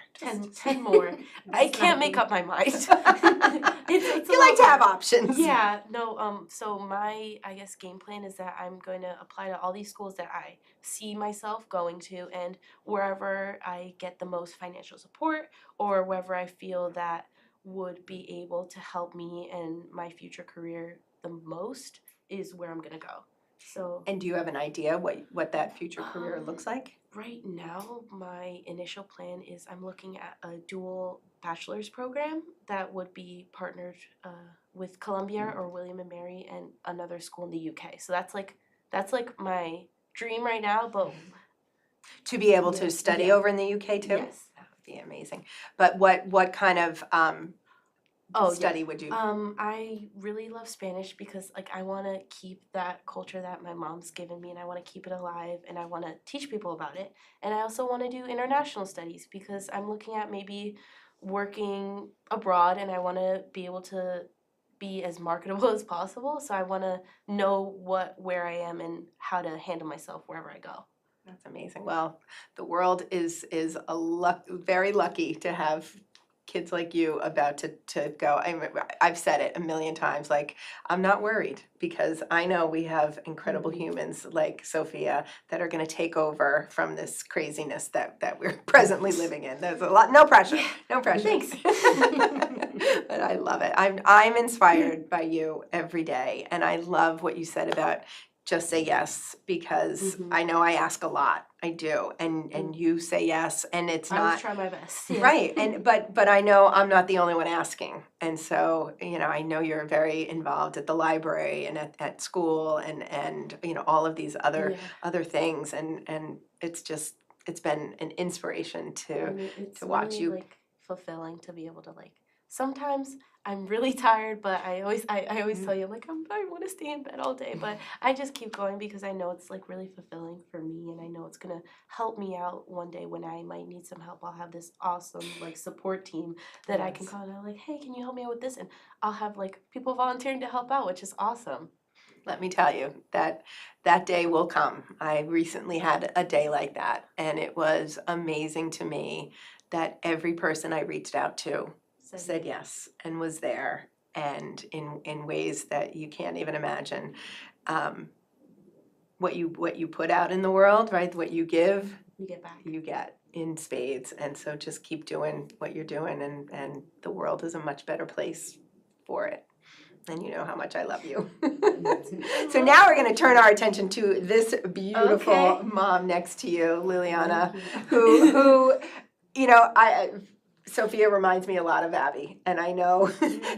10 more. I can't make up my mind. It's a You like to lot. have options. Yeah, no, so my, I guess, game plan is that I'm going to apply to all these schools that I see myself going to, and wherever I get the most financial support, or wherever I feel that would be able to help me in my future career the most is where I'm gonna go. So And do you have an idea what that future career looks like? right now, my initial plan is I'm looking at a dual bachelor's program that would be partnered with Columbia or William and Mary and another school in the UK. So that's like my dream right now, but To be able to Yeah, study yeah. over in the UK too? yes. That would be amazing. But what kind of Oh, study would you? I really love Spanish because like I want to keep that culture that my mom's given me, and I want to keep it alive, and I want to teach people about it. And I also want to do international studies because I'm looking at maybe working abroad, and I want to be able to be as marketable as possible. So I want to know where I am and how to handle myself wherever I go. That's amazing. Well, the world is very lucky to have kids like you about to go. I've said it a million times, like, I'm not worried because I know we have incredible humans like Sophia that are gonna take over from this craziness that we're presently living in. There's a lot, no pressure, no pressure. Thanks. But I love it. I'm inspired by you every day, and I love what you said about just say yes, because I know I ask a lot. I do, and you say yes, and it's I not always try my best. Yeah. right. And but I know I'm not the only one asking, and so I know you're very involved at the library and at school and all of these other things, and it's been an inspiration It's to watch really, you. like fulfilling to be able to like. Sometimes I'm really tired, but I always tell you like I want to stay in bed all day, but I just keep going because I know it's like really fulfilling for me, and I know it's gonna help me out one day when I might need some help. I'll have this awesome like support team that I can Yes. call and I'm like, hey, can you help me out with this? And I'll have like people volunteering to help out, which is awesome. Let me tell you that day will come. I recently had a day like that, and it was amazing to me that every person I reached out to said yes and was there, and in ways that you can't even imagine. What you put out in the world, right? What you give, You get back. you get in spades. And so just keep doing what you're doing, and the world is a much better place for it. And you know how much I love you. So now we're going to turn our attention to this beautiful Okay. mom next to you, Liliana, who Sophia reminds me a lot of Abby, and I know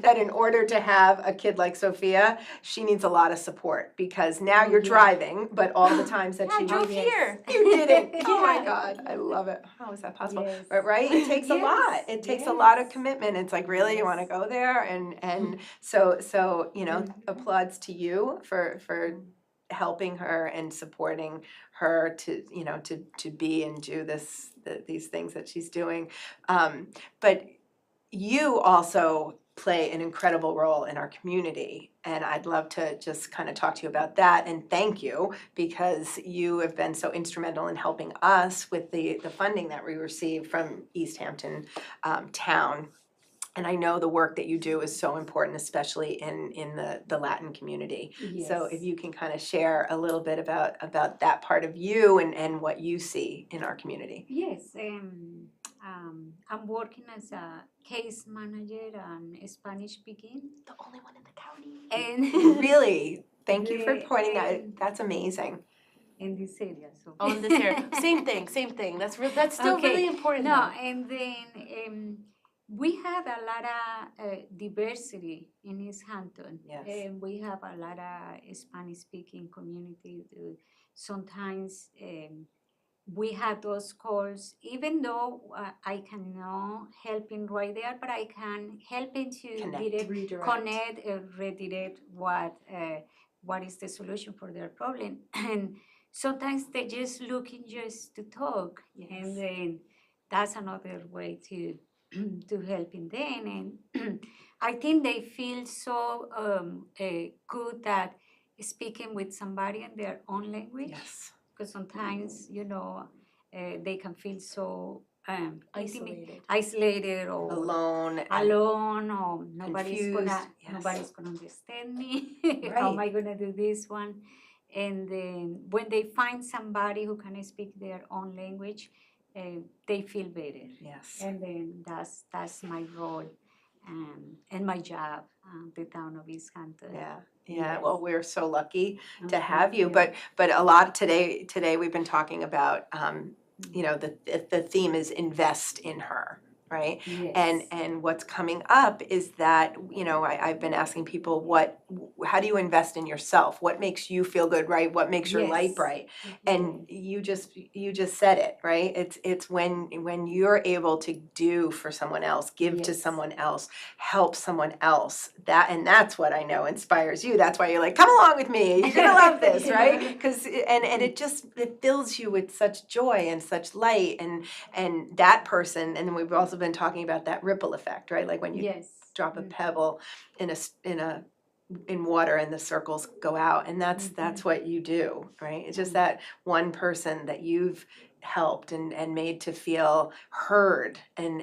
that in order to have a kid like Sophia, she needs a lot of support because now you're driving, but all the times that she drove here. you didn't. Oh my Yeah. God, I love it. How is that possible? Yes. But right, it takes a lot. Yes, It takes a lot of yes. commitment. It's like, really, you want to go there, and so applauds to you for helping her and supporting her to be and do these things that she's doing. But you also play an incredible role in our community, and I'd love to just kind of talk to you about that and thank you because you have been so instrumental in helping us with the funding that we received from East Hampton town. And I know the work that you do is so important, especially in the Latin community. So if you can kind of share a little bit about that part of you and what you see in our community. Yes, I'm working as a case manager and Spanish speaking. The only one in the county. And Really, thank you for pointing that. That's amazing. in this area. So. On this area. Same thing. That's still Okay. really important. No, though. and then we have a lot of diversity in East Hampton. Yes. We have a lot of Spanish-speaking community. Sometimes we have those calls, even though I cannot help in right there, but I can help in to connect, redirect what is the solution for their problem. And sometimes they just looking just to talk, and then that's another way to to helping them. And I think they feel so good that speaking with somebody in their own language. Yes. Because sometimes, they can feel so Isolated. isolated or Alone. alone, or nobody's confused, gonna yes. nobody's gonna understand me. How am Right. I gonna do this one? And then when they find somebody who can speak their own language, they feel better. Yes. And then that's my role, and my job, the town of East Hampton. Yeah. Yeah, Yes. well, we're so lucky to Okay, have you, yeah. but a lot today we've been talking about, the theme is invest in her, right? Yes. And what's coming up is that, I've been asking people how do you invest in yourself? What makes you feel good, right? What makes your light Yes. bright? And you just said it, right? It's when you're able to do for someone else, give to Yes. someone else, help someone else, that's what I know inspires you. That's why you're like, come along with me, you're gonna love this, right? Because and it fills you with such joy and such light, and that person, and then we've also been talking about that ripple effect, right? Like when you Yes. drop a pebble in water and the circles go out, and that's what you do, right? It's just that one person that you've helped and made to feel heard and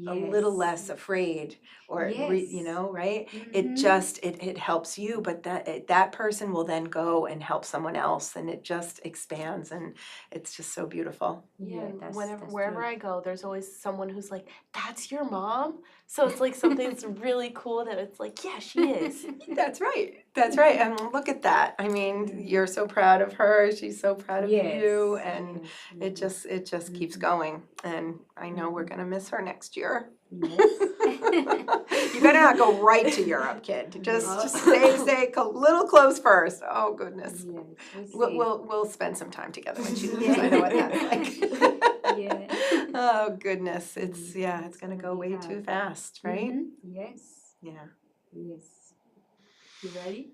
a little less afraid, or right? It just it helps you, but that person will then go and help someone else, and it just expands, and it's just so beautiful. Yeah, and that's wherever true. I go, there's always someone who's like, "That's your mom?" So it's like something that's really cool that it's like, yeah, she is. That's right. That's right. And look at that. I mean, you're so proud of her. She's so proud of you, and it just keeps going. And I know we're gonna miss her next year. You better not go right to Europe, kid. Just stay a little close first. Oh goodness. We'll spend some time together when she leaves. I know what that's like. Oh goodness, it's gonna go way too fast, right? Yes. Yeah. Yes. You ready?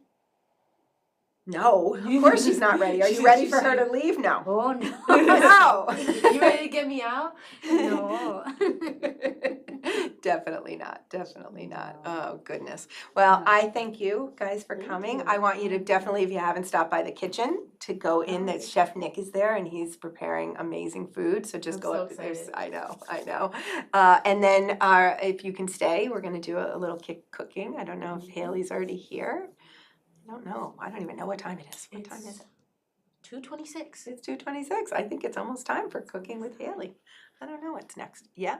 No, of course she's not ready. Are you ready for her to leave? No. Oh no. No. You ready to get me out? No. Definitely not. Definitely not. Oh, goodness. Well, I thank you guys for coming. I want you to definitely, if you haven't stopped by the kitchen, to go in. That Chef Nick is there, and he's preparing amazing food. So just go up. I know. And then if you can stay, we're going to do a little cooking. I don't know if Haley's already here. I don't know. I don't even know what time it is. What time is it? 2:26. It's 2:26. I think it's almost time for cooking with Haley. I don't know what's next. Yeah.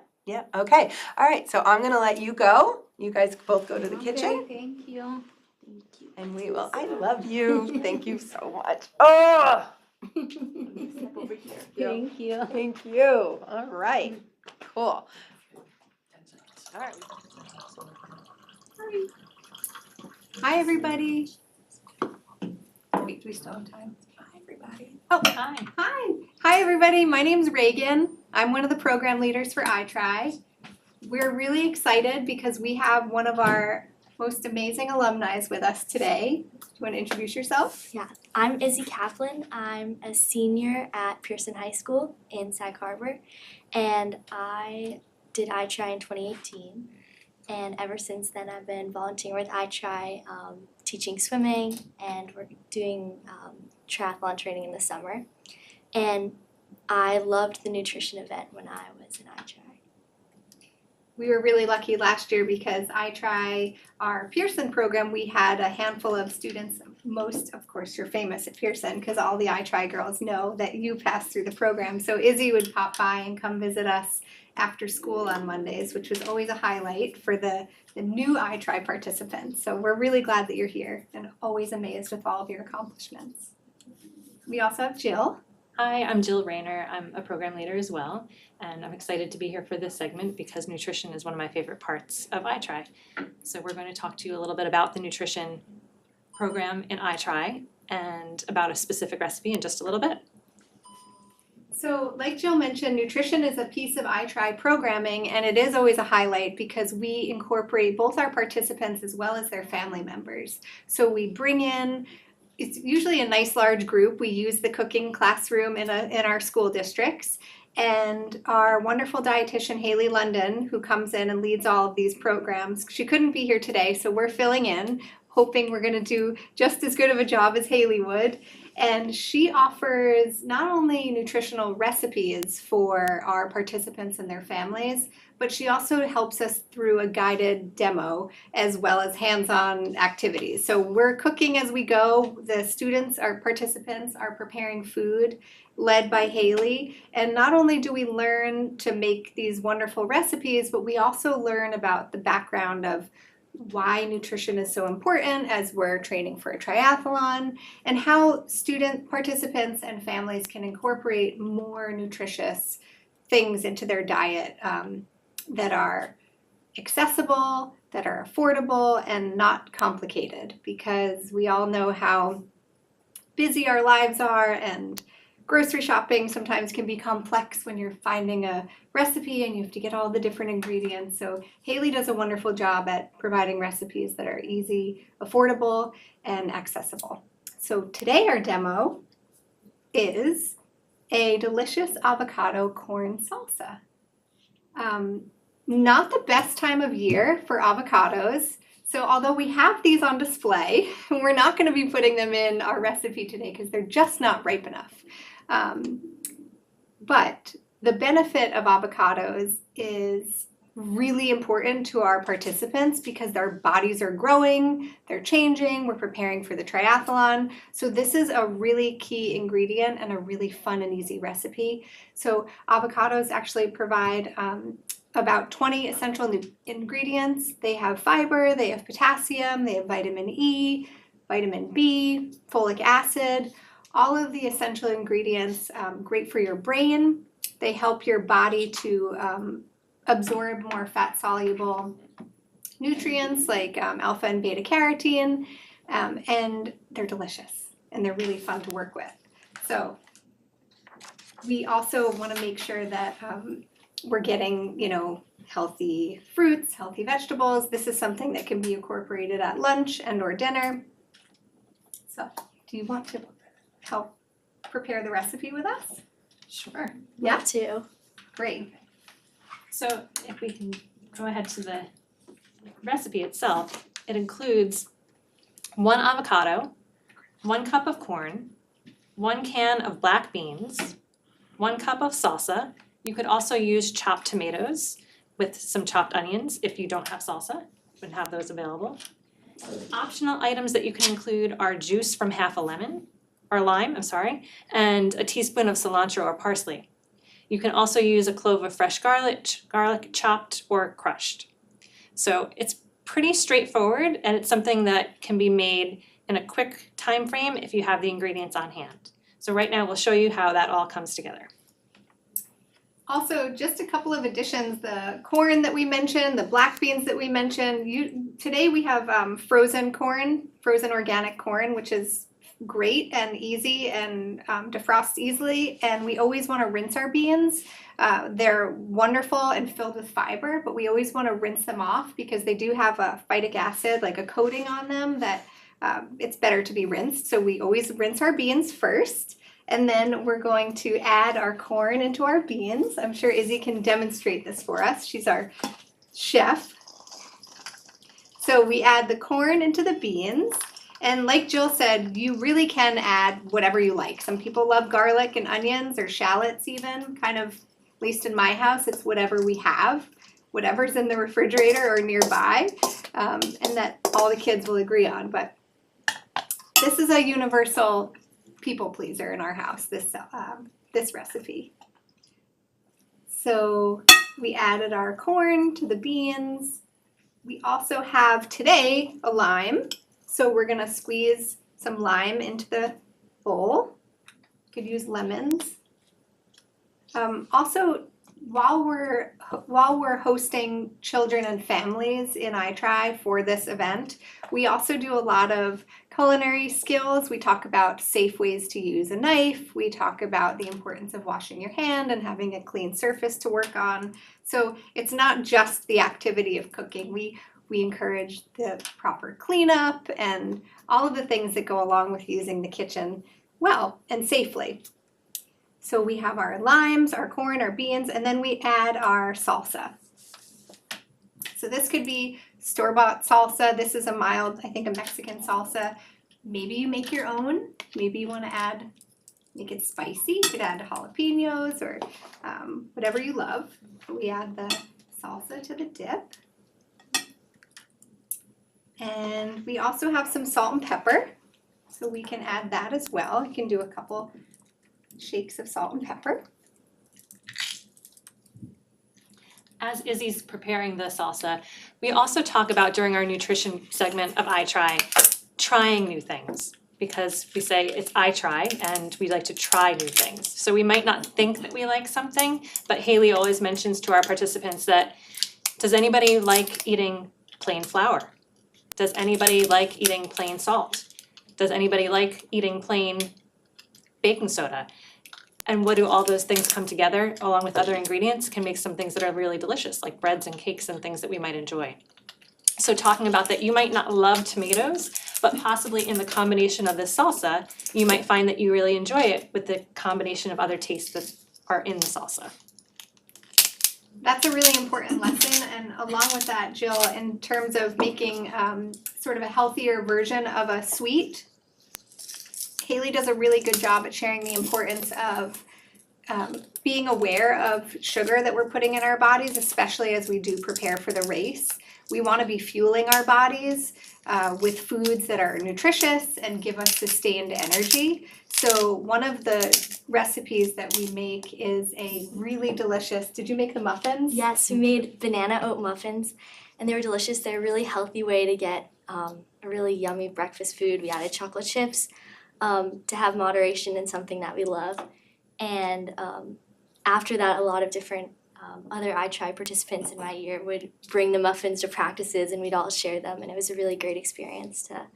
Okay. All right. So I'm gonna let you go. You guys both go to the kitchen. Thank you. And we will. I love you. Thank you so much. Oh. Step over here. Thank you. Thank you. All right. Cool. All right. Hi, everybody. Wait, do we still have time? Hi, everybody. Oh, hi. Hi, everybody. My name's Reagan. I'm one of the program leaders for iTry. We're really excited because we have one of our most amazing alumni with us today. Do you want to introduce yourself? Yeah, I'm Izzy Kaplan. I'm a senior at Pearson High School in Sag Harbor, and I did iTry in 2018. And ever since then, I've been volunteering with iTry, teaching swimming, and we're doing triathlon training in the summer. And I loved the nutrition event when I was in iTry. We were really lucky last year because iTry, our Pearson program, we had a handful of students. Most, of course, you're famous at Pearson because all the iTry girls know that you passed through the program. So Izzy would pop by and come visit us after school on Mondays, which was always a highlight for the new iTry participants. So we're really glad that you're here and always amazed with all of your accomplishments. We also have Jill. Hi, I'm Jill Rayner. I'm a program leader as well, and I'm excited to be here for this segment because nutrition is one of my favorite parts of iTry. So we're going to talk to you a little bit about the nutrition program in iTry and about a specific recipe in just a little bit. So like Jill mentioned, nutrition is a piece of iTry programming, and it is always a highlight because we incorporate both our participants as well as their family members. So we bring in it's usually a nice large group. We use the cooking classroom in our school districts. And our wonderful dietitian, Haley London, who comes in and leads all of these programs, she couldn't be here today, so we're filling in, hoping we're gonna do just as good of a job as Haley would. And she offers not only nutritional recipes for our participants and their families, but she also helps us through a guided demo as well as hands-on activities. So we're cooking as we go. The students, our participants, are preparing food led by Haley. And not only do we learn to make these wonderful recipes, but we also learn about the background of why nutrition is so important as we're training for a triathlon, and how student participants and families can incorporate more nutritious things into their diet that are accessible, that are affordable, and not complicated, because we all know how busy our lives are, and grocery shopping sometimes can be complex when you're finding a recipe and you have to get all the different ingredients. So Haley does a wonderful job at providing recipes that are easy, affordable, and accessible. So today our demo is a delicious avocado corn salsa. Not the best time of year for avocados. So although we have these on display, we're not going to be putting them in our recipe today because they're just not ripe enough. But the benefit of avocados is really important to our participants because their bodies are growing, they're changing, we're preparing for the triathlon. So this is a really key ingredient and a really fun and easy recipe. So avocados actually provide about 20 essential ingredients. They have fiber, they have potassium, they have vitamin E, vitamin B, folic acid, all of the essential ingredients, great for your brain. They help your body to absorb more fat-soluble nutrients like alpha and beta carotene, and they're delicious and they're really fun to work with. So we also want to make sure that we're getting, healthy fruits, healthy vegetables. This is something that can be incorporated at lunch and or dinner. So do you want to help prepare the recipe with us? Sure. Yeah? Love to. Great. So if we can go ahead to the recipe itself, it includes 1 avocado, 1 cup of corn, 1 can of black beans, 1 cup of salsa. You could also use chopped tomatoes with some chopped onions if you don't have salsa, and have those available. Optional items that you can include are juice from half a lemon, or lime, and a teaspoon of cilantro or parsley. You can also use a clove of fresh garlic chopped or crushed. So it's pretty straightforward, and it's something that can be made in a quick time frame if you have the ingredients on hand. So right now we'll show you how that all comes together. Also, just a couple of additions, the corn that we mentioned, the black beans that we mentioned. Today we have frozen corn, frozen organic corn, which is great and easy and defrosts easily. And we always want to rinse our beans. They're wonderful and filled with fiber, but we always want to rinse them off because they do have a phytic acid, like a coating on them, that it's better to be rinsed. So we always rinse our beans first. And then we're going to add our corn into our beans. I'm sure Izzy can demonstrate this for us. She's our chef. So we add the corn into the beans. And like Jill said, you really can add whatever you like. Some people love garlic and onions or shallots even, kind of, at least in my house, it's whatever we have, whatever's in the refrigerator or nearby, and that all the kids will agree on. But this is a universal people pleaser in our house, this recipe. So we added our corn to the beans. We also have today a lime. So we're gonna squeeze some lime into the bowl. You could use lemons. Also, while we're hosting children and families in iTry for this event, we also do a lot of culinary skills. We talk about safe ways to use a knife. We talk about the importance of washing your hand and having a clean surface to work on. So it's not just the activity of cooking. We We encourage the proper cleanup and all of the things that go along with using the kitchen well and safely. So we have our limes, our corn, our beans, and then we add our salsa. So this could be store-bought salsa. This is a mild, I think a Mexican salsa. Maybe you make your own. Maybe you want to make it spicy. You could add jalapenos or whatever you love. We add the salsa to the dip. And we also have some salt and pepper. So we can add that as well. You can do a couple shakes of salt and pepper. As Izzy's preparing the salsa, we also talk about during our nutrition segment of iTry, trying new things. Because we say it's iTry and we like to try new things. So we might not think that we like something, but Haley always mentions to our participants that, does anybody like eating plain flour? Does anybody like eating plain salt? Does anybody like eating plain baking soda? And what do all those things come together, along with other ingredients, can make some things that are really delicious, like breads and cakes and things that we might enjoy. So talking about that, you might not love tomatoes, but possibly in the combination of this salsa, you might find that you really enjoy it with the combination of other tastes that are in the salsa. That's a really important lesson, and along with that, Jill, in terms of making sort of a healthier version of a sweet, Haley does a really good job at sharing the importance of being aware of sugar that we're putting in our bodies, especially as we do prepare for the race. We want to be fueling our bodies with foods that are nutritious and give us sustained energy. So one of the recipes that we make is a really delicious, did you make the muffins? Yes, we made banana oat muffins, and they were delicious. They're a really healthy way to get a really yummy breakfast food. We added chocolate chips to have moderation in something that we love. And after that, a lot of different other iTry participants in my year would bring the muffins to practices, and we'd all share them, and it was a really great experience to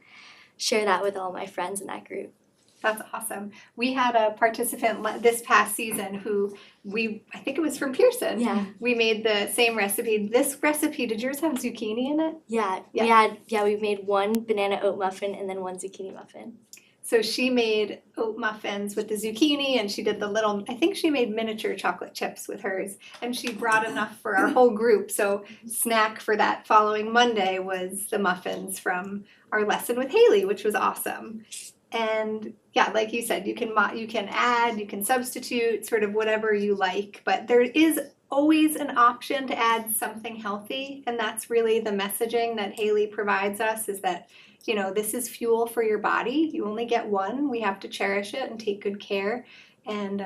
share that with all my friends in that group. That's awesome. We had a participant this past season who I think it was from Pearson. Yeah. We made the same recipe. This recipe, did yours have zucchini in it? Yeah, we made one banana oat muffin and then one zucchini muffin. So she made oat muffins with the zucchini, and she did I think she made miniature chocolate chips with hers, and she brought enough for our whole group. So snack for that following Monday was the muffins from our lesson with Haley, which was awesome. And yeah, like you said, you can add, you can substitute, sort of whatever you like, but there is always an option to add something healthy, and that's really the messaging that Haley provides us, is that, you know, this is fuel for your body. You only get one. We have to cherish it and take good care, and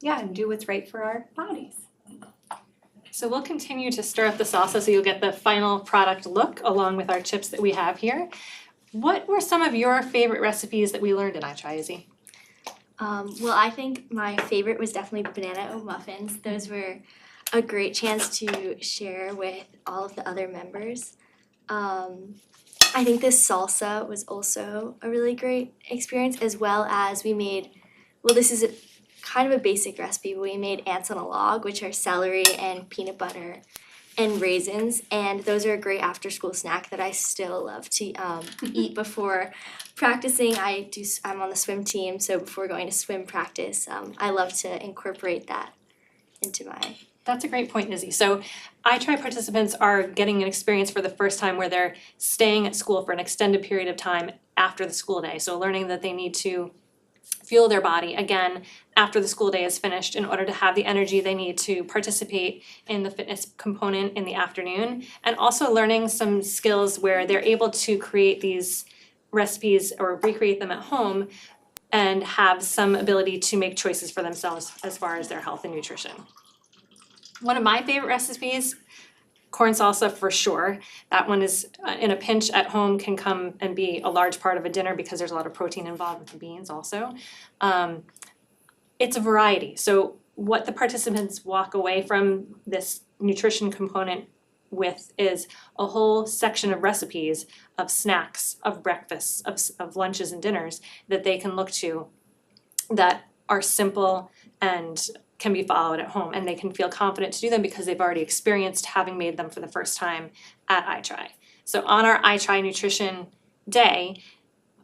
and do what's right for our bodies. So we'll continue to stir up the salsa so you'll get the final product look along with our chips that we have here. What were some of your favorite recipes that we learned in iTry, Izzy? Well, I think my favorite was definitely banana oat muffins. Those were a great chance to share with all of the other members. I think this salsa was also a really great experience, as well as this is kind of a basic recipe, but we made ants on a log, which are celery and peanut butter and raisins, and those are a great after-school snack that I still love to eat before practicing. I'm on the swim team, so before going to swim practice, I love to incorporate that into my... That's a great point, Izzy. So iTry participants are getting an experience for the first time where they're staying at school for an extended period of time after the school day. So learning that they need to fuel their body again after the school day is finished in order to have the energy they need to participate in the fitness component in the afternoon, and also learning some skills where they're able to create these recipes or recreate them at home and have some ability to make choices for themselves as far as their health and nutrition. One of my favorite recipes, corn salsa for sure. That one is in a pinch at home, can come and be a large part of a dinner because there's a lot of protein involved with the beans also. It's a variety. So what the participants walk away from this nutrition component with is a whole section of recipes, of snacks, of breakfasts, of lunches and dinners that they can look to that are simple and can be followed at home, and they can feel confident to do them because they've already experienced having made them for the first time at iTry. So on our iTry Nutrition Day,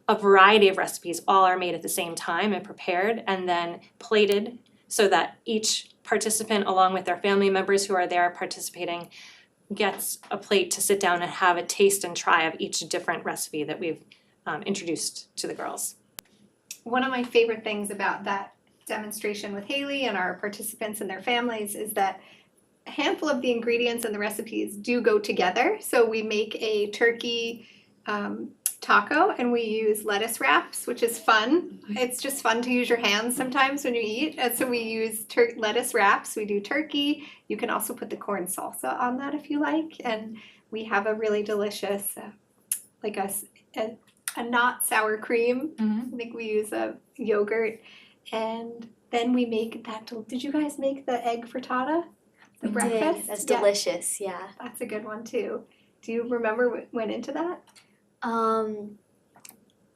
a variety of recipes all are made at the same time and prepared and then plated so that each participant, along with their family members who are there participating, gets a plate to sit down and have a taste and try of each different recipe that we've introduced to the girls. One of my favorite things about that demonstration with Haley and our participants and their families is that a handful of the ingredients and the recipes do go together. So we make a turkey taco and we use lettuce wraps, which is fun. It's just fun to use your hands sometimes when you eat. And so we use lettuce wraps. We do turkey. You can also put the corn salsa on that if you like. And we have a really delicious, like a not sour cream. I think we use a yogurt. And then we make that. Did you guys make the egg frittata? The We breakfast? did. That's Yeah. delicious, yeah. That's a good one too. Do you remember what went into that?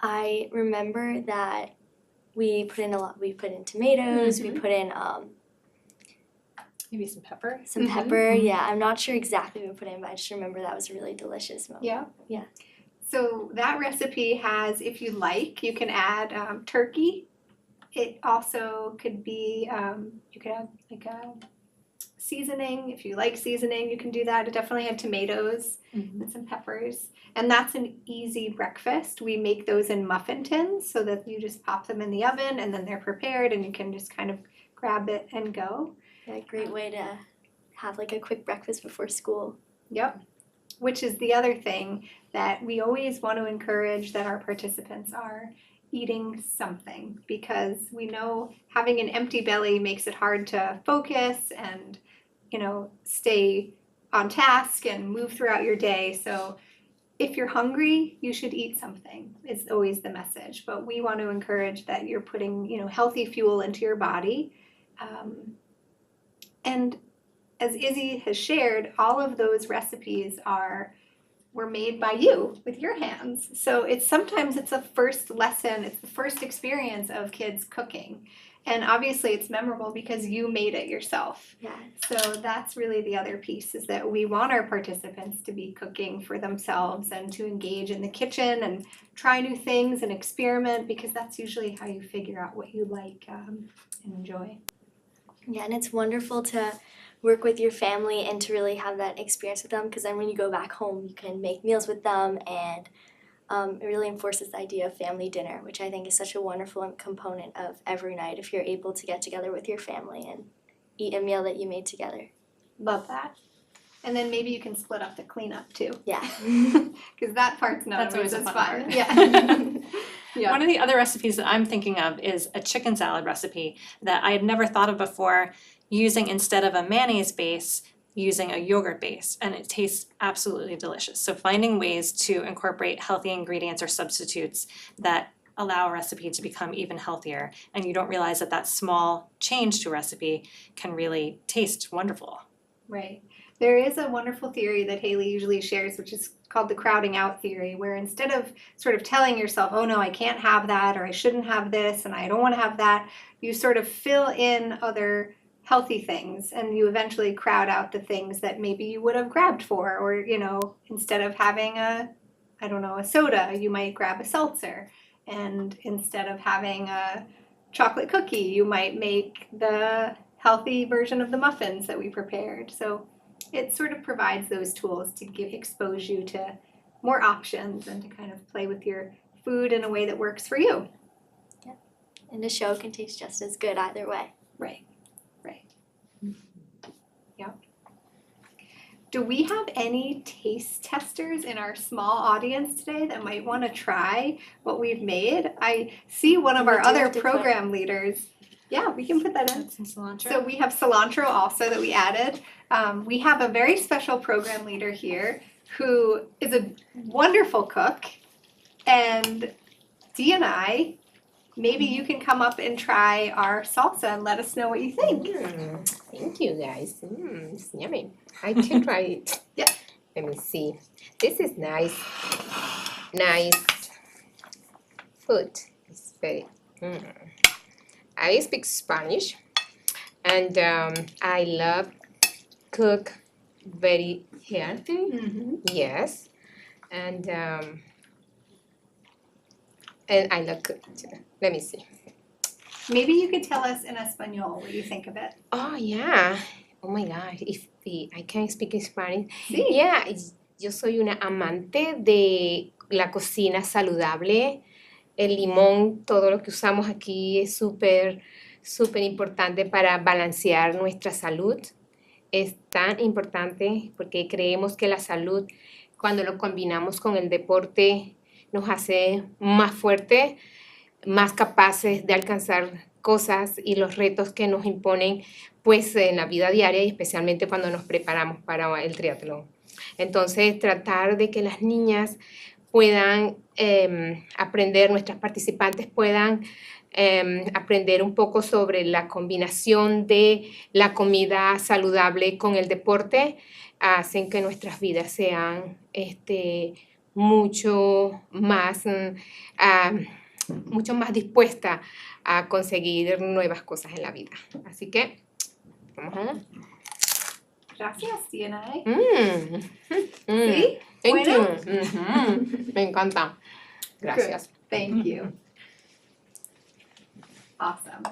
I remember that we put in tomatoes, we put in maybe some pepper. some pepper, yeah. I'm not sure exactly what we put in, but I just remember that was a really delicious moment. Yeah. Yeah. So that recipe has, if you like, you can add turkey. It also could be, you could add like a seasoning. If you like seasoning, you can do that. It definitely had tomatoes and some peppers. And that's an easy breakfast. We make those in muffin tins so that you just pop them in the oven and then they're prepared and you can just kind of grab it and go. Yeah, great way to have like a quick breakfast before school. Yep. Which is the other thing that we always want to encourage that our participants are eating something, because we know having an empty belly makes it hard to focus and, you know, stay on task and move throughout your day. So if you're hungry, you should eat something, is always the message. But we want to encourage that you're putting, you know, healthy fuel into your body. And as Izzy has shared, all of those recipes were made by you with your hands. So sometimes it's a first lesson, it's the first experience of kids cooking. And obviously it's memorable because you made it yourself. Yeah. So that's really the other piece, is that we want our participants to be cooking for themselves and to engage in the kitchen and try new things and experiment, because that's usually how you figure out what you like and enjoy. Yeah, and it's wonderful to work with your family and to really have that experience with them, because then when you go back home, you can make meals with them, and it really enforces the idea of family dinner, which I think is such a wonderful component of every night if you're able to get together with your family and eat a meal that you made together. Love that. And then maybe you can split up the cleanup too. Yeah. Because that part's not That's always always a as fun fun. part. Yeah. Yeah. One of the other recipes that I'm thinking of is a chicken salad recipe that I had never thought of before, using, instead of a mayonnaise base, using a yogurt base, and it tastes absolutely delicious. So finding ways to incorporate healthy ingredients or substitutes that allow a recipe to become even healthier, and you don't realize that that small change to a recipe can really taste wonderful. Right. There is a wonderful theory that Haley usually shares, which is called the crowding out theory, where instead of sort of telling yourself, oh no, I can't have that, or I shouldn't have this, and I don't want to have that, you sort of fill in other healthy things, and you eventually crowd out the things that maybe you would have grabbed for, or, you know, instead of having a soda, you might grab a seltzer, and instead of having a chocolate cookie, you might make the healthy version of the muffins that we prepared. So it sort of provides those tools to expose you to more options and to kind of play with your food in a way that works for you. Yeah. And the show can taste just as good either way. Right. Yeah. Do we have any taste testers in our small audience today that might want to try what we've made? I see one of our other program leaders. Yeah, we can put that in. Some cilantro. So we have cilantro also that we added. We have a very special program leader here who is a wonderful cook. And Dee and I, maybe you can come up and try our salsa and let us know what you think. Thank you guys. It's yummy. I can try it. Yeah. Let me see. This is nice food. It's very. I speak Spanish, and I love cook very healthy. Yes, and I love cook too. Let me see. Maybe you could tell us in Espanol what you think of it. Oh yeah. Oh my God. If I can speak Spanish. Sí. Yeah, yo soy una amante de la cocina saludable. El limón, todo lo que usamos aquí es súper importante para balancear nuestra salud. Es tan importante porque creemos que la salud, cuando lo combinamos con el deporte, nos hace más fuertes, más capaces de alcanzar cosas y los retos que nos imponen pues en la vida diaria y especialmente cuando nos preparamos para el triatlón. Entonces, tratar de que las niñas puedan aprender, nuestras participantes puedan aprender un poco sobre la combinación de la comida saludable con el deporte, hacen que nuestras vidas sean mucho más dispuestas a conseguir nuevas cosas en la vida. Así que, vamos a ver. Gracias, DNA. ¿Sí? Thank Bueno. you. Me encanta. Gracias. Good. Thank you. Awesome.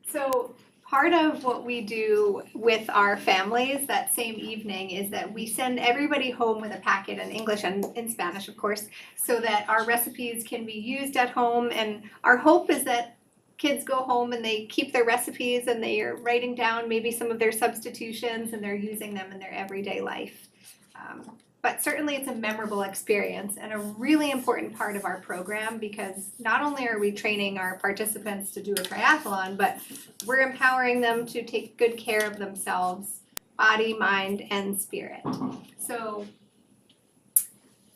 So part of what we do with our families that same evening is that we send everybody home with a packet in English and in Spanish, of course, so that our recipes can be used at home. And our hope is that kids go home and they keep their recipes and they are writing down maybe some of their substitutions and they're using them in their everyday life. But certainly it's a memorable experience and a really important part of our program because not only are we training our participants to do a triathlon, but we're empowering them to take good care of themselves, body, mind, and spirit. So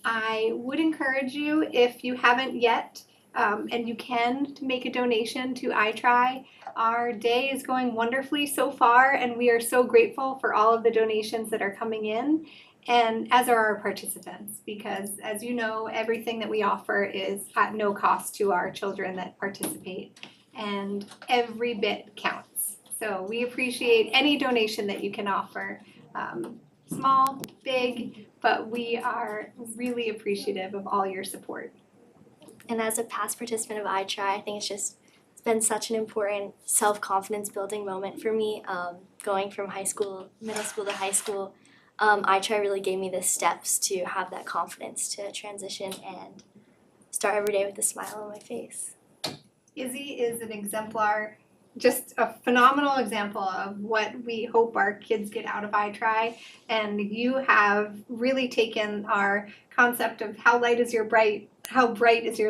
I would encourage you, if you haven't yet, and you can, to make a donation to iTry. Our day is going wonderfully so far, and we are so grateful for all of the donations that are coming in, and as are our participants, because as you know, everything that we offer is at no cost to our children that participate, and every bit counts. So we appreciate any donation that you can offer, small, big, but we are really appreciative of all your support. And as a past participant of iTry, I think it's been such an important self-confidence building moment for me. Going from middle school to high school, iTry really gave me the steps to have that confidence to transition and start every day with a smile on my face. Izzy is an exemplar, just a phenomenal example of what we hope our kids get out of iTry. And you have really taken our concept of how bright is your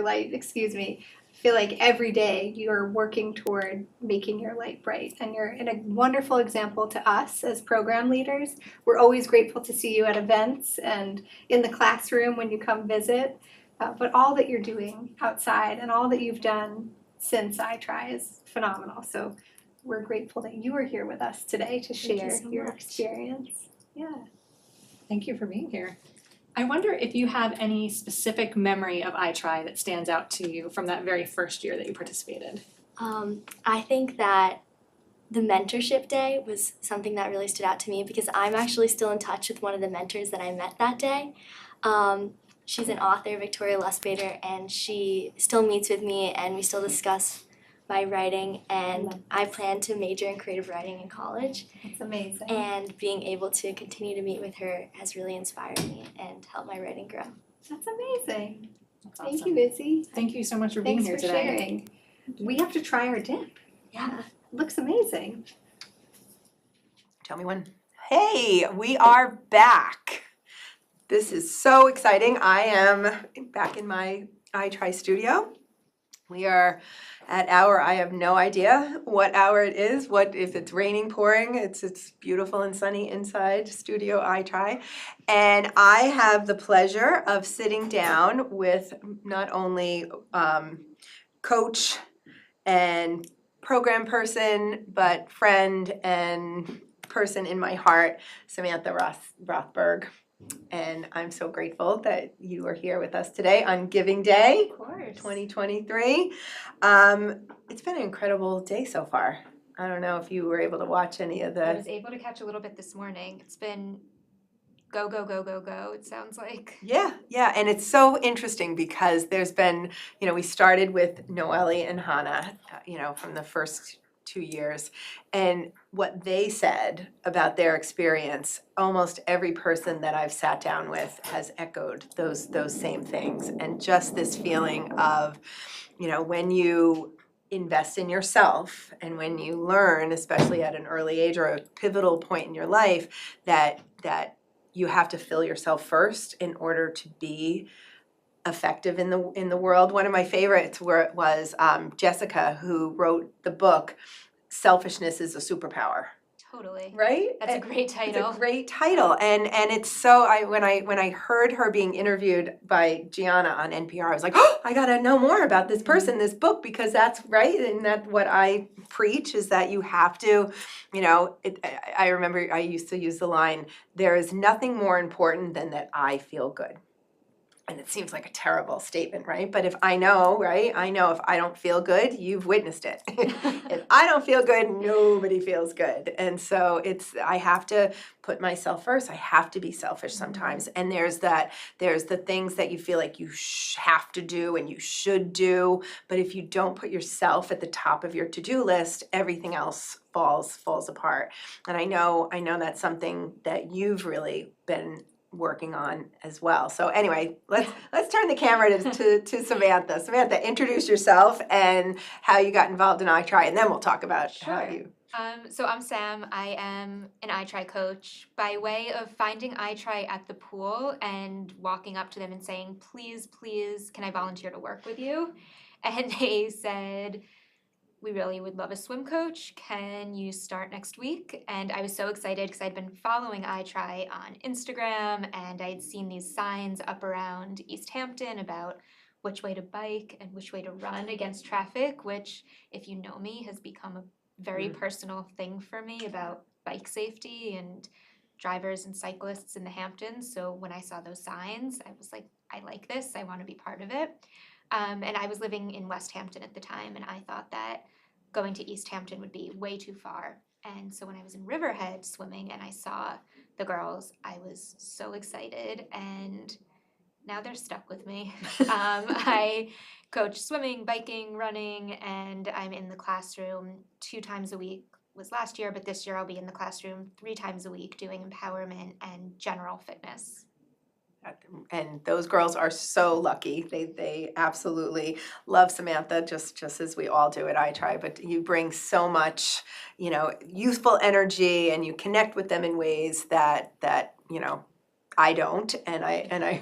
light, I feel like every day you're working toward making your light bright, and you're a wonderful example to us as program leaders. We're always grateful to see you at events and in the classroom when you come visit, but all that you're doing outside and all that you've done since iTry is phenomenal. So we're grateful that you are here with us today to share your experience. Yeah. Thank you for being here. I wonder if you have any specific memory of iTry that stands out to you from that very first year that you participated. I think that the mentorship day was something that really stood out to me because I'm actually still in touch with one of the mentors that I met that day. She's an author, Victoria Lustbader, and she still meets with me and we still discuss my writing, and I plan to major in creative writing in college. That's amazing. And being able to continue to meet with her has really inspired me and helped my writing grow. That's amazing. That's Thank awesome. you, Izzy. Thank you so much for being here today. Thanks for sharing. We have to try our dip. Yeah. It looks amazing. Tell me when. Hey, we are back. This is so exciting. I am back in my iTry studio. We are at I have no idea what hour it is, if it's raining, pouring. It's beautiful and sunny inside Studio iTry. And I have the pleasure of sitting down with not only coach and program person, but friend and person in my heart, Samantha Rothberg. And I'm so grateful that you are here with us today on Giving Day. Of course. 2023. It's been an incredible day so far. I don't know if you were able to watch any of I the. was able to catch a little bit this morning. It's been go, go, go, go, go, it sounds like. Yeah, and it's so interesting because there's been, we started with Noelle and Hannah, from the first 2 years, and what they said about their experience, almost every person that I've sat down with has echoed those same things, and just this feeling of, when you invest in yourself and when you learn, especially at an early age or a pivotal point in your life, that you have to fill yourself first in order to be effective in the world. One of my favorites was Jessica, who wrote the book Selfishness is a Superpower. Totally. Right? That's a great title. It's a great title, and it's so. When I heard her being interviewed by Gianna on NPR, I was like, oh, I gotta know more about this person, this book, because that's right, and that's what I preach is that you have to, I remember I used to use the line, "There is nothing more important than that I feel good." And it seems like a terrible statement, right? But if I know, right? I know if I don't feel good, you've witnessed it. If I don't feel good, nobody feels good. And so I have to put myself first. I have to be selfish sometimes. And there's the things that you feel like you have to do and you should do. But if you don't put yourself at the top of your to-do list, everything else falls apart. And I know that's something that you've really been working on as well. So anyway, let's turn the camera to Samantha. Samantha, introduce yourself and how you got involved in iTry, and then we'll talk about how you. So I'm Sam. I am an iTry coach. By way of finding iTry at the pool and walking up to them and saying, please, please, can I volunteer to work with you? And they said, we really would love a swim coach. Can you start next week? And I was so excited because I'd been following iTry on Instagram and I'd seen these signs up around East Hampton about which way to bike and which way to run against traffic, which, if you know me, has become a very personal thing for me about bike safety and drivers and cyclists in the Hamptons. So when I saw those signs, I was like, I like this. I want to be part of it. And I was living in West Hampton at the time, and I thought that going to East Hampton would be way too far. And so when I was in Riverhead swimming and I saw the girls, I was so excited, and now they're stuck with me. I coach swimming, biking, running, and I'm in the classroom 2 times a week. Was last year, but this year I'll be in the classroom 3 times a week doing empowerment and general fitness. And those girls are so lucky. They absolutely love Samantha, just as we all do at iTry. But you bring so much, youthful energy, and you connect with them in ways that I don't, and I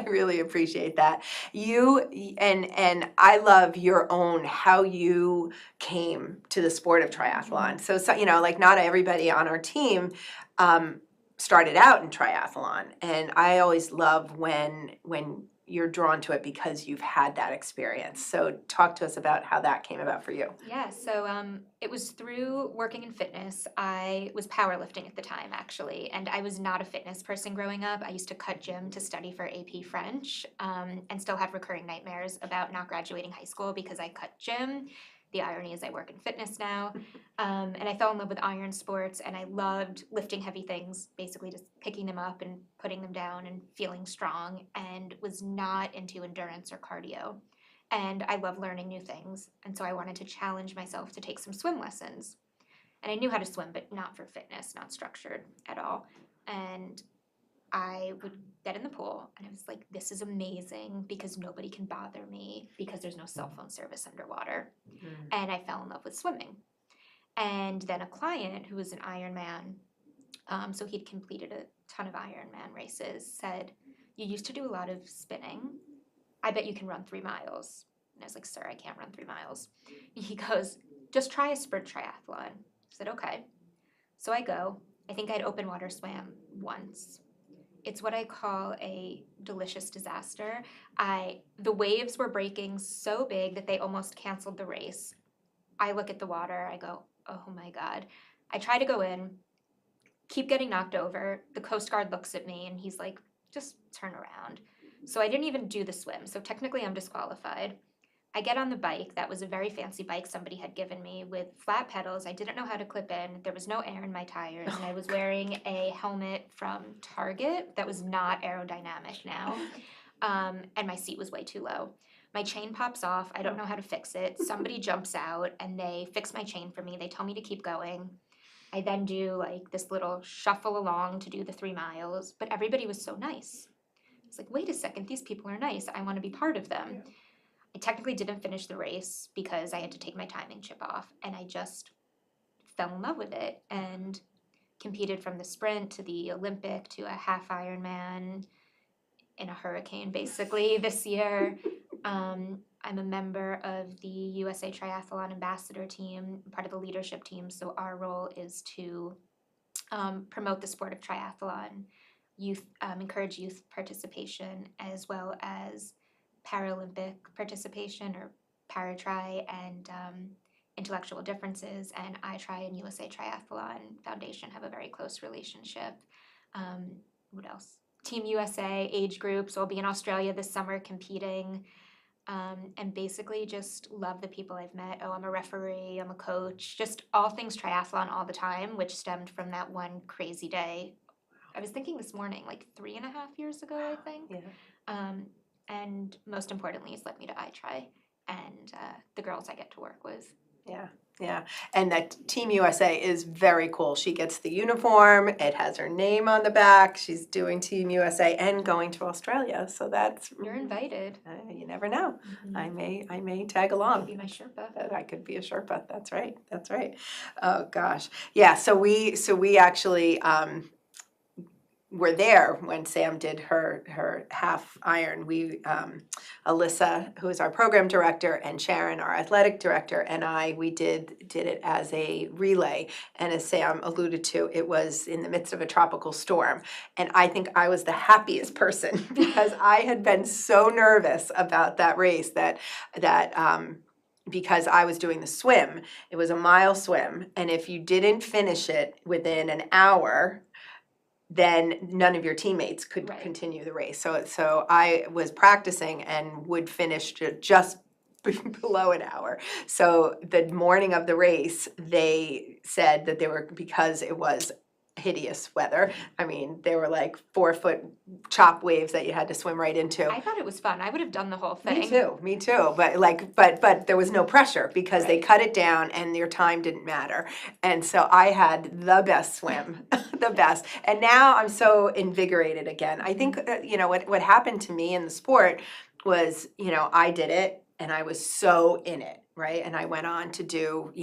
really appreciate that. You and I love your own how you came to the sport of triathlon. So like not everybody on our team started out in triathlon, and I always love when you're drawn to it because you've had that experience. So talk to us about how that came about for you. Yeah, so it was through working in fitness. I was powerlifting at the time, actually, and I was not a fitness person growing up. I used to cut gym to study for AP French, and still have recurring nightmares about not graduating high school because I cut gym. The irony is I work in fitness now, and I fell in love with iron sports, and I loved lifting heavy things, basically just picking them up and putting them down and feeling strong, and was not into endurance or cardio. And I love learning new things, and so I wanted to challenge myself to take some swim lessons. And I knew how to swim, but not for fitness, not structured at all. And I would get in the pool, and I was like, this is amazing because nobody can bother me because there's no cell phone service underwater. And I fell in love with swimming. And then a client who was an Ironman, so he'd completed a ton of Ironman races, said, you used to do a lot of spinning. I bet you can run 3 miles. And I was like, sir, I can't run 3 miles. He goes, just try a sprint triathlon. I said, okay. So I go. I think I'd open water swam once. It's what I call a delicious disaster. The waves were breaking so big that they almost canceled the race. I look at the water, I go, oh my God. I try to go in. keep getting knocked over. The Coast Guard looks at me and he's like, just turn around. So I didn't even do the swim. So technically I'm disqualified. I get on the bike. That was a very fancy bike somebody had given me with flat pedals. I didn't know how to clip in. There was no air in my tires. And I was wearing a helmet from Target that was not aerodynamic now. And my seat was way too low. My chain pops off. I don't know how to fix it. Somebody jumps out and they fix my chain for me. They tell me to keep going. I then do like this little shuffle along to do the 3 miles, but everybody was so nice. It's like, wait a second, these people are nice. I want to be part of them. I technically didn't finish the race because I had to take my timing chip off, and I just fell in love with it and competed from the sprint to the Olympic to a half Ironman in a hurricane basically this year. I'm a member of the USA Triathlon Ambassador team, part of the leadership team, so our role is to promote the sport of triathlon, encourage youth participation, as well as Paralympic participation or Paratri and intellectual differences. And iTri and USA Triathlon Foundation have a very close relationship. What else? Team USA age group, so I'll be in Australia this summer competing. And basically just love the people I've met. Oh, I'm a referee, I'm a coach, just all things triathlon all the time, which stemmed from that one crazy day. I was thinking this morning, like 3.5 years ago, I think. Yeah. And most importantly, it's led me to iTri and the girls I get to work with. Yeah, yeah. And that Team USA is very cool. She gets the uniform, it has her name on the back, she's doing Team USA and going to Australia, so that's... You're invited. You never know. I may tag You along. could be my Sherpa. I could be a Sherpa, that's right, that's right. Oh, gosh. Yeah, so we actually, were there when Sam did her half iron. We, Alyssa, who is our program director, and Sharon, our athletic director, and we did it as a relay. And as Sam alluded to, it was in the midst of a tropical storm. And I think I was the happiest person because I had been so nervous about that race that because I was doing the swim. It was a mile swim, and if you didn't finish it within an hour, then none of your teammates could continue the race. So I was practicing and would finish just below an hour. So the morning of the race, they said that because it was hideous weather. I mean, they were like 4-foot chop waves that you had to swim right into. I thought it was fun. I would have done the whole thing. Me too. But there was no pressure because they cut it down and your time didn't matter. And so I had the best swim, the best. And now I'm so invigorated again. I think what happened to me in the sport was, I did it and I was so in it, right? And I went on to do,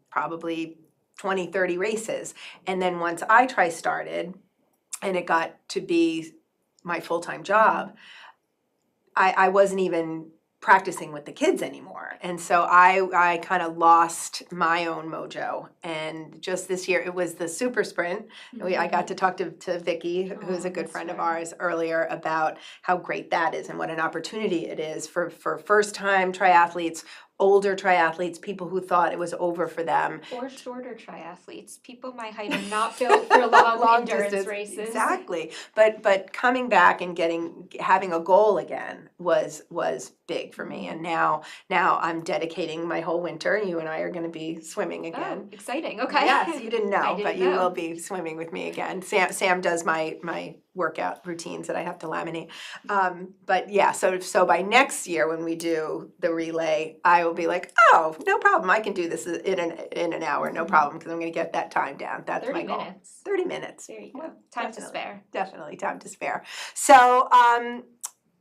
probably 20, 30 races. And then once iTri started and it got to be my full-time job, I wasn't even practicing with the kids anymore. And so I kind of lost my own mojo. And just this year, it was the super sprint. I got to talk to Vicky, who's a good friend of ours, earlier about how great that is and what an opportunity it is for first-time triathletes, older triathletes, people who thought it was over for them. Or shorter triathletes. People my height are not built for long endurance distance races. Exactly. But coming back and having a goal again was big for me. And now I'm dedicating my whole winter. You and I are going to be swimming again. Oh, exciting. Okay. Yes, you didn't know, but you know. will be swimming with me again. Sam does my workout routines that I have to laminate. But yeah, so by next year when we do the relay, I will be like, oh, no problem. I can do this in an hour, no problem, because I'm going to get that time down. That's my goal. 30 minutes. 30 minutes. There you go. Time to spare. Definitely time to spare. So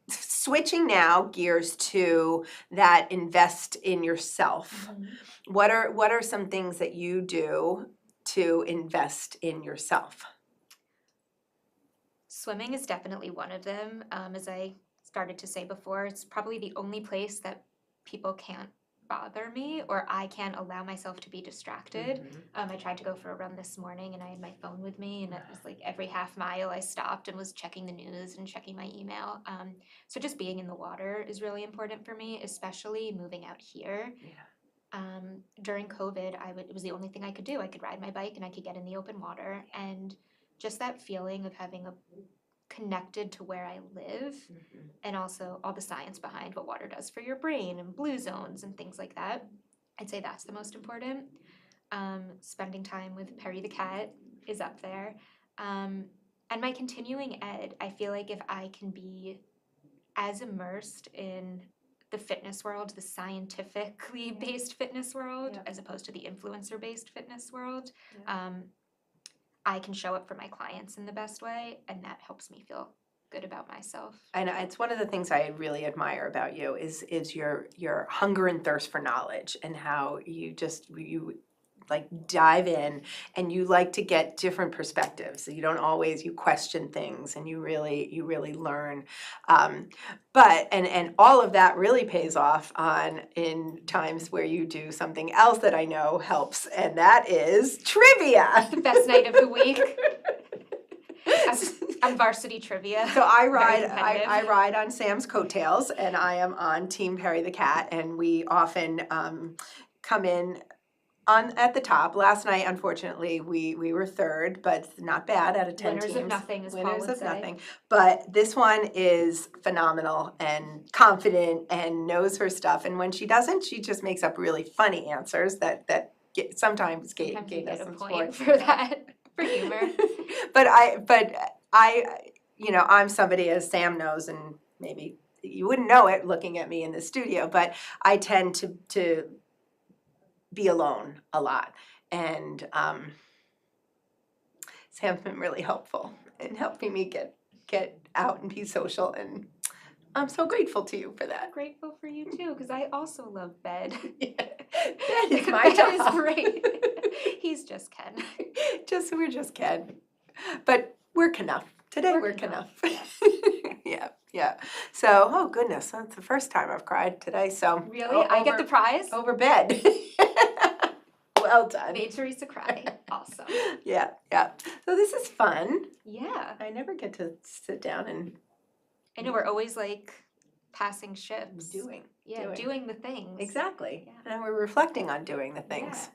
switching now gears to that invest in yourself. What are some things that you do to invest in yourself? Swimming is definitely one of them. As I started to say before, it's probably the only place that people can't bother me or I can't allow myself to be distracted. I tried to go for a run this morning and I had my phone with me and it was like every half mile I stopped and was checking the news and checking my email. So just being in the water is really important for me, especially moving out here. During COVID, it was the only thing I could do. I could ride my bike and I could get in the open water, and just that feeling of having connected to where I live, and also all the science behind what water does for your brain and blue zones and things like that. I'd say that's the most important. Spending time with Perry the cat is up there. And my continuing ed, I feel like if I can be as immersed in the fitness world, the scientifically based fitness world, as opposed to the influencer based fitness world, I can show up for my clients in the best way, and that helps me feel good about myself. And it's one of the things I really admire about you is your hunger and thirst for knowledge, and how you like dive in and you like to get different perspectives. So you don't always, you question things and you really learn. But all of that really pays off in times where you do something else that I know helps, and that is trivia. The best night of the week. I'm varsity trivia. So I ride on Sam's coattails, and I am on Team Perry the cat, and we often come in at the top. Last night, unfortunately, we were third, but not bad out of 10 Winners teams. of nothing, as Paul Winners would of say. nothing. But this one is phenomenal and confident and knows her stuff. And when she doesn't, she just makes up really funny answers that sometimes you gave get us a some point sport. for that, for humor. But I, I'm somebody, as Sam knows, and maybe you wouldn't know it looking at me in the studio, but I tend to be alone a lot. And Sam's been really helpful in helping me get out and be social, and I'm so grateful to you for that. I'm grateful for you too, because I also love bed. That is my job. That is great. He's just Ken. We're just Ken. But we're enough. Today we're enough. Yeah. So, oh goodness, that's the first time I've cried today, so. Really? I get the prize? Over bed. Well done. Made Teresa cry. Awesome. Yeah. So this is fun. Yeah. I never get to sit down and. I know, we're always like passing ships. Doing the things. Exactly. Yeah. And we're reflecting on doing the things.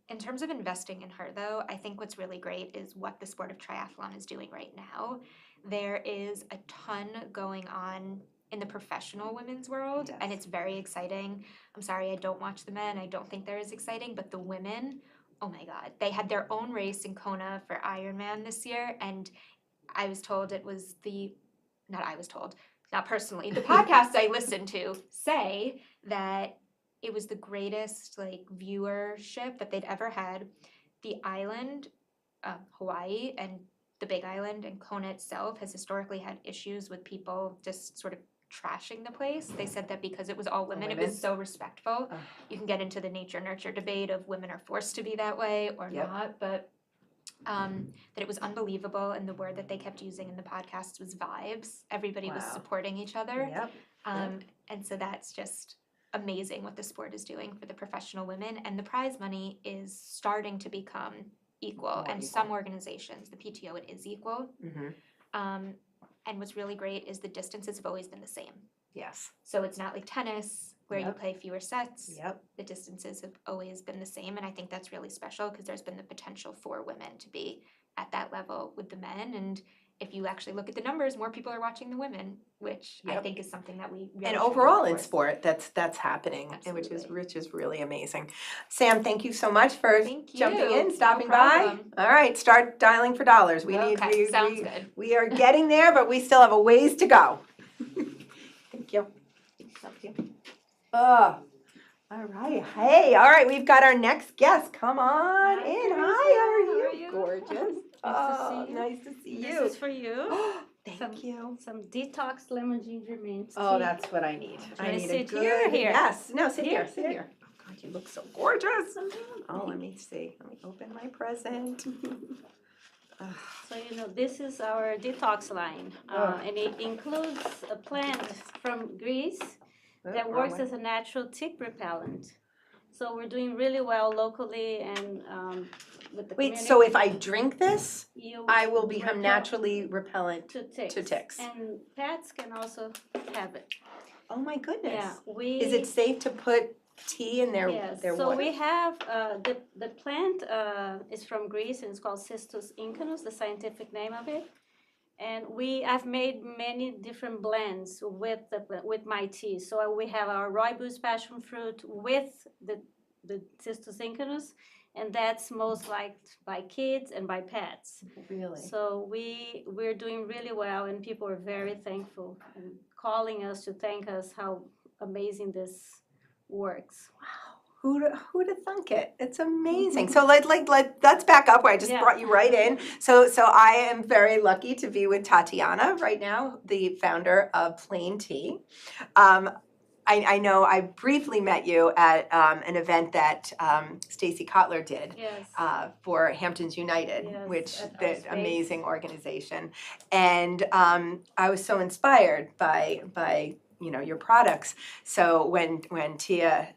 In terms of investing in her, though, I think what's really great is what the sport of triathlon is doing right now. There is a ton going on in the professional women's world, and it's very exciting. I'm sorry, I don't watch the men. I don't think they're as exciting, but the women, oh my God. They had their own race in Kona for Ironman this year, and I was told it was not personally, the podcasts I listened to say that it was the greatest viewership that they'd ever had. The island, Hawaii, and the Big Island and Kona itself has historically had issues with people just sort of trashing the place. They said that because it was all women, it was so respectful. You can get into the nature-nurture debate of women are forced to be that way or not, but that it was unbelievable, and the word that they kept using in the podcasts was vibes. Everybody was supporting each other. And so that's just amazing what the sport is doing for the professional women, and the prize money is starting to become equal. Some organizations, the PTO, it is equal. And what's really great is the distances have always been the same. Yes. So it's not like tennis where you Yep. play fewer sets. Yep. The distances have always been the same, and I think that's really special because there's been the potential for women to be at that level with the men. And if you actually look at the numbers, more people are watching the women, which I Yep. think is something that we really And should overall in reinforce. sport, that's happening, and which is really amazing. Sam, thank you so much for jumping in, No stopping by. problem. All right, start dialing for dollars. Sounds good. We are getting there, but we still have a ways to go. Thank you. Thank you. All right. Hey, all right, we've got our next guest. Come on in. Hi, how are you? Gorgeous. Nice to see you. This is for you. Thank you. Some detox lemon ginger mint tea. Oh, that's what I need. I need sit a good. here or here? Yes. No, sit Here? here. Sit here. Oh, God, you look so gorgeous. Oh, let me see. Let me open my present. So this is our detox line, and it includes a plant from Greece that works as a natural tick repellent. So we're doing really well locally and with the Wait, community. so if I drink this, You I will become repel naturally repellent to ticks. to ticks. And pets can also have it. Oh my goodness. Yeah, Is it safe to put tea in their Yes, their so water? we have, the plant is from Greece and it's called Cistus incanus, the scientific name of it. And I've made many different blends with my tea. So we have our rooibos passion fruit with the Cistus incanus, and that's most liked by kids and by pets. Really? So we're doing really well, and people are very thankful and calling us to thank us how amazing this works. Who'd have thunk it? It's amazing. So let's back up where I just brought you right in. So I am very lucky to be with Tatiana right now, the founder of Plain Tea. I know I briefly met you at an event that Stacy Kotler did for Hamptons United, which the amazing organization. And I was so inspired by your products. So when Tia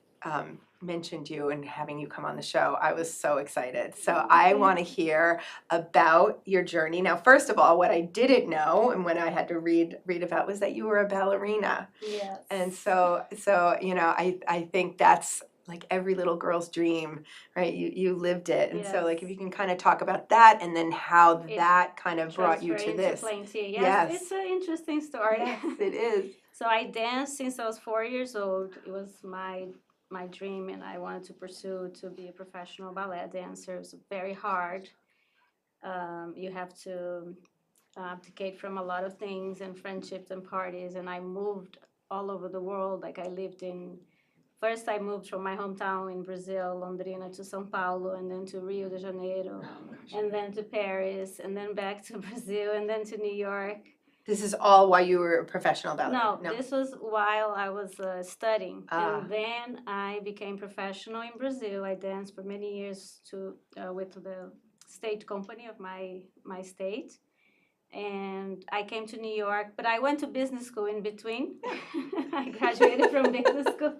mentioned you and having you come on the show, I was so excited. So I want to hear about your journey. Now, first of all, what I didn't know and what I had to read about was that you were a ballerina. Yes. And so I think that's like every little girl's dream, right? You lived it. And so like if you can kind of talk about that and then how that kind of brought you to this. Plain Tea. Yes, it's an interesting story. Yes, it is. So I danced since I was 4 years old. It was my dream, and I wanted to pursue to be a professional ballet dancer. It's very hard. You have to abdicate from a lot of things and friendships and parties, and I moved all over the world. Like first I moved from my hometown in Brazil, Londrina, to São Paulo, and then to Rio de Janeiro, and then to Paris, and then back to Brazil, and then to New York. This is all while you were a professional ballerina? No, this was while I was studying. And then I became professional in Brazil. I danced for many years with the state company of my state. And I came to New York, but I went to business school in between. I graduated from business school.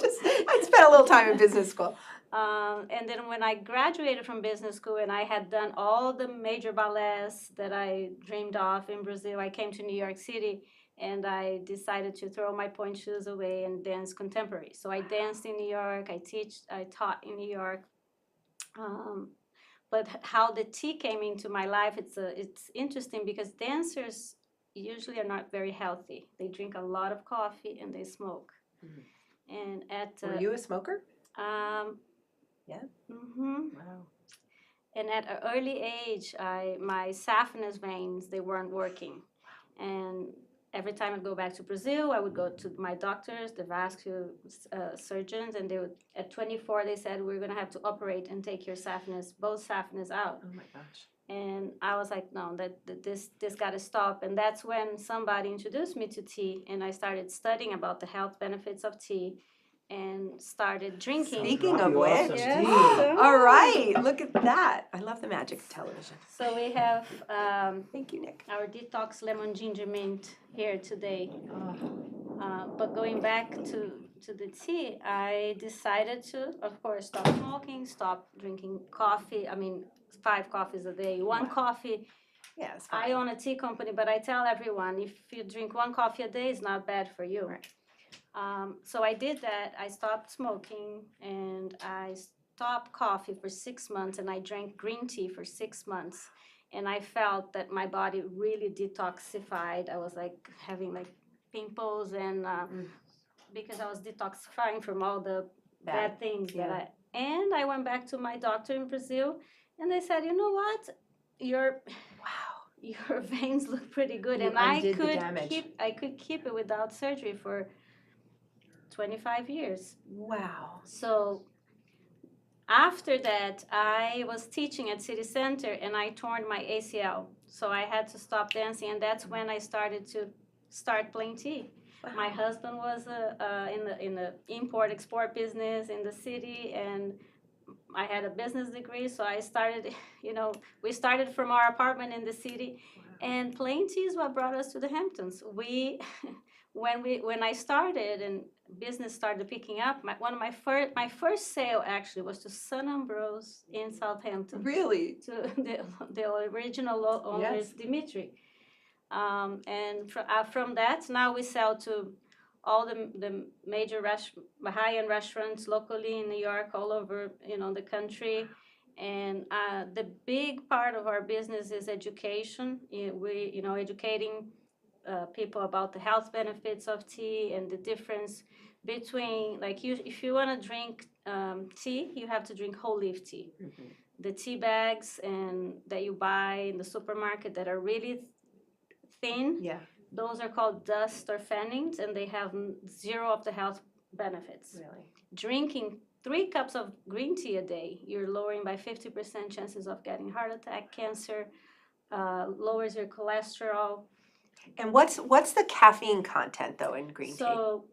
I spent a little time in business school. And then when I graduated from business school and I had done all the major ballets that I dreamed of in Brazil, I came to New York City and I decided to throw my pointe shoes away and dance contemporary. So I danced in New York, I taught in New York. But how the tea came into my life, it's interesting because dancers usually are not very healthy. They drink a lot of coffee and they smoke. And were you a smoker? Yeah. Wow. And at an early age, my saphenous veins, they weren't working. And every time I'd go back to Brazil, I would go to my doctors, the vascular surgeons, and at 24, they said, we're going to have to operate and take your both saphenous out. Oh my gosh. And I was like, no, this got to stop. And that's when somebody introduced me to tea, and I started studying about the health benefits of tea and started drinking. Speaking of which, all right, look at that. I love the magic of television. So we have, thank you, Nick, our detox lemon ginger mint here today. But going back to the tea, I decided to, of course, stop smoking, stop drinking coffee. 5 coffees a day, 1 coffee. Yes. I own a tea company, but I tell everyone, if you drink 1 coffee a day, it's not bad for you. Right. So I did that. I stopped smoking and I stopped coffee for 6 months, and I drank green tea for 6 months. And I felt that my body really detoxified. I was like having like pimples and because I was detoxifying from all the bad things and I went back to my doctor in Brazil, and they said, you know what, your veins look pretty good. You and I undid the damage. could keep it without surgery for 25 years. Wow. So after that, I was teaching at City Center and I torn my ACL. So I had to stop dancing, and that's when I started Plain Tea. Wow. My husband was in the import-export business in the city, and I had a business degree, so I started, we started from our apartment in the city, and Plain Tea is what brought us to the Hamptons. When I started and business started picking up, my first sale actually was to Sun Ambrose in Southampton. Really? To the original owners, Dimitri. And from that, now we sell to all the major high-end restaurants locally in New York, all over, you know, the country. And the big part of our business is education. We, you know, educating people about the health benefits of tea and the difference between, like, if you want to drink tea, you have to drink whole leaf tea. The tea bags that you buy in the supermarket that are really thin, those are called dust or fannings, and they have zero of the health benefits. Really? Drinking 3 cups of green tea a day, you're lowering by 50% chances of getting heart attack, cancer, lowers your cholesterol. And what's the caffeine content though in green tea? So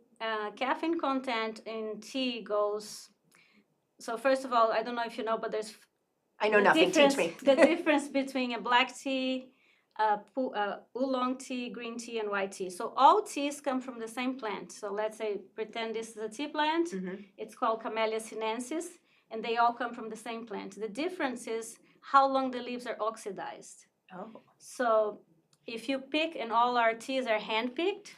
caffeine content in tea goes, so first of all, I don't know if you know, but there's I know nothing, teach me. The difference between a black tea, oolong tea, green tea, and white tea. So all teas come from the same plant. So let's say, pretend this is a tea plant. It's called Camellia sinensis, and they all come from the same plant. The difference is how long the leaves are oxidized. Oh. So if you pick, and all our teas are hand-picked,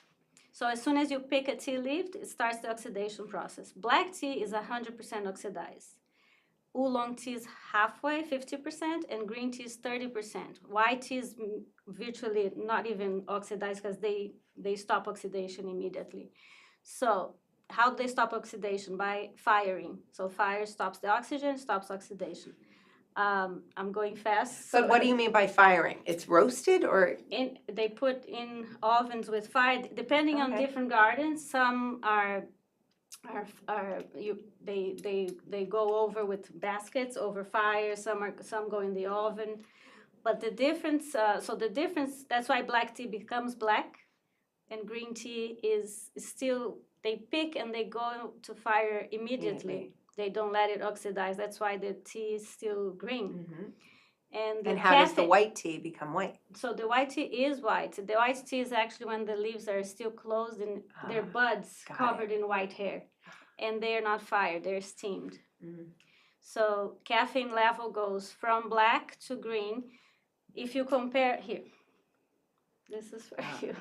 so as soon as you pick a tea leaf, it starts the oxidation process. Black tea is 100% oxidized. Oolong tea is halfway, 50%, and green tea is 30%. White tea is virtually not even oxidized because they stop oxidation immediately. So how do they stop oxidation? By firing. So fire stops the oxygen, stops oxidation. I'm going fast. But what do you mean by firing? It's roasted or? They put in ovens with fire, depending on different gardens. Some they go over with baskets over fire. Some go in the oven. But the difference, that's why black tea becomes black, and green tea is still, they pick and they go to fire immediately. They don't let it oxidize. That's why the tea is still green. And how does the white tea become white? So the white tea is white. The white tea is actually when the leaves are still closed and their buds covered in white hair. And they're not fired, they're steamed. So caffeine level goes from black to green. If you compare, here, this is for you.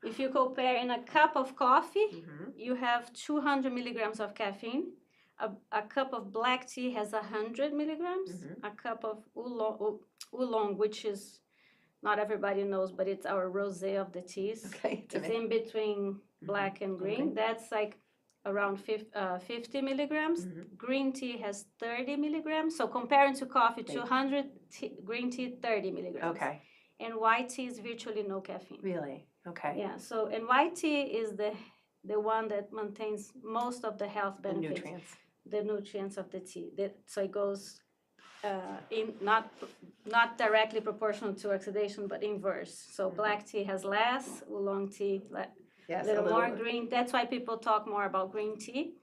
If you compare in a cup of coffee, you have 200 milligrams of caffeine. A cup of black tea has 100 milligrams. A cup of oolong, which is, not everybody knows, but it's our rosé of the teas. It's in between black and green. That's like around 50 milligrams. Green tea has 30 milligrams. So comparing to coffee, 200, green tea 30 milligrams. Okay. And white tea is virtually no caffeine. Really? Okay. Yeah, so, and white tea is the one that maintains most of the health benefits. The nutrients of the tea. So it goes in not directly proportional to oxidation, but inverse. So black tea has less, oolong tea a little more, green. That's why people talk more about green tea.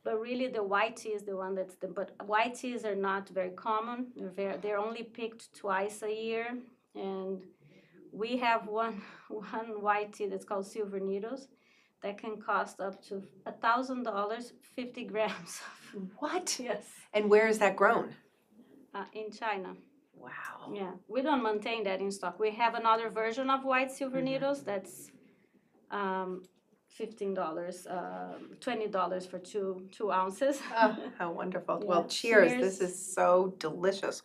But really, the white tea is the one that's but white teas are not very common. They're only picked twice a year, and we have one white tea that's called Silver Needles that can cost up to $1,000, 50 grams. What? Yes. And where is that grown? In China. Wow. Yeah, we don't maintain that in stock. We have another version of white Silver Needles that's $15, $20 for two ounces. Oh, how wonderful. Yeah. Well, cheers. Cheers. This is so delicious.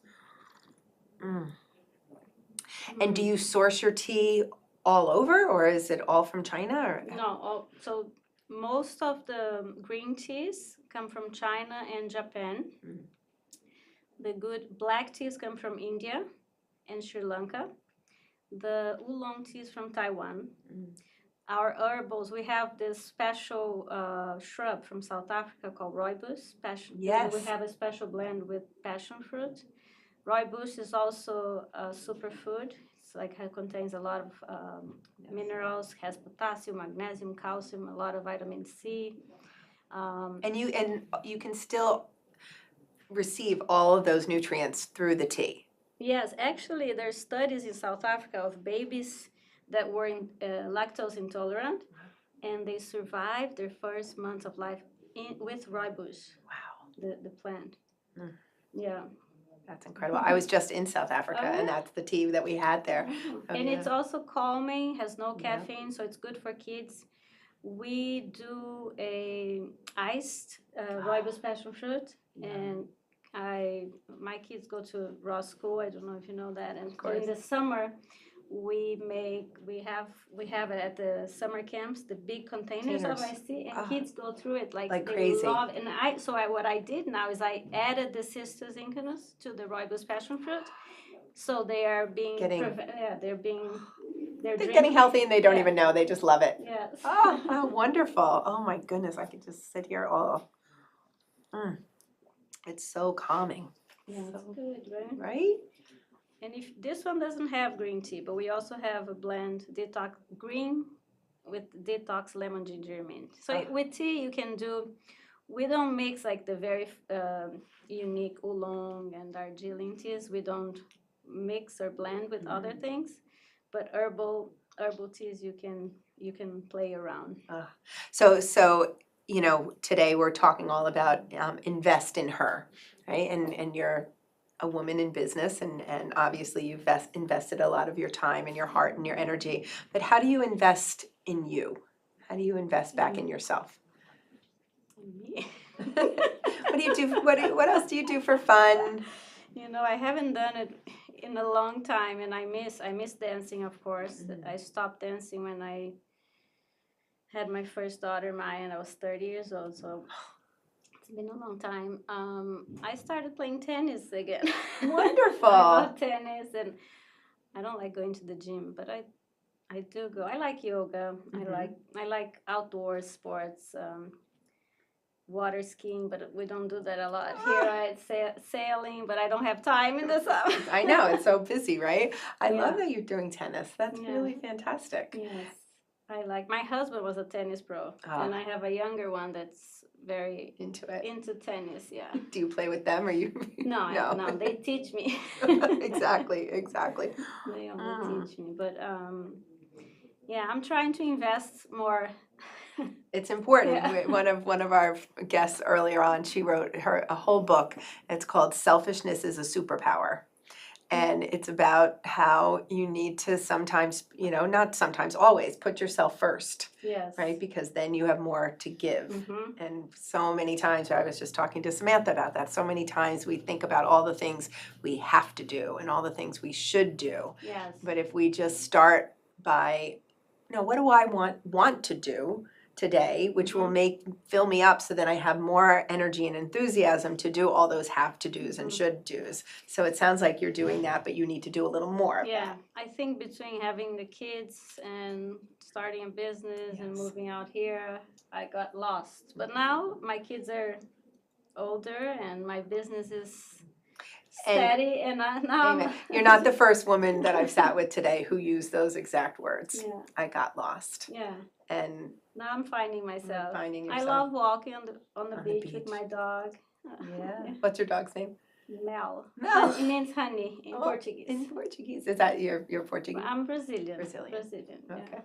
And do you source your tea all over, or is it all from China? Or? No, so most of the green teas come from China and Japan. The good black teas come from India and Sri Lanka. The oolong teas from Taiwan. Our herbals, we have this special shrub from South Africa called rooibos. Yes. We have a special blend with passion fruit. Rooibos is also a superfood. It's like it contains a lot of minerals, has potassium, magnesium, calcium, a lot of vitamin C. And you can still receive all of those nutrients through the tea. Yes, actually, there's studies in South Africa of babies that were lactose intolerant, and they survived their first months of life with rooibos. Wow. The plant. Yeah. That's incredible. I was just in South Africa, and that's the tea that we had there. And it's also calming, has no caffeine, so it's good for kids. we do a iced rooibos passion fruit, and my kids go to raw school. I don't know if you know that. And during the summer, we have it at the summer camps, the big containers of Containers. iced tea, and kids go through it like they crazy. love. And what I did now is I added the cistus incanus to the rooibos passion fruit, so they are being They're getting healthy and they don't Yeah. even know. They just love it. Yes. Oh, how wonderful. Oh my goodness, I could just sit here all. It's so calming. Yeah, it's good, right? Right? And if this one doesn't have green tea, but we also have a blend detox green with detox lemon ginger mint. So with tea you can do. We don't mix like the very unique oolong and Darjeeling teas. We don't mix or blend with other things, but herbal teas you can play around. So you know, today we're talking all about invest in her, right? And you're a woman in business, and obviously you've invested a lot of your time and your heart and your energy. But how do you invest in you? How do you invest back in yourself? What do you do? What else do you do for fun? You know, I haven't done it in a long time, and I miss dancing, of course. I stopped dancing when I had my first daughter, Maya, and I was 30 years old, so it's been a long time. I started playing tennis again. Wonderful. I love tennis, and I don't like going to the gym, but I do go. I like yoga. I like outdoor sports. Water skiing, but we don't do that a lot here. Right, sailing, but I don't have time in the summer. I know, it's so busy, right? I Yeah. love that you're doing tennis. That's really fantastic. Yes, I like. My husband was a tennis pro, and I have a younger one that's very into it. Into tennis, yeah. Do you play with them, or you? No, they teach me. Exactly. They only teach me, but yeah, I'm trying to invest more. It's important. Yeah. One of our guests earlier on, she wrote a whole book. It's called "Selfishness is a Superpower," and it's about how you need to sometimes, you know, not sometimes, always put yourself first. Yes. Right, because then you have more to give. Mhm. And so many times, I was just talking to Samantha about that. So many times we think about all the things we have to do and all the things we should do. Yes. But if we just start by, you know, what do I want to do today, which will fill me up, so that I have more energy and enthusiasm to do all those have to do's and should do's. So it sounds like you're doing that, but you need to do a little more of Yeah, that. I think between having the kids and starting a business and moving out here, I got lost. But now my kids are older and my business is steady, and now Amen. You're not the first woman that I've sat with today who used those exact words. Yeah. I got lost. Yeah. And Now I'm finding myself. Finding I yourself. love walking on the beach with my dog. yeah. What's your dog's name? Mel. Mel. It means honey in Oh, Portuguese. In Portuguese. Is that your Portuguese? I'm Brazilian. Brazilian. Okay.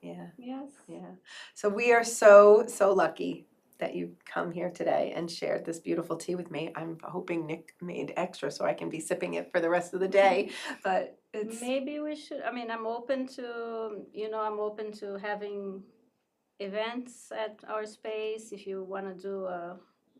Yeah. Yes. Yeah. So we are so lucky that you come here today and shared this beautiful tea with me. I'm hoping Nick made extra so I can be sipping it for the rest of the day. But it's Maybe we should. I mean, I'm open to having events at our space. If you want to do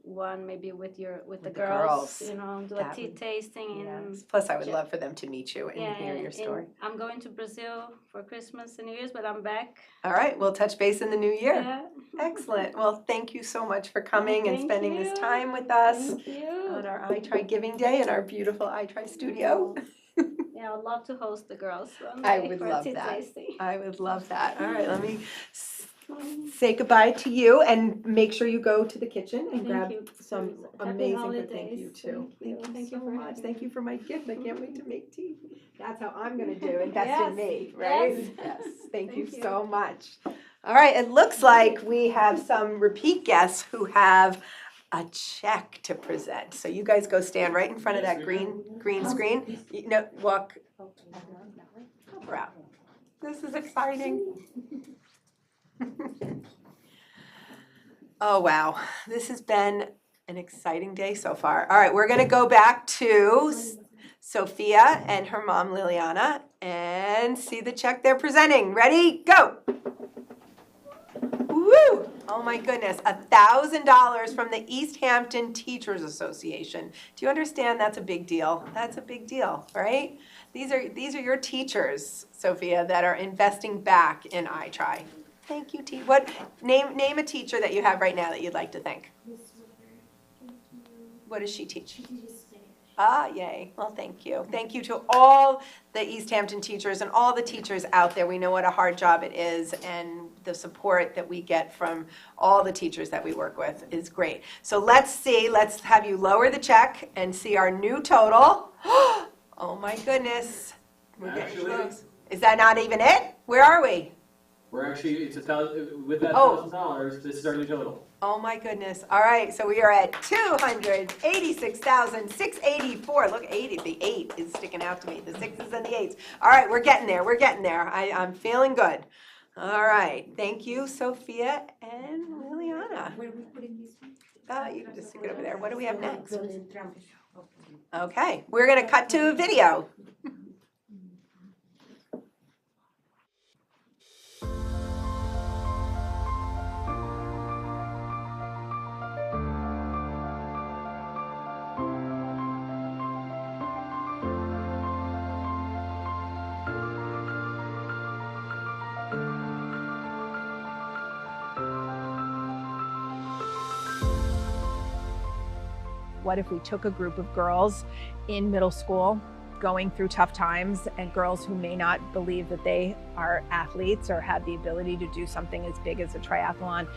one, maybe with the girls, you know, do a That tea would- tasting. And Yes. Plus, I would love for them to meet you and hear your and story. I'm going to Brazil for Christmas and New Year's, but I'm back. All right, we'll touch base in the new year. Yeah. Excellent. Well, thank you so much for coming and Thank spending you. this time with us Thank you. on our iTry Giving Day in our beautiful iTry studio. Yeah, I'd love to host the girls one I day would for a love tea that. tasting. I would love that. All right, let me say goodbye to you, and make sure you go to the kitchen and Thank grab you. some Happy amazing food. Thank holidays. you too. Thank you so for much. having Thank me. you for my gift. I can't wait to make tea. That's how I'm gonna do. Invest Yes. in me, right? Yes. Yes. Thank you Thank you. so much. All right, it looks like we have some repeat guests who have a check to present. So you guys go stand right in front of that green screen. You know, walk around. This is exciting. Oh, wow. This has been an exciting day so far. All right, we're going to go back to Sophia and her mom, Liliana, and see the check they're presenting. Ready? Go. Oh my goodness, $1,000 from the East Hampton Teachers Association. Do you understand that's a big deal? That's a big deal, right? These are your teachers, Sophia, that are investing back in iTry. Thank you, name a teacher that you have right now that you'd like to thank. What does she teach? Ah, yay. Well, thank you. Thank you to all the East Hampton teachers and all the teachers out there. We know what a hard job it is, and the support that we get from all the teachers that we work with is great. So let's have you lower the check and see our new total. Oh my goodness. We're getting close. Is that not even it? Where are we? We're actually, it's with that $1,000, this is our new total. Oh my goodness. All right, so we are at $286,684. Look, 80, the 8 is sticking out to me, the 6s and the 8s. All right, we're getting there, I'm feeling good. All right, thank you, Sophia and Liliana. Where are we putting this one? You can just stick it over there. What do we have next? Okay, we're gonna cut to a video. What if we took a group of girls in middle school going through tough times, and girls who may not believe that they are athletes or have the ability to do something as big as a triathlon,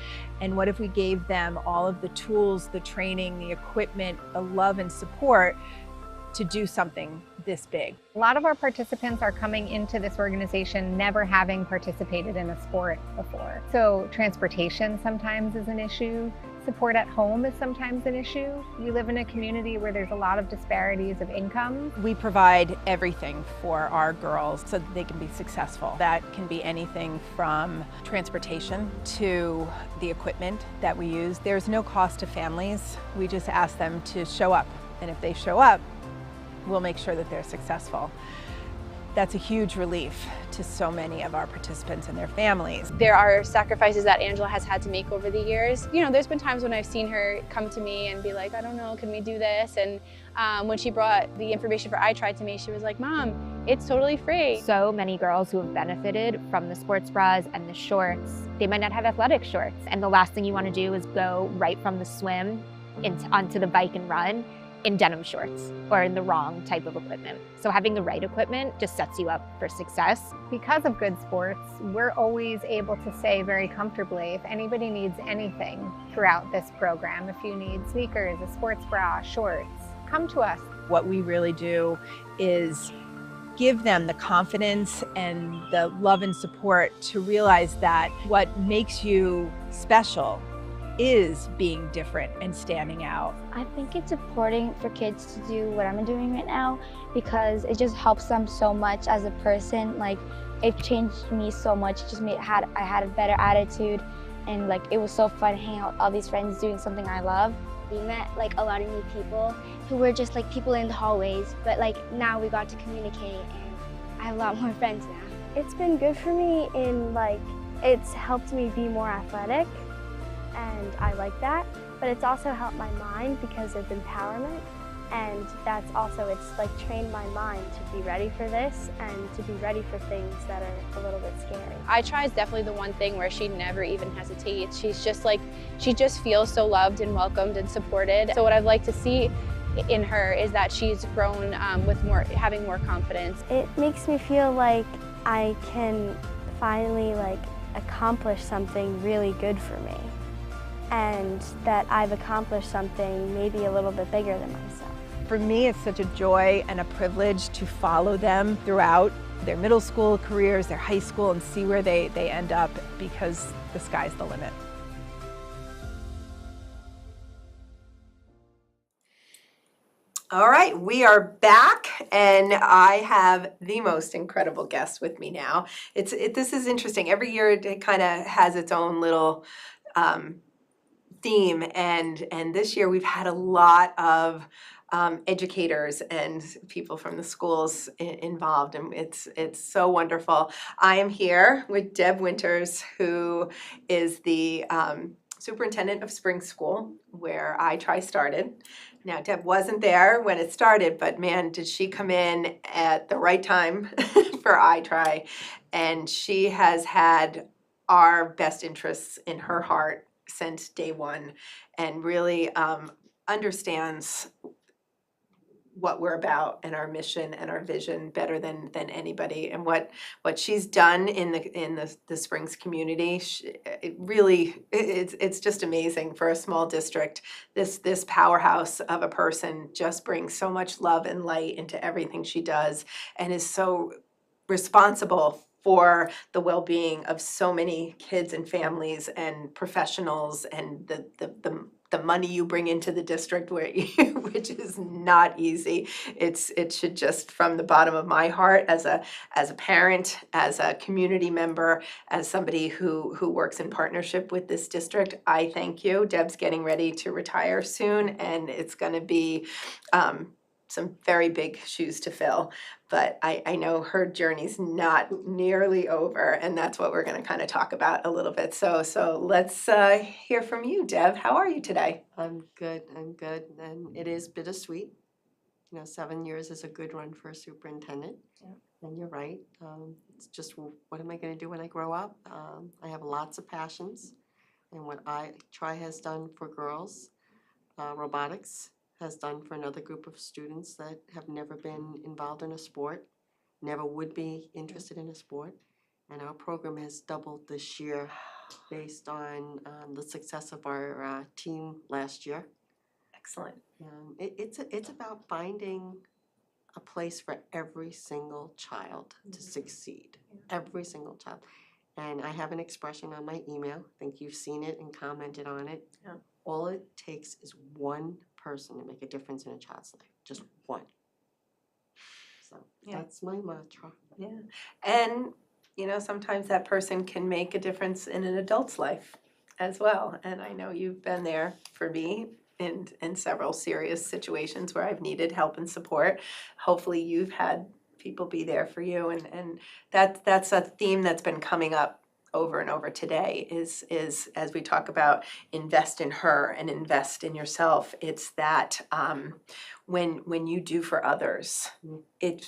and what if we gave them all of the tools, the training, the equipment, the love and support to do something this big? A lot of our participants are coming into this organization never having participated in a sport before. So transportation sometimes is an issue. Support at home is sometimes an issue. We live in a community where there's a lot of disparities of income. We provide everything for our girls so that they can be successful. That can be anything from transportation to the equipment that we use. There's no cost to families. We just ask them to show up. And if they show up, we'll make sure that they're successful. That's a huge relief to so many of our participants and their families. There are sacrifices that Angela has had to make over the years. You know, there's been times when I've seen her come to me and be like, I don't know, can we do this? And when she brought the information for iTry to me, she was like, Mom, it's totally free. So many girls who have benefited from the sports bras and the shorts. They might not have athletic shorts, and the last thing you want to do is go right from the swim onto the bike and run in denim shorts or in the wrong type of equipment. So having the right equipment just sets you up for success. Because of Good Sports, we're always able to say very comfortably, if anybody needs anything throughout this program, if you need sneakers, a sports bra, shorts, come to us. What we really do is give them the confidence and the love and support to realize that what makes you special is being different and standing out. I think it's important for kids to do what I'm doing right now because it just helps them so much as a person. Like, it changed me so much. It just I had a better attitude, and like it was so fun hanging out with all these friends doing something I love. We met like a lot of new people who were just like people in the hallways, but like now we got to communicate and I have a lot more friends now. It's been good for me in like, it's helped me be more athletic, and I like that, but it's also helped my mind because of empowerment, and that's also, it's like trained my mind to be ready for this and to be ready for things that are a little bit scary. iTry is definitely the one thing where she never even hesitates. She's just like, she just feels so loved and welcomed and supported. So what I'd like to see in her is that she's grown with having more confidence. It makes me feel like I can finally like accomplish something really good for me, and that I've accomplished something maybe a little bit bigger than myself. For me, it's such a joy and a privilege to follow them throughout their middle school careers, their high school, and see where they end up, because the sky's the limit. All right, we are back, and I have the most incredible guest with me now. This is interesting. Every year it kind of has its own little theme, and this year we've had a lot of educators and people from the schools involved, and it's so wonderful. I am here with Deb Winters, who is the superintendent of Spring School, where iTry started. Now, Deb wasn't there when it started, but man, did she come in at the right time for iTry. And she has had our best interests in her heart since day one, and really understands what we're about and our mission and our vision better than anybody. And what she's done in the Springs community, it's just amazing for a small district. This powerhouse of a person just brings so much love and light into everything she does, and is so responsible for the well-being of so many kids and families and professionals, and the money you bring into the district, which is not easy. It should just, from the bottom of my heart, as a parent, as a community member, as somebody who works in partnership with this district, I thank you. Deb's getting ready to retire soon, and it's going to be some very big shoes to fill. But I know her journey's not nearly over, and that's what we're going to kind of talk about a little bit. So let's hear from you, Deb. How are you today? I'm good, and it is bittersweet. 7 years is a good run for a superintendent. Yeah. And you're right, it's just, what am I gonna do when I grow up? I have lots of passions, and what iTry has done for girls, robotics has done for another group of students that have never been involved in a sport, never would be interested in a sport. And our program has doubled this year based on the success of our team last year. Excellent. It's about finding a place for every single child to succeed, every single child. And I have an expression on my email, I think you've seen it and commented on it. Yeah. All it takes is one person to make a difference in a child's life, just one. So that's my mantra. Yeah. And sometimes that person can make a difference in an adult's life as well. And I know you've been there for me in several serious situations where I've needed help and support. Hopefully you've had people be there for you, and that's a theme that's been coming up over and over today is as we talk about invest in her and invest in yourself. It's that when you do for others,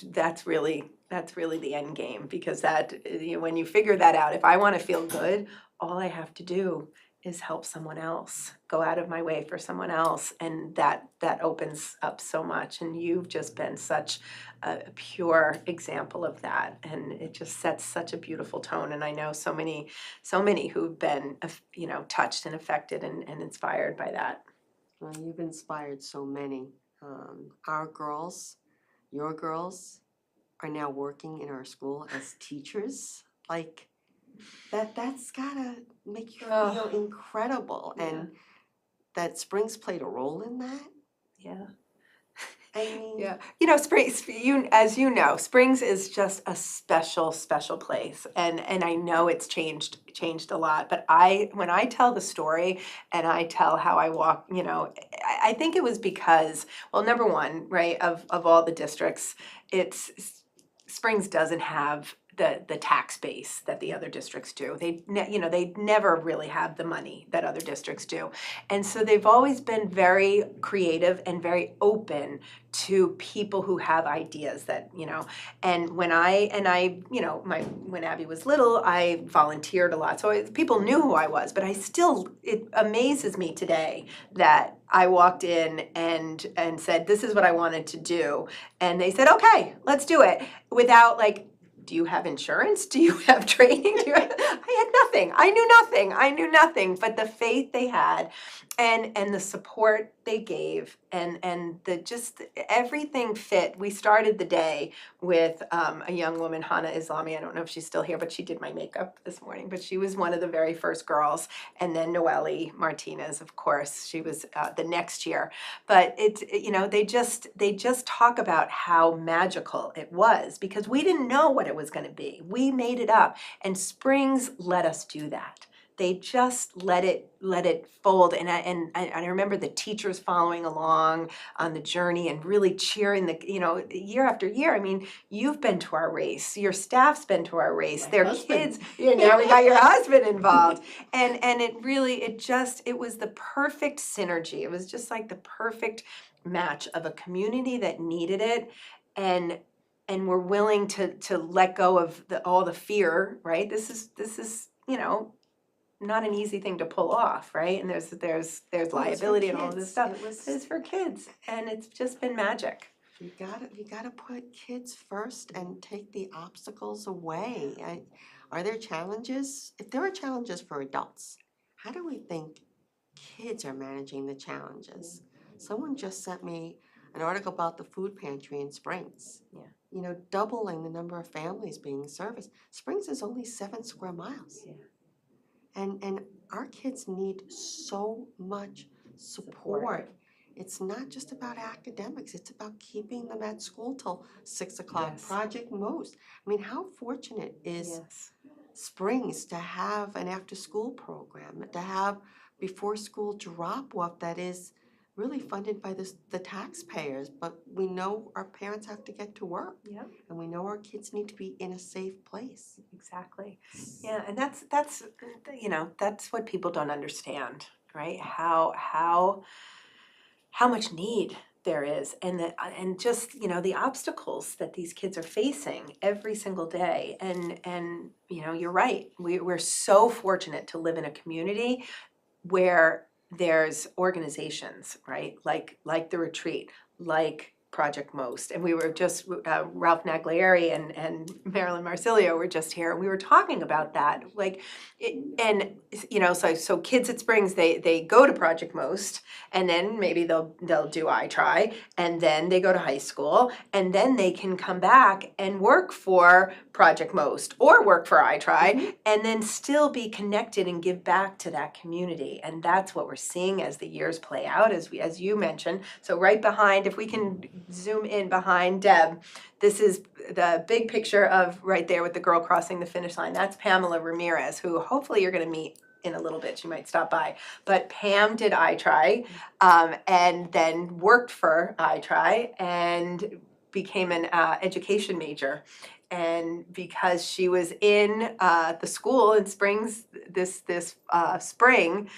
that's really the end game, because when you figure that out, if I want to feel good, all I have to do is help someone else, go out of my way for someone else, and that opens up so much. And you've just been such a pure example of that, and it just sets such a beautiful tone. And I know so many who've been touched and affected and inspired by that. Well, you've inspired so many. Our girls, your girls, are now working in our school as teachers. Like, that's gotta make you feel incredible. And that Springs played a role in that. Yeah. I mean, yeah. Springs, as you know, Springs is just a special place, and I know it's changed a lot. But when I tell the story and I tell how I walk, I think it was because, well, number one, right, of all the districts, Springs doesn't have the tax base that the other districts do. They never really have the money that other districts do. And so they've always been very creative and very open to people who have ideas that, and when when Abby was little, I volunteered a lot. So people knew who I was, but it amazes me today that I walked in and said, this is what I wanted to do. And they said, okay, let's do it, without do you have insurance? Do you have training? I had nothing. I knew nothing. But the faith they had and the support they gave and just everything fit. We started the day with a young woman, Hannah Islami. I don't know if she's still here, but she did my makeup this morning. But she was one of the very first girls. And then Noelle Martinez, of course, she was the next year. But they just talk about how magical it was, because we didn't know what it was going to be. We made it up, and Springs let us do that. they just let it fold. And I remember the teachers following along on the journey and really cheering year after year. I mean, you've been to our race, your staff's been to our race, their kids, now we got your husband involved. And it was the perfect synergy. It was just like the perfect match of a community that needed it and were willing to let go of all the fear, right? This is not an easy thing to pull off, right? And there's liability and all of this stuff. It's for kids, and it's just been magic. You gotta put kids first and take the obstacles away. Are there challenges? If there are challenges for adults, how do we think kids are managing the challenges? Someone just sent me an article about the food pantry in Springs. Yeah. Doubling the number of families being serviced. Springs is only 7 square miles. And our kids need so much support. It's not just about academics, it's about keeping them at school till 6 o'clock. Yes. Project Most. I mean, how fortunate is Springs to have an after-school program, to have before-school drop-off that is really funded by the taxpayers, but we know our parents have to get to work. Yep. And we know our kids need to be in a safe place. Exactly. Yeah, and that's what people don't understand, right? How much need there is, and just the obstacles that these kids are facing every single day. And you're right. We're so fortunate to live in a community where there's organizations, right? Like the retreat, like Project Most. And we were just, Ralph Naglieri and Marilyn Marsilio were just here, and we were talking about that. So kids at Springs, they go to Project Most, and then maybe they'll do iTry, and then they go to high school, and then they can come back and work for Project Most or work for iTry, and then still be connected and give back to that community. And that's what we're seeing as the years play out, as you mentioned. So right behind, if we can zoom in behind Deb, this is the big picture of right there with the girl crossing the finish line. That's Pamela Ramirez, who hopefully you're going to meet in a little bit. She might stop by. But Pam did iTry, and then worked for iTry and became an education major. And because she was in the school in Springs this spring,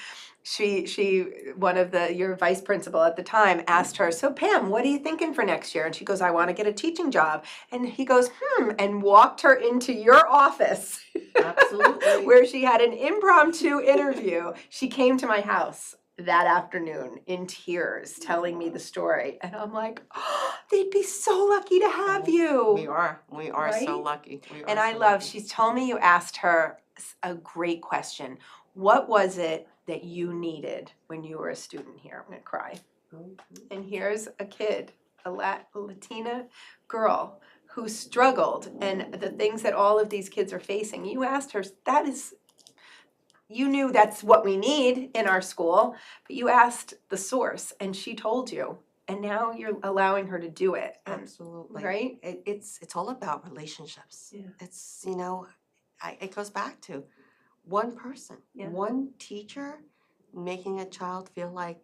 your vice principal at the time asked her, "So Pam, what are you thinking for next year?" And she goes, "I want to get a teaching job." And he goes, and walked her into your office. Absolutely. Where she had an impromptu interview. She came to my house that afternoon in tears, telling me the story. And I'm like, oh, they'd be so lucky to have you. We are Right? so lucky. And I love, she's told me you asked her a great question. What was it that you needed when you were a student here? I'm gonna cry. And here's a kid, a Latina girl who struggled, and the things that all of these kids are facing. You asked her, you knew that's what we need in our school, but you asked the source, and she told you. And now you're allowing her to do it. Absolutely. Right? It's all about relationships. Yeah. It's, it goes back to one person, one teacher making a child feel like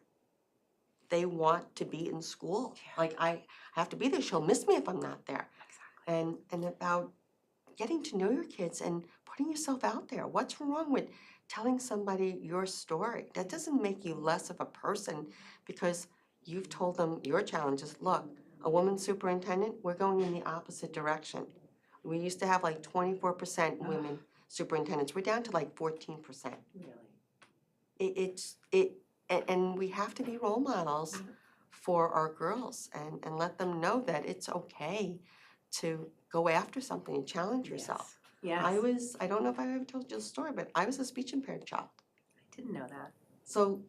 they want to be in school. Like, I have to be there. She'll miss me if I'm not there. Exactly. And about getting to know your kids and putting yourself out there. What's wrong with telling somebody your story? That doesn't make you less of a person because you've told them your challenges. Look, a woman superintendent, we're going in the opposite direction. We used to have like 24% women superintendents. We're down to like 14%. Really? And we have to be role models for our girls and let them know that it's okay to go after something and challenge yourself. Yes. I don't know if I ever told you the story, but I was a speech impaired child. I didn't know that. So,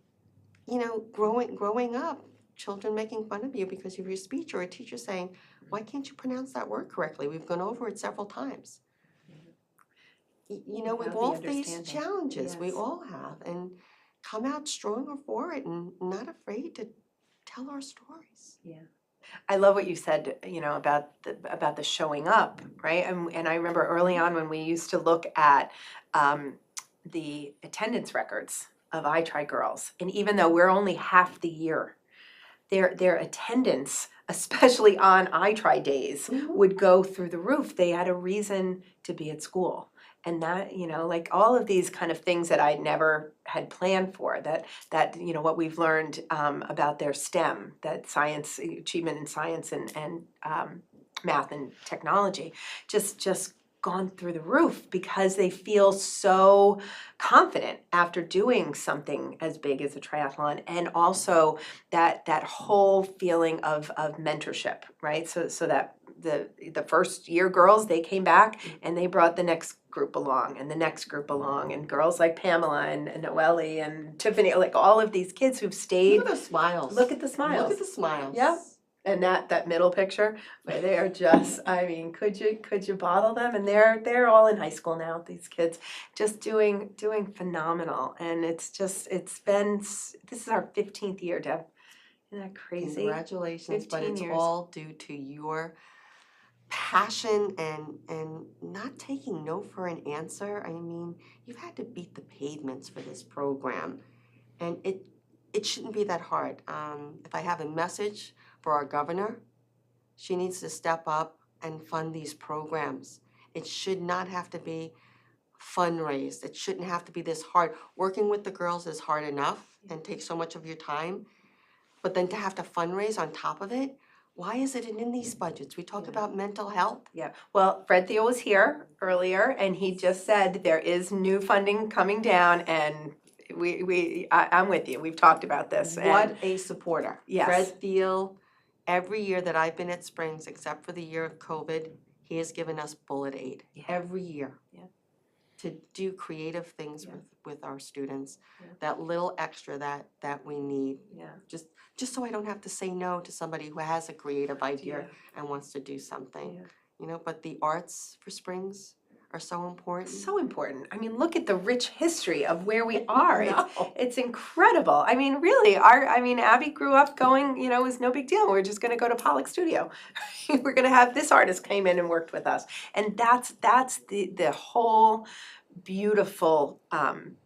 growing up, children making fun of you because of your speech, or a teacher saying, "Why can't you pronounce that word correctly? We've gone over it several times." We've all faced challenges. We all have, and come out stronger for it, and not afraid to tell our stories. Yeah. I love what you said, about the showing up, right? And I remember early on when we used to look at the attendance records of iTry girls. And even though we're only half the year, their attendance, especially on iTry days, would go through the roof. They had a reason to be at school. And that, you know, like all of these kind of things that I never had planned for, that you know, what we've learned about their STEM, that science, achievement in science and math and technology, just gone through the roof because they feel so confident after doing something as big as a triathlon, and also that whole feeling of mentorship, right? So that the first year girls, they came back and they brought the next group along and the next group along, and girls like Pamela and Noelle and Tiffany, like all of these kids who've stayed. Look at the smiles. Look at the smiles. Look at the smiles. Yep. And that middle picture where they are just, I mean, could you bottle them? And they're all in high school now, these kids, just doing phenomenal. And it's been, this is our 15th year, Deb. Isn't that crazy? Congratulations, but 15 it's years. all due to your passion and not taking no for an answer. I mean, you've had to beat the pavements for this program, and it shouldn't be that hard. If I have a message for our governor, she needs to step up and fund these programs. It should not have to be fundraised. It shouldn't have to be this hard. Working with the girls is hard enough and takes so much of your time, but then to have to fundraise on top of it, why is it in these budgets? We talk about mental health. Yeah, well, Fred Thiel was here earlier and he just said there is new funding coming down, and I'm with you, we've talked about this. What a supporter. Yes. Fred Thiel, every year that I've been at Springs, except for the year of COVID, he has given us bullet aid every year. Yeah. To do creative things with our students, that little extra that we need. Yeah. Just so I don't have to say no to somebody who has a creative idea and wants to do something. You know, but the arts for Springs are so important. So important. I mean, look at the rich history of where we are. It's incredible. I mean, really, Abby grew up going, you know, it was no big deal. We're just gonna go to Pollock Studio. We're gonna have this artist came in and worked with us. And that's the whole beautiful kind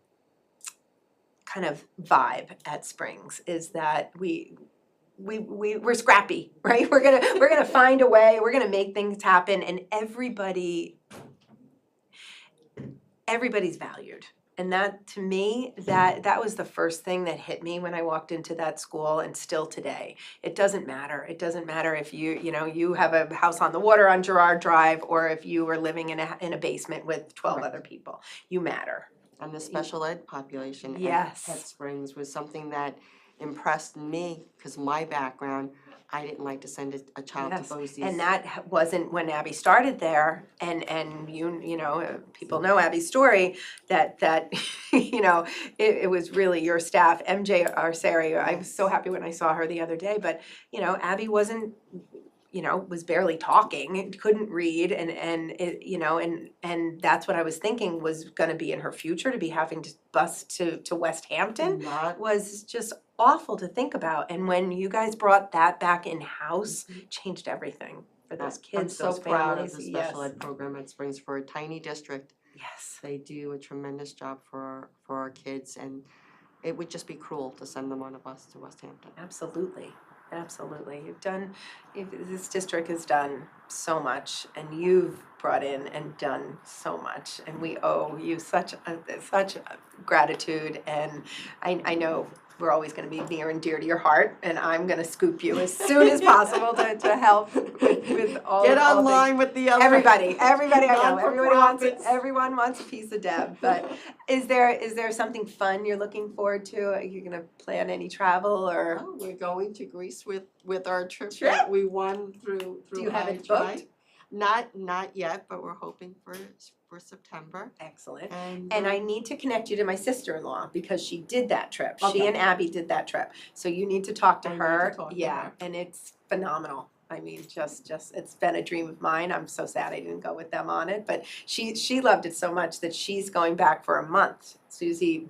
of vibe at Springs, is that we're scrappy, right? We're gonna find a way, we're gonna make things happen, and everybody's valued. And that, to me, that was the first thing that hit me when I walked into that school, and still today. It doesn't matter. It doesn't matter if you have a house on the water on Girard Drive, or if you are living in a basement with 12 other people. You matter. And the special ed population at Springs was something that impressed me, because my background, I didn't like to send a child to Bosie's. And that wasn't when Abby started there, and you know, people know Abby's story, that you know, it was really your staff, MJ Arceri. I was so happy when I saw her the other day, but you know, Abby wasn't, you know, was barely talking, couldn't read, and it, you know, and that's what I was thinking was gonna be in her future, to be having to bus to West Hampton was just awful to think about. And when you guys brought that back in-house, changed everything for those kids, I'm those so proud of families. the special ed program at Springs. For a tiny district. Yes. They do a tremendous job for our kids, and it would just be cruel to send them on a bus to West Hampton. Absolutely. Absolutely. This district has done so much, and you've brought in and done so much, and we owe you such gratitude, and I know we're always going to be near and dear to your heart, and I'm going to scoop you as soon as possible to help with all. Get all online things. with the other Everybody I know, non-for-profits. everyone wants a piece of Deb. But is there something fun you're looking forward to? Are you going to plan any travel, or? Oh, we're going to Greece with our trip that we won through. Do you have it iTry. booked? Not yet, but we're hoping for September. Excellent. And I need to connect you to my sister-in-law, because she did that trip. Okay. She and Abby did that trip. So you need to talk to I need her. to talk to Yeah, her. and it's phenomenal. I mean, just it's been a dream of mine. I'm so sad I didn't go with them on it, but she loved it so much that she's going back for a month. Susie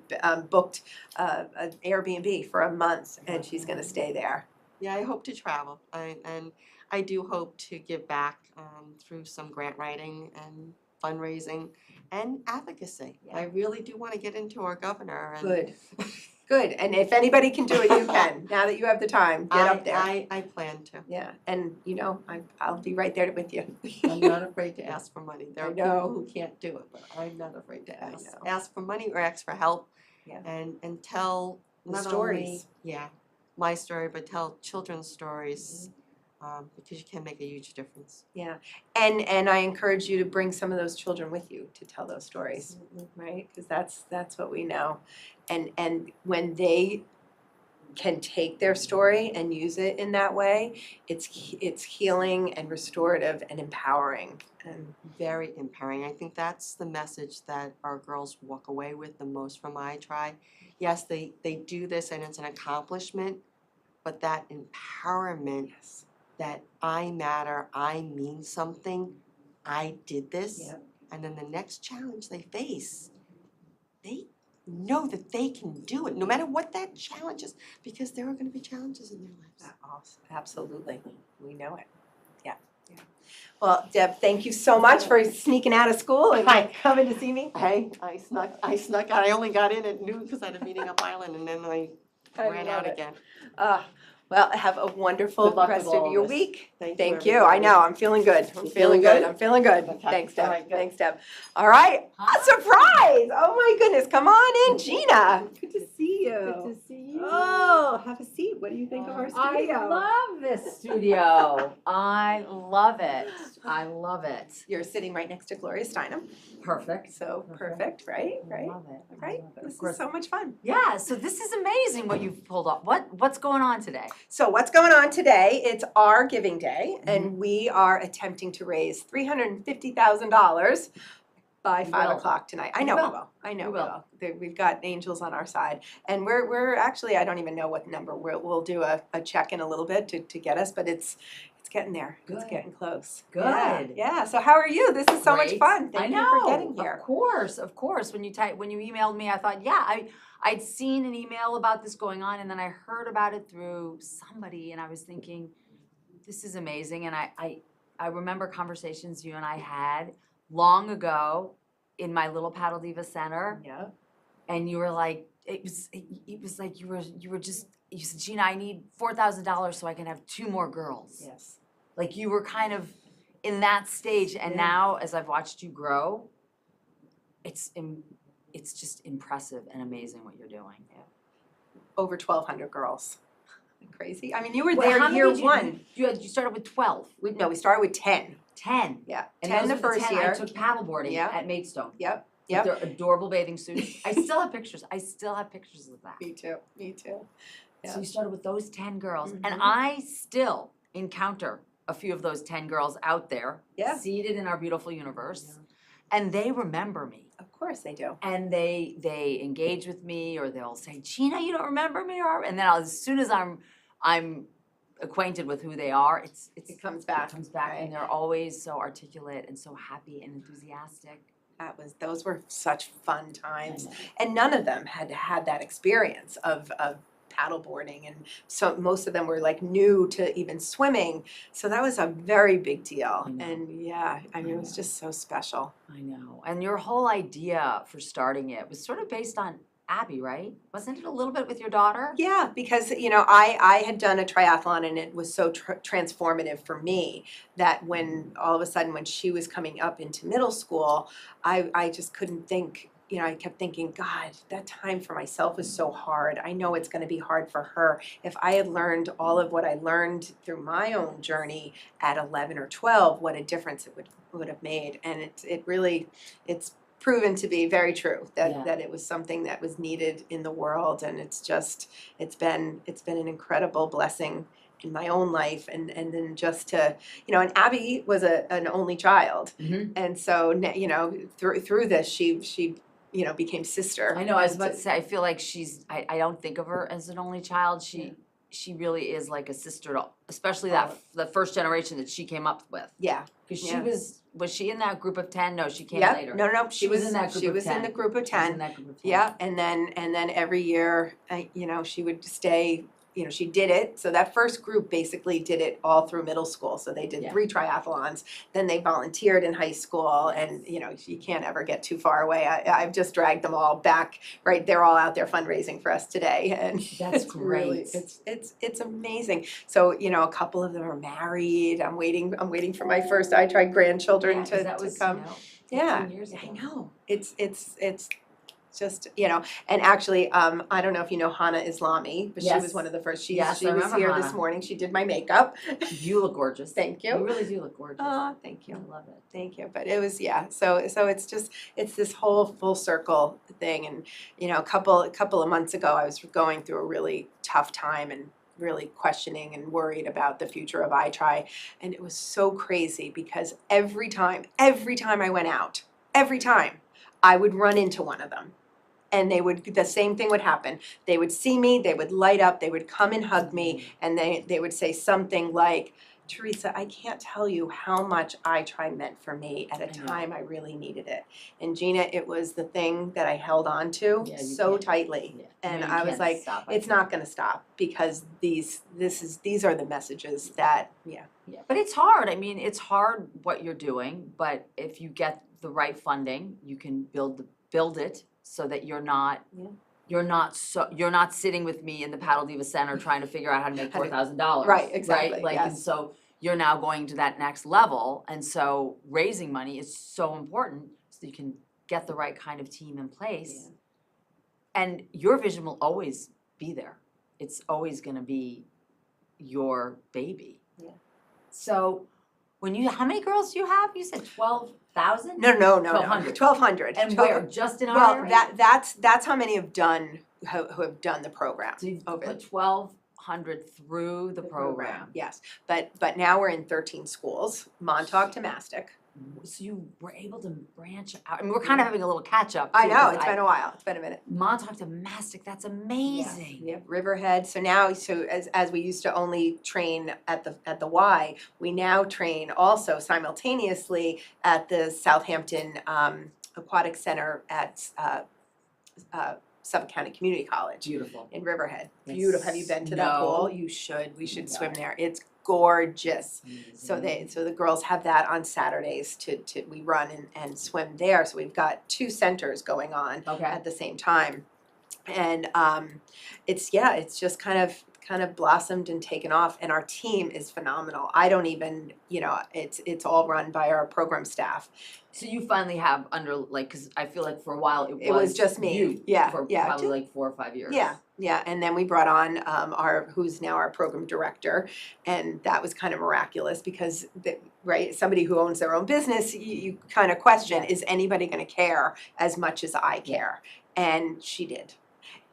booked an Airbnb for a month, and she's going to stay there. Yeah, I hope to travel, and I do hope to give back through some grant writing and fundraising and advocacy. I really do want to get into our governor and. Good. Good, and if anybody can do it, you can, now that you have the time, get up there. I plan to. Yeah, and I'll be right there with you. I'm not afraid to ask for money. There I are know. people who can't do it, but I'm not afraid to ask for money or ask for help. Yeah. And tell The not stories. only, my story, but tell children's stories, because you can make a huge difference. Yeah, and I encourage you to bring some of those children with you to tell those stories, right? Because that's what we know, and when they can take their story and use it in that way, it's healing and restorative and empowering. And Very empowering. I think that's the message that our girls walk away with the most from iTry. Yes, they do this and it's an accomplishment, but that empowerment, that I matter, I mean something, I did this, and then the next challenge they face, they know that they can do it, no matter what that challenge is, because there are going to be challenges in their lives. Absolutely, we know it. Yeah. Well, Deb, thank you so much for sneaking out of school and coming to see me. Hey, I snuck out. I only got in at noon because I had a meeting up Island, and then I ran love out it. again. Well, have a wonderful Good luck with rest all of of your this. week. Thank you, I everybody. know, I'm feeling good. I'm You feeling feeling good. good? I'm feeling good. Okay. Thanks, All Deb. right, good. Thanks, Deb. All right, a surprise. Oh my goodness, come on in, Gina. Good to see you. Good to see you. Oh, have a seat. What do you think of our studio? I love this studio. I love it. I love it. You're sitting right next to Gloria Steinem. Perfect. So perfect, right? I love it. Right? This is so much fun. Yeah, so this is amazing what you've pulled off. What's going on today? So what's going on today? It's our Giving Day, and we are attempting to raise $350,000 by 5 o'clock tonight. I know we will. I know we will. We've got angels on our side, and we're actually, I don't even know what number. We'll do a check in a little bit to get us, but it's getting there. It's getting close. Good. Yeah. So how are you? This is so much Great. fun. Thank you for getting here. Of course. When you emailed me, I thought, I'd seen an email about this going on, and then I heard about it through somebody, and I was thinking, this is amazing. And I remember conversations you and I had long ago in my little Paddle Diva Center. Yeah. And you were like, it was like you said, Gina, I need $4,000 so I can have 2 more girls. Yes. Like you were kind of in that stage, and now as I've watched you grow, it's just impressive and amazing what you're doing. Yeah. Over 1,200 girls. Crazy. I mean, you were Well, there how many year did you- one. You started with 12. We started with 10. 10. Yeah. And 10 those the were first 10 year. I took paddleboarding Yeah. at Maidstone. Yep. With Yep. their adorable bathing suits. I still have pictures. of that. Me too. Yeah. So you started with those 10 girls. Mhm. And I still encounter a few of those 10 girls out there, Yeah. seated in our beautiful universe. And they remember me. Of course they do. And they engage with me, or they'll say, Gina, you don't remember me? And then as soon as I'm acquainted with who they are, It comes back. and they're always so articulate and so happy and enthusiastic. Those were such fun times, and none of them had that experience of paddleboarding, and so most of them were like new to even swimming, so that was a very big deal. And it was just so special. I know. And your whole idea for starting it was sort of based on Abby, right? Wasn't it a little bit with your daughter? Yeah, because I had done a triathlon, and it was so transformative for me that when all of a sudden when she was coming up into middle school, I just couldn't think. I kept thinking, God, that time for myself was so hard. I know it's going to be hard for her. If I had learned all of what I learned through my own journey at 11 or 12, what a difference it would have made. And it's proven to be very true that it was something that was needed in the world, and it's been an incredible blessing in my own life, and then just to and Abby was an only child, and so through this she became sister. I know, I was about to say, I feel like I don't think of her as an only child. She really is like a sister to, especially the first generation that she came up with. Yeah. Because she was she in that group of 10? No, she came Yep. later. No, She was in that group she of was 10. in the group of She was 10. in that group of 10. Yeah, and then every year, she would stay, she did it. So that first group basically did it all through middle school. So they did 3 triathlons. Then they volunteered in high school, and you can't ever get too far away. I've just dragged them all back. Right, they're all out there fundraising for us today, and That's it's really, great. it's amazing. So a couple of them are married. I'm waiting for my first iTry grandchildren to come. Yeah, 15 years ago. I know. It's just, and actually, I don't know if you know Hannah Islami, but she was Yes. one of the first. She Yes, I was remember here this Hannah. morning. She did my makeup. You look gorgeous. Thank you. You really do look gorgeous. Oh, thank you. I love it. Thank you. But it was, so it's this whole full circle thing. And, a couple of months ago, I was going through a really tough time and really questioning and worried about the future of iTry. And it was so crazy because every time I went out, I would run into one of them. And the same thing would happen. They would see me, they would light up, they would come and hug me, and they would say something like, Teresa, I can't tell you how much iTry meant for me at a time I really needed it. And Gina, it was the thing that I held on to so tightly. And I was like, it's not gonna stop, because these are the messages that, But it's hard. I mean, it's hard what you're doing, but if you get the right funding, you can build it so that you're not sitting with me in the Paddle Diva Center trying to figure out how to make $4,000. Right, exactly, Right? And so you're now going to that next level, and so raising money is so important so you can get the right kind of team in place. And your vision will always be there. It's always going to be your baby. Yeah. So how many girls do you have? You said 12,000? No. 1,200. 1,200. And where? Just in our area? That's how many have done who have done the program. So you've put 1,200 through the program. Yes, but now we're in 13 schools, Montauk to Mastic. So you were able to branch out. I mean, we're kind of having a little catch up. I know, it's been a while. It's been a minute. Montauk to Mastic, that's amazing. Yep, Riverhead. So now, as we used to only train at the Y, we now train also simultaneously at the Southampton Aquatic Center at Suffolk County Community College. Beautiful. In Riverhead. Yes. Beautiful. Have you been to that No. pool? You should. We should swim there. It's gorgeous. So the girls have that on Saturdays we run and swim there. So we've got 2 centers going on at the same time. And it's just kind of blossomed and taken off, and our team is phenomenal. I don't even, it's all run by our program staff. So you finally have because I feel like for a while it was just me. You for probably like 4 or 5 years. Yeah, and then we brought on who's now our program director, and that was kind of miraculous because somebody who owns their own business, you kind of question, is anybody going to care as much as I care? And she did.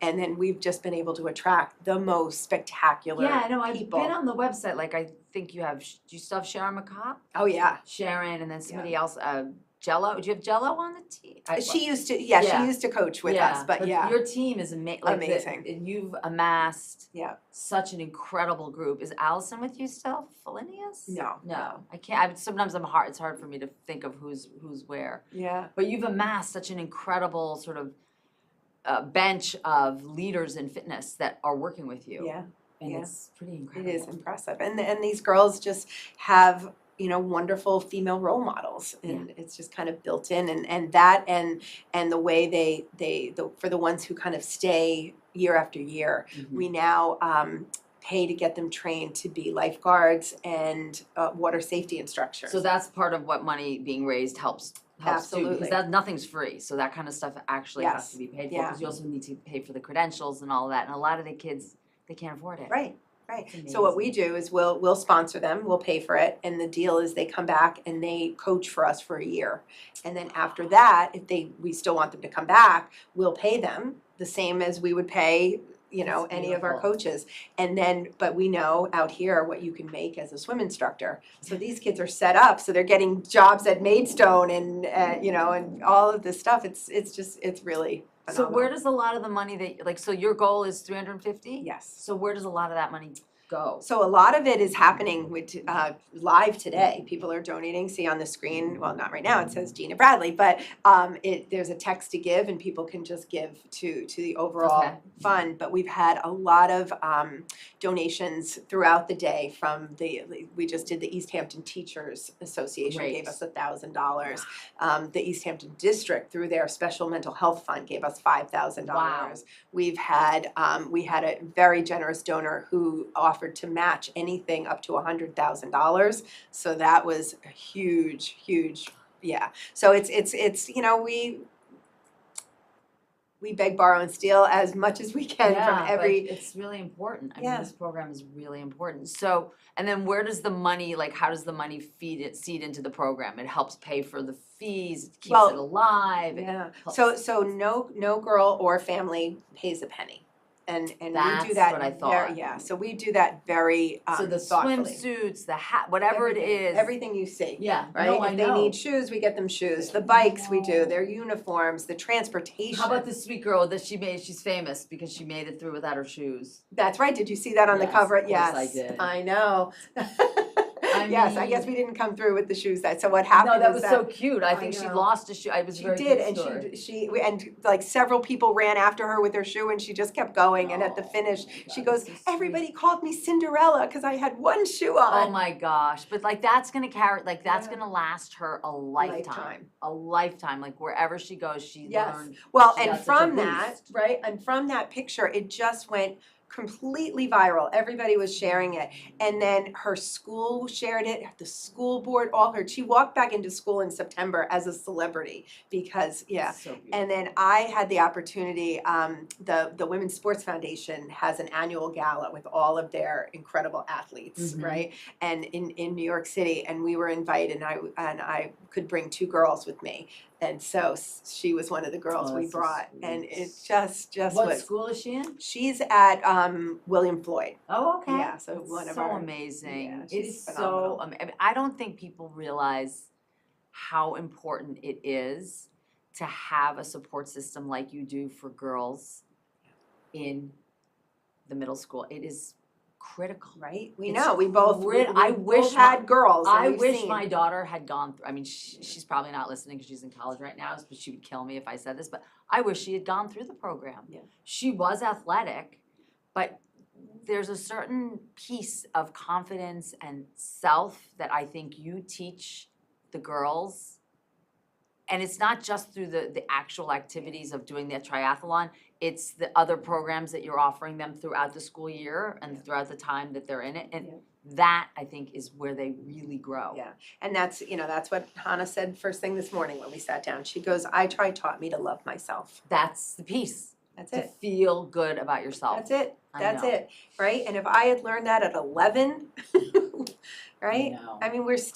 And then we've just been able to attract the most spectacular Yeah, I know. I've people. been on the website. Like, I think you have. Do you still have Sharon McCobb? Oh yeah, Sharon, and then somebody else. Jello. Do you have Jello on the team? She used to. Yeah, she used to coach with us. But your team is amazing. And you've amassed such an incredible group. Is Allison with you still? Felinius? No. I can't. Sometimes it's hard for me to think of who's where. Yeah. But you've amassed such an incredible sort of bench of leaders in fitness that are working with you. Yeah. And it's pretty incredible. It is impressive. And these girls just have, wonderful female role models, and it's just kind of built in, and the way they for the ones who kind of stay year after year, we now pay to get them trained to be lifeguards and water safety instructors. So that's part of what money being raised helps Absolutely. too, because nothing's free. So that kind of stuff actually has to be paid for, because you also need to pay for the credentials and all of that. And a lot of the kids, they can't afford it. Right. So what we do is we'll sponsor them, we'll pay for it, and the deal is they come back and they coach for us for a year. And then after that, if we still want them to come back, we'll pay them the same as we would pay any of our coaches. And then, but we know out here what you can make as a swim instructor. So these kids are set up, so they're getting jobs at Maidstone and and all of this stuff. It's really phenomenal. So where does a lot of the money so your goal is 350? Yes. So where does a lot of that money go. So a lot of it is happening with live today. People are donating. See on the screen, well, not right now, it says Gina Bradley, but there's a text to give and people can just give to the overall fund. But we've had a lot of donations throughout the day from we just did the East Hampton Teachers Association gave us $1,000. The East Hampton District through their special mental health fund gave us $5,000. Wow. We've had we had a very generous donor who offered to match anything up to $100,000. So that was a huge, yeah. So it's you know, we beg, borrow, and steal as much as we can from every. But it's really important. I mean, this program is really important. So, and then where does the money, like, how does the money seed into the program? It helps pay for the fees, it keeps it alive. Yeah. So no girl or family pays a penny. And we That's do that what I thought. so we do that very So the thoughtfully. swimsuits, the hat, whatever it is. Everything you see. Yeah, Right? no, I If they know. need shoes, we get them shoes. The bikes we do, their uniforms, the transportation. How about the sweet girl that she's famous because she made it through without her shoes. That's right. Did you see that on the Yes, cover? of course Yes. I did. I know. Yes, I guess we didn't come through with the shoes so what happened No, that is was so cute. I think she know. lost a shoe. I was She very did, cute and story. she like several people ran after her with her shoe, and she just kept going. And at the finish, she goes, "Everybody called me Cinderella because I had one shoe on." Oh my gosh! But like that's gonna that's gonna last her a lifetime. A lifetime. Like wherever she goes, she learned. Well, she and got such a from that, boost. right? And from that picture, it just went completely viral. Everybody was sharing it. And then her school shared it, the school board all heard. She walked back into school in September as a celebrity because, and then I had the opportunity, the Women's Sports Foundation has an annual gala with all of their incredible athletes, right? And in New York City, and we were invited, and I could bring 2 girls with me. And so she was one of the girls we brought, and it just What was. school is she in? She's at William Floyd. Oh, okay. Yeah, so one of so our. amazing. Yeah, It she's is phenomenal. so. I don't think people realize how important it is to have a support system like you do for girls in the middle school. It is critical, right? We It's know we both. I wish had girls. and I we've wish seen. my daughter had gone through. I mean, she's probably not listening because she's in college right now, but she would kill me if I said this. But I wish she had gone through the program. Yeah. She was athletic, but there's a certain piece of confidence and self that I think you teach the girls. And it's not just through the actual activities of doing the triathlon, it's the other programs that you're offering them throughout the school year and throughout the time that they're in it. And that, I think, is where they really grow. Yeah, and that's what Hannah said first thing this morning when we sat down. She goes, taught me to love myself. That's the piece. That's to it. feel good about yourself. That's it. I That's know. it. Right? And if I had learned that at 11, right? I mean, it's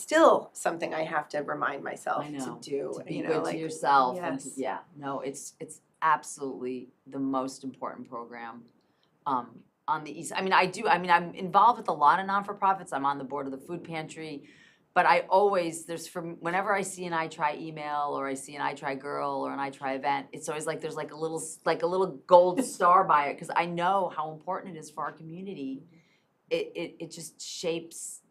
still something I have to remind myself I know. to do. To be you good know, to like, yourself. And Yes. it's absolutely the most important program on the East. I'm involved with a lot of non-for-profits. I'm on the board of the food pantry. But I always, whenever I see an iTry email or I see an iTry girl or an iTry event, it's always like there's like a little gold star by it because I know how important it is for our community. It just shapes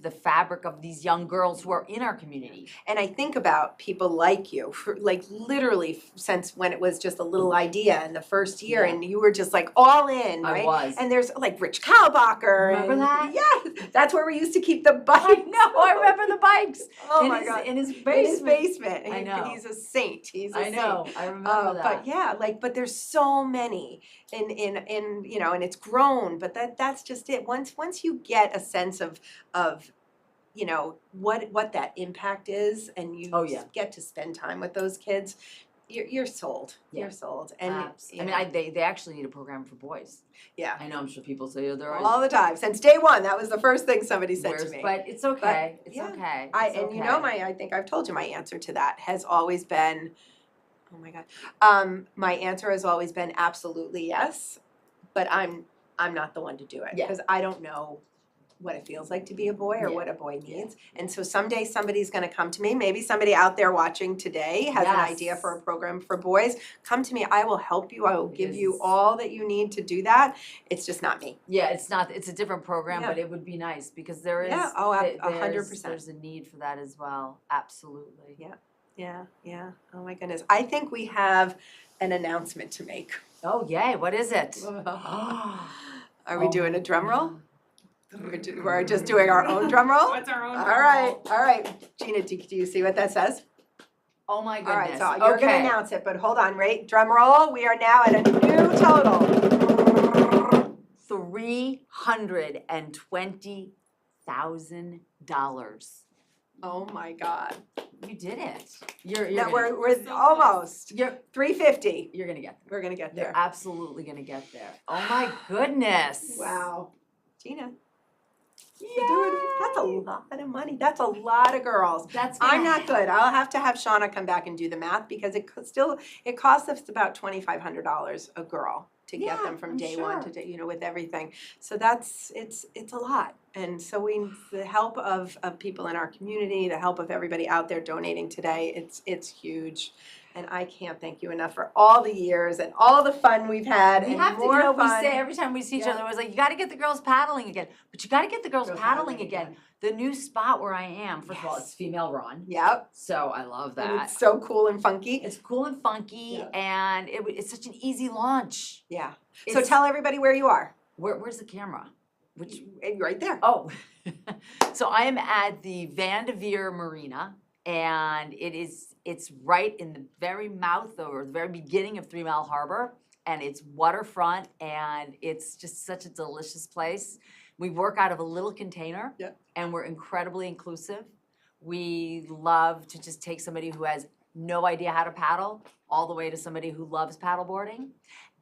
the fabric of these young girls who are in our community. And I think about people like you, like literally since when it was just a little idea in the first year, and you were just like all in, I right? was. And there's like Rich Kalbacher. Remember that? Yes, that's where we used to keep the bikes. I remember the bikes. Oh in my his, God. in his In his basement. basement. I know. He's a saint. He's a I saint. know. I remember that. But yeah, but there's so many in and it's grown, but that's just it. Once you get a sense of what that impact is, and you get to spend time with those kids, you're sold. Yeah. You're sold. And they actually need a program for boys. Yeah. I know. I'm sure people say they're all the time since day one. That was the first thing somebody said to me. But it's okay. But, It's okay. I think I've told you my answer to that has always been, oh my God, my answer has always been absolutely yes, but I'm not the one to do it because I don't know what it feels like to be a boy or what a boy needs. And so someday somebody's gonna come to me, maybe somebody out there watching today has an idea for a program for boys. Come to me, I will help you, I will give you all that you need to do that. It's just not me. Yeah, it's not, it's a different program, Yeah. but it would be nice because there is, Yeah, oh, th- 100%. there's a need for that as well, absolutely. Yeah, oh my goodness. I think we have an announcement to make. Oh, yay, what is it? Are we doing a drum roll? We're just doing our own drum roll? What's our own All drum right, roll? all right. Gina, do you see what that says? Oh my All right, goodness, so you're gonna okay. announce it, but hold on, right? Drum roll, we are now at a new total. $320,000. Oh my God. You did it. You're No, gonna- we're almost. You're 350. You're gonna get there. We're gonna get You're there. absolutely gonna get there. Oh my goodness. Wow. Gina. That's a lot of money. That's a lot of girls. I'm not good. I'll have to have Shauna come back and do the math because it costs us about $2,500 a girl to get them from day one to day, with everything. So it's a lot. And so the help of people in our community, the help of everybody out there donating today, it's huge. And I can't thank you enough for all the years and all the fun we've had We and have to, more we fun. say every time we see each other, it was like, you gotta get the girls paddling again. But you gotta get the girls paddling again. The new spot where I am, first of all, it's female run. Yep. So I love that. And it's so cool and funky. It's cool and funky, and it's such an easy launch. Yeah. So tell everybody where you are. Where's the camera? Right there. Oh. So I am at the Vanderveer Marina, and it's right in the very mouth or the very beginning of 3 Mile Harbor, and it's waterfront, and it's just such a delicious place. We work out of a little container, and we're incredibly inclusive. We love to just take somebody who has no idea how to paddle all the way to somebody who loves paddleboarding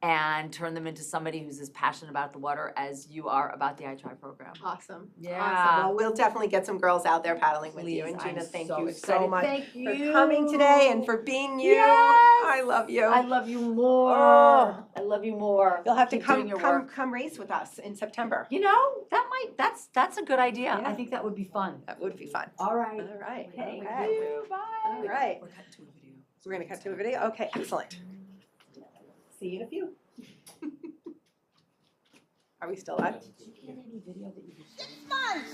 and turn them into somebody who's as passionate about the water as you are about the iTry program. Awesome. Yeah. Awesome. Well, we'll definitely get some girls out there paddling with you. Please, And Gina, I'm thank so you excited. so much Thank for you. coming today and for being you. Yes. I love you. I love you more. Oh. I love you more. You'll have to Keep doing your work. come race with us in September. That's a good idea. Yeah. I think that would be fun. That would be fun. All right. All right. Thank Okay. you. Bye. All right. We're gonna cut to a video. Okay, excellent. See you in a few. Are we still live? 6 months.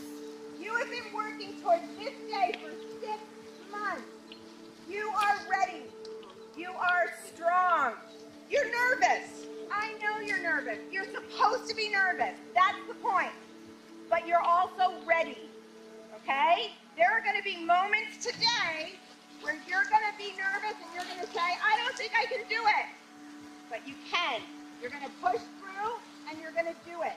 You have been working towards this day for 6 months. You are ready. You are strong. You're nervous. I know you're nervous. You're supposed to be nervous. That's the point. But you're also ready. Okay? There are going to be moments today where you're going to be nervous and you're going to say, I don't think I can do it. But you can. You're going to push through and you're going to do it.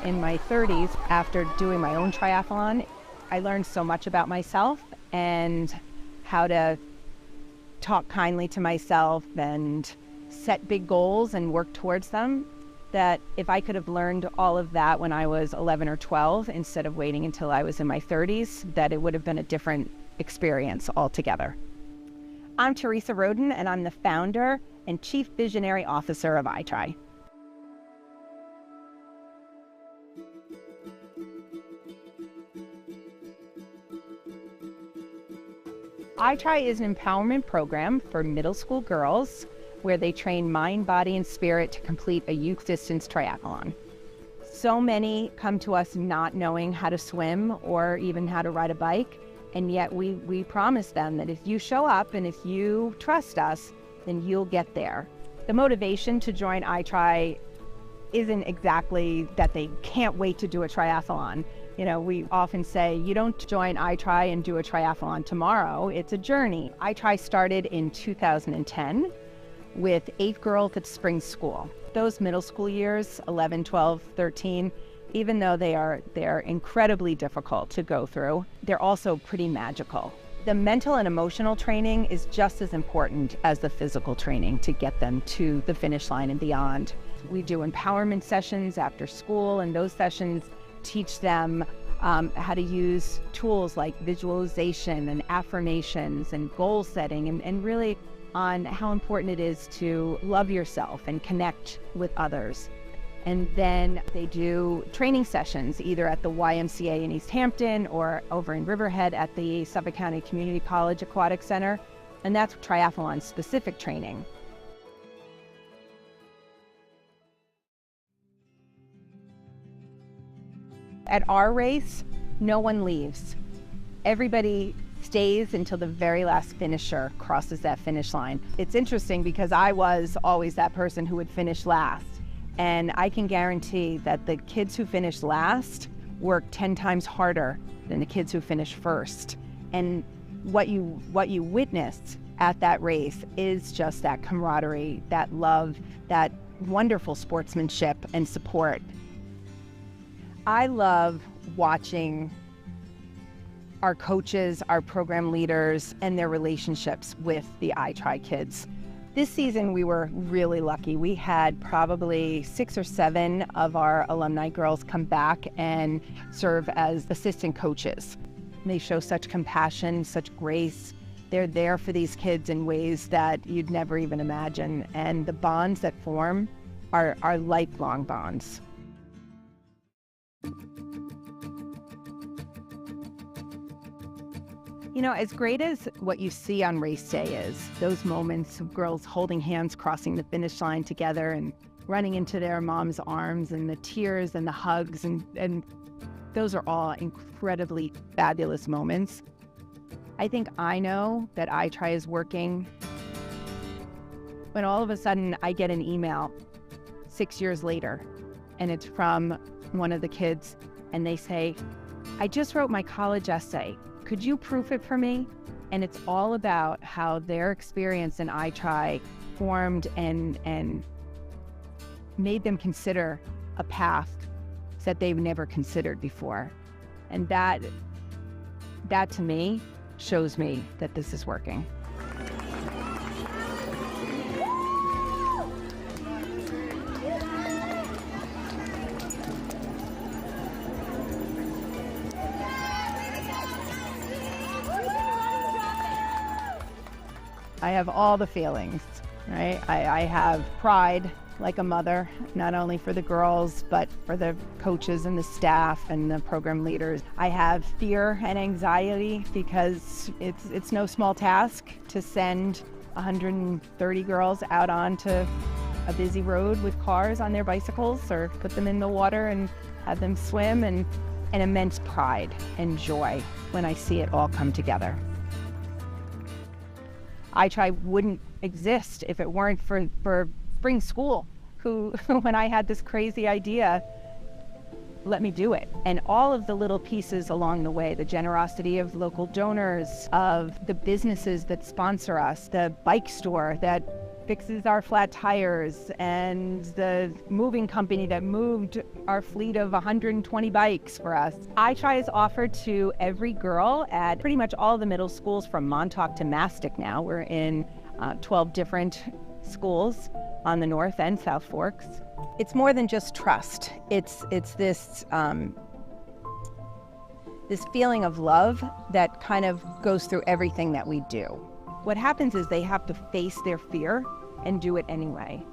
In my 30s, after doing my own triathlon, I learned so much about myself and how to talk kindly to myself and set big goals and work towards them, that if I could have learned all of that when I was 11 or 12 instead of waiting until I was in my 30s, that it would have been a different experience altogether. I'm Teresa Roden, and I'm the founder and Chief Visionary Officer of iTry. iTry is an empowerment program for middle school girls where they train mind, body, and spirit to complete a youth distance triathlon. So many come to us not knowing how to swim or even how to ride a bike, and yet we promise them that if you show up and if you trust us, then you'll get there. The motivation to join iTry isn't exactly that they can't wait to do a triathlon. You know, we often say, you don't join iTry and do a triathlon tomorrow, it's a journey. iTry started in 2010 with 8 girls at spring school. Those middle school years, 11, 12, 13, even though they're incredibly difficult to go through, they're also pretty magical. The mental and emotional training is just as important as the physical training to get them to the finish line and beyond. We do empowerment sessions after school, and those sessions teach them how to use tools like visualization and affirmations and goal setting, and really on how important it is to love yourself and connect with others. And then they do training sessions either at the YMCA in East Hampton or over in Riverhead at the Suffolk County Community College Aquatic Center. And that's triathlon specific training. At our race, no one leaves. Everybody stays until the very last finisher crosses that finish line. It's interesting because I was always that person who would finish last. And I can guarantee that the kids who finish last work 10 times harder than the kids who finish first. And what you witnessed at that race is just that camaraderie, that love, that wonderful sportsmanship and support. I love watching our coaches, our program leaders, and their relationships with the iTry kids. This season, we were really lucky. We had probably 6 or 7 of our alumni girls come back and serve as assistant coaches. They show such compassion, such grace. They're there for these kids in ways that you'd never even imagine. And the bonds that form are lifelong bonds. You know, as great as what you see on race day is, those moments of girls holding hands, crossing the finish line together and running into their mom's arms, and the tears and the hugs, and those are all incredibly fabulous moments. I think I know that iTry is working when all of a sudden I get an email 6 years later, and it's from one of the kids, and they say, "I just wrote my college essay. Could you proof it for me?" And it's all about how their experience in iTry formed and made them consider a path that they've never considered before. And that to me shows me that this is working. I have all the feelings, right? I have pride like a mother, not only for the girls, but for the coaches and the staff and the program leaders. I have fear and anxiety because it's no small task to send 130 girls out onto a busy road with cars on their bicycles, or put them in the water and have them swim, and an immense pride and joy when I see it all come together. iTry wouldn't exist if it weren't for Spring School, who, when I had this crazy idea, let me do it. And all of the little pieces along the way, the generosity of local donors, of the businesses that sponsor us, the bike store that fixes our flat tires, and the moving company that moved our fleet of 120 bikes for us. iTry is offered to every girl at pretty much all the middle schools from Montauk to Mastic now. We're in 12 different schools on the North and South Forks. It's more than just trust. It's this feeling of love that kind of goes through everything that we do. What happens is they have to face their fear and do it anyway.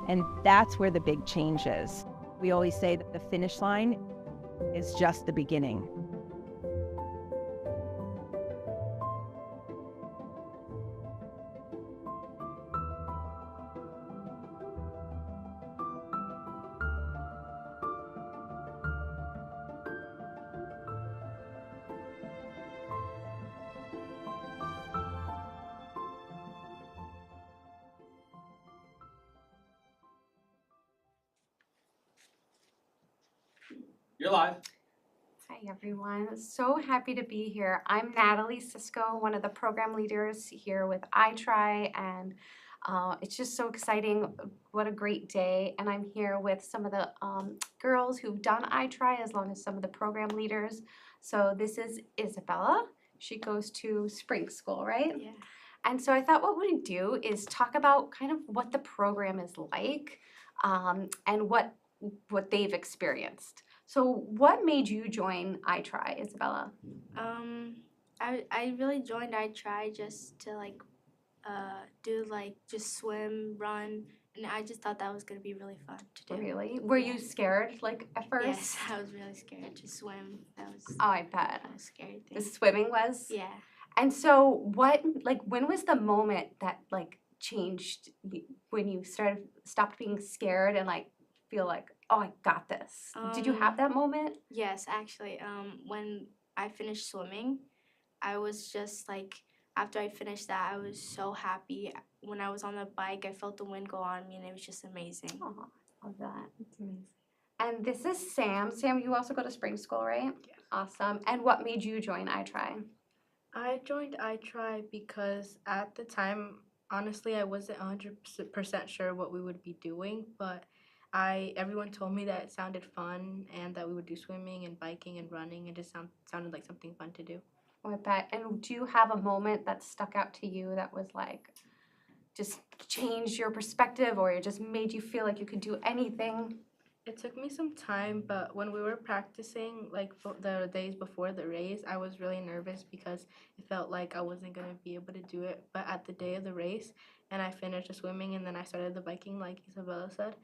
And that's where the big change is. We always say that the finish line is just the beginning. You're live. Hi everyone, so happy to be here. I'm Natalie Cisco, one of the program leaders here with iTry, and it's just so exciting. What a great day. And I'm here with some of the girls who've done iTry, as long as some of the program leaders. So this is Isabella. She goes to Spring School, right? Yeah. And so I thought what we'd do is talk about kind of what the program is like, and what they've experienced. So what made you join iTry, Isabella? I really joined iTry just to do just swim, run, and I just thought that was gonna be really fun to do. Really? Were you scared at first? Yes, I was really scared to swim. That was Oh, I bet. a scary thing. The swimming was? Yeah. And so when was the moment that changed when you stopped being scared and feel like, oh, I got this? Did you have that moment? Yes, actually. When I finished swimming, I was just after I finished that, I was so happy. When I was on the bike, I felt the wind go on me, and it was just amazing. Oh, love that. It's amazing. And this is Sam. Sam, you also go to spring school, right? Yeah. Awesome. And what made you join iTry? I joined iTry because at the time, honestly, I wasn't 100% sure what we would be doing, but everyone told me that it sounded fun and that we would do swimming and biking and running. It just sounded like something fun to do. With that, and do you have a moment that stuck out to you that was just changed your perspective, or it just made you feel like you could do anything? It took me some time, but when we were practicing, the days before the race, I was really nervous because it felt like I wasn't going to be able to do it. But at the day of the race, and I finished the swimming, and then I started the biking, like Isabella said,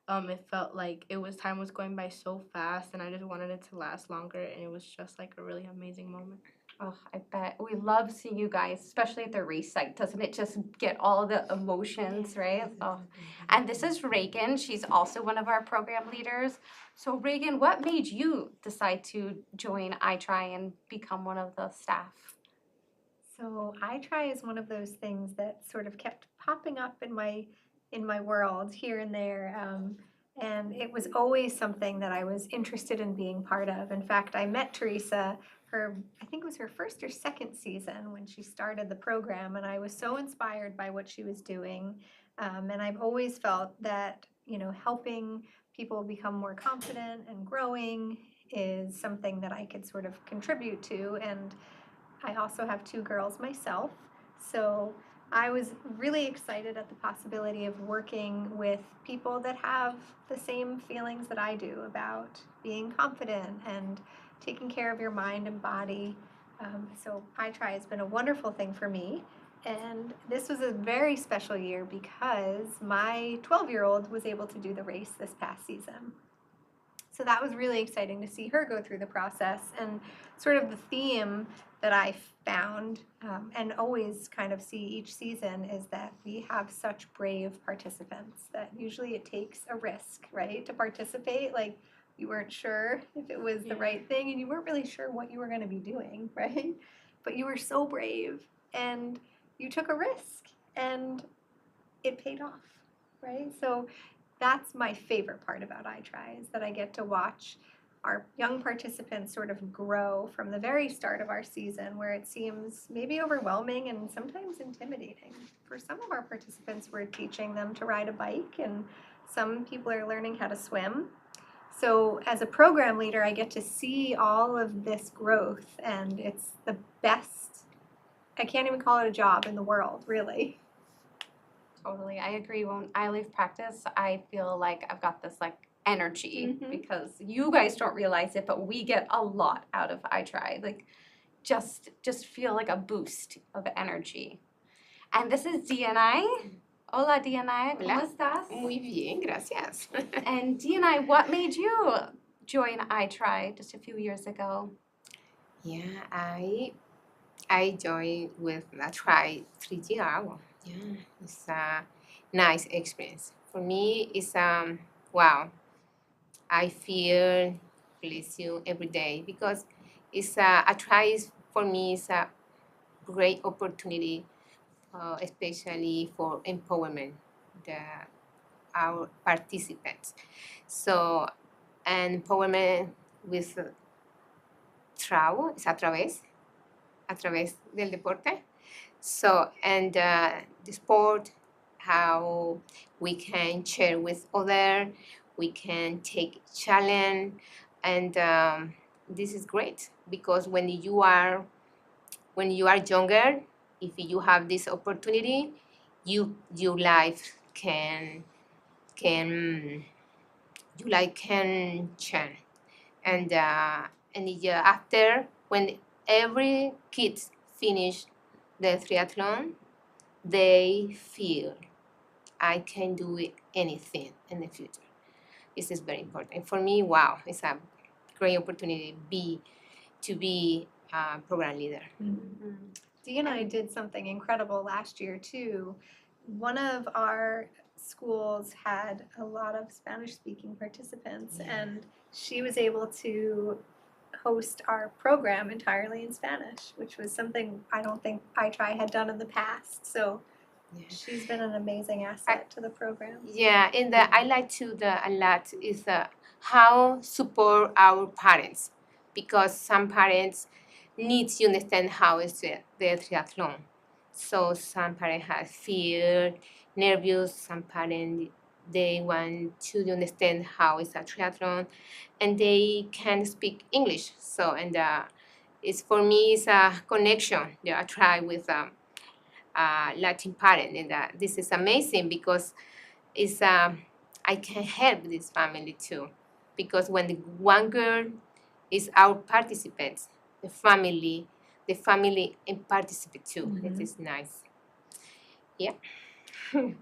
it felt like time was going by so fast, and I just wanted it to last longer, and it was just a really amazing moment. Oh, I bet. We love seeing you guys, especially at the race site. Doesn't it just get all the emotions, right? Oh. And this is Reagan. She's also one of our program leaders. So Reagan, what made you decide to join iTry and become one of the staff? So iTry is one of those things that sort of kept popping up in my world here and there. And it was always something that I was interested in being part of. In fact, I met Teresa I think it was her first or second season when she started the program, and I was so inspired by what she was doing. And I've always felt that, helping people become more confident and growing is something that I could sort of contribute to. And I also have 2 girls myself, so I was really excited at the possibility of working with people that have the same feelings that I do about being confident and taking care of your mind and body. So iTry has been a wonderful thing for me. And this was a very special year because my 12-year-old was able to do the race this past season. So that was really exciting to see her go through the process. And sort of the theme that I found and always kind of see each season is that we have such brave participants that usually it takes a risk, right, to participate. You weren't sure if it was the right thing, and you weren't really sure what you were going to be doing, right? But you were so brave, and you took a risk, and it paid off, right? So that's my favorite part about iTry, is that I get to watch our young participants sort of grow from the very start of our season, where it seems maybe overwhelming and sometimes intimidating. For some of our participants, we're teaching them to ride a bike, and some people are learning how to swim. So as a program leader, I get to see all of this growth, and it's the best, I can't even call it a job in the world, really. Totally, I agree. When I leave practice, I feel like I've got this energy because you guys don't realize it, but we get a lot out of iTry. Just feel like a boost of energy. And this is DNI. Hola, DNI. ¿Cómo estás? Muy bien, gracias. And DNI, what made you join iTry just a few years ago? Yeah, I joined with iTry 3 years ago. Yeah, it's a nice experience. For me, it's wow. I feel blessed every day because it's iTry for me is a great opportunity, especially for empowerment our participants. So, empowerment with trabajo es a través del deporte. So, and the sport, how we can share with others, we can take challenge, and this is great because when you are younger, if you have this opportunity, your life can change And yeah, after when every kid finish the triathlon, they feel I can do anything in the future. This is very important. For me, wow, it's a great opportunity to be a program leader. Dee and I did something incredible last year too. One of our schools had a lot of Spanish-speaking participants, and she was able to host our program entirely in Spanish, which was something I don't think iTry had done in the past. So she's been an amazing asset to the program. Yeah, and I like to a lot is how support our parents, because some parents need to understand how is the triathlon. So some parents have fear, nervous. Some parents they want to understand how is a triathlon, and they can speak English. So and it's for me it's a connection. Yeah, I try with Latin parent, and this is amazing because it's I can help this family too, because when the one girl is our participants, the family and participate too. It is nice. Yeah.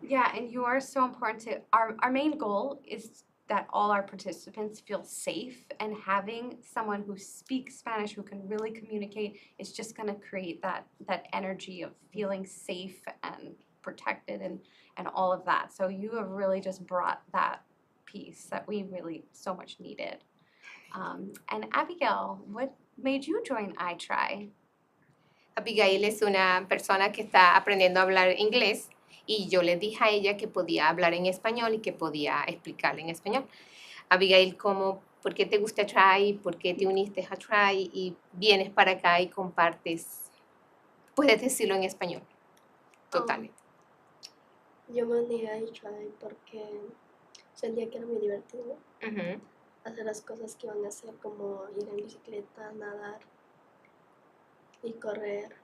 Yeah, and you are so important to our main goal is that all our participants feel safe, and having someone who speaks Spanish who can really communicate is just going to create that energy of feeling safe and protected and all of that. So you have really just brought that piece that we really so much needed. And Abigail, what made you join iTry? Abigail es una persona que está aprendiendo a hablar inglés y yo le dije a ella que podía hablar en español y que podía explicarle en español. Abigail, ¿por qué te gusta Try? ¿Por qué te uniste a Try? Y vienes para acá y compartes. Puedes decirlo en español. Totalmente. Yo me uní a iTry porque sentía que era muy divertido. Hacer las cosas que iban a hacer, como ir en bicicleta, nadar y correr.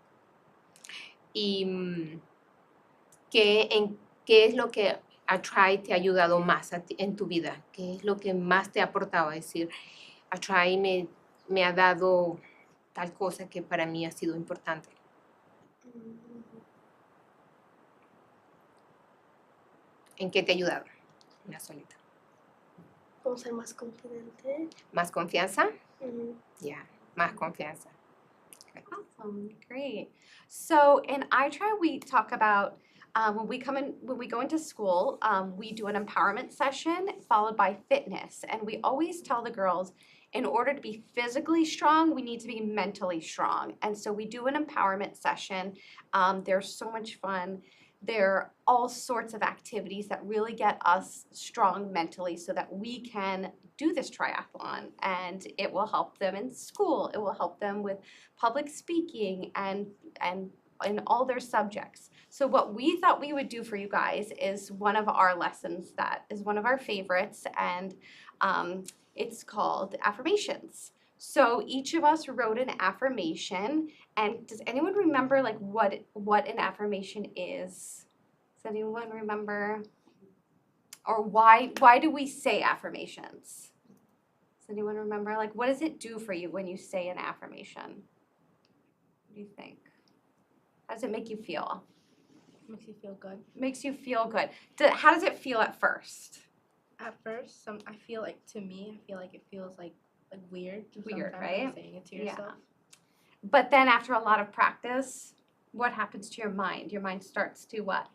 ¿Y qué es lo que a Try te ha ayudado más en tu vida? ¿Qué es lo que más te ha aportado? Es decir, a Try me ha dado tal cosa que para mí ha sido importante. ¿En qué te ha ayudado? Una solita. ¿Cómo ser más confidente? ¿Más confianza? Yeah, más confianza. Awesome, great. So in iTry, we talk about when we go into school, we do an empowerment session followed by fitness, and we always tell the girls, in order to be physically strong, we need to be mentally strong. And so we do an empowerment session. They're so much fun. There are all sorts of activities that really get us strong mentally so that we can do this triathlon, and it will help them in school. It will help them with public speaking and in all their subjects. So what we thought we would do for you guys is one of our lessons that is one of our favorites, and it's called affirmations. So each of us wrote an affirmation, and does anyone remember like what an affirmation is? Does anyone remember? Or why do we say affirmations? Does anyone remember? Like, what does it do for you when you say an affirmation? What do you think? How does it make you feel? Makes you feel good. Makes you feel good. How does it feel at first? At first, I feel like it feels like weird. Weird, sometimes right? Saying it to yourself. But then after a lot of practice, what happens to your mind? Your mind starts to what?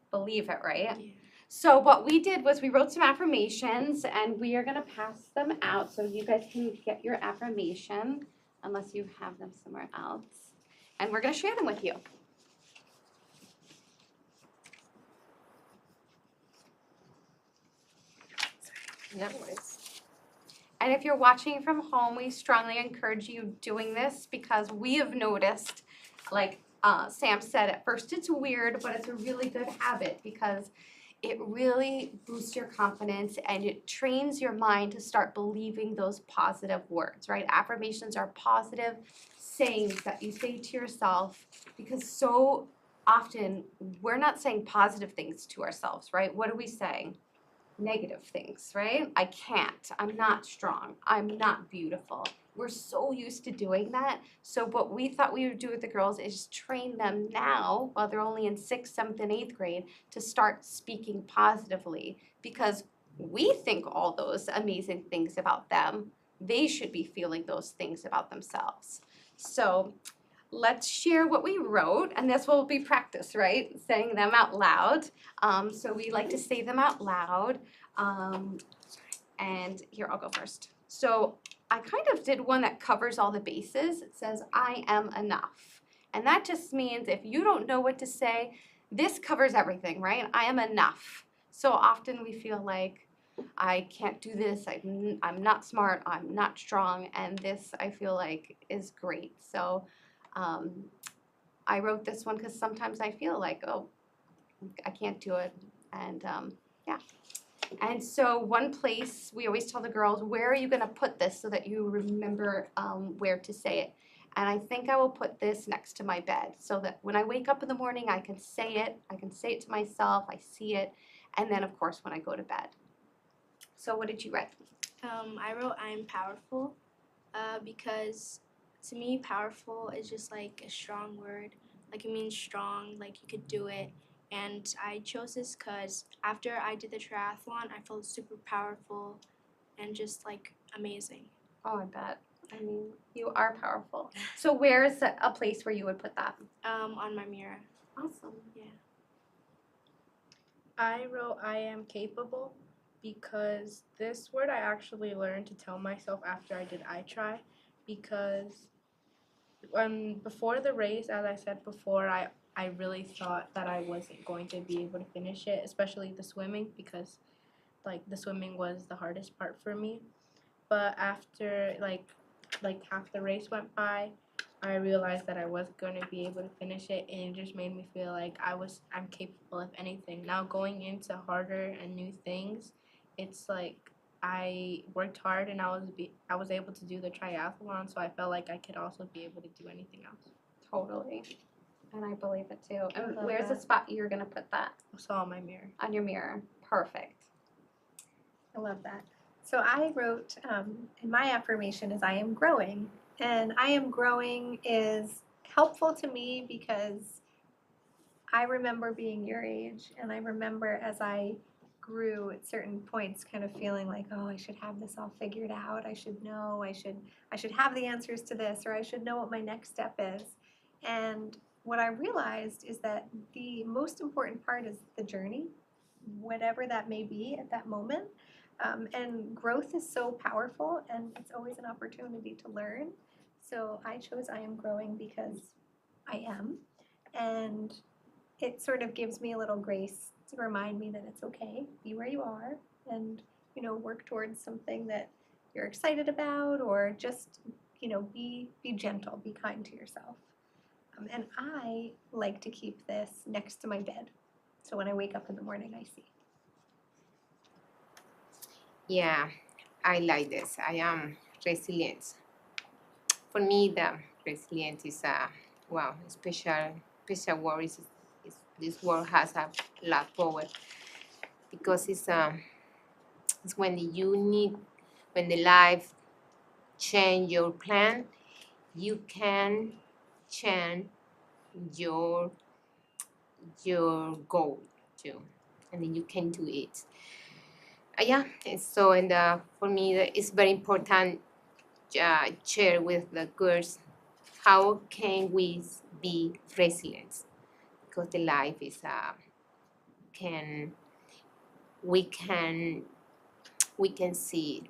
Believe it, right? Yeah. So what we did was we wrote some affirmations, and we are going to pass them out so you guys can get your affirmation, unless you have them somewhere else. And we're going to share them with you. And if you're watching from home, we strongly encourage you doing this, because we have noticed, like Sam said, at first it's weird, but it's a really good habit because it really boosts your confidence and it trains your mind to start believing those positive words, right? Affirmations are positive sayings that you say to yourself, because so often we're not saying positive things to ourselves, right? What are we saying? negative things, right? I can't, I'm not strong, I'm not beautiful. We're so used to doing that. So what we thought we would do with the girls is train them now, while they're only in 6th, 7th, and 8th grade, to start speaking positively. Because we think all those amazing things about them, they should be feeling those things about themselves. So let's share what we wrote, and this will be practice, right? Saying them out loud. So we like to say them out loud. And here, I'll go first. So I kind of did one that covers all the bases. It says, I am enough. And that just means if you don't know what to say, this covers everything, right? I am enough. So often we feel like, I can't do this, I'm not smart, I'm not strong, and this I feel like is great. So I wrote this one because sometimes I feel like, oh, I can't do it, and yeah. And so one place, we always tell the girls, where are you gonna put this so that you remember where to say it? And I think I will put this next to my bed so that when I wake up in the morning, I can say it to myself, I see it, and then of course when I go to bed. So what did you write? I wrote I am powerful because to me powerful is just like a strong word. Like it means strong, like you could do it. And I chose this because after I did the triathlon, I felt super powerful and just like amazing. Oh, I bet. I mean, you are powerful. So where is a place where you would put that? On my mirror. Awesome. Yeah. I wrote I am capable because this word I actually learned to tell myself after I did I try, because before the race, as I said before, I really thought that I wasn't going to be able to finish it, especially the swimming, because like the swimming was the hardest part for me. But after like half the race went by, I realized that I was going to be able to finish it, and it just made me feel like I'm capable of anything. Now going into harder and new things, it's like I worked hard and I was able to do the triathlon, so I felt like I could also be able to do anything else. Totally. And I believe it too. And love where's the that. spot you're gonna put that? So on my mirror. On your mirror. Perfect. I love that. So I wrote, and my affirmation is I am growing. And I am growing is helpful to me because I remember being your age, and I remember as I grew at certain points kind of feeling like, oh, I should have this all figured out. I should know, I should have the answers to this, or I should know what my next step is. And what I realized is that the most important part is the journey, whatever that may be at that moment. And growth is so powerful, and it's always an opportunity to learn. So I chose I am growing because I am. And it sort of gives me a little grace to remind me that it's okay, be where you are, and, you know, work towards something that you're excited about, or just, you know, be gentle, be kind to yourself. And I like to keep this next to my bed. So when I wake up in the morning, I see. Yeah, I like this. I am resilient. For me, the resilient is a special word. This word has a lot of power because it's when the life change your plan, you can change your goal too, and then you can do it. Yeah, and so for me, it's very important share with the girls how can we be resilient, because the life is we can see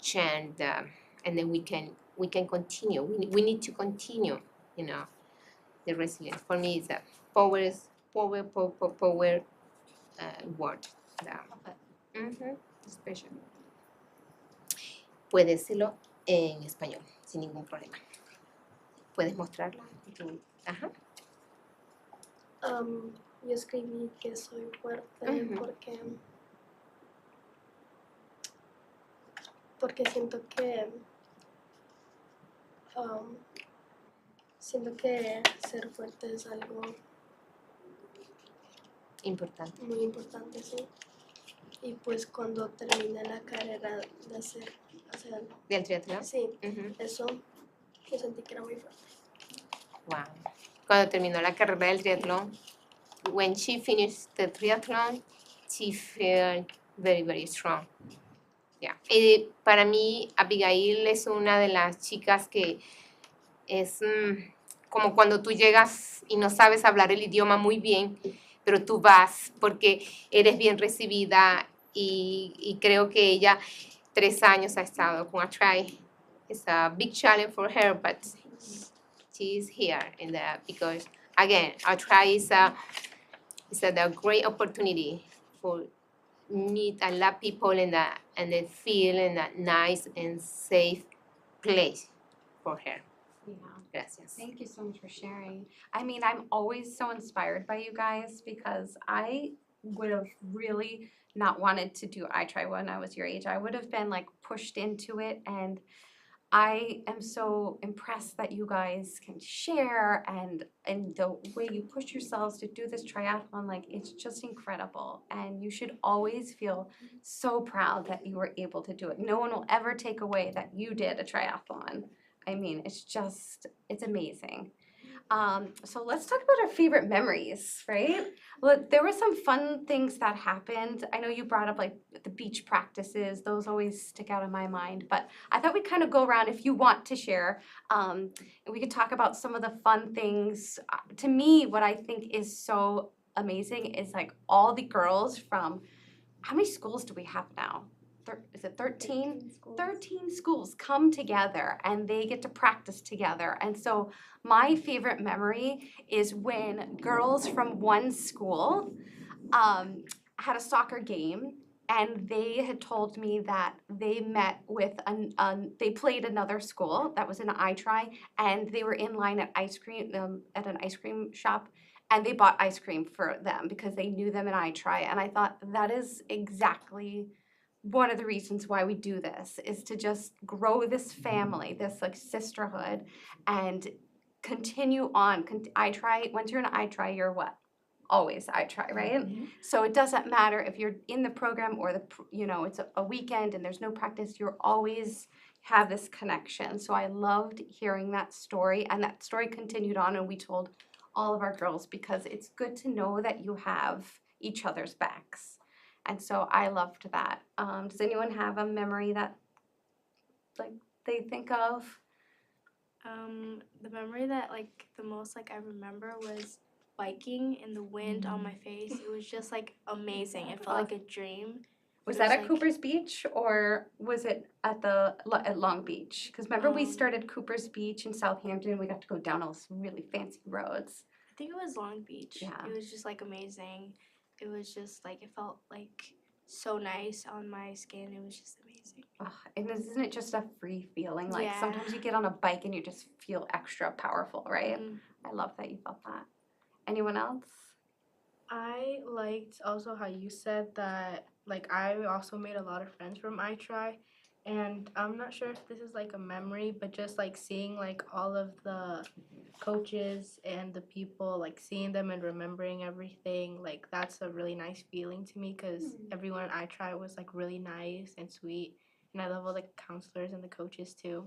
change and then we can continue. We need to continue, you know, the resilience. For me, it's a power word. Special. Puedes decirlo en español sin ningún problema. Puedes mostrarla. Ajá. Yo escribí que soy fuerte porque siento que ser fuerte es algo importante. Muy importante, sí. Y pues cuando terminé la carrera de hacer, o sea, del triatlón. sí, Ujú. eso yo sentí que era muy fuerte. Wow. Cuando terminó la carrera del triatlón, when she finished the triathlon, she felt very, very strong. Yeah. Para mí, Abigail es una de las chicas que es como cuando tú llegas y no sabes hablar el idioma muy bien, pero tú vas porque eres bien recibida y creo que ella 3 años ha estado con Atrai. It's a big challenge for her, but she's here because again, Atrai is a great opportunity for meet a lot of people and they feel in a nice and safe place for her. Yeah. Gracias. Thank you so much for sharing. I mean, I'm always so inspired by you guys because I would have really not wanted to do iTry when I was your age. I would have been like pushed into it, and I am so impressed that you guys can share and the way you push yourselves to do this triathlon, like it's just incredible. And you should always feel so proud that you were able to do it. No one will ever take away that you did a triathlon. I mean, it's amazing. So let's talk about our favorite memories, right? Well, there were some fun things that happened. I know you brought up like the beach practices; those always stick out in my mind. But I thought we'd kind of go around if you want to share, and we could talk about some of the fun things. To me, what I think is so amazing is like all the girls from how many schools do we have now? Is it 13? 13 schools come together and they get to practice together. And so my favorite memory is when girls from one school had a soccer game and they had told me that they met with they played another school that was in iTry, and they were in line at at an ice cream shop, and they bought ice cream for them because they knew them in iTry. And I thought that is exactly one of the reasons why we do this, is to just grow this family, this like sisterhood, and continue on. Once you're in iTry, you're what? Always iTry, right? So it doesn't matter if you're in the program or it's a weekend and there's no practice, you're always have this connection. So I loved hearing that story, and that story continued on, and we told all of our girls because it's good to know that you have each other's backs. And so I loved that. Does anyone have a memory that like they think of? The memory that like the most like I remember was biking in the wind on my face. It was just like amazing. It felt like a dream. Was It that at like- Cooper's Beach or was it at Long Beach? Because remember we started Cooper's Beach in Southampton. We got to go down all those really fancy roads. I think it was Long Beach. Yeah. It was just like amazing. It was just like it felt like so nice on my skin. It was just amazing. Oh, and isn't it just a free feeling? Like Yeah. sometimes you get on a bike and you just feel extra powerful, right? Mhm. I love that you felt that. Anyone else? I liked also how you said that, like, I also made a lot of friends from iTry, and I'm not sure if this is like a memory, but just like seeing like all of the coaches and the people, like seeing them and remembering everything, like that's a really nice feeling to me because everyone at iTry was like really nice and sweet, and I love all the counselors and the coaches too.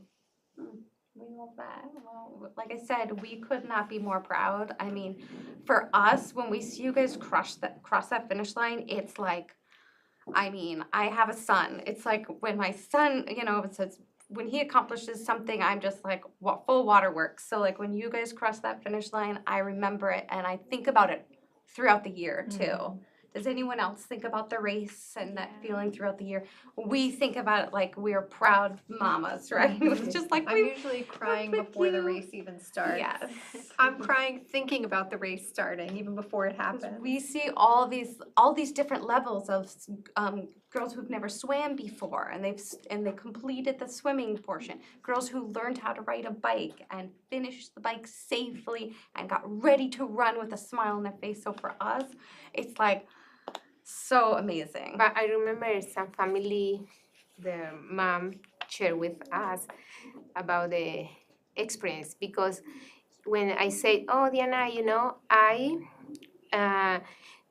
We love that. Well, like I said, we could not be more proud. I mean, for us, when we see you guys cross that finish line, it's like, I mean, I have a son. It's like when my son, it says when he accomplishes something, I'm just like full waterworks. So like when you guys cross that finish line, I remember it and I think about it throughout the year too. Does anyone else think about the race and that feeling throughout the year? We think about it like we're proud mamas, right? It's just like I'm usually crying before the race even starts. Yes. I'm crying thinking about the race starting even before it happens. We see all these different levels of girls who've never swam before, and they completed the swimming portion. Girls who learned how to ride a bike and finished the bike safely and got ready to run with a smile on their face. So for us, it's like so amazing. But I remember some family, the mom shared with us about the experience because when I said, "Oh, Diana,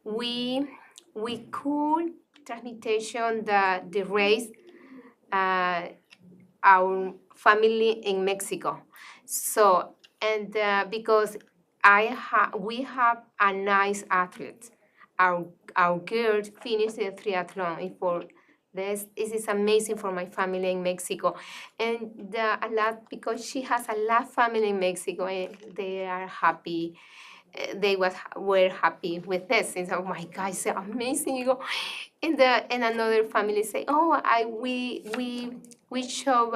we could transmission the race our family in Mexico. So, and because we have a nice athlete. Our girl finished the triathlon for this. This is amazing for my family in Mexico, and a lot because she has a lot of family in Mexico, and they are happy. Were happy with this. And so, oh my God, it's amazing. You go, and another family say, oh, we show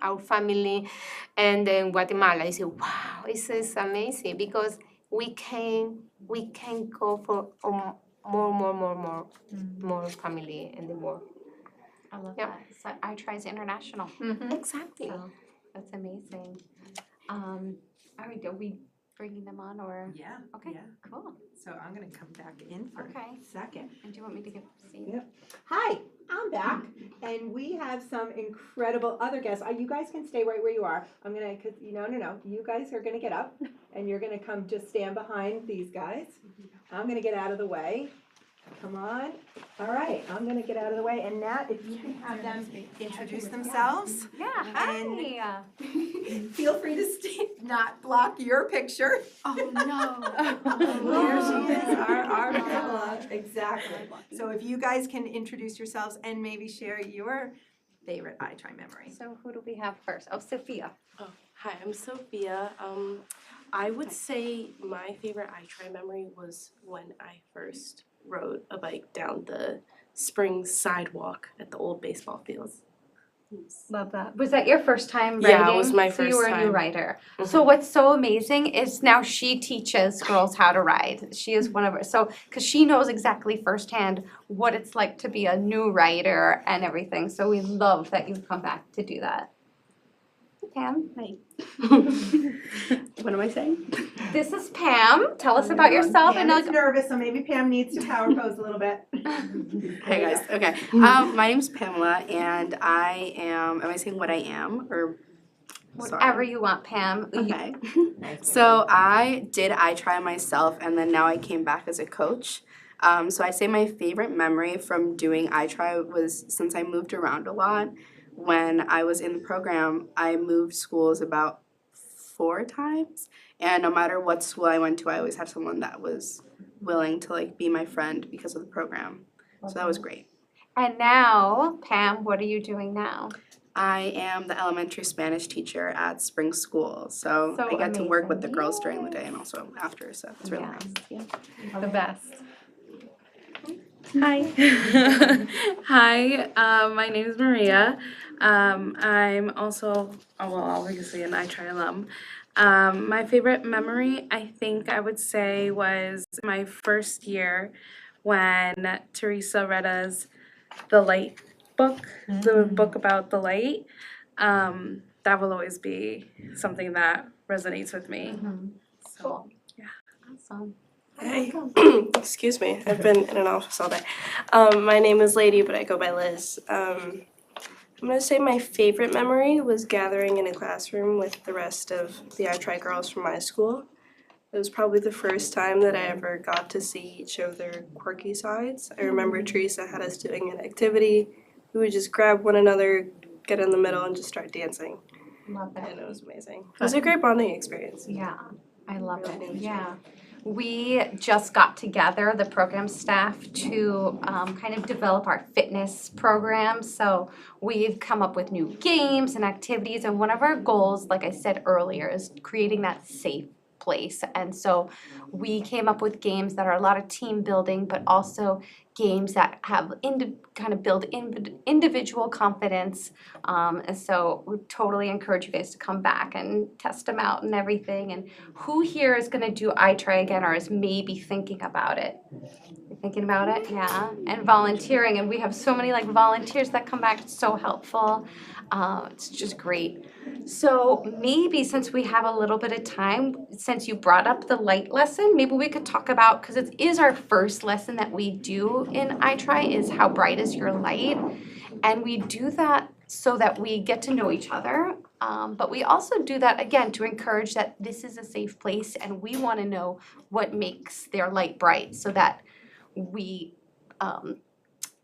our family, and in Guatemala. I say, wow, this is amazing because we can go for more family and the more. I love Yep. that. So I tries international. Exactly. So that's amazing. All right, are we bringing them on or? Yeah. Okay, Yeah. cool. So I'm gonna come back in for Okay. a second. And do you want me to get seat? Yep. Hi, I'm back, and we have some incredible other guests. You guys can stay right where you are. I'm gonna, no. You guys are gonna get up, and you're gonna come just stand behind these guys. I'm gonna get out of the way. Come on. All right, I'm gonna get out of the way, and Nat, if you can have them introduce themselves. Yeah, hi. Feel free to not block your picture. Oh, no. There she is, our Pamela, exactly. So if you guys can introduce yourselves and maybe share your favorite iTry memory. So who do we have first? Oh, Sophia. Oh, hi, I'm Sophia. I would say my favorite iTry memory was when I first rode a bike down the spring sidewalk at the old baseball fields. Love that. Was that your first time riding? Yeah, it was my So you first were a new time. rider. So what's so amazing is now she teaches girls how to ride. She is one of her, so, because she knows exactly firsthand what it's like to be a new rider and everything. So we love that you've come back to do that. Pam? Hi. What am I saying? This is Pam. Tell us about yourself. Pam is nervous, so maybe Pam needs to power pose a little bit. Hi guys. Okay. My name's Pamela, and am I saying what I am or? Whatever you want, Pam. Okay. So I try myself, and then now I came back as a coach. So I'd say my favorite memory from doing iTry was since I moved around a lot. When I was in the program, I moved schools about 4 times, and no matter what school I went to, I always had someone that was willing to be my friend because of the program. So that was great. And now, Pam, what are you doing now? I am the elementary Spanish teacher at Spring School, so I get to work with the girls during the day and also after, so it's really nice. Yeah. The best. Hi. Hi, my name is Maria. I'm also, obviously an iTry alum. My favorite memory, I think I would say, was my first year when Teresa read us the Light book, the book about the light. That will always be something that resonates with me. Cool. Yeah. Awesome. Hey. Excuse me, I've been in an office all day. My name is Lady, but I go by Liz. I'm gonna say my favorite memory was gathering in a classroom with the rest of the iTry girls from my school. It was probably the first time that I ever got to see each of their quirky sides. I remember Teresa had us doing an activity. We would just grab one another, get in the middle, and just start dancing. Love that. And it was amazing. It was a great bonding experience. Yeah, I love Really it. enjoyed Yeah. We just got together, the program staff, to kind of develop our fitness program. So we've come up with new games and activities, and one of our goals, like I said earlier, is creating that safe place. And so we came up with games that are a lot of team building, but also games that have kind of build individual confidence. And so we totally encourage you guys to come back and test them out and everything. And who here is going to do iTry again or is maybe thinking about it? You're thinking about it? Yeah. And volunteering. And we have so many volunteers that come back. It's so helpful. It's just great. So maybe since we have a little bit of time, since you brought up the light lesson, maybe we could talk about, because it is our first lesson that we do in iTry, is how bright is your light? And we do that so that we get to know each other. But we also do that, again, to encourage that this is a safe place and we want to know what makes their light bright so that we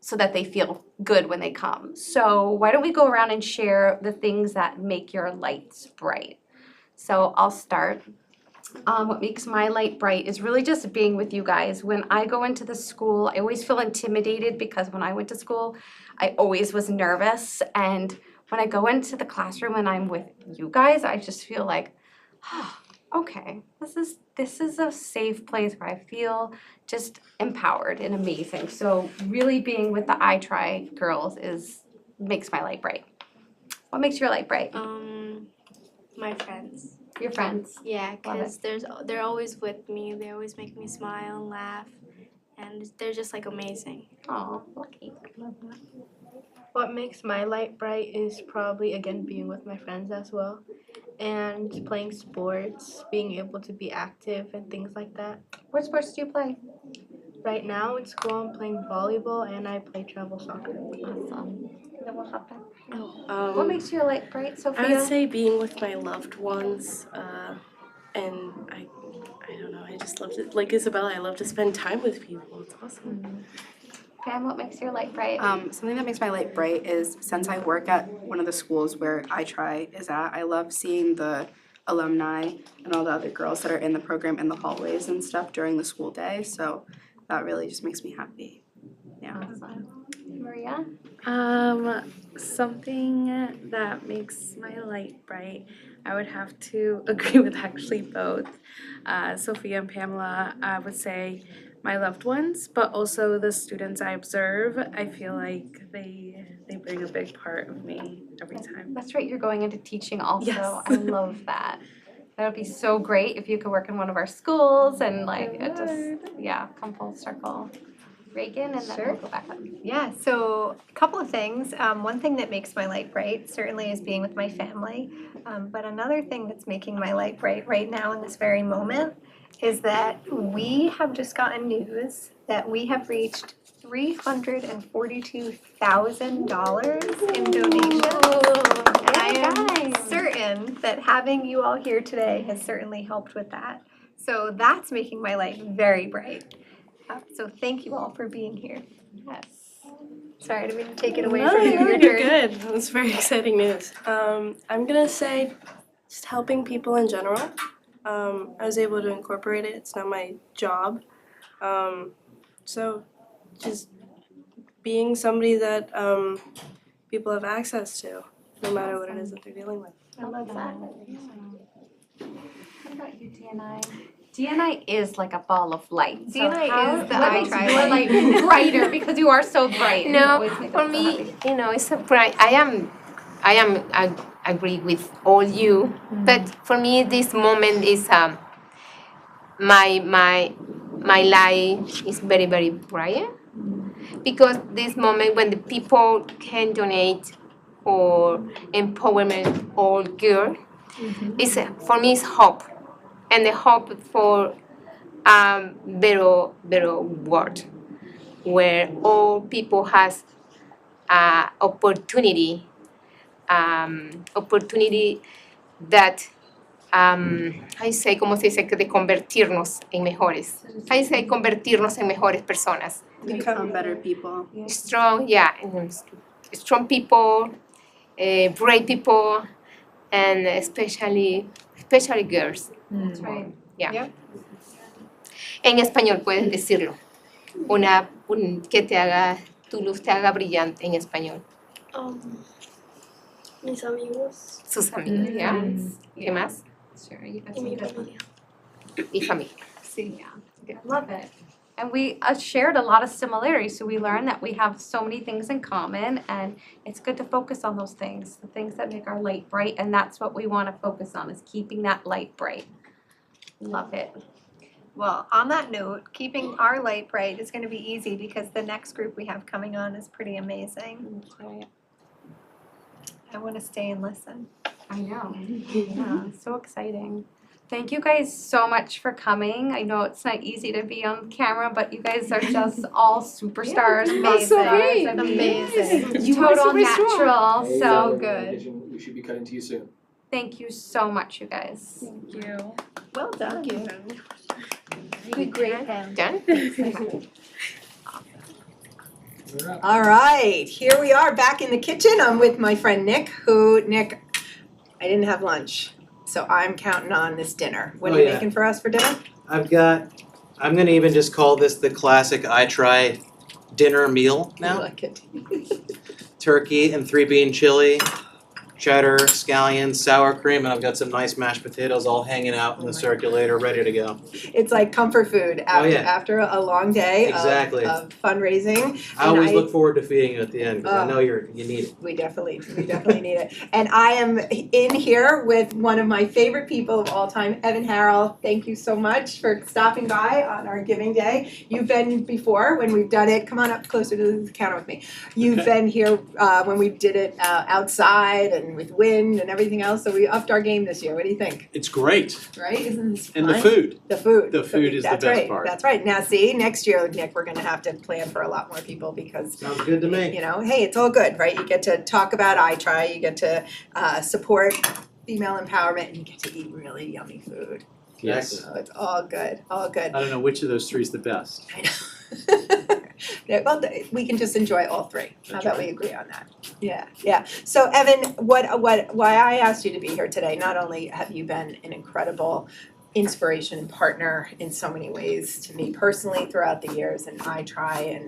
so that they feel good when they come. So why don't we go around and share the things that make your lights bright? So I'll start. What makes my light bright is really just being with you guys. When I go into the school, I always feel intimidated because when I went to school, I always was nervous. And when I go into the classroom and I'm with you guys, I just feel like, oh, okay, this is a safe place where I feel just empowered and amazing. So really being with the I Try girls makes my light bright. What makes your light bright? My friends. Your friends? Yeah, Love because they're always with me. They always make me smile and laugh, and they're just like amazing. Oh, lucky. What makes my light bright is probably, again, being with my friends as well, and playing sports, being able to be active and things like that. What sports do you play? Right now in school, I'm playing volleyball and I play travel soccer. Awesome. What makes your light bright, Sophia? I would say being with my loved ones, and I don't know, I just love to, like Isabella, I love to spend time with people. It's awesome. Pam, what makes your light bright? Something that makes my light bright is since I work at one of the schools where I Try is at, I love seeing the alumni and all the other girls that are in the program in the hallways and stuff during the school day. So that really just makes me happy. Yeah. Awesome. Maria? Something that makes my light bright, I would have to agree with actually both Sophia and Pamela. I would say my loved ones, but also the students I observe. I feel like they bring a big part of me every time. That's right, you're going into teaching also. Yes. I love that. That would be so great if you could work in one of our schools and like it just, yeah, come full circle. Reagan, and then we'll go back up. Yeah, so a couple of things. One thing that makes my light bright certainly is being with my family. But another thing that's making my light bright right now in this very moment is that we have just gotten news that we have reached $342,000 in donations. And I am certain that having you all here today has certainly helped with that. So that's making my light very bright. So thank you all for being here. Yes. Sorry, I didn't mean to take it away No, from you. you're Your turn. good. That's very exciting news. I'm gonna say just helping people in general. I was able to incorporate it. It's not my job. So just being somebody that people have access to, no matter what it is that they're dealing with. I love that. What about you, DNI? DNI is like a ball of light. DNI is the what I makes Try your light. light brighter because you are so bright. and you No, always make us for so me, happy. it's a bright. I agree with all you, but for me, this moment is my life is very very bright because this moment when the people can donate or empowerment all girl is for me is hope, and the hope for better world where all people has opportunity that I say, ¿cómo se dice? De convertirnos en mejores. I say convertirnos en mejores personas. Become better people. Strong, yeah, and strong people, brave people, and especially girls. That's right. Yeah. Yep. En español puedes decirlo. Que te haga, tu luz te haga brillante en español. Mis amigos. Sus amigos, ¿ya? ¿Qué más? Sure, you got Y some mi good familia. Y familia. See, yeah. Love it. And we shared a lot of similarities, so we learned that we have so many things in common, and it's good to focus on those things, the things that make our light bright, and that's what we want to focus on, is keeping that light bright. Love it. Well, on that note, keeping our light bright is going to be easy because the next group we have coming on is pretty amazing. That's right. I want to stay and listen. I know. Yeah, so exciting. Thank you guys so much for coming. I know it's not easy to be on camera, but you guys are just all superstars, Amazing. so great. Amazing. You total natural, Hey, so Zach, good. We should be cutting to you soon. Thank you so much, you guys. Thank you. Well done. You did great, Pam. Done? All right, here we are back in the kitchen. I'm with my friend Nick, Nick, I didn't have lunch, so I'm counting on this dinner. What are you making for us for dinner? I'm gonna even just call this the classic I try dinner meal now. I like it. Turkey and 3-bean chili, cheddar, scallions, sour cream, and I've got some nice mashed potatoes all hanging out in the circulator, ready to go. It's like comfort food after a long day of fundraising. I always look forward to feeding you at the end because I know you need it. We definitely need it. And I am in here with one of my favorite people of all time, Evan Harrell. Thank you so much for stopping by on our Giving Day. You've been before when we've done it. Come on up closer to the counter with me. You've been here when we did it outside and with wind and everything else. So we upped our game this year. What do you think? It's great. Right? Isn't this fun? And the food. The food. The food is the best part. That's right. Now see, next year, Nick, we're gonna have to plan for a lot more people because sounds good to me. You know, hey, it's all good, right? You get to talk about iTry, you get to support female empowerment, and you get to eat really yummy food. Yes. So it's all good, all good. I don't know which of those three is the best. I know. Yeah, well, we can just enjoy all three. How about we agree on that? Yeah, yeah. So Evan, why I asked you to be here today, not only have you been an incredible inspiration and partner in so many ways to me personally throughout the years, and I try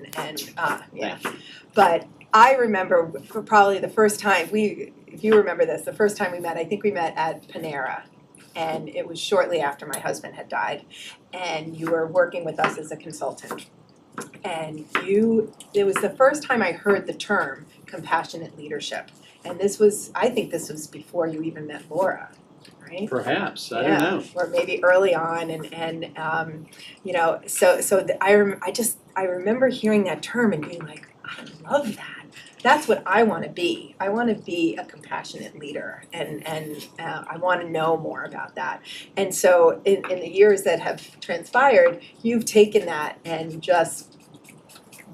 but I remember probably the first time if you remember this, the first time we met, I think we met at Panera. And it was shortly after my husband had died, and you were working with us as a consultant. And it was the first time I heard the term compassionate leadership. And I think this was before you even met Laura, right? Perhaps, I don't know. Or maybe early on, and you know, I remember hearing that term and being like, I love that. That's what I want to be. I want to be a compassionate leader, and I want to know more about that. And so in the years that have transpired, you've taken that and just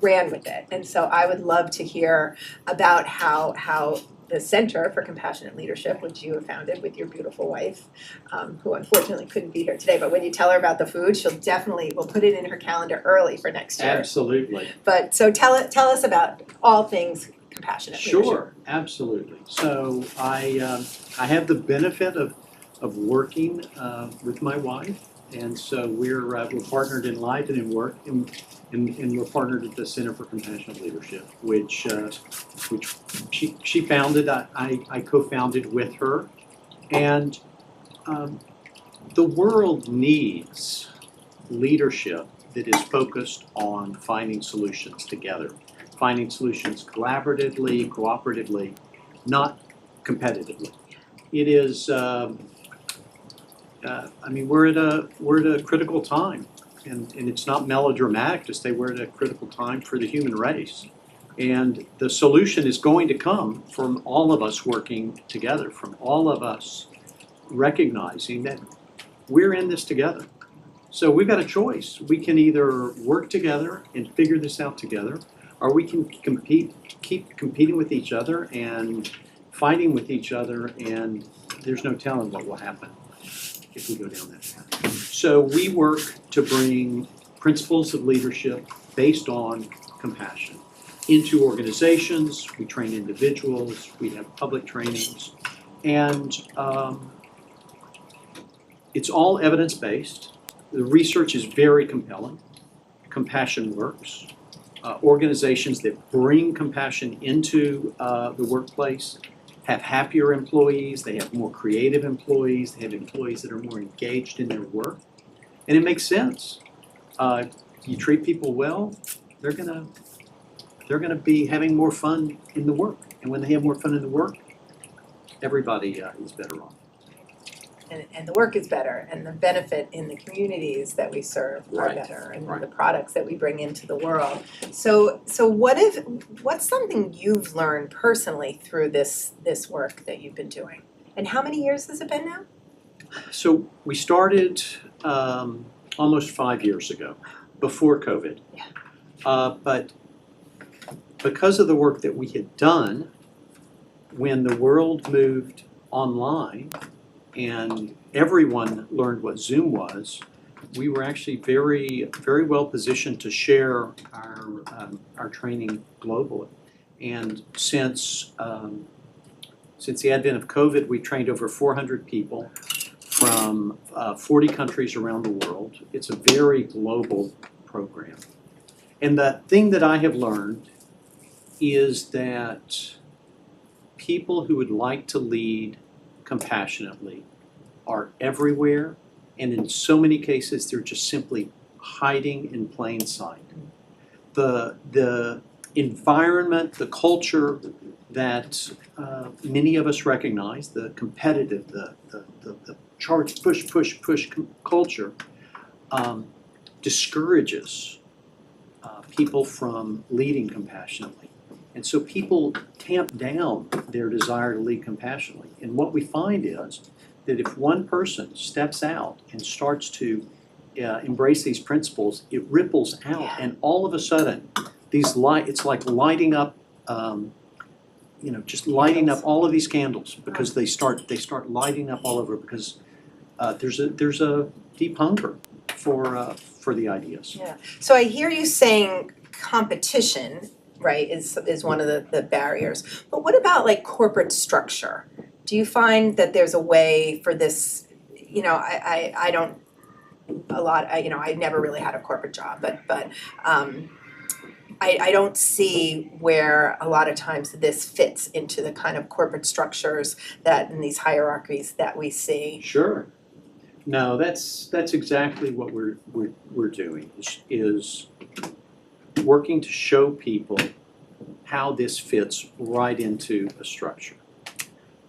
ran with it. And so I would love to hear about how the Center for Compassionate Leadership, which you have founded with your beautiful wife, who unfortunately couldn't be here today, but when you tell her about the food, we'll put it in her calendar early for next year. Absolutely. But so tell us about all things compassionate leadership. Sure, absolutely. So I have the benefit of working with my wife, and so we're partnered in life and in work, and we're partnered at the Center for Compassionate Leadership, which she founded. I co-founded with her, and the world needs leadership that is focused on finding solutions together, finding solutions collaboratively, cooperatively, not competitively. It is. We're at a critical time, and it's not melodramatic to say we're at a critical time for the human race. And the solution is going to come from all of us working together, from all of us recognizing that we're in this together. So we've got a choice. We can either work together and figure this out together, or we can keep competing with each other and fighting with each other, and there's no telling what will happen if we go down that path. So we work to bring principles of leadership based on compassion into organizations. We train individuals, we have public trainings, and it's all evidence-based. The research is very compelling. Compassion works. Organizations that bring compassion into the workplace have happier employees, they have more creative employees, they have employees that are more engaged in their work. And it makes sense. You treat people well, they're gonna be having more fun in the work. And when they have more fun in the work, everybody is better off. And the work is better, and the benefit in the communities that we serve are better, and the products that we bring into the world. So what's something you've learned personally through this work that you've been doing? And how many years has it been now? So we started almost 5 years ago, before COVID. But because of the work that we had done, when the world moved online and everyone learned what Zoom was, we were actually very, very well positioned to share our training globally. And since the advent of COVID, we trained over 400 people from 40 countries around the world. It's a very global program. And the thing that I have learned is that people who would like to lead compassionately are everywhere, and in so many cases, they're just simply hiding in plain sight. The environment, the culture that many of us recognize, the competitive, the charge, push culture, discourages people from leading compassionately. And so people tamp down their desire to lead compassionately. And what we find is that if one person steps out and starts to embrace these principles, it ripples out, and all of a sudden, it's like lighting up, just lighting up all of these candles, because they start lighting up all over, because there's a deep hunger for the ideas. Yeah. So I hear you saying competition, right, is one of the barriers. But what about like corporate structure? Do you find that there's a way for this, I don't, I never really had a corporate job, but I don't see where a lot of times this fits into the kind of corporate structures and these hierarchies that we see. Sure. No, that's exactly what we're doing, is working to show people how this fits right into a structure.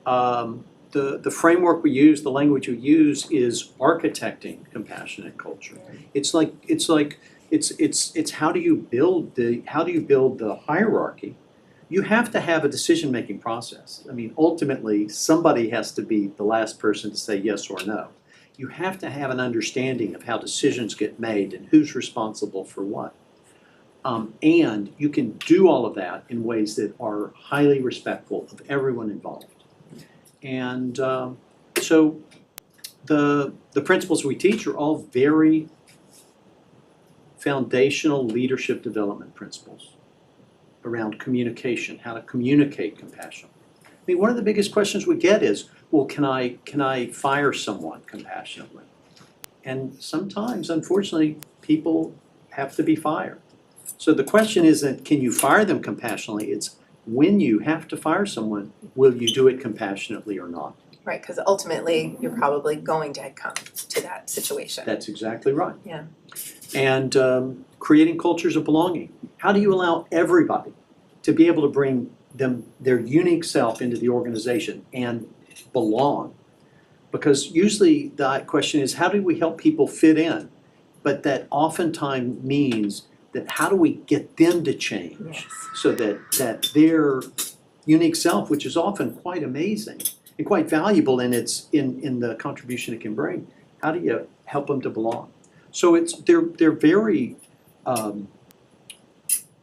The framework we use, the language we use, is architecting compassionate culture. It's how do you build the hierarchy? You have to have a decision-making process. I mean, ultimately, somebody has to be the last person to say yes or no. You have to have an understanding of how decisions get made and who's responsible for what. And you can do all of that in ways that are highly respectful of everyone involved. And so the principles we teach are all very foundational leadership development principles around communication, how to communicate compassion. I mean, one of the biggest questions we get is, well, can I fire someone compassionately? And sometimes, unfortunately, people have to be fired. So the question isn't, can you fire them compassionately? It's, when you have to fire someone, will you do it compassionately or not? Right, because ultimately, you're probably going to come to that situation. That's exactly right. Yeah. And creating cultures of belonging. How do you allow everybody to be able to bring their unique self into the organization and belong? Because usually the question is, how do we help people fit in? But that oftentimes means that how do we get them to change so that their unique self, which is often quite amazing and quite valuable in the contribution it can bring, how do you help them to belong? So they're very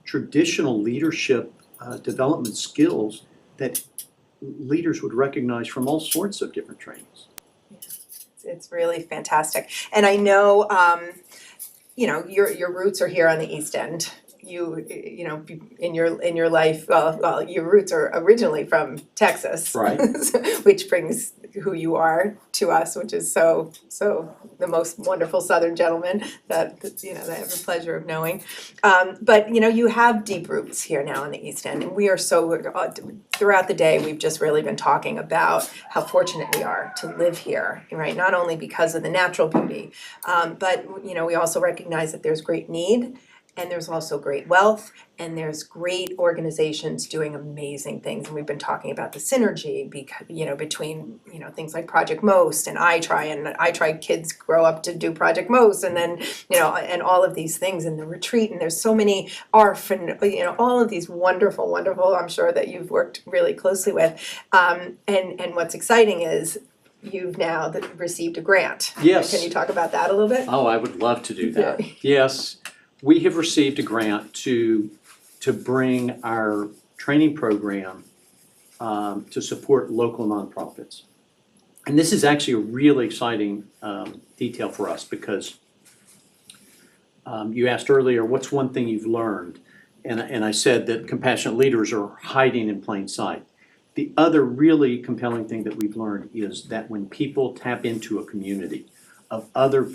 traditional leadership development skills that leaders would recognize from all sorts of different trainings. It's really fantastic. And I know, your roots are here on the East End. In your life, well, your roots are originally from Texas, right? Which brings who you are to us, which is so the most wonderful Southern gentleman that I have the pleasure of knowing. But you have deep roots here now in the East End, and we are throughout the day we've just really been talking about how fortunate we are to live here, right? Not only because of the natural beauty, but we also recognize that there's great need. And there's also great wealth, and there's great organizations doing amazing things. And we've been talking about the synergy between things like Project Most and iTry kids grow up to do Project Most, and then and all of these things, and the retreat, and there's so many ARF and all of these wonderful, I'm sure that you've worked really closely with. And what's exciting is you've now received a grant. Yes. Can you talk about that a little bit? Oh, I would love to do that. Yes. We have received a grant to bring our training program to support local nonprofits. And this is actually a really exciting detail for us, because You asked earlier, what's one thing you've learned? And I said that compassionate leaders are hiding in plain sight. The other really compelling thing that we've learned is that when people tap into a community of other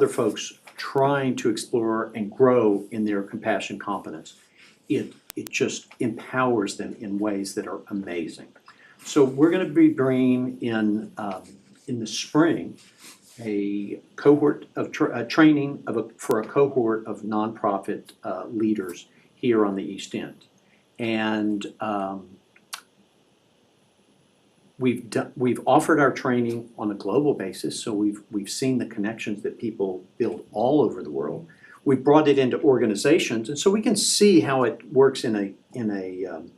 folks trying to explore and grow in their compassion competence, it just empowers them in ways that are amazing. So we're going to be bringing in the spring a cohort of training for a cohort of nonprofit leaders here on the East End, and we've offered our training on a global basis. So we've seen the connections that people build all over the world. We've brought it into organizations, and so we can see how it works in an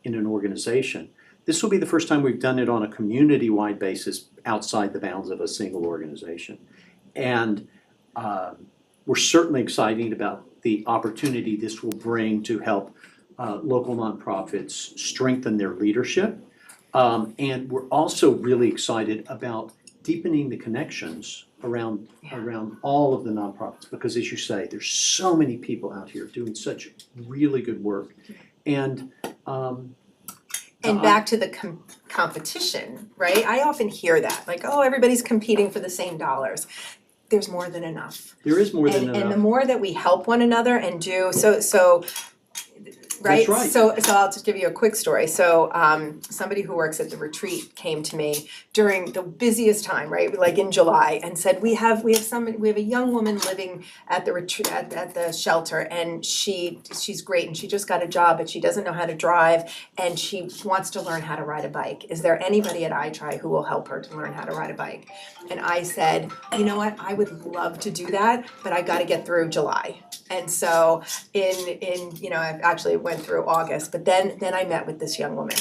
organization. This will be the first time we've done it on a community-wide basis outside the bounds of a single organization. And we're certainly excited about the opportunity this will bring to help local nonprofits strengthen their leadership. And we're also really excited about deepening the connections around all of the nonprofits, because as you say, there's so many people out here doing such really good work. And back to the competition, right? I often hear that, like, oh, everybody's competing for the same dollars. There's more than enough. There is more than enough. And the more that we help one another and do, so right? That's right. So I'll just give you a quick story. So somebody who works at the retreat came to me during the busiest time, right? Like in July, and said, we have a young woman living at the retreat at the shelter, and she's great, and she just got a job, but she doesn't know how to drive, and she wants to learn how to ride a bike. Is there anybody at iTry who will help her to learn how to ride a bike? And I said, you know what? I would love to do that, but I got to get through July. And so I actually went through August, but then I met with this young woman,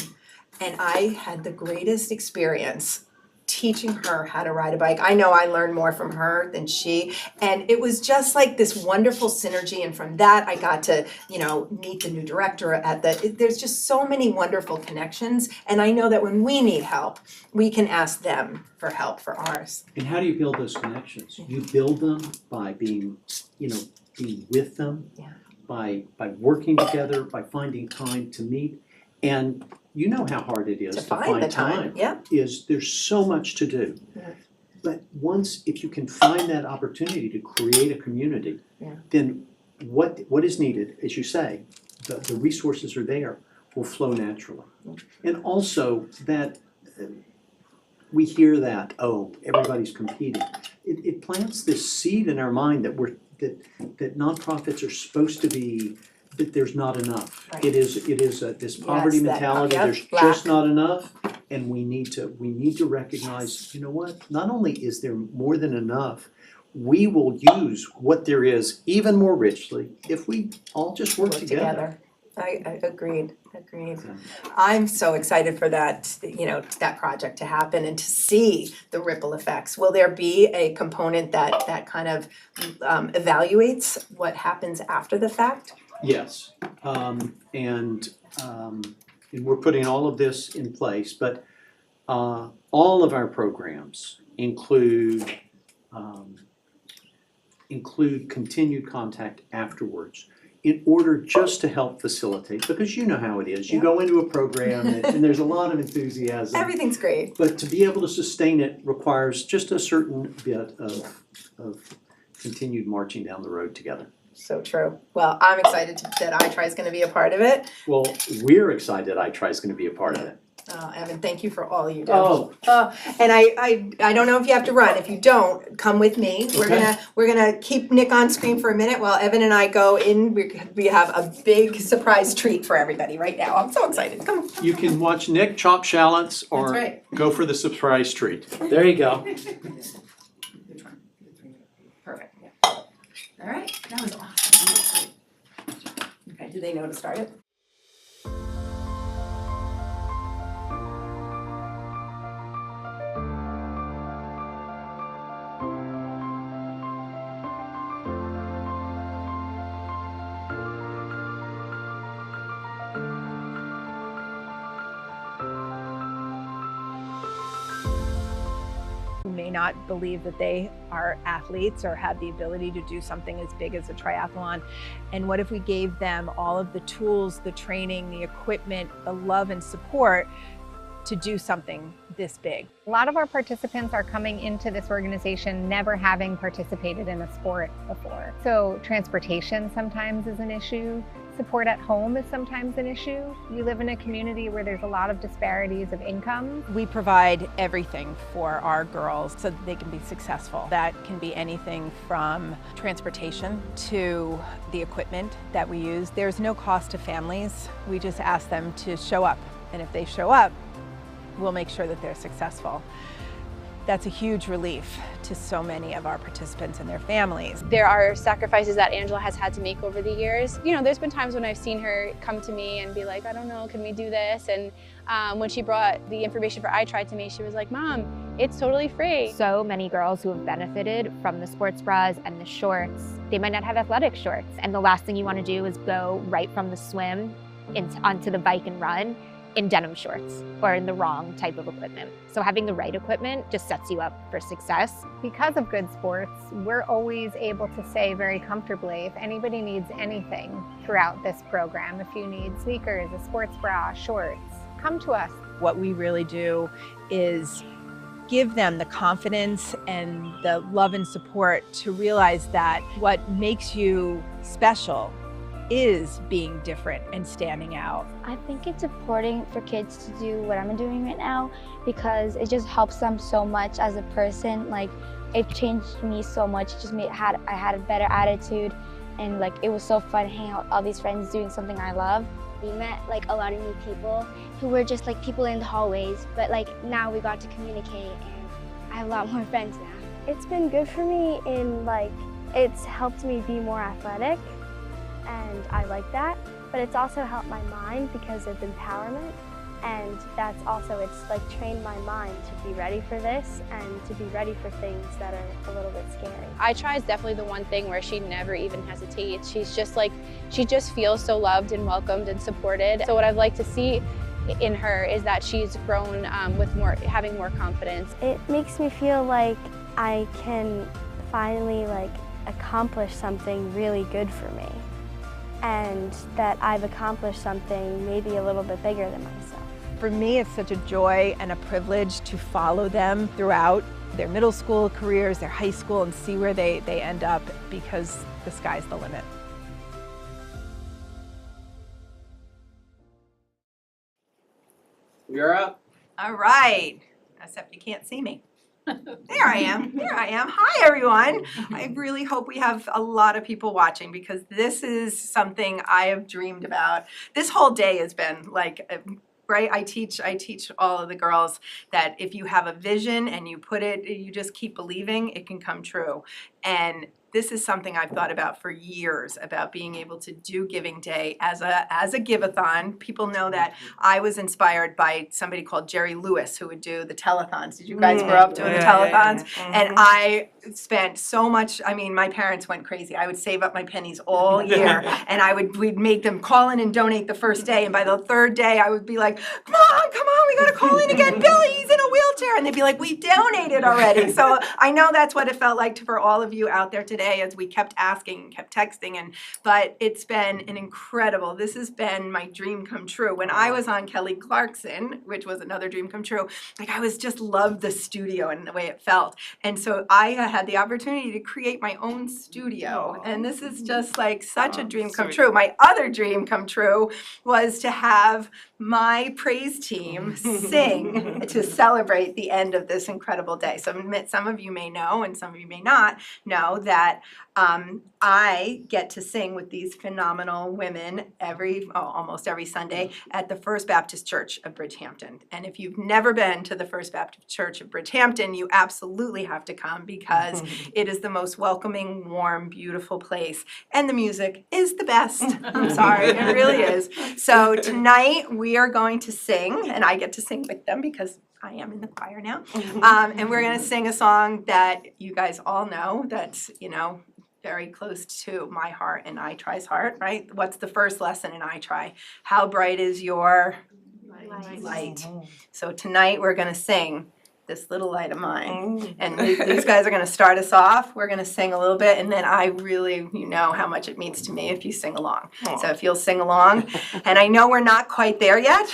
and I had the greatest experience teaching her how to ride a bike. I know I learned more from her than she, and it was just like this wonderful synergy. And from that, I got to, meet the new director there's just so many wonderful connections. And I know that when we need help, we can ask them for help for ours. And how do you build those connections? You build them by being with them, by working together, by finding time to meet. And you know how hard it is to find the time. Yeah. There's so much to do. Yeah. But if you can find that opportunity to create a community, then what is needed, as you say, the resources are there, will flow naturally. And also that we hear that, oh, everybody's competing. It plants this seed in our mind that that nonprofits are supposed to be, that there's not enough. Right. It is this poverty mentality, there's just not enough, and we need to recognize, you know what, not only is there more than enough, we will use what there is even more richly if we all just work together. I agreed. I'm so excited for that, that project to happen and to see the ripple effects. Will there be a component that kind of evaluates what happens after the fact? Yes, and we're putting all of this in place, but all of our programs include continued contact afterwards, in order just to help facilitate, because you know how it is. You go into a program and there's a lot of enthusiasm. Everything's great. But to be able to sustain it requires just a certain bit of continued marching down the road together. So true. Well, I'm excited that iTry is going to be a part of it. Well, we're excited iTry is going to be a part of it. Evan, thank you for all you do. Oh. And I don't know if you have to run. If you don't, come with me. We're gonna keep Nick on screen for a minute while Evan and I go in. We have a big surprise treat for everybody right now. I'm so excited. Come on. You can watch Nick chop shallots or go for the surprise treat. There you go. Perfect. Yeah. All right. That was awesome. Okay. Do they know to start it? may not believe that they are athletes or have the ability to do something as big as a triathlon. And what if we gave them all of the tools, the training, the equipment, the love and support to do something this big? A lot of our participants are coming into this organization never having participated in a sport before. So transportation sometimes is an issue. Support at home is sometimes an issue. We live in a community where there's a lot of disparities of income. We provide everything for our girls so that they can be successful. That can be anything from transportation to the equipment that we use. There's no cost to families. We just ask them to show up. And if they show up, we'll make sure that they're successful. That's a huge relief to so many of our participants and their families. There are sacrifices that Angela has had to make over the years. You know, there's been times when I've seen her come to me and be like, I don't know, can we do this? And when she brought the information for iTry to me, she was like, Mom, it's totally free. So many girls who have benefited from the sports bras and the shorts, they might not have athletic shorts. And the last thing you want to do is go right from the swim onto the bike and run in denim shorts or in the wrong type of equipment. So having the right equipment just sets you up for success. Because of good sports, we're always able to say very comfortably, if anybody needs anything throughout this program, if you need sneakers, a sports bra, shorts, come to us. What we really do is give them the confidence and the love and support to realize that what makes you special is being different and standing out. I think it's important for kids to do what I'm doing right now because it just helps them so much as a person. Like, it changed me so much. It just I had a better attitude, and like it was so fun hanging out with all these friends doing something I love. We met like a lot of new people who were just like people in the hallways, but like now we got to communicate and I have a lot more friends now. It's been good for me in like, it's helped me be more athletic, and I like that, but it's also helped my mind because of empowerment, and that's also, it's like trained my mind to be ready for this and to be ready for things that are a little bit scary. iTry is definitely the one thing where she never even hesitates. She's just like, she just feels so loved and welcomed and supported. So what I'd like to see in her is that she's grown with having more confidence. It makes me feel like I can finally like accomplish something really good for me, and that I've accomplished something maybe a little bit bigger than myself. For me, it's such a joy and a privilege to follow them throughout their middle school careers, their high school, and see where they end up, because the sky's the limit. You're up. All right, except you can't see me. There I am. Hi, everyone. I really hope we have a lot of people watching because this is something I have dreamed about. This whole day has been like, right? I teach all of the girls that if you have a vision and you just keep believing, it can come true. And this is something I've thought about for years, about being able to do Giving Day as a Give-A-Thon. People know that I was inspired by somebody called Jerry Lewis, who would do the telethons. Did you guys grow up doing the telethons? And I spent so much, I mean, my parents went crazy. I would save up my pennies all year, and we'd make them call in and donate the first day, and by the third day, I would be like, come on, we gotta call in again. Billy's in a wheelchair. And they'd be like, we donated already. So I know that's what it felt like for all of you out there today as we kept asking and kept texting. But it's been this has been my dream come true. When I was on Kelly Clarkson, which was another dream come true, like I was just loved the studio and the way it felt. And so I had the opportunity to create my own studio. And this is just like such a dream come true. My other dream come true was to have my praise team sing to celebrate the end of this incredible day. So some of you may know and some of you may not know that I get to sing with these phenomenal women almost every Sunday at the First Baptist Church of Bridgehampton. And if you've never been to the First Baptist Church of Bridgehampton, you absolutely have to come because it is the most welcoming, warm, beautiful place. And the music is the best. I'm sorry, it really is. So tonight we are going to sing, and I get to sing with them because I am in the choir now. And we're going to sing a song that you guys all know that's, very close to my heart and iTry's heart, right? What's the first lesson in iTry? How bright is your light? So tonight we're going to sing this little light of mine. And these guys are gonna start us off. We're gonna sing a little bit, and then I really, you know how much it means to me if you sing along. So if you'll sing along, and I know we're not quite there yet,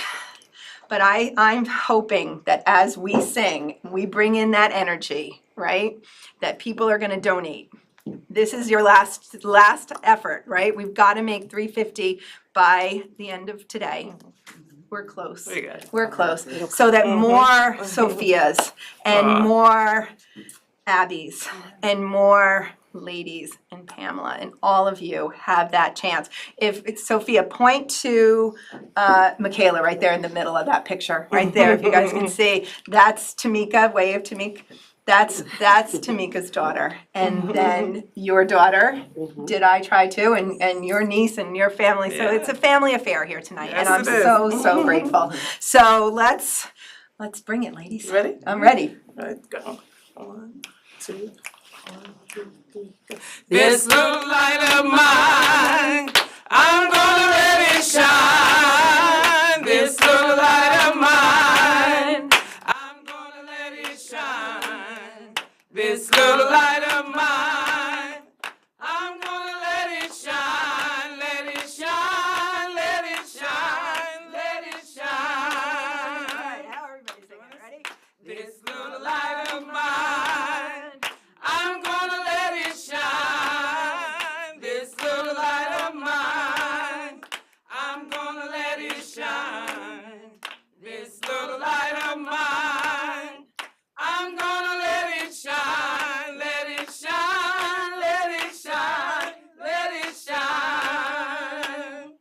but I'm hoping that as we sing, we bring in that energy, right? That people are gonna donate. This is your last effort, right? We've gotta make 350 by the end of today. We're close. We're close. So that more Sophias and more Abbies and more ladies and Pamela and all of you have that chance. If Sophia, point to Michaela right there in the middle of that picture, right there, if you guys can see. That's Tamika, wave Tamika. That's Tamika's daughter. And then your daughter, did I try too, and your niece and your family. So it's a family affair here tonight. Yes, and I'm it is. so grateful. So let's bring it, ladies. Ready? I'm ready. All right, go. 1, 2, 1, 2, 3, go. This little light of mine, I'm gonna let it shine. This little light of mine, I'm gonna let it shine. This little light of mine, I'm gonna let it shine. Let it shine, let it shine, let it shine. How everybody singing it? Ready? This little light of mine, I'm gonna let it shine. This little light of mine, I'm gonna let it shine. This little light of mine, I'm gonna let it shine. Let it shine, let it shine, let it shine.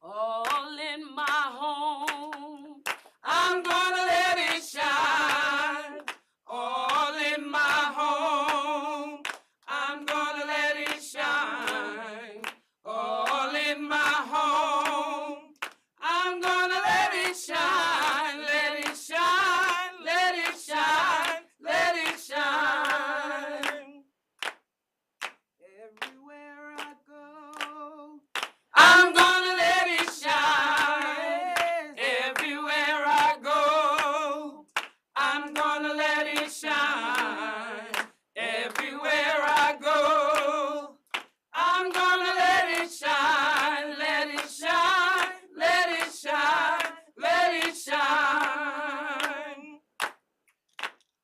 All in my home, I'm gonna let it shine. All in my home, I'm gonna let it shine. All in my home, I'm gonna let it shine. Let it shine, let it shine, let it shine. Everywhere I go, I'm gonna let it shine. Everywhere I go, I'm gonna let it shine. Everywhere I go, I'm gonna let it shine. Let it shine, let it shine, let it shine.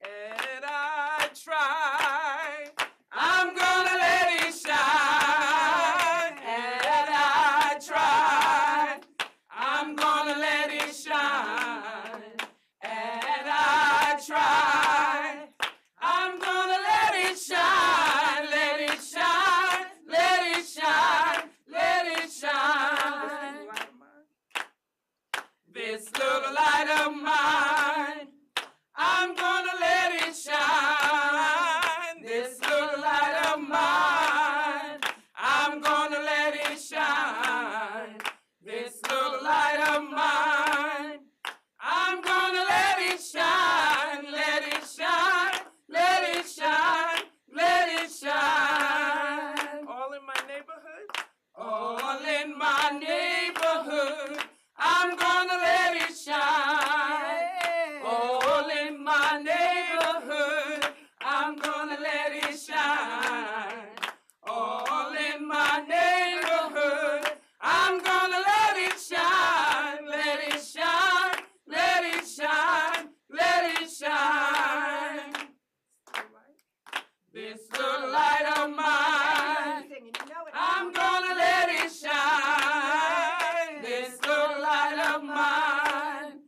And I try, I'm gonna let it shine. And I try, I'm gonna let it shine. And I try, I'm gonna let it shine. Let it shine, let it shine, let it shine. This little light of mine, I'm gonna let it shine. This little light of mine, I'm gonna let it shine. This little light of mine, I'm gonna let it shine. Let it shine, let it shine, let it shine. All in my neighborhood? All in my neighborhood, I'm gonna let it shine. All in my neighborhood, I'm gonna let it shine. All in my neighborhood, I'm gonna let it shine. Let it shine, let it shine, let it shine. This little light of mine, I'm gonna let it shine. This little light of mine,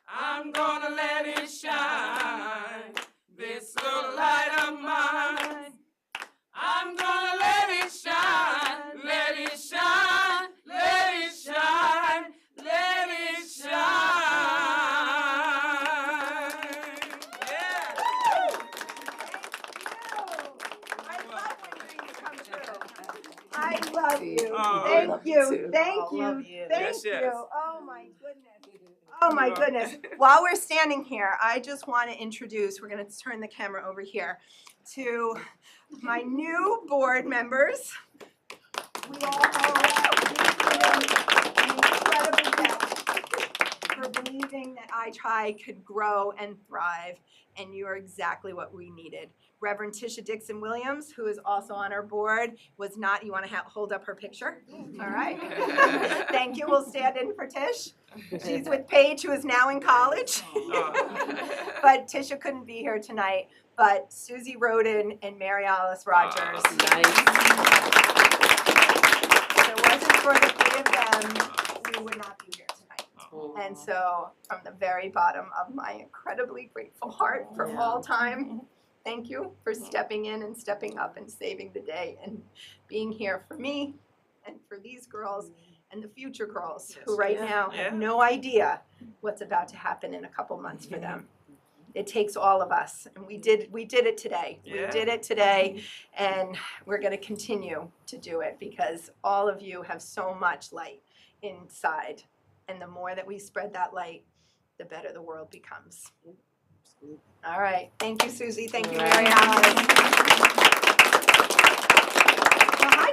I'm gonna let it shine. This little light of mine, I'm gonna let it shine. Let it shine, let it shine, let it shine. Yeah. I love you. Oh, Thank love you. you too. Thank Oh, you. love you. Thank Yes, yes. you. Oh my goodness. Oh my goodness. While we're standing here, I just want to introduce, we're going to turn the camera over here, to my new board members. We all owe an incredible debt for believing that iTry could grow and thrive, and you are exactly what we needed. Reverend Tisha Dixon Williams, who is also on our board, was not, you want to hold up her picture? All right. Thank you. We'll stand in for Tish. She's with Paige, who is now in college. But Tisha couldn't be here tonight. But Susie Roden and Mary Alice Rogers. If it wasn't for the three of them, we would not be here tonight. And so, from the very bottom of my incredibly grateful heart for all time, thank you for stepping in and stepping up and saving the day and being here for me and for these girls and the future girls who right now have no idea what's about to happen in a couple months for them. It takes all of us, and we did it today. We did it today, and we're going to continue to do it because all of you have so much light inside, and the more that we spread that light, the better the world becomes. All right. Thank you, Susie. Thank you, Mary Alice. Hi.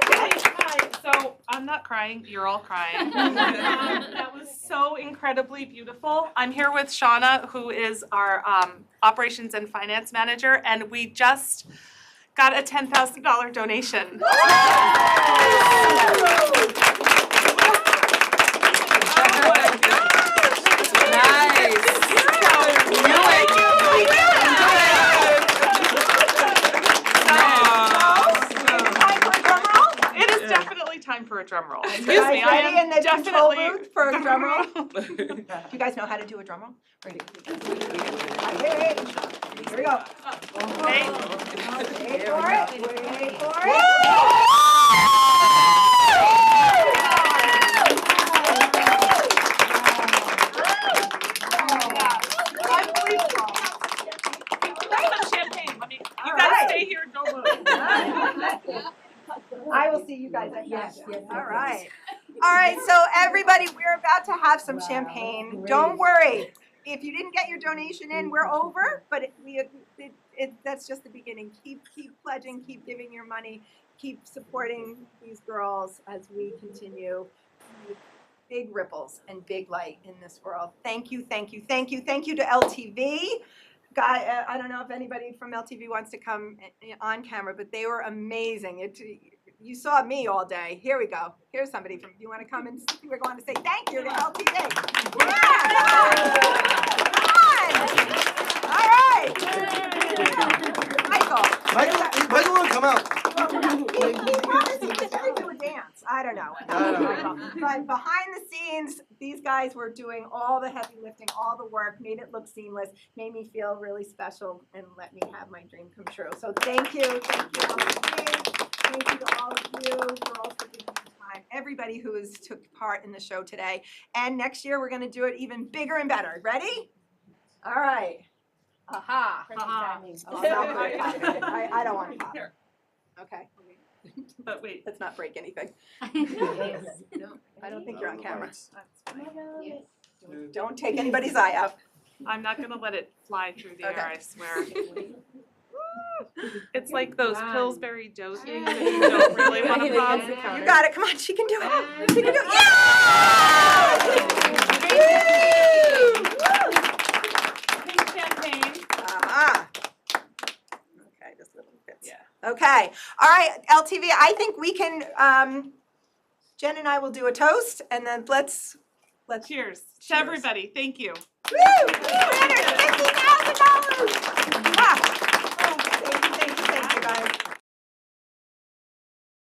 So I'm not crying. You're all crying. That was so incredibly beautiful. I'm here with Shauna, who is our operations and finance manager, and we just got a $10,000 donation. Time for a drum roll. Excuse me, I am in the definitely control booth for a drum roll. Do you guys know how to do a drum roll? Ready? Here we go. Wait for it. Wait for it. You guys stay here, don't move. I will see you guys at yes. All right. All right, so everybody, we're about to have some champagne. Don't worry. If you didn't get your donation in, we're over, but that's just the beginning. Keep pledging, keep giving your money, keep supporting these girls as we continue big ripples and big light in this world. Thank you, thank you, thank you. Thank you to LTV. Guy, I don't know if anybody from LTV wants to come on camera, but they were amazing. You saw me all day. Here we go. Here's somebody from, you want to come and we're going to say thank you to LTV. Yeah! Come on! All right. Michael will come out. He promised he was going to do a dance. I don't know. But behind the scenes, these guys were doing all the heavy lifting, all the work, made it look seamless, made me feel really special, and let me have my dream come true. So thank you. Thank you, LTV. Thank you to all of you, girls, for giving me time. Everybody who has took part in the show today. And next year, we're going to do it even bigger and better. Ready? All right. Aha. Oh, I don't want to pop. Okay. But wait. Let's not break anything. I don't think you're on camera. Don't take anybody's eye out. I'm not going to let it fly through the air, I swear. It's like those Pillsbury dough things that you don't really want to pop. You got it. Come on. She can do it. She can do it. Pink champagne. Okay, just little bits. Yeah. Okay. All right, LTV, I think we can, Jen and I will do a toast, and then let's cheers to everybody. Thank you. Woo! $350,000! Wow. Thank you guys.